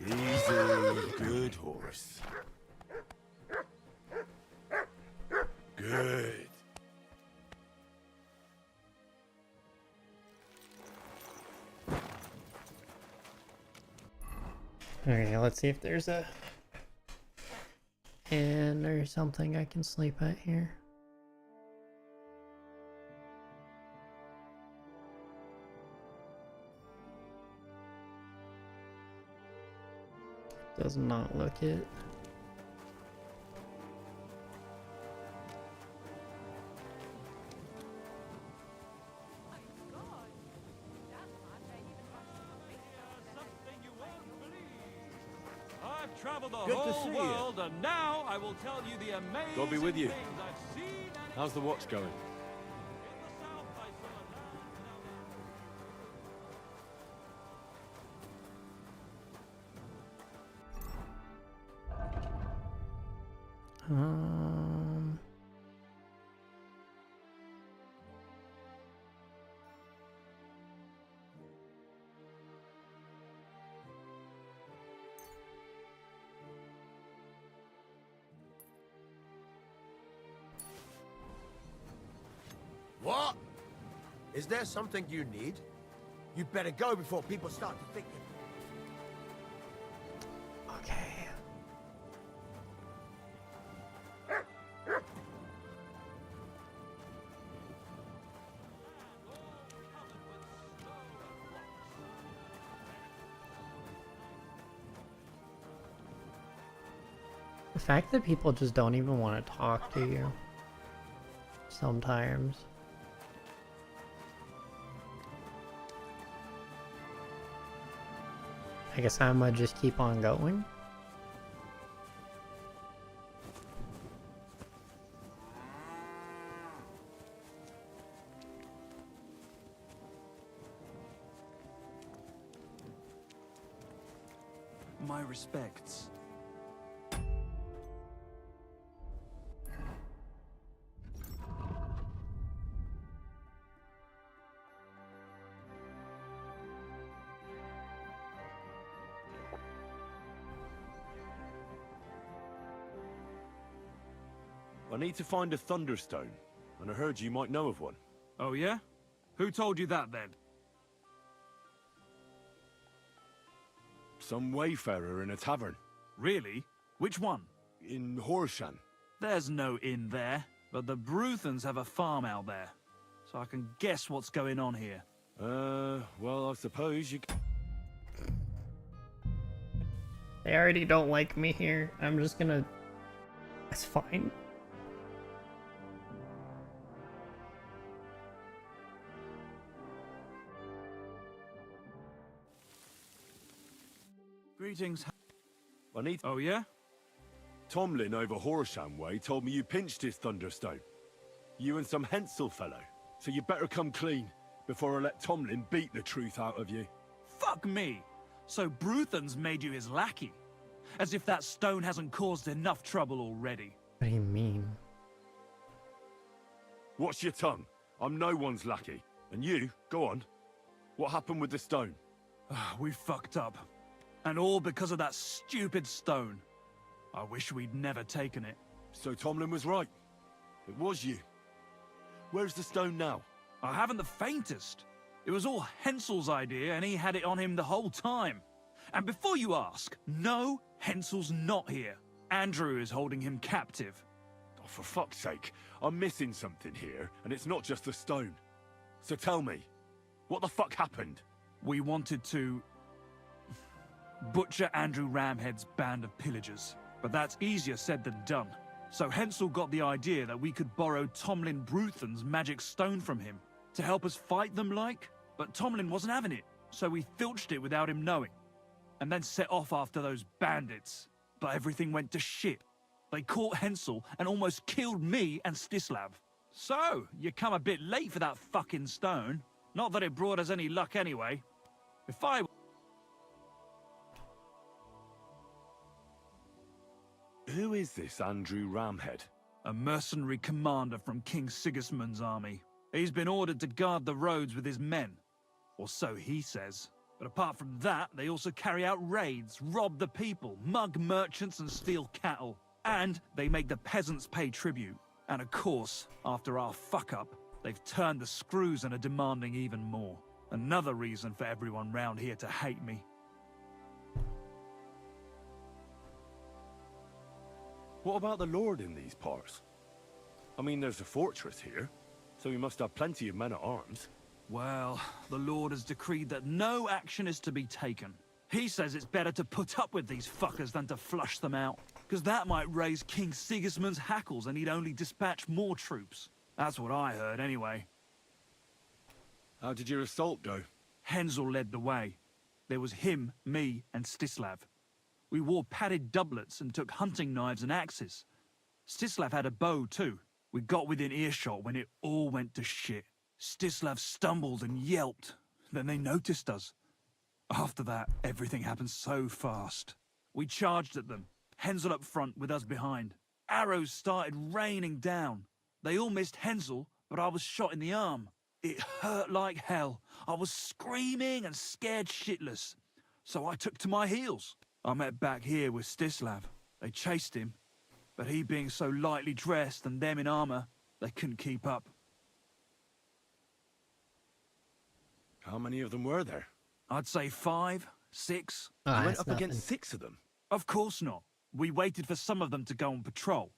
Easy, good horse. Good. Okay, let's see if there's a inn or something I can sleep at here. Does not look it. I've traveled the Good to whole see you. world, and now I will tell you the amazing God be with you. things I've seen and How's the watch going? Um. What? Is there something you need? You better go before people start to think. Okay. The fact that people just don't even want to talk to you sometimes. I guess I might just keep on going. My respects. I need to find a Thunderstone, and I heard you might know of one. Oh yeah? Who told you that then? Some wayfarer in a tavern. Really? Which one? In Horshan. There's no inn there, but the Bruthans have a farm out there. So I can guess what's going on here. Well, I suppose you... They already don't like me here. I'm just gonna... It's fine. Greetings. I need... Oh yeah? Tomlin over Horshan way told me you pinched his Thunderstone. You and some Hensel fellow. So you better come clean before I let Tomlin beat the truth out of you. Fuck me! So Bruthans made you his lackey? As if that stone hasn't caused enough trouble already. What do you mean? Watch your tongue. I'm no one's lackey. And you, go on. What happened with the stone? We fucked up. And all because of that stupid stone. I wish we'd never taken it. So Tomlin was right. It was you. Where's the stone now? I haven't the faintest. It was all Hensel's idea and he had it on him the whole time. And before you ask, no, Hensel's not here. Andrew is holding him captive. Oh, for fuck's sake. I'm missing something here, and it's not just the stone. So tell me, what the fuck happened? We wanted to... butcher Andrew Ramhead's band of pillagers. But that's easier said than done. So Hensel got the idea that we could borrow Tomlin Bruthan's magic stone from him to help us fight them like, but Tomlin wasn't having it, so we filched it without him knowing, and then set off after those bandits. But everything went to shit. They caught Hensel and almost killed me and Stislav. So, you come a bit late for that fucking stone. Not that it brought us any luck anyway. If I... Who is this Andrew Ramhead? A mercenary commander from King Sigismund's army. He's been ordered to guard the roads with his men. Or so he says. But apart from that, they also carry out raids, rob the people, mug merchants and steal cattle. And they make the peasants pay tribute. And of course, after our fuck-up, they've turned the screws and are demanding even more. Another reason for everyone round here to hate me. What about the Lord in these parts? I mean, there's a fortress here, so he must have plenty of men at arms. Well, the Lord has decreed that no action is to be taken. He says it's better to put up with these fuckers than to flush them out, because that might raise King Sigismund's hackles and he'd only dispatch more troops. That's what I heard, anyway. How did your assault go? Hensel led the way. There was him, me, and Stislav. We wore padded doublets and took hunting knives and axes. Stislav had a bow, too. We got within earshot when it all went to shit. Stislav stumbled and yelped. Then they noticed us. After that, everything happened so fast. We charged at them, Hensel up front with us behind. Arrows started raining down. They all missed Hensel, but I was shot in the arm. It hurt like hell. I was screaming and scared shitless. So I took to my heels. I met back here with Stislav. They chased him, but he being so lightly dressed and them in armor, they couldn't keep up. How many of them were there? I'd say 5, 6. You went up against 6 of them? Of course not. We waited for some of them to go on patrol.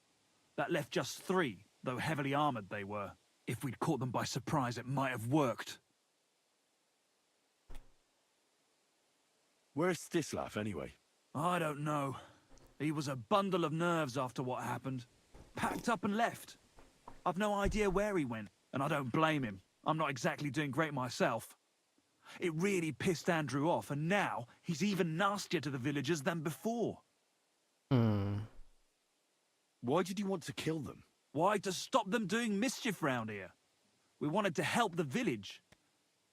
That left just 3, though heavily armored they were. If we'd caught them by surprise, it might have worked. Where's Stislav, anyway? I don't know. He was a bundle of nerves after what happened. Packed up and left. I've no idea where he went, and I don't blame him. I'm not exactly doing great myself. It really pissed Andrew off, and now he's even nastier to the villagers than before. Why did you want to kill them? Why, to stop them doing mischief round here. We wanted to help the village.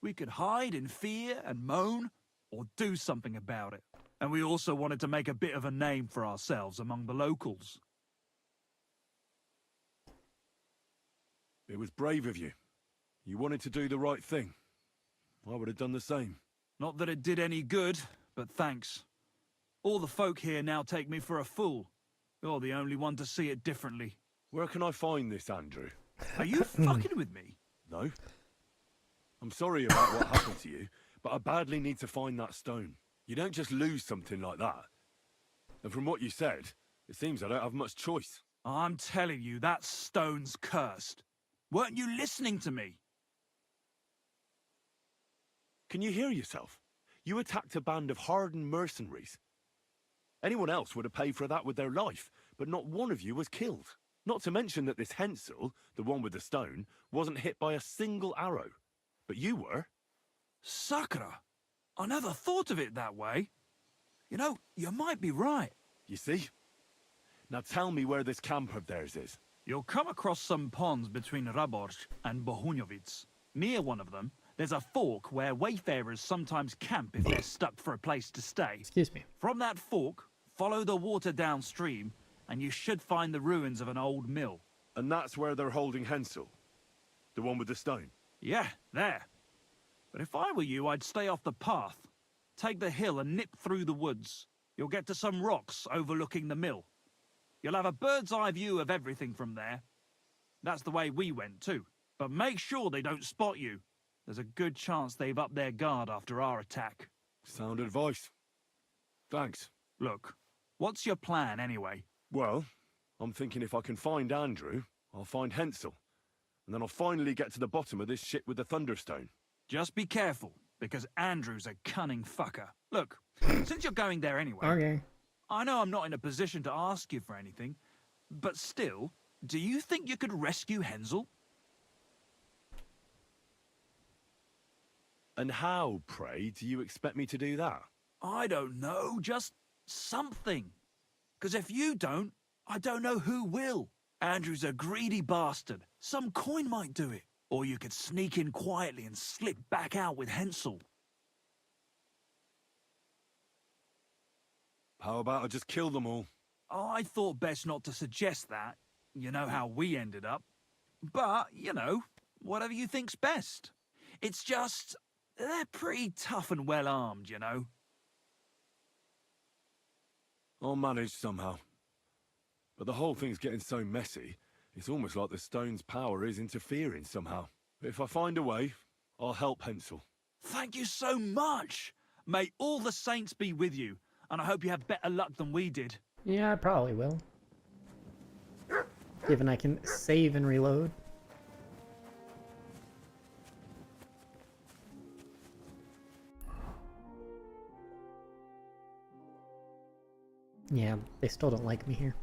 We could hide in fear and moan, or do something about it. And we also wanted to make a bit of a name for ourselves among the locals. It was brave of you. You wanted to do the right thing. I would have done the same. Not that it did any good, but thanks. All the folk here now take me for a fool. You're the only one to see it differently. Where can I find this, Andrew? Are you fucking with me? No. I'm sorry about what happened to you, but I badly need to find that stone. You don't just lose something like that. And from what you said, it seems I don't have much choice. I'm telling you, that stone's cursed. Weren't you listening to me? Can you hear yourself? You attacked a band of hardened mercenaries. Anyone else would have paid for that with their life, but not one of you was killed. Not to mention that this Hensel, the one with the stone, wasn't hit by a single arrow. But you were. Sakura! I never thought of it that way. You know, you might be right. You see? Now tell me where this camp of theirs is. You'll come across some ponds between Raborj and Bohunjovic. Near one of them, there's a fork where wayfarers sometimes camp if they're stuck for a place to stay. Excuse me. From that fork, follow the water downstream, and you should find the ruins of an old mill. And that's where they're holding Hensel? The one with the stone? Yeah, there. But if I were you, I'd stay off the path. Take the hill and nip through the woods. You'll get to some rocks overlooking the mill. You'll have a bird's eye view of everything from there. That's the way we went too. But make sure they don't spot you. There's a good chance they've upped their guard after our attack. Sound advice. Thanks. Look, what's your plan anyway? Well, I'm thinking if I can find Andrew, I'll find Hensel. And then I'll finally get to the bottom of this shit with the Thunderstone. Just be careful, because Andrew's a cunning fucker. Look, since you're going there anyway... Okay. I know I'm not in a position to ask you for anything, but still, do you think you could rescue Hensel? And how, pray, do you expect me to do that? I don't know, just something. Because if you don't, I don't know who will. Andrew's a greedy bastard. Some coin might do it. Or you could sneak in quietly and slip back out with Hensel. How about I just kill them all? Oh, I thought best not to suggest that. You know how we ended up. But, you know, whatever you think's best. It's just, they're pretty tough and well armed, you know. I'll manage somehow. But the whole thing's getting so messy, it's almost like the stone's power is interfering somehow. If I find a way, I'll help Hensel. Thank you so much. May all the saints be with you, and I hope you have better luck than we did. Yeah, I probably will. Given I can save and reload. Yeah, they still don't like me here.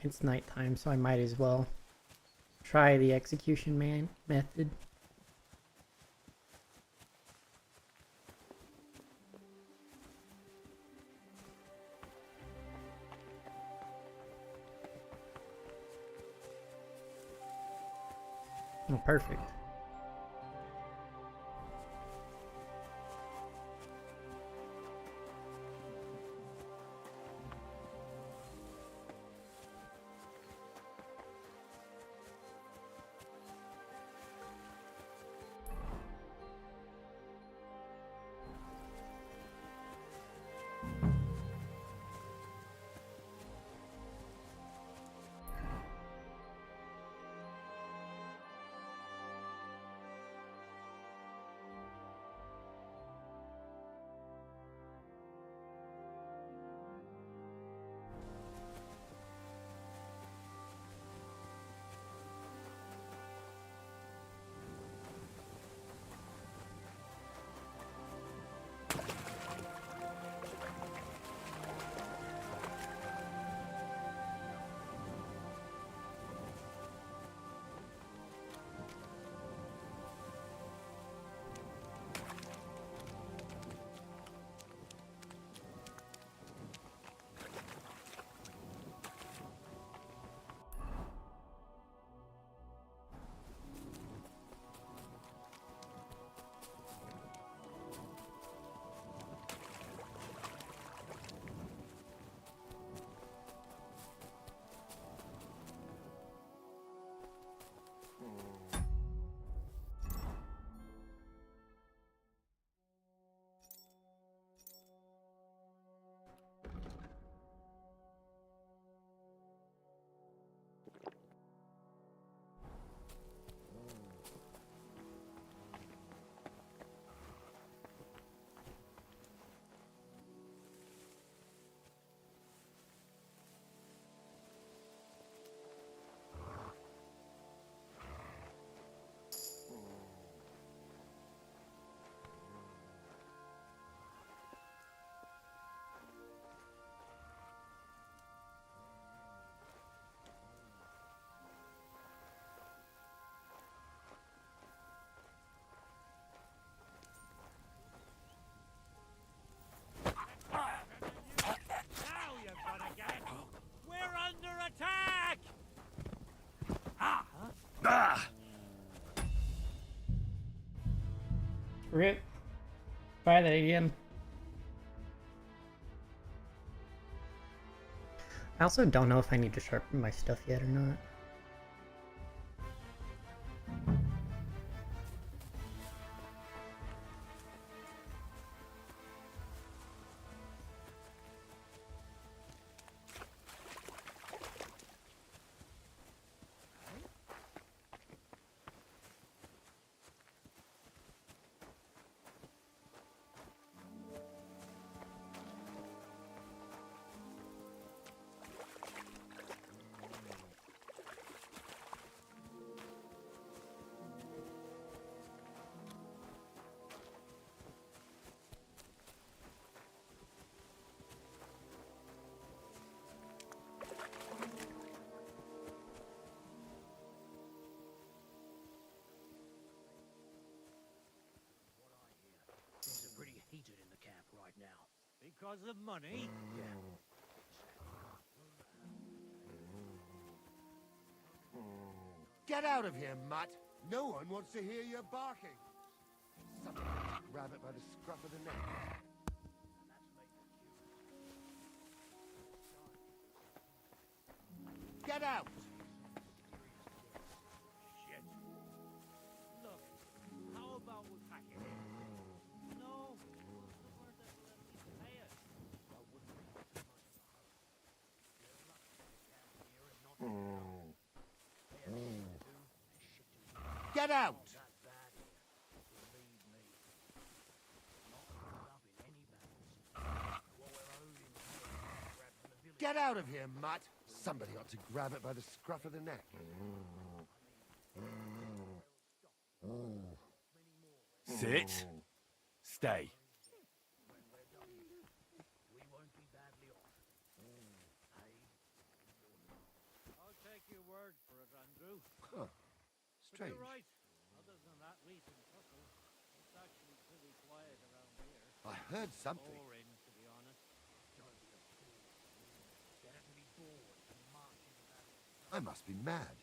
It's nighttime, so I might as well try the execution method. Oh, perfect. Rip. Try that again. I also don't know if I need to sharpen my stuff yet or not. because of money? Get out of here, mutt! No one wants to hear you barking. Somebody grab it by the scruff of the neck. Get out! Shit. Look, how about we pack it in? No, the word that will at least pay us. Get out! Get out of here, mutt! Somebody ought to grab it by the scruff of the neck. Sit. Stay. I'll take your word for it, Andrew. Huh. But Strange. you're right. Other than that recent tussle, it's actually pretty quiet around here. I heard something. Boring, to be honest. I must be mad.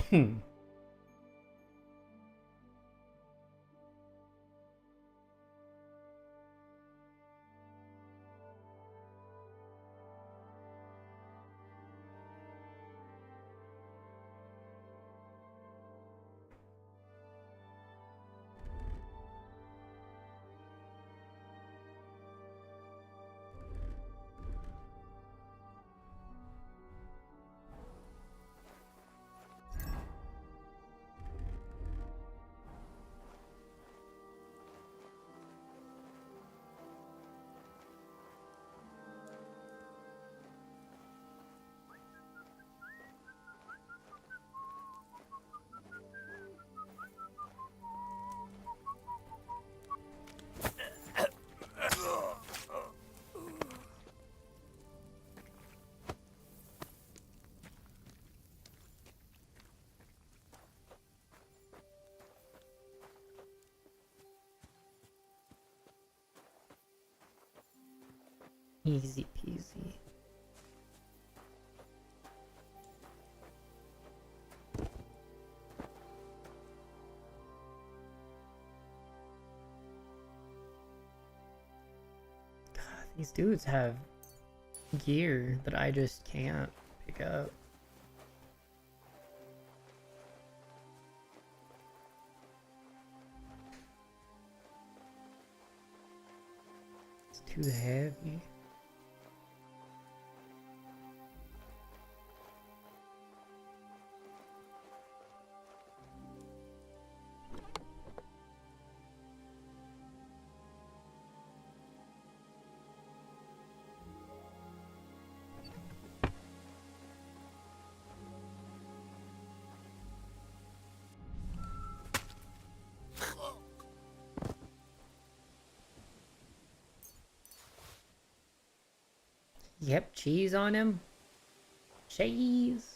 Hmm. Easy peasy. God, these dudes have gear that I just can't pick up. It's too heavy. Yep, cheese on him. Cheese.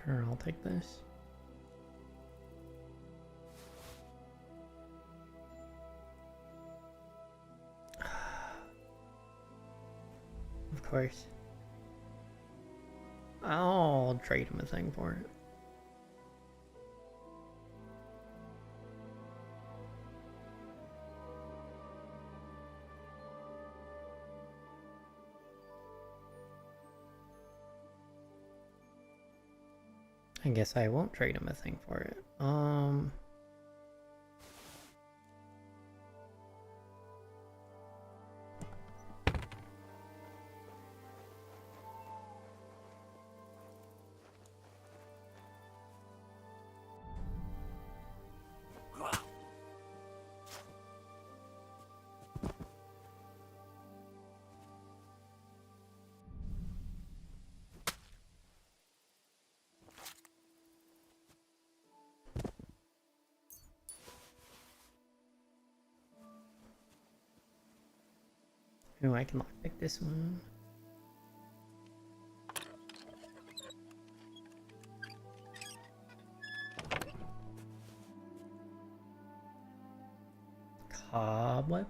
Sure, I'll take this. Of course. I'll trade him a thing for it. I guess I won't trade him a thing for it. Ooh, I can lockpick this one. Cobweb?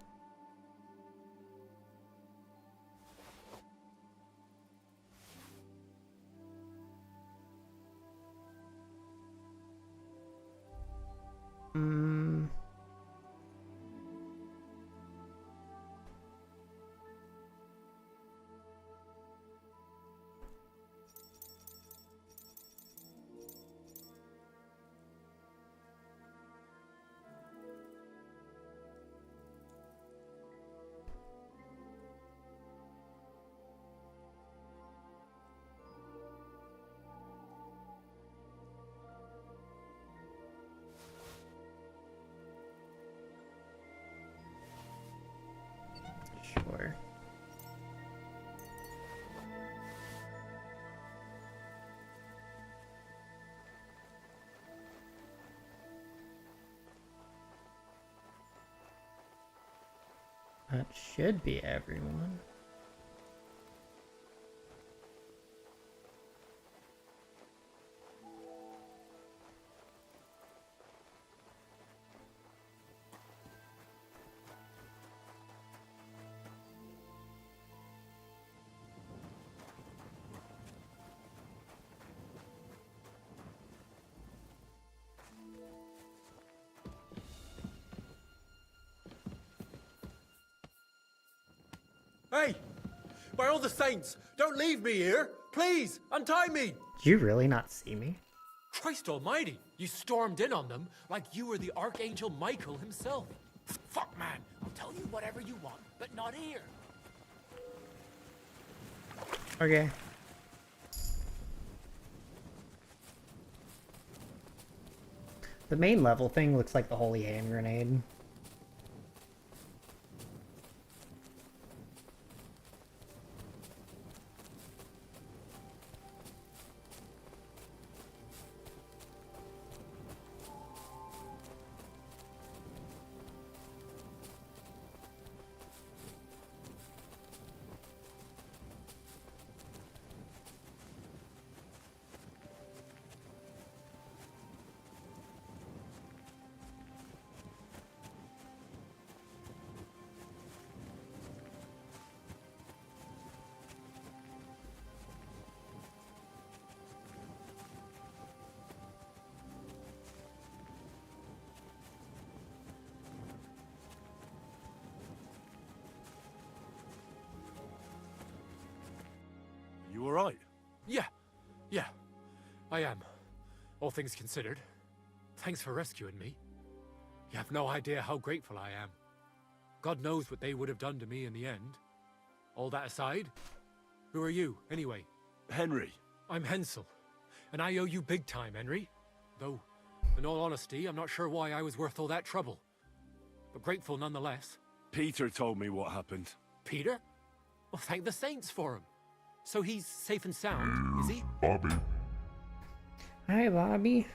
Sure. That should be everyone. Hey! By all the saints, don't leave me here! Please, untie me! Did you really not see me? Christ almighty, you stormed in on them like you were the Archangel Michael himself. Fuck, man, I'll tell you whatever you want, but not here. Okay. The main level thing looks like the holy hand grenade. You alright? Yeah, I am. All things considered. Thanks for rescuing me. You have no idea how grateful I am. God knows what they would have done to me in the end. All that aside, who are you, anyway? Henry. I'm Hensel, and I owe you big time, Henry. Though, in all honesty, I'm not sure why I was worth all that trouble. But grateful nonetheless. Peter told me what happened. Peter? Well, thank the saints for him. So he's safe and sound, is he? Bobby. Hi, Bobby.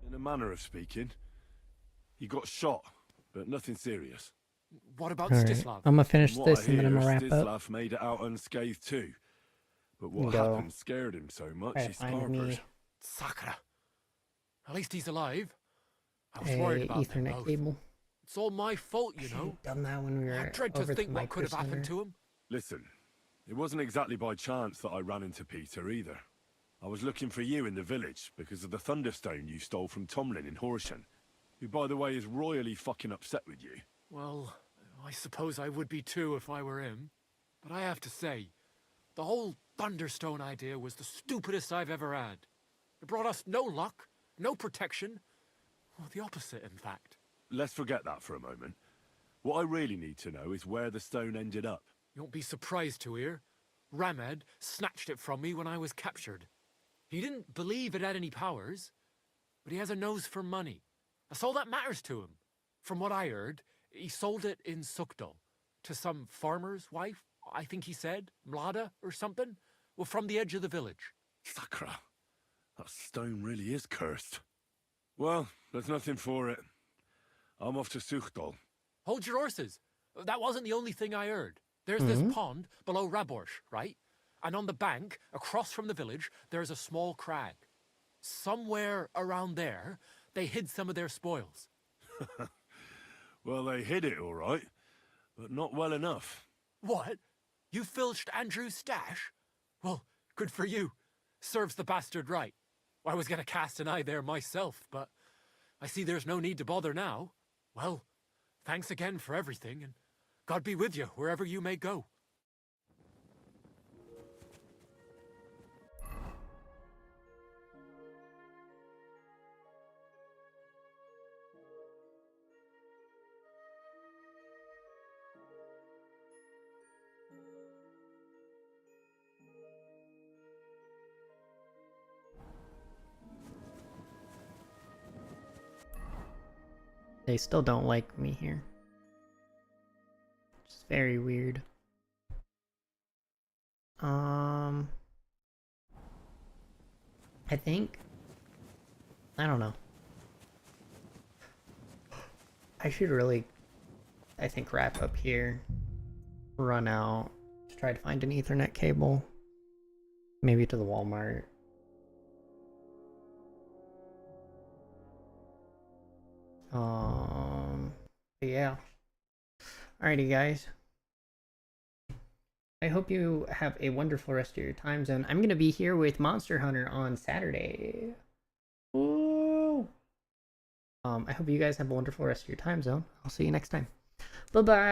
In a manner of speaking, he got shot, but nothing serious. What about All right, Stislav? I'm gonna finish From what this I and then I'm hear, gonna wrap up. Stislav made it out unscathed too. But what Go. happened scared him so much Try to he find scarpered. me Sakura. At least he's alive. I was a worried about them Ethernet both. cable. It's all my fault, you know. Done that when we I were dread to over think to what could have Micro happened Center. to him. Listen, it wasn't exactly by chance that I ran into Peter either. I was looking for you in the village because of the Thunderstone you stole from Tomlin in Horsham, who, by the way, is royally fucking upset with you. Well, I suppose I would be too if I were him. But I have to say, the whole Thunderstone idea was the stupidest I've ever had. It brought us no luck, no protection. Well, the opposite, in fact. Let's forget that for a moment. What I really need to know is where the stone ended up. You won't be surprised to hear. Ramed snatched it from me when I was captured. He didn't believe it had any powers, but he has a nose for money. That's all that matters to him. From what I heard, he sold it in Sukdal to some farmer's wife, I think he said, Mlada or something, well, from the edge of the village. Sakura, that stone really is cursed. Well, there's nothing for it. I'm off to Sukdal. Hold your horses. That wasn't the only thing I heard. There's this pond below Raborsh, right? And on the bank, across from the village, there's a small crag. Somewhere around there, they hid some of their spoils. Well, they hid it all right, but not well enough. What? You filched Andrew's stash? Well, good for you. Serves the bastard right. I was gonna cast an eye there myself, but I see there's no need to bother now. Well, thanks again for everything, and God be with you wherever you may go. They still don't like me here. It's very weird. I think... I don't know. I should really, I think, wrap up here. Run out. Try to find an Ethernet cable. Maybe to the Walmart. But yeah. Alrighty, guys. I hope you have a wonderful rest of your time zone. I'm gonna be here with Monster Hunter on Saturday. Woo! I hope you guys have a wonderful rest of your time zone. I'll see you next time. Bye-bye!